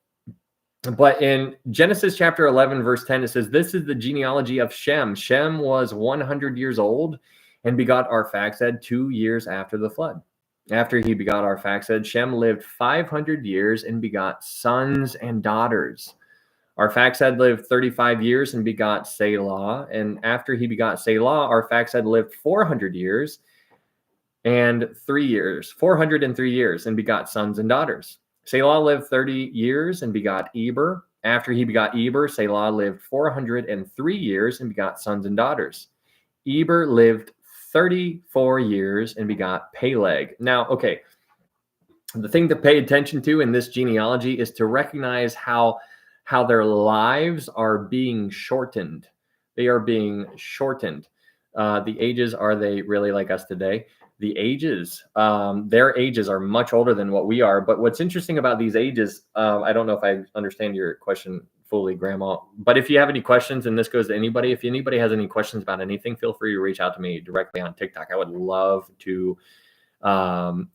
A: But in Genesis chapter 11, verse 10, it says, this is the genealogy of Shem. Shem was 100 years old and begot Arphaxad 2 years after the flood. After he begot Arphaxad, Shem lived 500 years and begot sons and daughters. Arphaxad lived 35 years and begot Selah. And after he begot Selah, Arphaxad lived 400 years and 3 years, 403 years, and begot sons and daughters. Selah lived 30 years and begot Eber. After he begot Eber, Selah lived 403 years and begot sons and daughters. Eber lived 34 years and begot Peleg. Now, okay, the thing to pay attention to in this genealogy is to recognize how their lives are being shortened. They are being shortened. The ages, are they really like us today? The ages, their ages are much older than what we are. But what's interesting about these ages, I don't know if I understand your question fully, Grandma, but if you have any questions, and this goes to anybody, if anybody has any questions about anything, feel free to reach out to me directly on TikTok. I would love to. Oh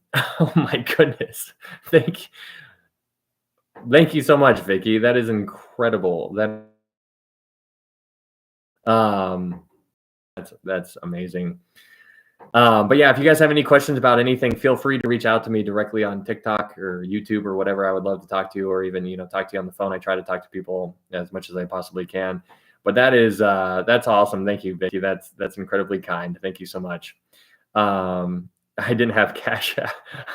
A: my goodness. Thank you so much, Vicky. That is incredible. That's amazing. But yeah, if you guys have any questions about anything, feel free to reach out to me directly on TikTok or YouTube or whatever. I would love to talk to you, or even, talk to you on the phone. I try to talk to people as much as I possibly can. But that's awesome. Thank you, Vicky. That's incredibly kind. Thank you so much. I didn't have cash.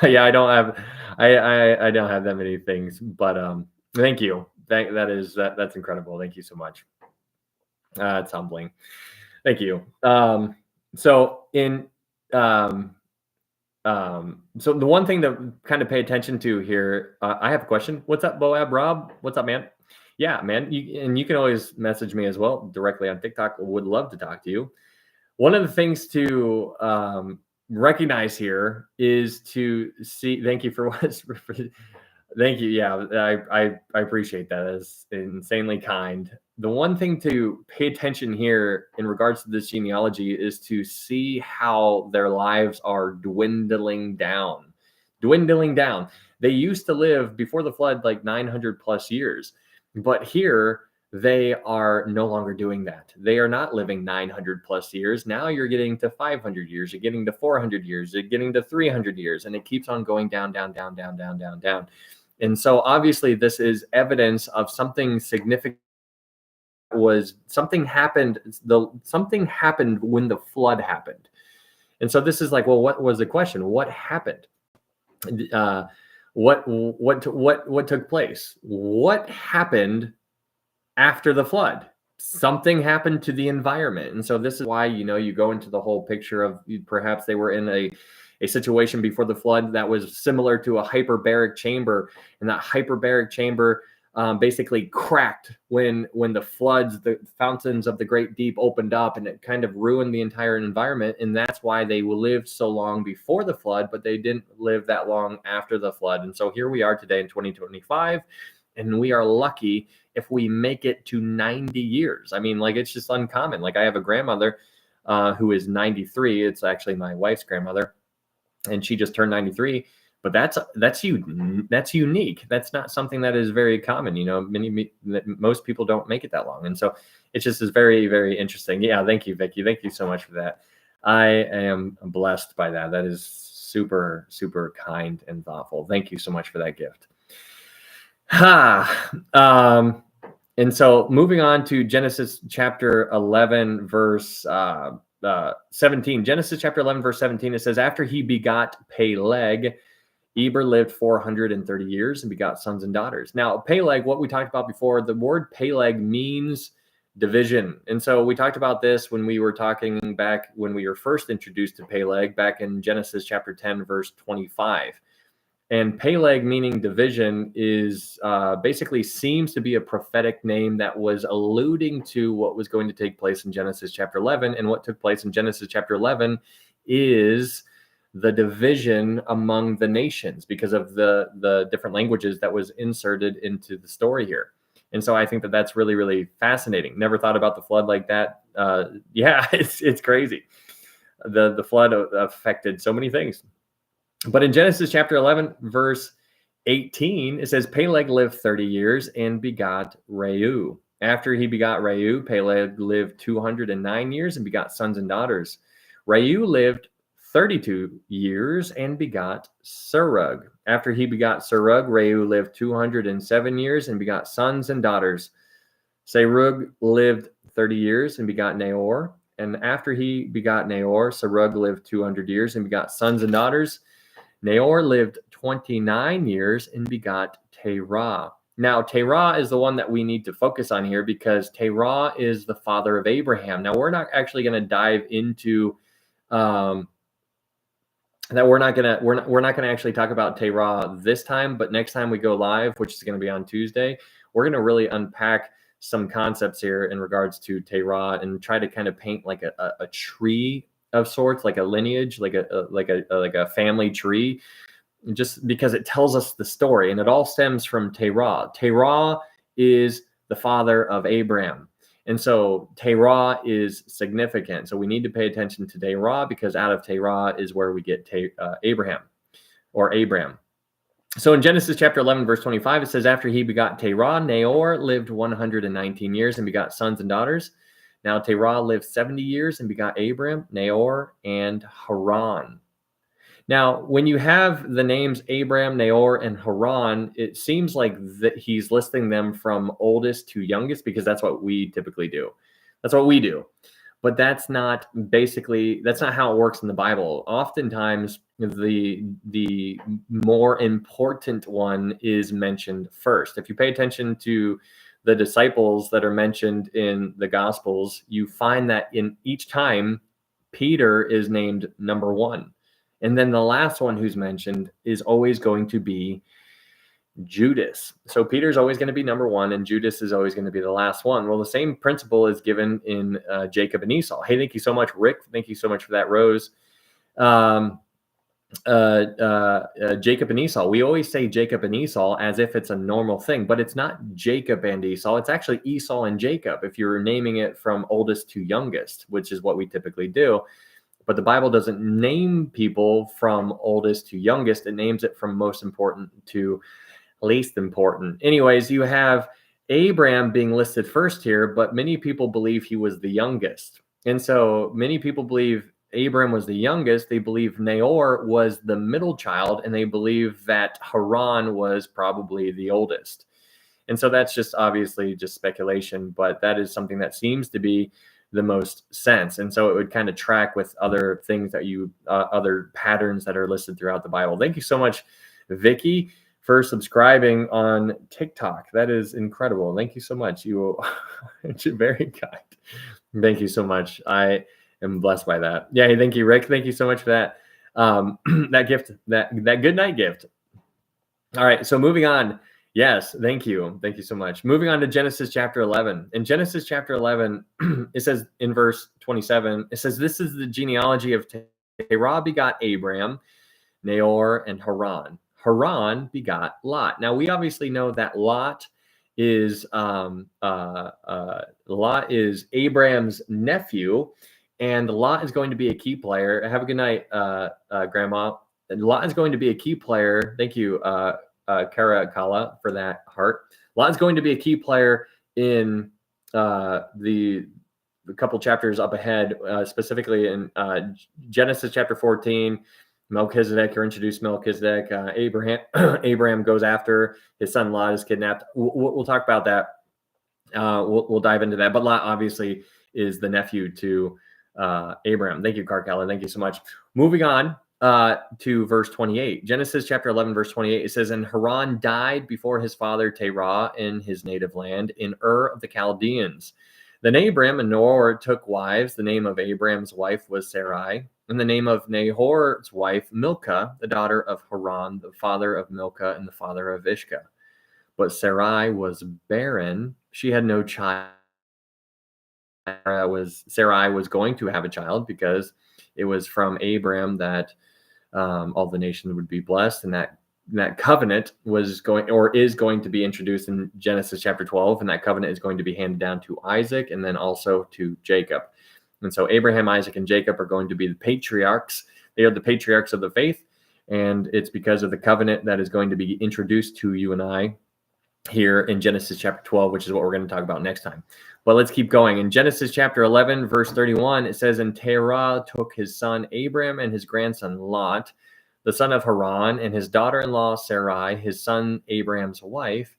A: Yeah, I don't have that many things, but thank you. That's incredible. Thank you so much. It's humbling. Thank you. So the one thing to kind of pay attention to here, I have a question. What's up, Boab? Rob, what's up, man? Yeah, man. You can always message me as well directly on TikTok. Would love to talk to you. One of the things to recognize here is to see. Thank you for what. Thank you. Yeah, I appreciate that. It's insanely kind. The one thing to pay attention here in regards to this genealogy is to see how their lives are dwindling down. They used to live before the flood like 900 plus years, but here they are no longer doing that. They are not living 900 plus years. Now you're getting to 500 years, you're getting to 400 years, you're getting to 300 years, and it keeps on going down. And so obviously this is evidence of something significant. Something happened when the flood happened. And so this is like, well, what was the question? What happened? What took place? What happened after the flood? Something happened to the environment. And so this is why, you go into the whole picture of perhaps they were in a situation before the flood that was similar to a hyperbaric chamber, and that hyperbaric chamber basically cracked when the floods, the fountains of the great deep opened up, and it kind of ruined the entire environment. And that's why they lived so long before the flood, but they didn't live that long after the flood. And so here we are today in 2025, and we are lucky if we make it to 90 years. I mean, like, it's just uncommon. Like, I have a grandmother who is 93. It's actually my wife's grandmother, and she just turned 93. But that's unique. That's not something that is very common. Most people don't make it that long, and so it just is very, very interesting. Yeah, thank you, Vicky. Thank you so much for that. I am blessed by that. That is super, super kind and thoughtful. Thank you so much for that gift. And so moving on to Genesis chapter 11, verse 17. Genesis chapter 11, verse 17, it says, after he begot Peleg, Eber lived 430 years and begot sons and daughters. Now, Peleg, what we talked about before, the word Peleg means division. And so we talked about this when we were talking back when we were first introduced to Peleg back in Genesis chapter 10, verse 25. And Peleg, meaning division, is basically seems to be a prophetic name that was alluding to what was going to take place in Genesis chapter 11. And what took place in Genesis chapter 11 is the division among the nations because of the different languages that was inserted into the story here. And so I think that that's really, really fascinating. Never thought about the flood like that. Yeah, it's crazy. The flood affected so many things. But in Genesis chapter 11, verse 18, it says, Peleg lived 30 years and begot Reu. After he begot Reu, Peleg lived 209 years and begot sons and daughters. Reu lived 32 years and begot Serug. After he begot Serug, Reu lived 207 years and begot sons and daughters. Serug lived 30 years and begot Nahor. And after he begot Nahor, Serug lived 200 years and begot sons and daughters. Nahor lived 29 years and begot Terah. Now, Terah is the one that we need to focus on here because Terah is the father of Abraham. Now, we're not actually going to dive into that. We're not going to actually talk about Terah this time, but next time we go live, which is going to be on Tuesday, we're going to really unpack some concepts here in regards to Terah and try to kind of paint like a tree of sorts, like a lineage, like a family tree, just because it tells us the story, and it all stems from Terah. Terah is the father of Abraham, and so Terah is significant. So we need to pay attention to Terah because out of Terah is where we get Abraham or Abram. So in Genesis chapter 11, verse 25, it says, after he begot Terah, Nahor lived 119 years and begot sons and daughters. Now Terah lived 70 years and begot Abram, Nahor, and Haran. Now, when you have the names Abram, Nahor, and Haran, it seems like that he's listing them from oldest to youngest because that's what we typically do. That's what we do. But that's not how it works in the Bible. Oftentimes, the more important one is mentioned first. If you pay attention to the disciples that are mentioned in the Gospels, you find that in each time, Peter is named number one. And then the last one who's mentioned is always going to be Judas. So Peter's always going to be number one, and Judas is always going to be the last one. Well, the same principle is given in Jacob and Esau. Hey, thank you so much, Rick. Thank you so much for that, Rose. Jacob and Esau. We always say Jacob and Esau as if it's a normal thing, but it's not Jacob and Esau. It's actually Esau and Jacob if you're naming it from oldest to youngest, which is what we typically do. But the Bible doesn't name people from oldest to youngest. It names it from most important to least important. Anyways, you have Abram being listed first here, but many people believe he was the youngest. And so many people believe Abram was the youngest. They believe Nahor was the middle child, and they believe that Haran was probably the oldest. And so that's just obviously just speculation, but that is something that seems to be the most sense. And so it would kind of track with other things that other patterns that are listed throughout the Bible. Thank you so much, Vicky, for subscribing on TikTok. That is incredible. Thank you so much. You're very kind. Thank you so much. I am blessed by that. Yeah. Thank you, Rick. Thank you so much for that. That gift, that good night gift. All right. So moving on. Yes. Thank you. Thank you so much. Moving on to Genesis chapter 11. In Genesis chapter 11, it says in verse 27, it says, this is the genealogy of Terah begot Abram, Nahor, and Haran. Haran begot Lot. Now we obviously know that Lot is Abraham's nephew, and Lot is going to be a key player. Have a good night, Grandma. Lot is going to be a key player. Thank you, Kara Kala, for that heart. Lot is going to be a key player in the a couple chapters up ahead, specifically in Genesis chapter 14. Melchizedek, you're introduced Melchizedek. Abraham goes after his son Lot is kidnapped. We'll talk about that. We'll dive into that. But Lot obviously is the nephew to Abraham. Thank you, Carcala. Thank you so much. Moving on to verse 28. Genesis chapter 11, verse 28. It says, and Haran died before his father Terah in his native land in Ur of the Chaldeans. Then Abram and Nahor took wives. The name of Abram's wife was Sarai, and the name of Nahor's wife Milcah, the daughter of Haran, the father of Milcah and the father of Ishka. But Sarai was barren. She had no child. Sarai was going to have a child because it was from Abram that all the nations would be blessed, and that covenant was going or is going to be introduced in Genesis chapter 12, and that covenant is going to be handed down to Isaac and then also to Jacob. And so Abraham, Isaac, and Jacob are going to be the patriarchs. They are the patriarchs of the faith, and it's because of the covenant that is going to be introduced to you and I here in Genesis chapter 12, which is what we're going to talk about next time. But let's keep going. In Genesis chapter 11, verse 31, it says, and Terah took his son Abram and his grandson Lot, the son of Haran, and his daughter-in-law Sarai, his son Abraham's wife,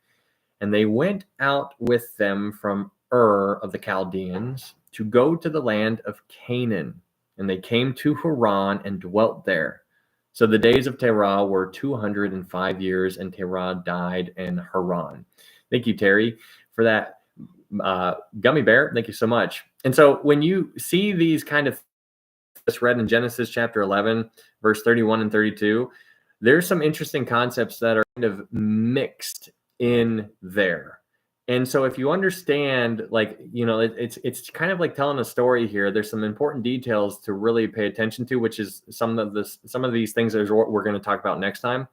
A: and they went out with them from Ur of the Chaldeans to go to the land of Canaan. And they came to Haran and dwelt there. So the days of Terah were 205 years, and Terah died in Haran. Thank you, Terry, for that gummy bear. Thank you so much. And so when you see these kind of read in Genesis chapter 11, verse 31 and 32, there's some interesting concepts that are kind of mixed in there. And so if you understand, like, it's kind of like telling a story here. There's some important details to really pay attention to, which is some of these things is what we're going to talk about next time,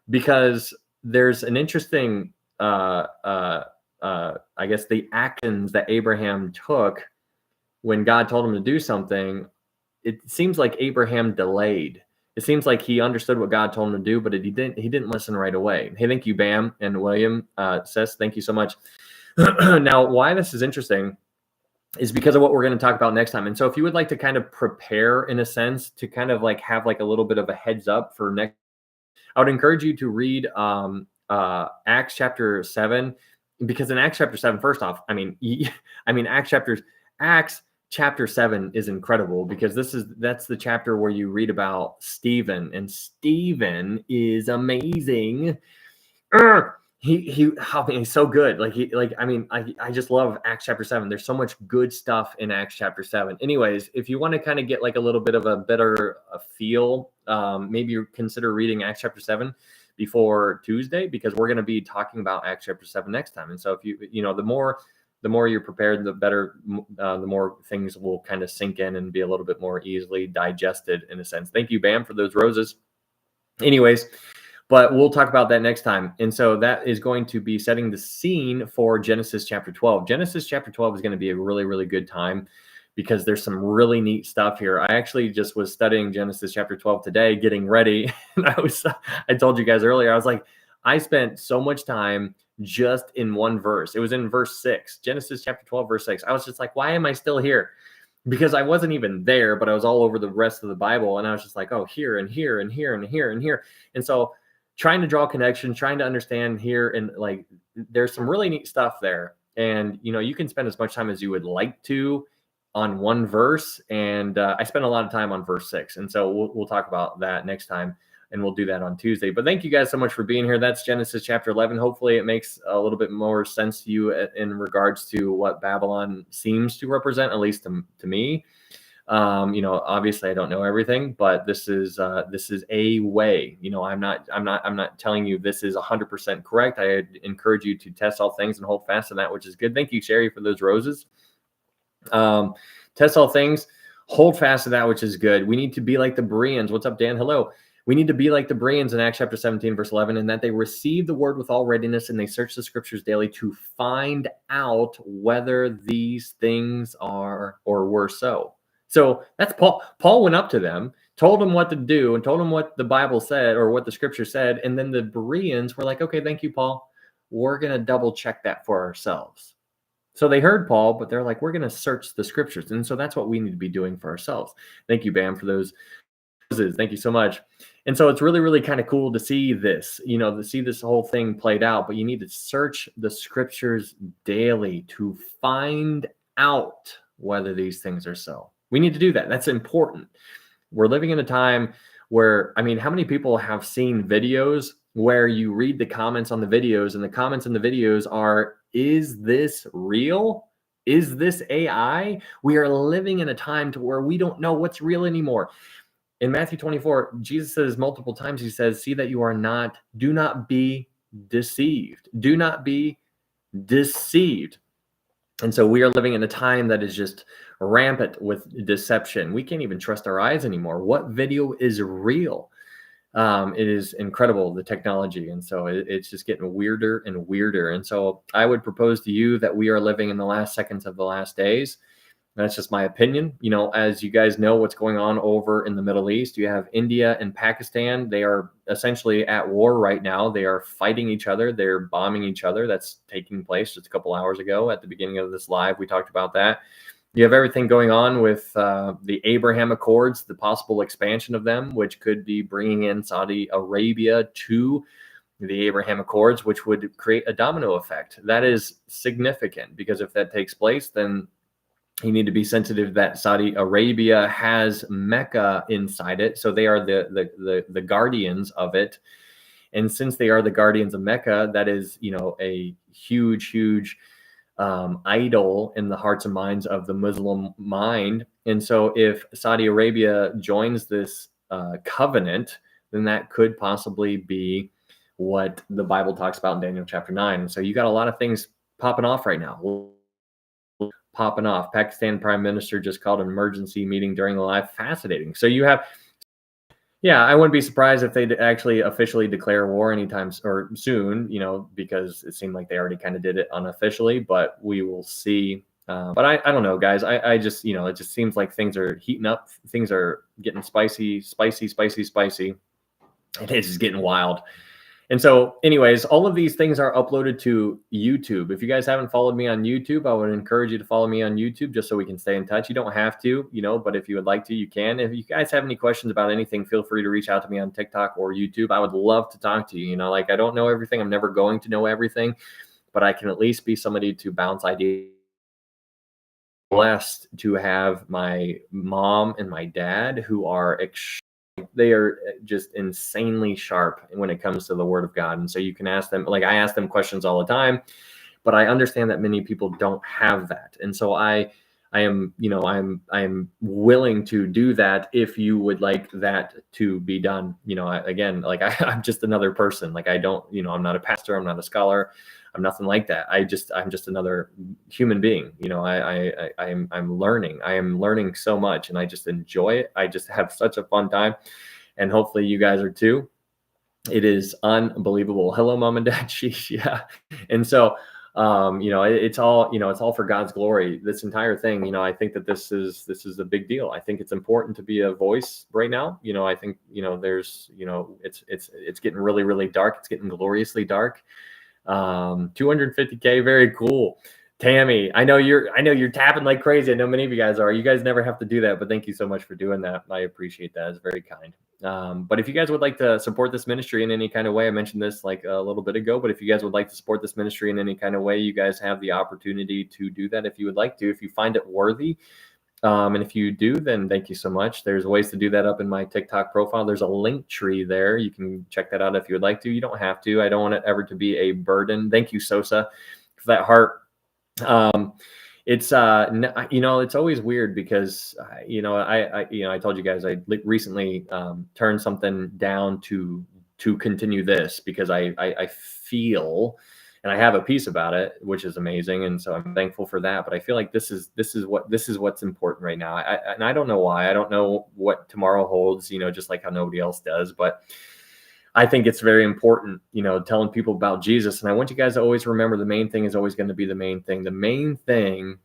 A: because there's an interesting, I guess, the actions that Abraham took when God told him to do something. It seems like Abraham delayed. It seems like he understood what God told him to do, but he didn't listen right away. Hey, thank you, Bam and William says, thank you so much. Now, why this is interesting is because of what we're going to talk about next time. And so if you would like to kind of prepare, in a sense, to kind of like have like a little bit of a heads up for next, I would encourage you to read Acts chapter 7, because in Acts chapter 7, first off, Acts chapter 7 is incredible, because that's the chapter where you read about Stephen, and Stephen is amazing. He's so good. I just love Acts chapter 7. There's so much good stuff in Acts chapter 7. Anyways, if you want to kind of get like a little bit of a better feel, maybe you consider reading Acts chapter 7 before Tuesday, because we're going to be talking about Acts chapter 7 next time. And so if the more you're prepared, the better, the more things will kind of sink in and be a little bit more easily digested, in a sense. Thank you, Bam, for those roses. Anyways, but we'll talk about that next time. And so that is going to be setting the scene for Genesis chapter 12. Genesis chapter 12 is going to be a really, really good time, because there's some really neat stuff here. I actually just was studying Genesis chapter 12 today, getting ready. And I told you guys earlier, I was like, I spent so much time just in one verse. It was in verse 6, Genesis chapter 12, verse 6. I was just like, why am I still here? Because I wasn't even there, but I was all over the rest of the Bible. And I was just like, oh, here and here and here and here and here. And so trying to draw connections, trying to understand here, and like, there's some really neat stuff there. And, you can spend as much time as you would like to on one verse. And I spent a lot of time on verse 6. And so we'll talk about that next time. And we'll do that on Tuesday. But thank you guys so much for being here. That's Genesis chapter 11. Hopefully it makes a little bit more sense to you in regards to what Babylon seems to represent, at least to me. Obviously I don't know everything, but this is a way. I'm not telling you this is 100% correct. I encourage you to test all things and hold fast to that which is good. Thank you, Sherry, for those roses. Test all things, hold fast to that which is good. We need to be like the Bereans. What's up, Dan? Hello. We need to be like the Bereans in Acts chapter 17, verse 11, in that they received the word with all readiness, and they searched the scriptures daily to find out whether these things are or were so. So that's Paul. Paul went up to them, told them what to do, and told them what the Bible said or what the scripture said. And then the Bereans were like, okay, thank you, Paul. We're going to double check that for ourselves. So they heard Paul, but they're like, we're going to search the scriptures. And so that's what we need to be doing for ourselves. Thank you, Bam, for those. Thank you so much. And so it's really, really kind of cool to see this, to see this whole thing played out. But you need to search the scriptures daily to find out whether these things are so. We need to do that. That's important. We're living in a time where, I mean, how many people have seen videos where you read the comments on the videos and the comments in the videos are, is this real? Is this AI? We are living in a time to where we don't know what's real anymore. In Matthew 24, Jesus says multiple times, he says, see that you are not, do not be deceived. Do not be deceived. And so we are living in a time that is just rampant with deception. We can't even trust our eyes anymore. What video is real? It is incredible, the technology. And so it's just getting weirder and weirder. And so I would propose to you that we are living in the last seconds of the last days. That's just my opinion. As you guys know, what's going on over in the Middle East, you have India and Pakistan. They are essentially at war right now. They are fighting each other. They're bombing each other. That's taking place just a couple hours ago at the beginning of this live. We talked about that. You have everything going on with the Abraham Accords, the possible expansion of them, which could be bringing in Saudi Arabia to the Abraham Accords, which would create a domino effect. That is significant because if that takes place, then you need to be sensitive that Saudi Arabia has Mecca inside it. So they are the guardians of it. And since they are the guardians of Mecca, that is, a huge idol in the hearts and minds of the Muslim mind. And so if Saudi Arabia joins this covenant, then that could possibly be what the Bible talks about in Daniel chapter 9. And so you got a lot of things popping off right now. Popping off. Pakistan Prime Minister just called an emergency meeting during the live. Fascinating. So you have, I wouldn't be surprised if they actually officially declare war anytime or soon, because it seemed like they already kind of did it unofficially, but we will see. But I don't know, guys. I just, it just seems like things are heating up. Things are getting spicy. And it's just getting wild. And so anyways, all of these things are uploaded to YouTube. If you guys haven't followed me on YouTube, I would encourage you to follow me on YouTube just so we can stay in touch. You don't have to, but if you would like to, you can. If you guys have any questions about anything, feel free to reach out to me on TikTok or YouTube. I would love to talk to you. I don't know everything. I'm never going to know everything, but I can at least be somebody to bounce ideas. Blessed to have my mom and my dad who are they are just insanely sharp when it comes to the word of God. And so you can ask them, like I ask them questions all the time, but I understand that many people don't have that. And so I am willing to do that if you would like that to be done. I'm just another person. Like I don't, I'm not a pastor, I'm not a scholar, I'm nothing like that. I'm just another human being. I'm learning. I am learning so much and I just enjoy it. I just have such a fun time. And hopefully you guys are too. It is unbelievable. Hello, mom and dad. Sheesh, yeah. And so it's all for God's glory. This entire thing, I think that this is a big deal. I think it's important to be a voice right now. I think, there's, it's getting really, really dark. It's getting gloriously dark. 250K. Very cool. Tammy, I know you're tapping like crazy. I know many of you guys are. You guys never have to do that, but thank you so much for doing that. I appreciate that. It's very kind. But if you guys would like to support this ministry in any kind of way, I mentioned this like a little bit ago, but if you guys would like to support this ministry in any kind of way, you guys have the opportunity to do that if you would like to, if you find it worthy. And if you do, then thank you so much. There's ways to do that up in my TikTok profile. There's a link tree there. You can check that out if you would like to. You don't have to. I don't want it ever to be a burden. Thank you, Sosa, for that heart. It's it's always weird because I told you guys I recently turned something down to continue this because I feel, and I have a piece about it, which is amazing, and so I'm thankful for that. But I feel like this is what's important right now. And I don't know why. I don't know what tomorrow holds. Just like how nobody else does, but I think it's very important, telling people about Jesus. And I want you guys to always remember the main thing is always going to be the main thing. The main thing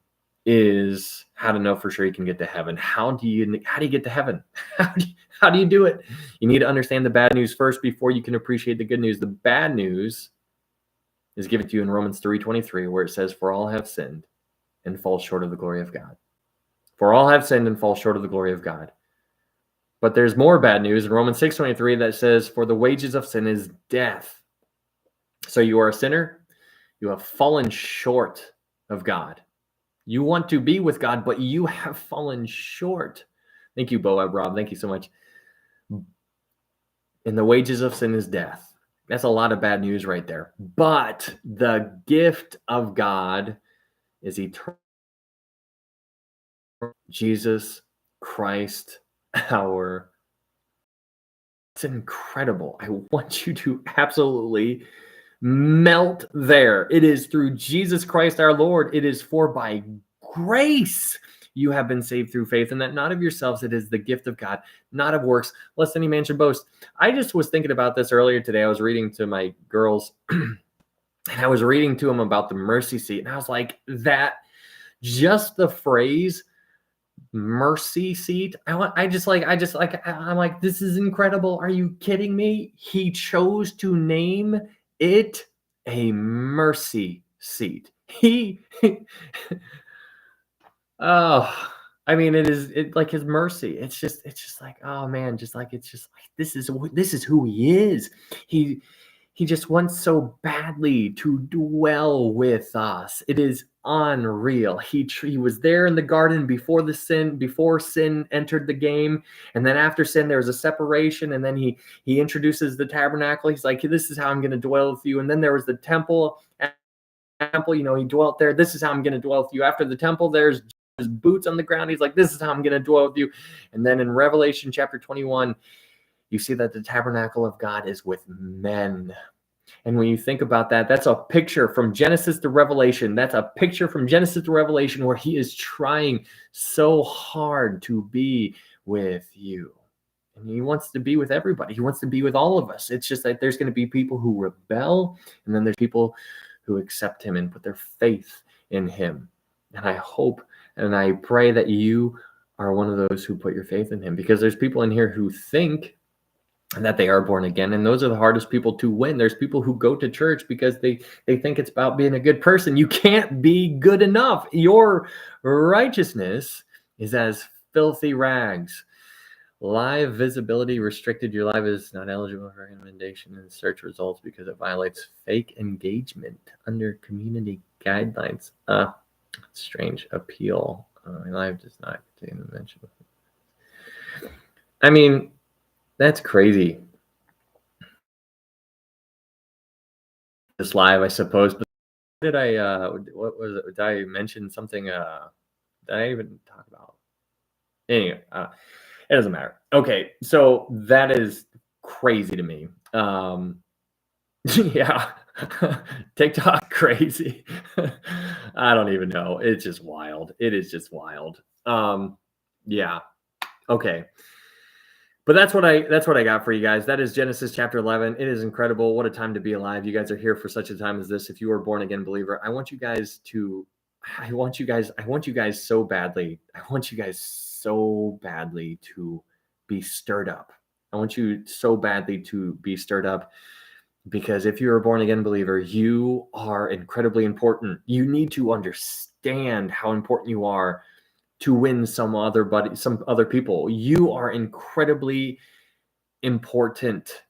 A: is how to know for sure you can get to heaven. How do you get to heaven? How do you do it? You need to understand the bad news first before you can appreciate the good news. The bad news is given to you in Romans 3:23, where it says, "For all have sinned and fall short of the glory of God. For all have sinned and fall short of the glory of God. But there's more bad news in Romans 6:23 that says, for the wages of sin is death. So you are a sinner. You have fallen short of God. You want to be with God, but you have fallen short. Thank you, Boab Rob. Thank you so much. And the wages of sin is death. That's a lot of bad news right there. But the gift of God is eternal. Jesus Christ, our. It's incredible. I want you to absolutely melt there. It is through Jesus Christ our Lord. It is for by grace you have been saved through faith, and that not of yourselves, it is the gift of God, not of works, lest any man should boast. I just was thinking about this earlier today. I was reading to my girls, and I was reading to them about the mercy seat, and I was like, that just the phrase mercy seat. I'm like, this is incredible. Are you kidding me? He chose to name it a mercy seat. Oh, I mean, it like his mercy. It's just like, oh man, this is who he is. He just wants so badly to dwell with us. It is unreal. He was there in the garden before sin entered the game, and then after sin there was a separation, and then he introduces the tabernacle. He's like, this is how I'm going to dwell with you. And then there was the temple, he dwelt there. This is how I'm going to dwell with you. After the temple, there's his boots on the ground. He's like, this is how I'm going to dwell with you. And then in Revelation chapter 21, you see that the tabernacle of God is with men. And when you think about that, that's a picture from Genesis to Revelation. That's a picture from Genesis to Revelation where he is trying so hard to be with you. And he wants to be with everybody. He wants to be with all of us. It's just that there's going to be people who rebel, and then there's people who accept him and put their faith in him. And I hope and I pray that you are one of those who put your faith in him, because there's people in here who think that they are born again, and those are the hardest people to win. There's people who go to church because they think it's about being a good person. You can't be good enough. Your righteousness is as filthy rags. Live visibility restricted. Your live is not eligible for recommendation in search results because it violates fake engagement under community guidelines. Strange appeal. My live does not contain the mention. I mean, that's crazy. This live, I suppose. But what was it? Did I mention something? Did I even talk about? Anyway, it doesn't matter. Okay, so that is crazy to me. Yeah, TikTok crazy. I don't even know. It's just wild. It is just wild. Yeah. Okay. But that's what I got for you guys. That is Genesis chapter 11. It is incredible. What a time to be alive. You guys are here for such a time as this. If you are a born again believer, I want you guys so badly. I want you guys so badly to be stirred up. I want you so badly to be stirred up, because if you're a born again believer, you are incredibly important. You need to understand how important you are to win some other people. You are incredibly important.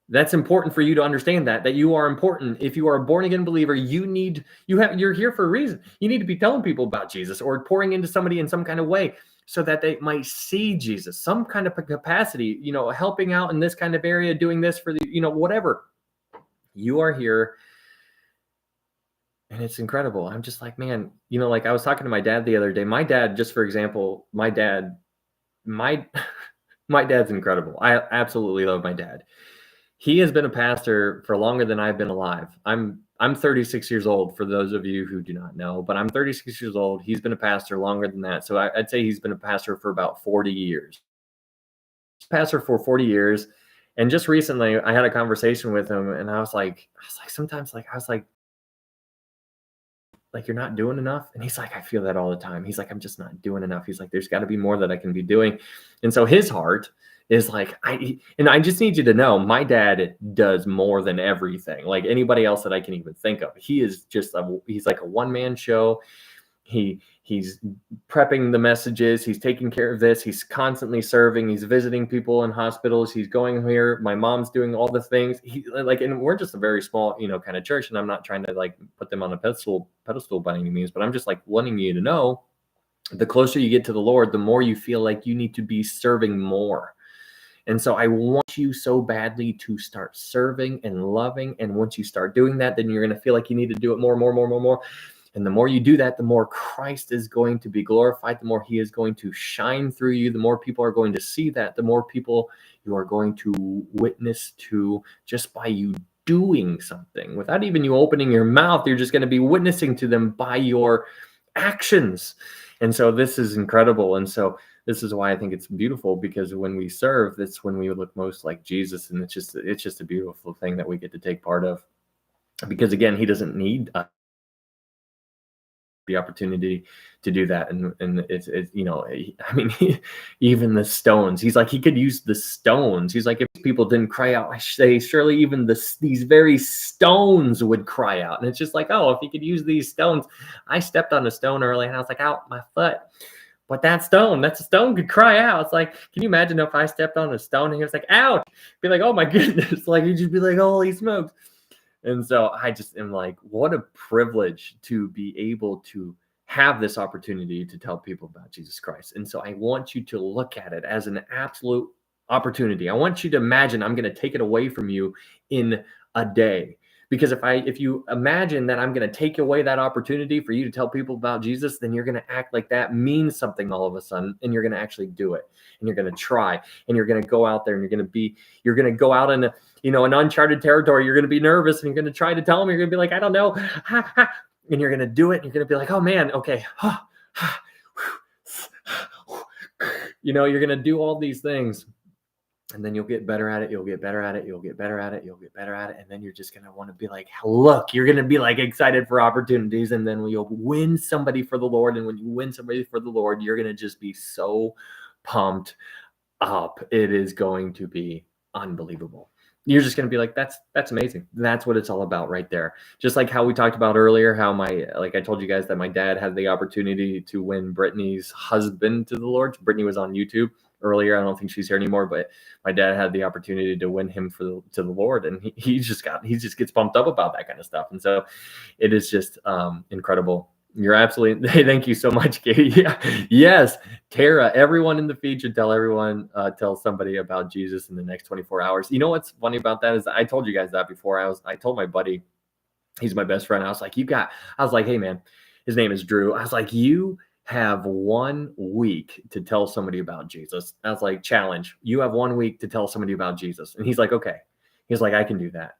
A: That's important for you to understand that you are important. If you are a born again believer, you're here for a reason. You need to be telling people about Jesus, or pouring into somebody in some kind of way so that they might see Jesus, some kind of capacity, helping out in this kind of area, doing this for whatever. You are here. And it's incredible. I'm just like, man, like I was talking to my dad the other day. My dad, just for example, my dad's incredible. I absolutely love my dad. He has been a pastor for longer than I've been alive. I'm 36 years old, for those of you who do not know, but I'm 36 years old. He's been a pastor longer than that. So I'd say he's been a pastor for about 40 years. Pastor for 40 years. And just recently I had a conversation with him, and I was like, you're not doing enough. And he's like, I feel that all the time. He's like, I'm just not doing enough. He's like, there's got to be more that I can be doing. And so his heart is like, I just need you to know, my dad does more than everything, like anybody else that I can even think of. He is just he's like a one-man show. he's prepping the messages, he's taking care of this, he's constantly serving, he's visiting people in hospitals, he's going here, my mom's doing all the things. He like, and we're just a very small, kind of church, and I'm not trying to like put them on a pedestal by any means, but I'm just like wanting you to know, the closer you get to the Lord, the more you feel like you need to be serving more. And so I want you so badly to start serving and loving. And once you start doing that, then you're going to feel like you need to do it more. And the more you do that, the more Christ is going to be glorified, the more he is going to shine through you, the more people are going to see that, the more people you are going to witness to just by you doing something. Without even you opening your mouth, you're just going to be witnessing to them by your actions. And so this is incredible. And so this is why I think it's beautiful, because when we serve, that's when we look most like Jesus. And it's just a beautiful thing that we get to take part of, because again, he doesn't need the opportunity to do that. And it's I mean, even the stones, he's like, he could use the stones. He's like, if people didn't cry out, I say, surely even these very stones would cry out. And it's just like, oh, if he could use these stones. I stepped on a stone earlier and I was like, ow, my foot. But that's a stone could cry out. It's like, can you imagine if I stepped on a stone and he was like, ouch, be like, oh my goodness. Like, you'd just be like, holy smokes. And so I just am like, what a privilege to be able to have this opportunity to tell people about Jesus Christ. And so I want you to look at it as an absolute opportunity. I want you to imagine I'm going to take it away from you in a day. Because if you imagine that I'm going to take away that opportunity for you to tell people about Jesus, then you're going to act like that means something all of a sudden, and you're going to actually do it, and you're going to try, and you're going to go out there, and you're going to go out in an uncharted territory. You're going to be nervous, and you're going to try to tell them. You're going to be like, I don't know, and you're going to do it. And you're going to be like, oh man, okay, you're going to do all these things. And then you'll get better at it. You'll get better at it. You'll get better at it. You'll get better at it. And then you're just going to want to be like, look, you're going to be like excited for opportunities. And then you'll win somebody for the Lord. And when you win somebody for the Lord, you're going to just be so pumped up. It is going to be unbelievable. You're just going to be like, that's amazing. That's what it's all about right there. Just like how we talked about earlier, how I told you guys that my dad had the opportunity to win Brittany's husband to the Lord. Brittany was on YouTube earlier. I don't think she's here anymore, but my dad had the opportunity to win him to the Lord, and he just gets pumped up about that kind of stuff. And so it is just incredible. You're absolutely, hey, thank you so much, Katie. Yeah. Yes, Tara, everyone in the feed should tell somebody about Jesus in the next 24 hours. You know what's funny about that is I told you guys that before. I told my buddy, he's my best friend. I was like, hey man, his name is Drew. I was like, you have 1 week to tell somebody about Jesus. I was like, challenge. You have 1 week to tell somebody about Jesus. And he's like, okay. He's like, I can do that.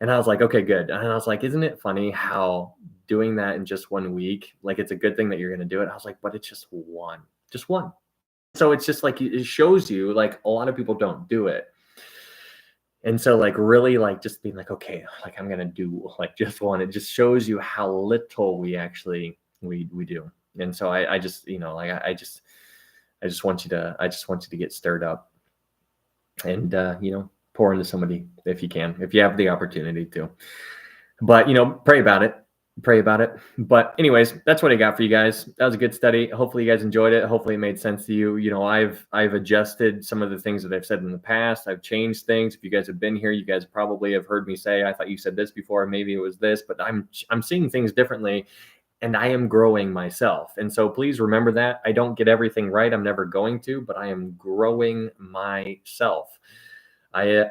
A: And I was like, okay, good. And I was like, isn't it funny how doing that in just 1 week, like it's a good thing that you're going to do it. I was like, but it's just one. So it's just like, it shows you like a lot of people don't do it. And so like really like just being like, okay, like I'm going to do like just one. It just shows you how little we actually, we do. And so I just, I just want you to get stirred up and, pour into somebody if you can, if you have the opportunity to, but, pray about it. But anyways, that's what I got for you guys. That was a good study. Hopefully you guys enjoyed it. Hopefully it made sense to you. I've adjusted some of the things that I've said in the past. I've changed things. If you guys have been here, you guys probably have heard me say, I thought you said this before, maybe it was this, but I'm seeing things differently. And I am growing myself. And so please remember that. I don't get everything right. I'm never going to, but I am growing myself. I'm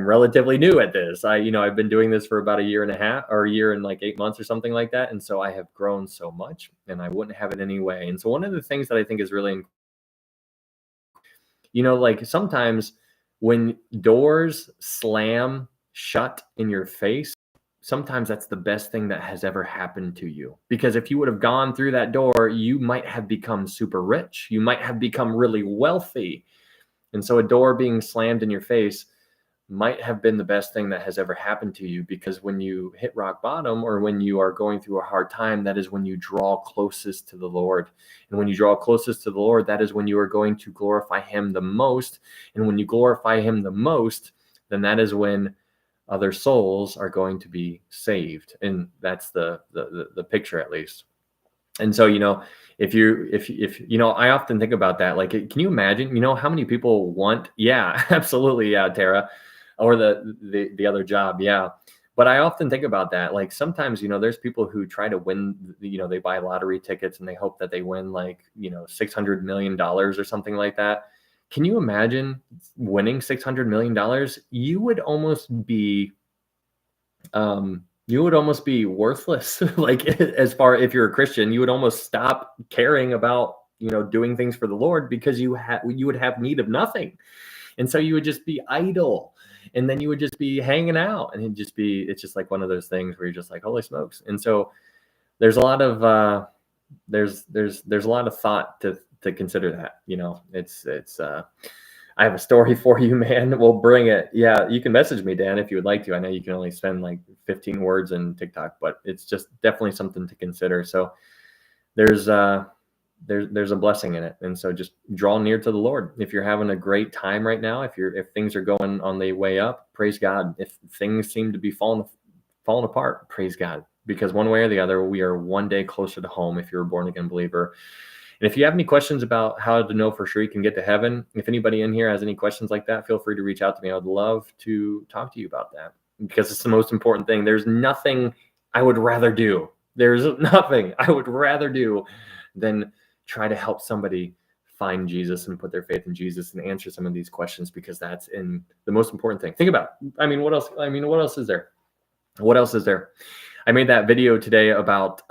A: relatively new at this. I've been doing this for about a year and a half or a year and like 8 months or something like that. And so I have grown so much and I wouldn't have it anyway. And so one of the things that I think is really, like sometimes when doors slam shut in your face, sometimes that's the best thing that has ever happened to you. Because if you would have gone through that door, you might have become super rich. You might have become really wealthy. And so a door being slammed in your face might have been the best thing that has ever happened to you, because when you hit rock bottom or when you are going through a hard time, that is when you draw closest to the Lord. And when you draw closest to the Lord, that is when you are going to glorify him the most. And when you glorify him the most, then that is when other souls are going to be saved. And that's the picture, at least. And so, if I often think about that, like, can you imagine, how many people want, yeah, absolutely. Yeah. Tara, or the other job. Yeah. But I often think about that. Like sometimes, there's people who try to win, they buy lottery tickets and they hope that they win like, $600 million or something like that. Can you imagine winning $600 million? You would almost be worthless. Like as far, if you're a Christian, you would almost stop caring about, doing things for the Lord, because you would have need of nothing. And so you would just be idle, and then you would just be hanging out, and it's just like one of those things where you're just like, holy smokes. And so there's a lot of, there's a lot of thought to consider that, it's I have a story for you, man. We'll bring it. Yeah, you can message me, Dan, if you would like to. I know you can only spend like 15 words in TikTok, but it's just definitely something to consider. So there's a blessing in it. And so just draw near to the Lord. If you're having a great time right now, if things are going on the way up, praise God. If things seem to be falling apart, praise God. Because one way or the other, we are one day closer to home if you're a born again believer. And if you have any questions about how to know for sure you can get to heaven, if anybody in here has any questions like that, feel free to reach out to me. I would love to talk to you about that, because it's the most important thing. There's nothing I would rather do. There's nothing I would rather do than try to help somebody find Jesus and put their faith in Jesus and answer some of these questions, because that's in the most important thing. Think about it. What else is there? What else is there? I made that video today about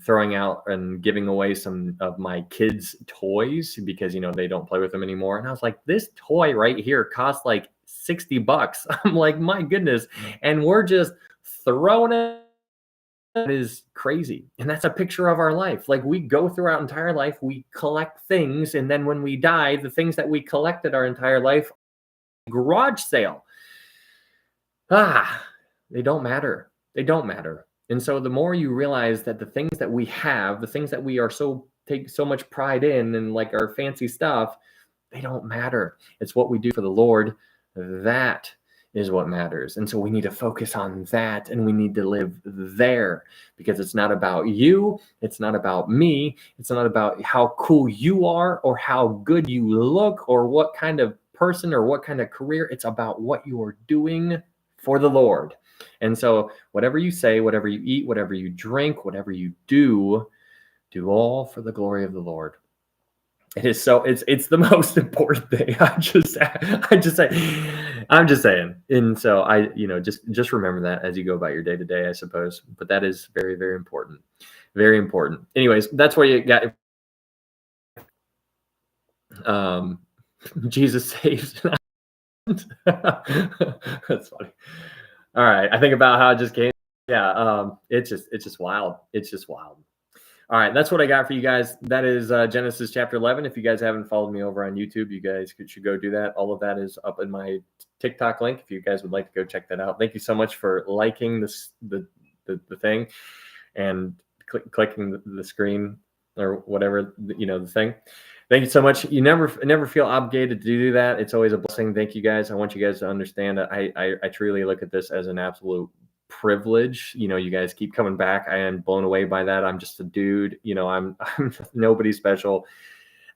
A: throwing out and giving away some of my kids' toys, because, they don't play with them anymore. And I was like, this toy right here costs like $60. I'm like, my goodness. And we're just throwing it. That is crazy. And that's a picture of our life. Like, we go through our entire life, we collect things. And then when we die, the things that we collected our entire life, garage sale. They don't matter. They don't matter. And so the more you realize that the things that we have, the things that we are take so much pride in, and like our fancy stuff, they don't matter. It's what we do for the Lord. That is what matters. And so we need to focus on that, and we need to live there, because it's not about you. It's not about me. It's not about how cool you are or how good you look or what kind of person or what kind of career. It's about what you are doing for the Lord. And so whatever you say, whatever you eat, whatever you drink, whatever you do all for the glory of the Lord. It is so, it's the most important thing. I'm just saying. And so just remember that as you go about your day to day, I suppose. But that is very, very important. Very important. Anyways, that's where you got Jesus saves. That's funny. All right. I think about how it just came. Yeah. It's just wild. It's just wild. All right. That's what I got for you guys. That is Genesis chapter 11. If you guys haven't followed me over on YouTube, you guys should go do that. All of that is up in my TikTok link, if you guys would like to go check that out. Thank you so much for liking the thing and clicking the screen or whatever, the thing. Thank you so much. You never feel obligated to do that. It's always a blessing. Thank you guys. I want you guys to understand that I truly look at this as an absolute privilege. You guys keep coming back. I am blown away by that. I'm just a dude. I'm nobody special.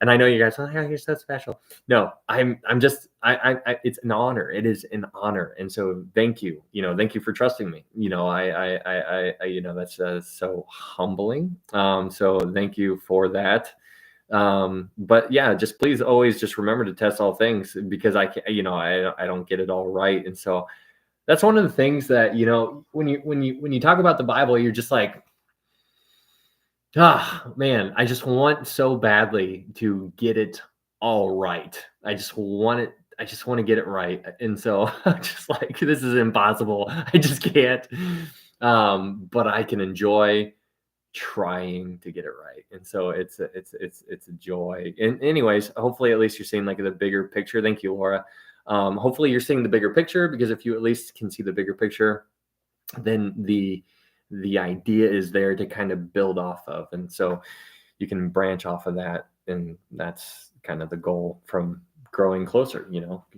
A: And I know you guys are like, oh, you're so special. No, I'm just, it's an honor. It is an honor. And so thank you, thank you for trusting me. That's so humbling. So thank you for that. But yeah, just please always just remember to test all things, because I don't get it all right. And so that's one of the things that, when you talk about the Bible, you're just like, man, I just want so badly to get it all right. I just want to get it right. And so I'm just like, this is impossible. I just can't. But I can enjoy trying to get it right. And so it's a joy. And anyways, hopefully at least you're seeing like the bigger picture. Thank you, Laura. Hopefully you're seeing the bigger picture, because if you at least can see the bigger picture, then the idea is there to kind of build off of. And so you can branch off of that. And that's kind of the goal from growing closer,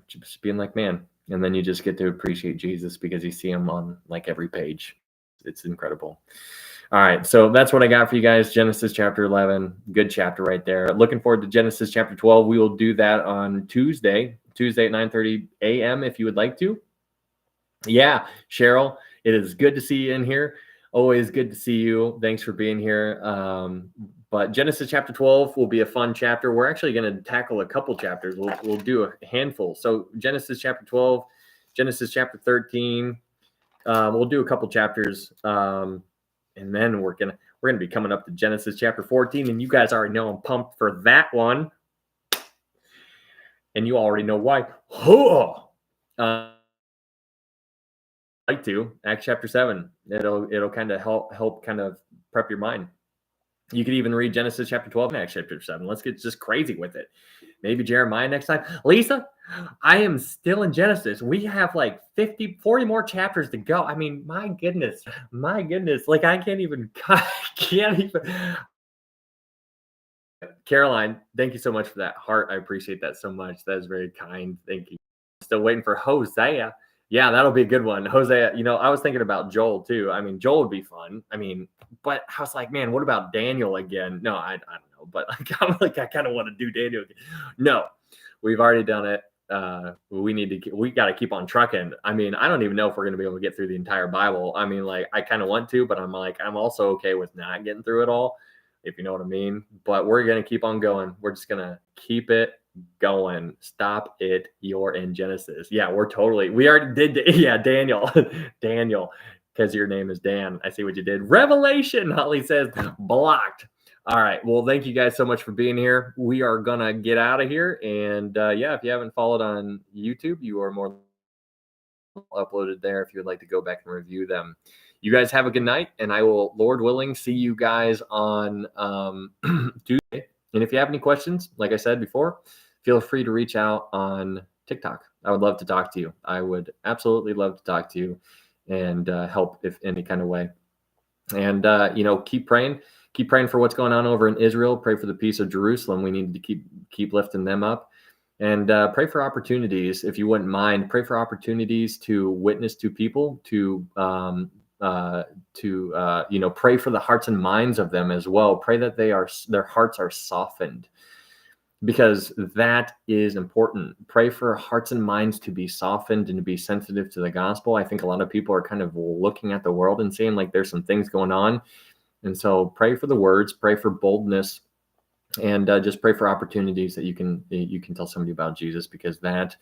A: just being like, man, And then you just get to appreciate Jesus because you see him on like every page. It's incredible. All right, so that's what I got for you guys. Genesis chapter 11, good chapter right there. Looking forward to Genesis chapter 12. We will do that on Tuesday at 9:30 a.m. if you would like to. Yeah, Cheryl, it is good to see you in here. Always good to see you. Thanks for being here. But Genesis chapter 12 will be a fun chapter. We're actually going to tackle a couple chapters. We'll do a handful. So Genesis chapter 12, Genesis chapter 13. We'll do a couple chapters. And then we're gonna be coming up to Genesis chapter 14, and you guys already know I'm pumped for that one, and you already know why. Like to Acts chapter 7. It'll kind of help kind of prep your mind. You could even read Genesis chapter 12 and Acts chapter 7. Let's get just crazy with it. Maybe Jeremiah next time. Lisa, I am still in Genesis. We have like 40 more chapters to go. I mean, my goodness. Like I can't even. Caroline, thank you so much for that heart. I appreciate that so much. That is very kind. Thank you. Still waiting for Hosea. Yeah, that'll be a good one. Hosea, I was thinking about Joel too. I mean, Joel would be fun. I mean, but I was like, man, what about Daniel again? No, I don't know. But I kind of want to do Daniel again. No, we've already done it. We got to keep on trucking. I mean, I don't even know if we're going to be able to get through the entire Bible. I mean, like, I kind of want to, but I'm also okay with not getting through it all, if you know what I mean. But we're going to keep on going. We're just going to keep it going. Stop it. You're in Genesis. Yeah, we already did. Yeah, Daniel, because your name is Dan. I see what you did. Revelation, Holly says, blocked. All right. Well, thank you guys so much for being here. We are going to get out of here. And yeah, if you haven't followed on YouTube, you are more uploaded there if you would like to go back and review them. You guys have a good night, and I will, Lord willing, see you guys on Tuesday. And if you have any questions, like I said before, feel free to reach out on TikTok. I would love to talk to you. I would absolutely love to talk to you and help if any kind of way. And, keep praying. Keep praying for what's going on over in Israel. Pray for the peace of Jerusalem. We need to keep lifting them up. And pray for opportunities, if you wouldn't mind. Pray for opportunities to witness to people, to pray for the hearts and minds of them as well. Pray that their hearts are softened, because that is important. Pray for hearts and minds to be softened and to be sensitive to the gospel. I think a lot of people are kind of looking at the world and saying like there's some things going on. And so pray for the words, pray for boldness, and just pray for opportunities that you can tell somebody about Jesus, because that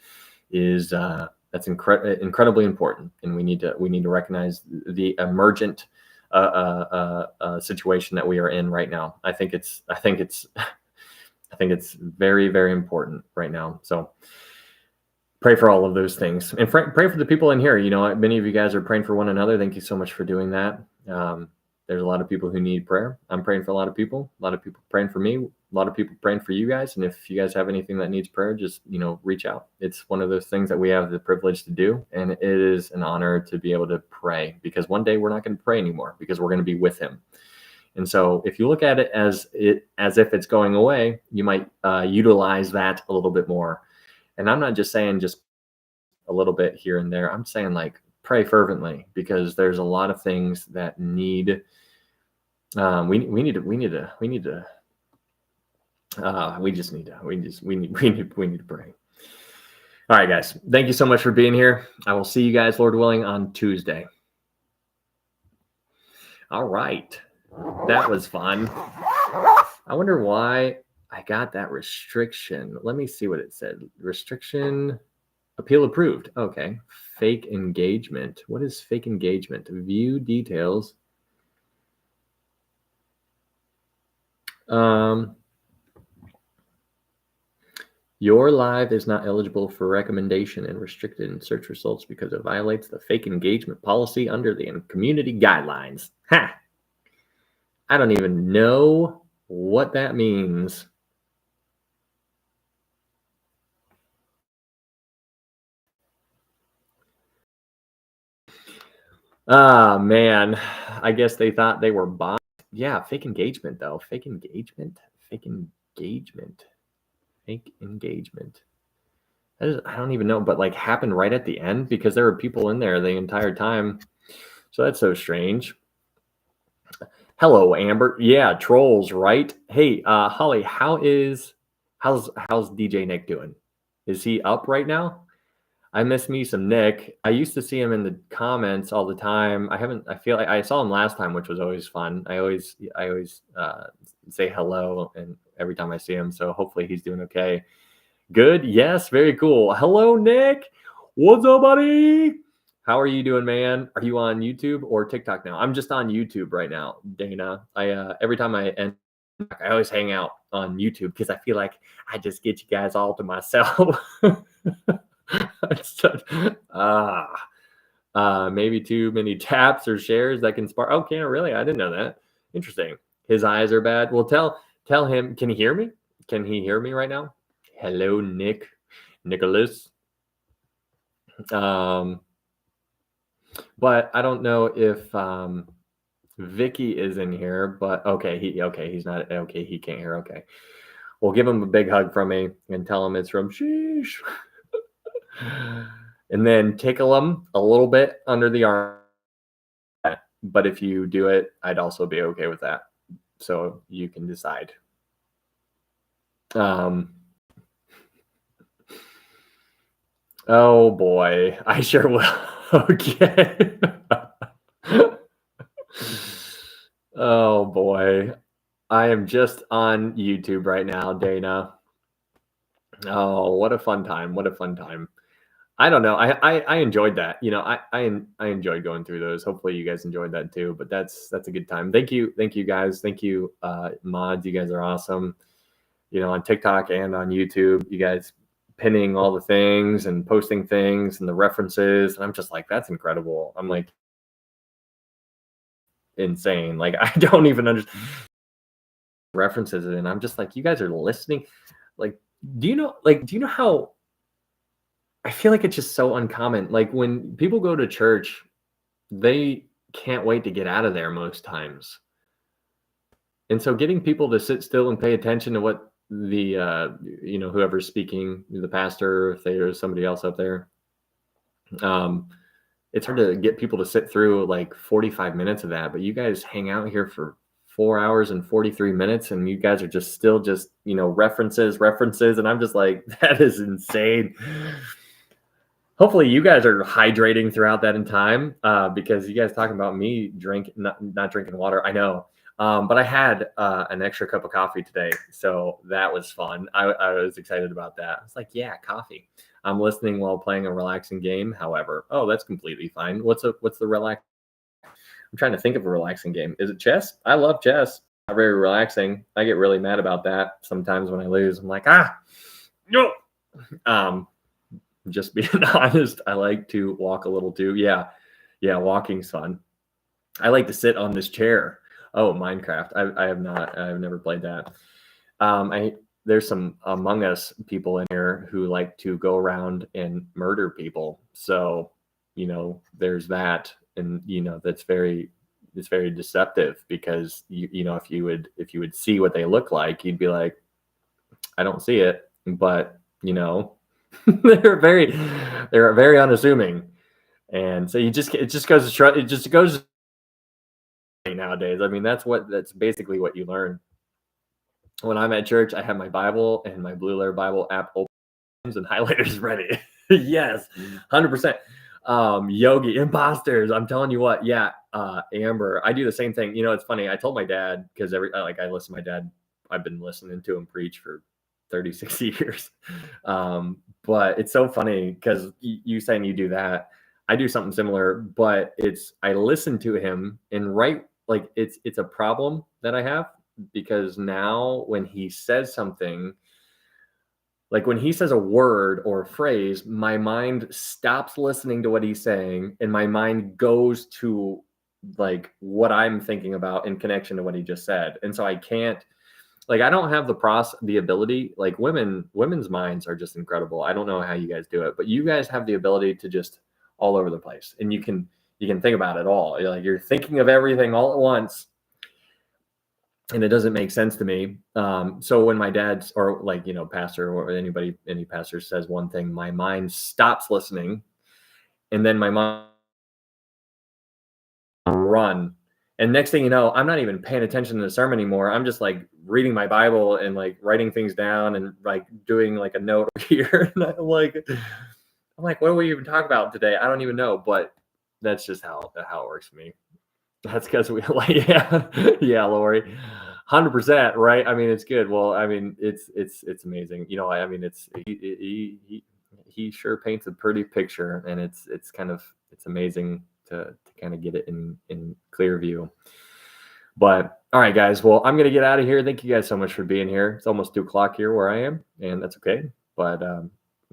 A: is that's incredibly important, and we need to recognize the emergent situation that we are in right now. I think it's very, very important right now. So pray for all of those things, and pray for the people in here. Many of you guys are praying for one another. Thank you so much for doing that. There's a lot of people who need prayer. I'm praying for a lot of people praying for me, a lot of people praying for you guys. And if you guys have anything that needs prayer, just, reach out. It's one of those things that we have the privilege to do. And it is an honor to be able to pray, because one day we're not going to pray anymore, because we're going to be with him. And so if you look at it as if it's going away, you might utilize that a little bit more. And I'm not just saying just a little bit here and there. I'm saying like pray fervently, because there's a lot of things that need we need to pray. All right, guys. Thank you so much for being here. I will see you guys, Lord willing, on Tuesday. All right. That was fun. I wonder why I got that restriction. Let me see what it said. Restriction, appeal approved. Okay. Fake engagement. What is fake engagement? View details. Your live is not eligible for recommendation and restricted in search results because it violates the fake engagement policy under the community guidelines. Ha! I don't even know what that means. Ah, man. I guess they thought they were bots. Yeah, fake engagement, though. Fake engagement. I don't even know, but like happened right at the end because there were people in there the entire time. So that's so strange. Hello, Amber. Yeah, trolls, right? Hey, Holly, how's DJ Nick doing? Is he up right now? I miss me some Nick. I used to see him in the comments all the time. I feel like I saw him last time, which was always fun. I always say hello and every time I see him. So hopefully he's doing okay. Good. Yes. Very cool. Hello, Nick. What's up, buddy? How are you doing, man? Are you on YouTube or TikTok now? I'm just on YouTube right now, Dana. Every time I end, I always hang out on YouTube because I feel like I just get you guys all to myself. Maybe too many taps or shares that can spark. Oh, can really? I didn't know that. Interesting. His eyes are bad. Well, tell him. Can he hear me? Can he hear me right now? Hello, Nicholas. But I don't know if Vicky is in here. But okay, he's not. Okay, he can't hear. Okay, we'll give him a big hug from me and tell him it's from Sheesh. And then tickle him a little bit under the arm. But if you do it, I'd also be okay with that. So you can decide. Oh boy, I sure will. Okay. Oh boy. I am just on YouTube right now, Dana. Oh, what a fun time. What a fun time. I don't know. I enjoyed that. You know, I enjoyed going through those. Hopefully you guys enjoyed that too. But that's a good time. Thank you guys. Thank you, mods. You guys are awesome. You know, on TikTok and on YouTube, you guys pinning all the things and posting things and the references. And I'm just like, that's incredible. I'm like insane. Like I don't even understand references, and I'm just like, you guys are listening. Like, do you know how I feel like it's just so uncommon. Like when people go to church, they can't wait to get out of there most times. And so getting people to sit still and pay attention to what the whoever's speaking, the pastor, if there's somebody else up there, it's hard to get people to sit through like 45 minutes of that. But you guys hang out here for 4 hours and 43 minutes, and you guys are just still references, and I'm just like, that is insane. Hopefully you guys are hydrating throughout that in time, because you guys talking about me not drinking water. I know. But I had an extra cup of coffee today, so that was fun. I was excited about that. I was like, yeah, coffee. I'm listening while playing a relaxing game. However, that's completely fine. What's the relax? I'm trying to think of a relaxing game. Is it chess? I love chess. Not very relaxing. I get really mad about that sometimes when I lose. I'm like, no. Just being honest, I like to walk a little too. Yeah, walking's fun. I like to sit on this chair. Oh, Minecraft. I've never played that. There's some Among Us people in here who like to go around and murder people. So, there's that. And, it's very deceptive because if you would see what they look like, you'd be like, I don't see it, but they're very unassuming. And so it just goes nowadays. I mean, that's basically what you learn. When I'm at church, I have my Bible and my Blue Letter Bible app open and highlighters ready. Yes, 100%. Yogi imposters. I'm telling you what. Yeah, Amber. I do the same thing. It's funny. I told my dad because I listen to my dad. I've been listening to him preach for 36 years. But it's so funny because you saying you do that. I do something similar, but I listen to him and it's a problem that I have, because now when he says something, like when he says a word or a phrase, my mind stops listening to what he's saying and my mind goes to like what I'm thinking about in connection to what he just said. And so I can't, I don't have the ability, like women's minds are just incredible. I don't know how you guys do it, but you guys have the ability to just all over the place, and you can think about it all. You're thinking of everything all at once. and it doesn't make sense to me. So when my dad's or like, pastor or any pastor says one thing, my mind stops listening, and then my mind run. And next thing you know, I'm not even paying attention to the sermon anymore. I'm just like reading my Bible and like writing things down and like doing like a note here. And I'm like, what do we even talk about today? I don't even know, but that's just how it works for me. That's because we like, yeah, yeah, Lori, 100%, right? I mean, it's good. Well, I mean, it's amazing. I mean, he sure paints a pretty picture, and it's amazing to kind of get it in clear view. But all right, guys. Well, I'm gonna get out of here. Thank you guys so much for being here. It's almost 2 o'clock here where I am, and that's okay. But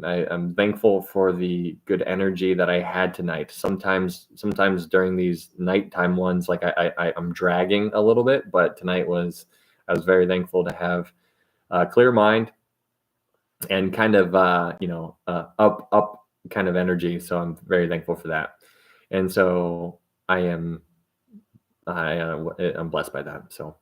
A: I'm thankful for the good energy that I had tonight. Sometimes during these nighttime ones, like I'm dragging a little bit, but tonight I was very thankful to have a clear mind and kind of up kind of energy. So I'm very thankful for that. And so I'm blessed by that. So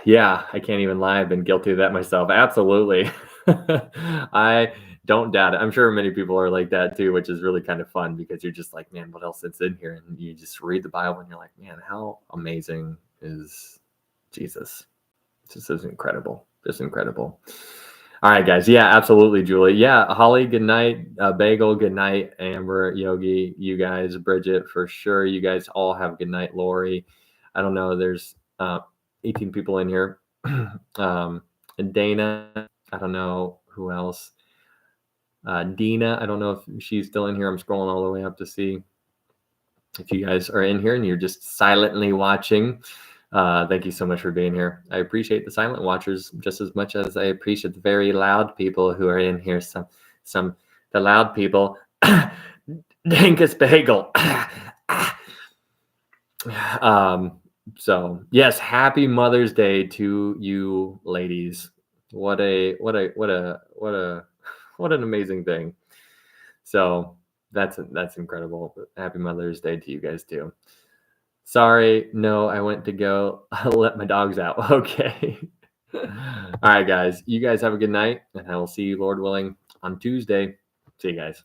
A: yeah, I can't even lie. I've been guilty of that myself. Absolutely. I don't doubt it. I'm sure many people are like that too, which is really kind of fun because you're just like, man, what else is in here? And you just read the Bible and you're like, man, how amazing is Jesus? This is incredible. Just incredible. All right, guys. Yeah, absolutely, Julie. Yeah, Holly, good night. Bagel, good night. Amber, Yogi, you guys, Bridget, for sure. You guys all have good night. Lori, I don't know. There's 18 people in here. And Dana, I don't know who else. Dina, I don't know if she's still in here. I'm scrolling all the way up to see if you guys are in here and you're just silently watching. Thank you so much for being here. I appreciate the silent watchers just as much as I appreciate the very loud people who are in here. The loud people. Dinkus Bagel. So yes, happy Mother's Day to you ladies. What an amazing thing. So that's incredible. Happy Mother's Day to you guys too. Sorry, no, I went to go let my dogs out. Okay. All right, guys. You guys have a good night, and I will see you, Lord willing, on Tuesday. See you guys.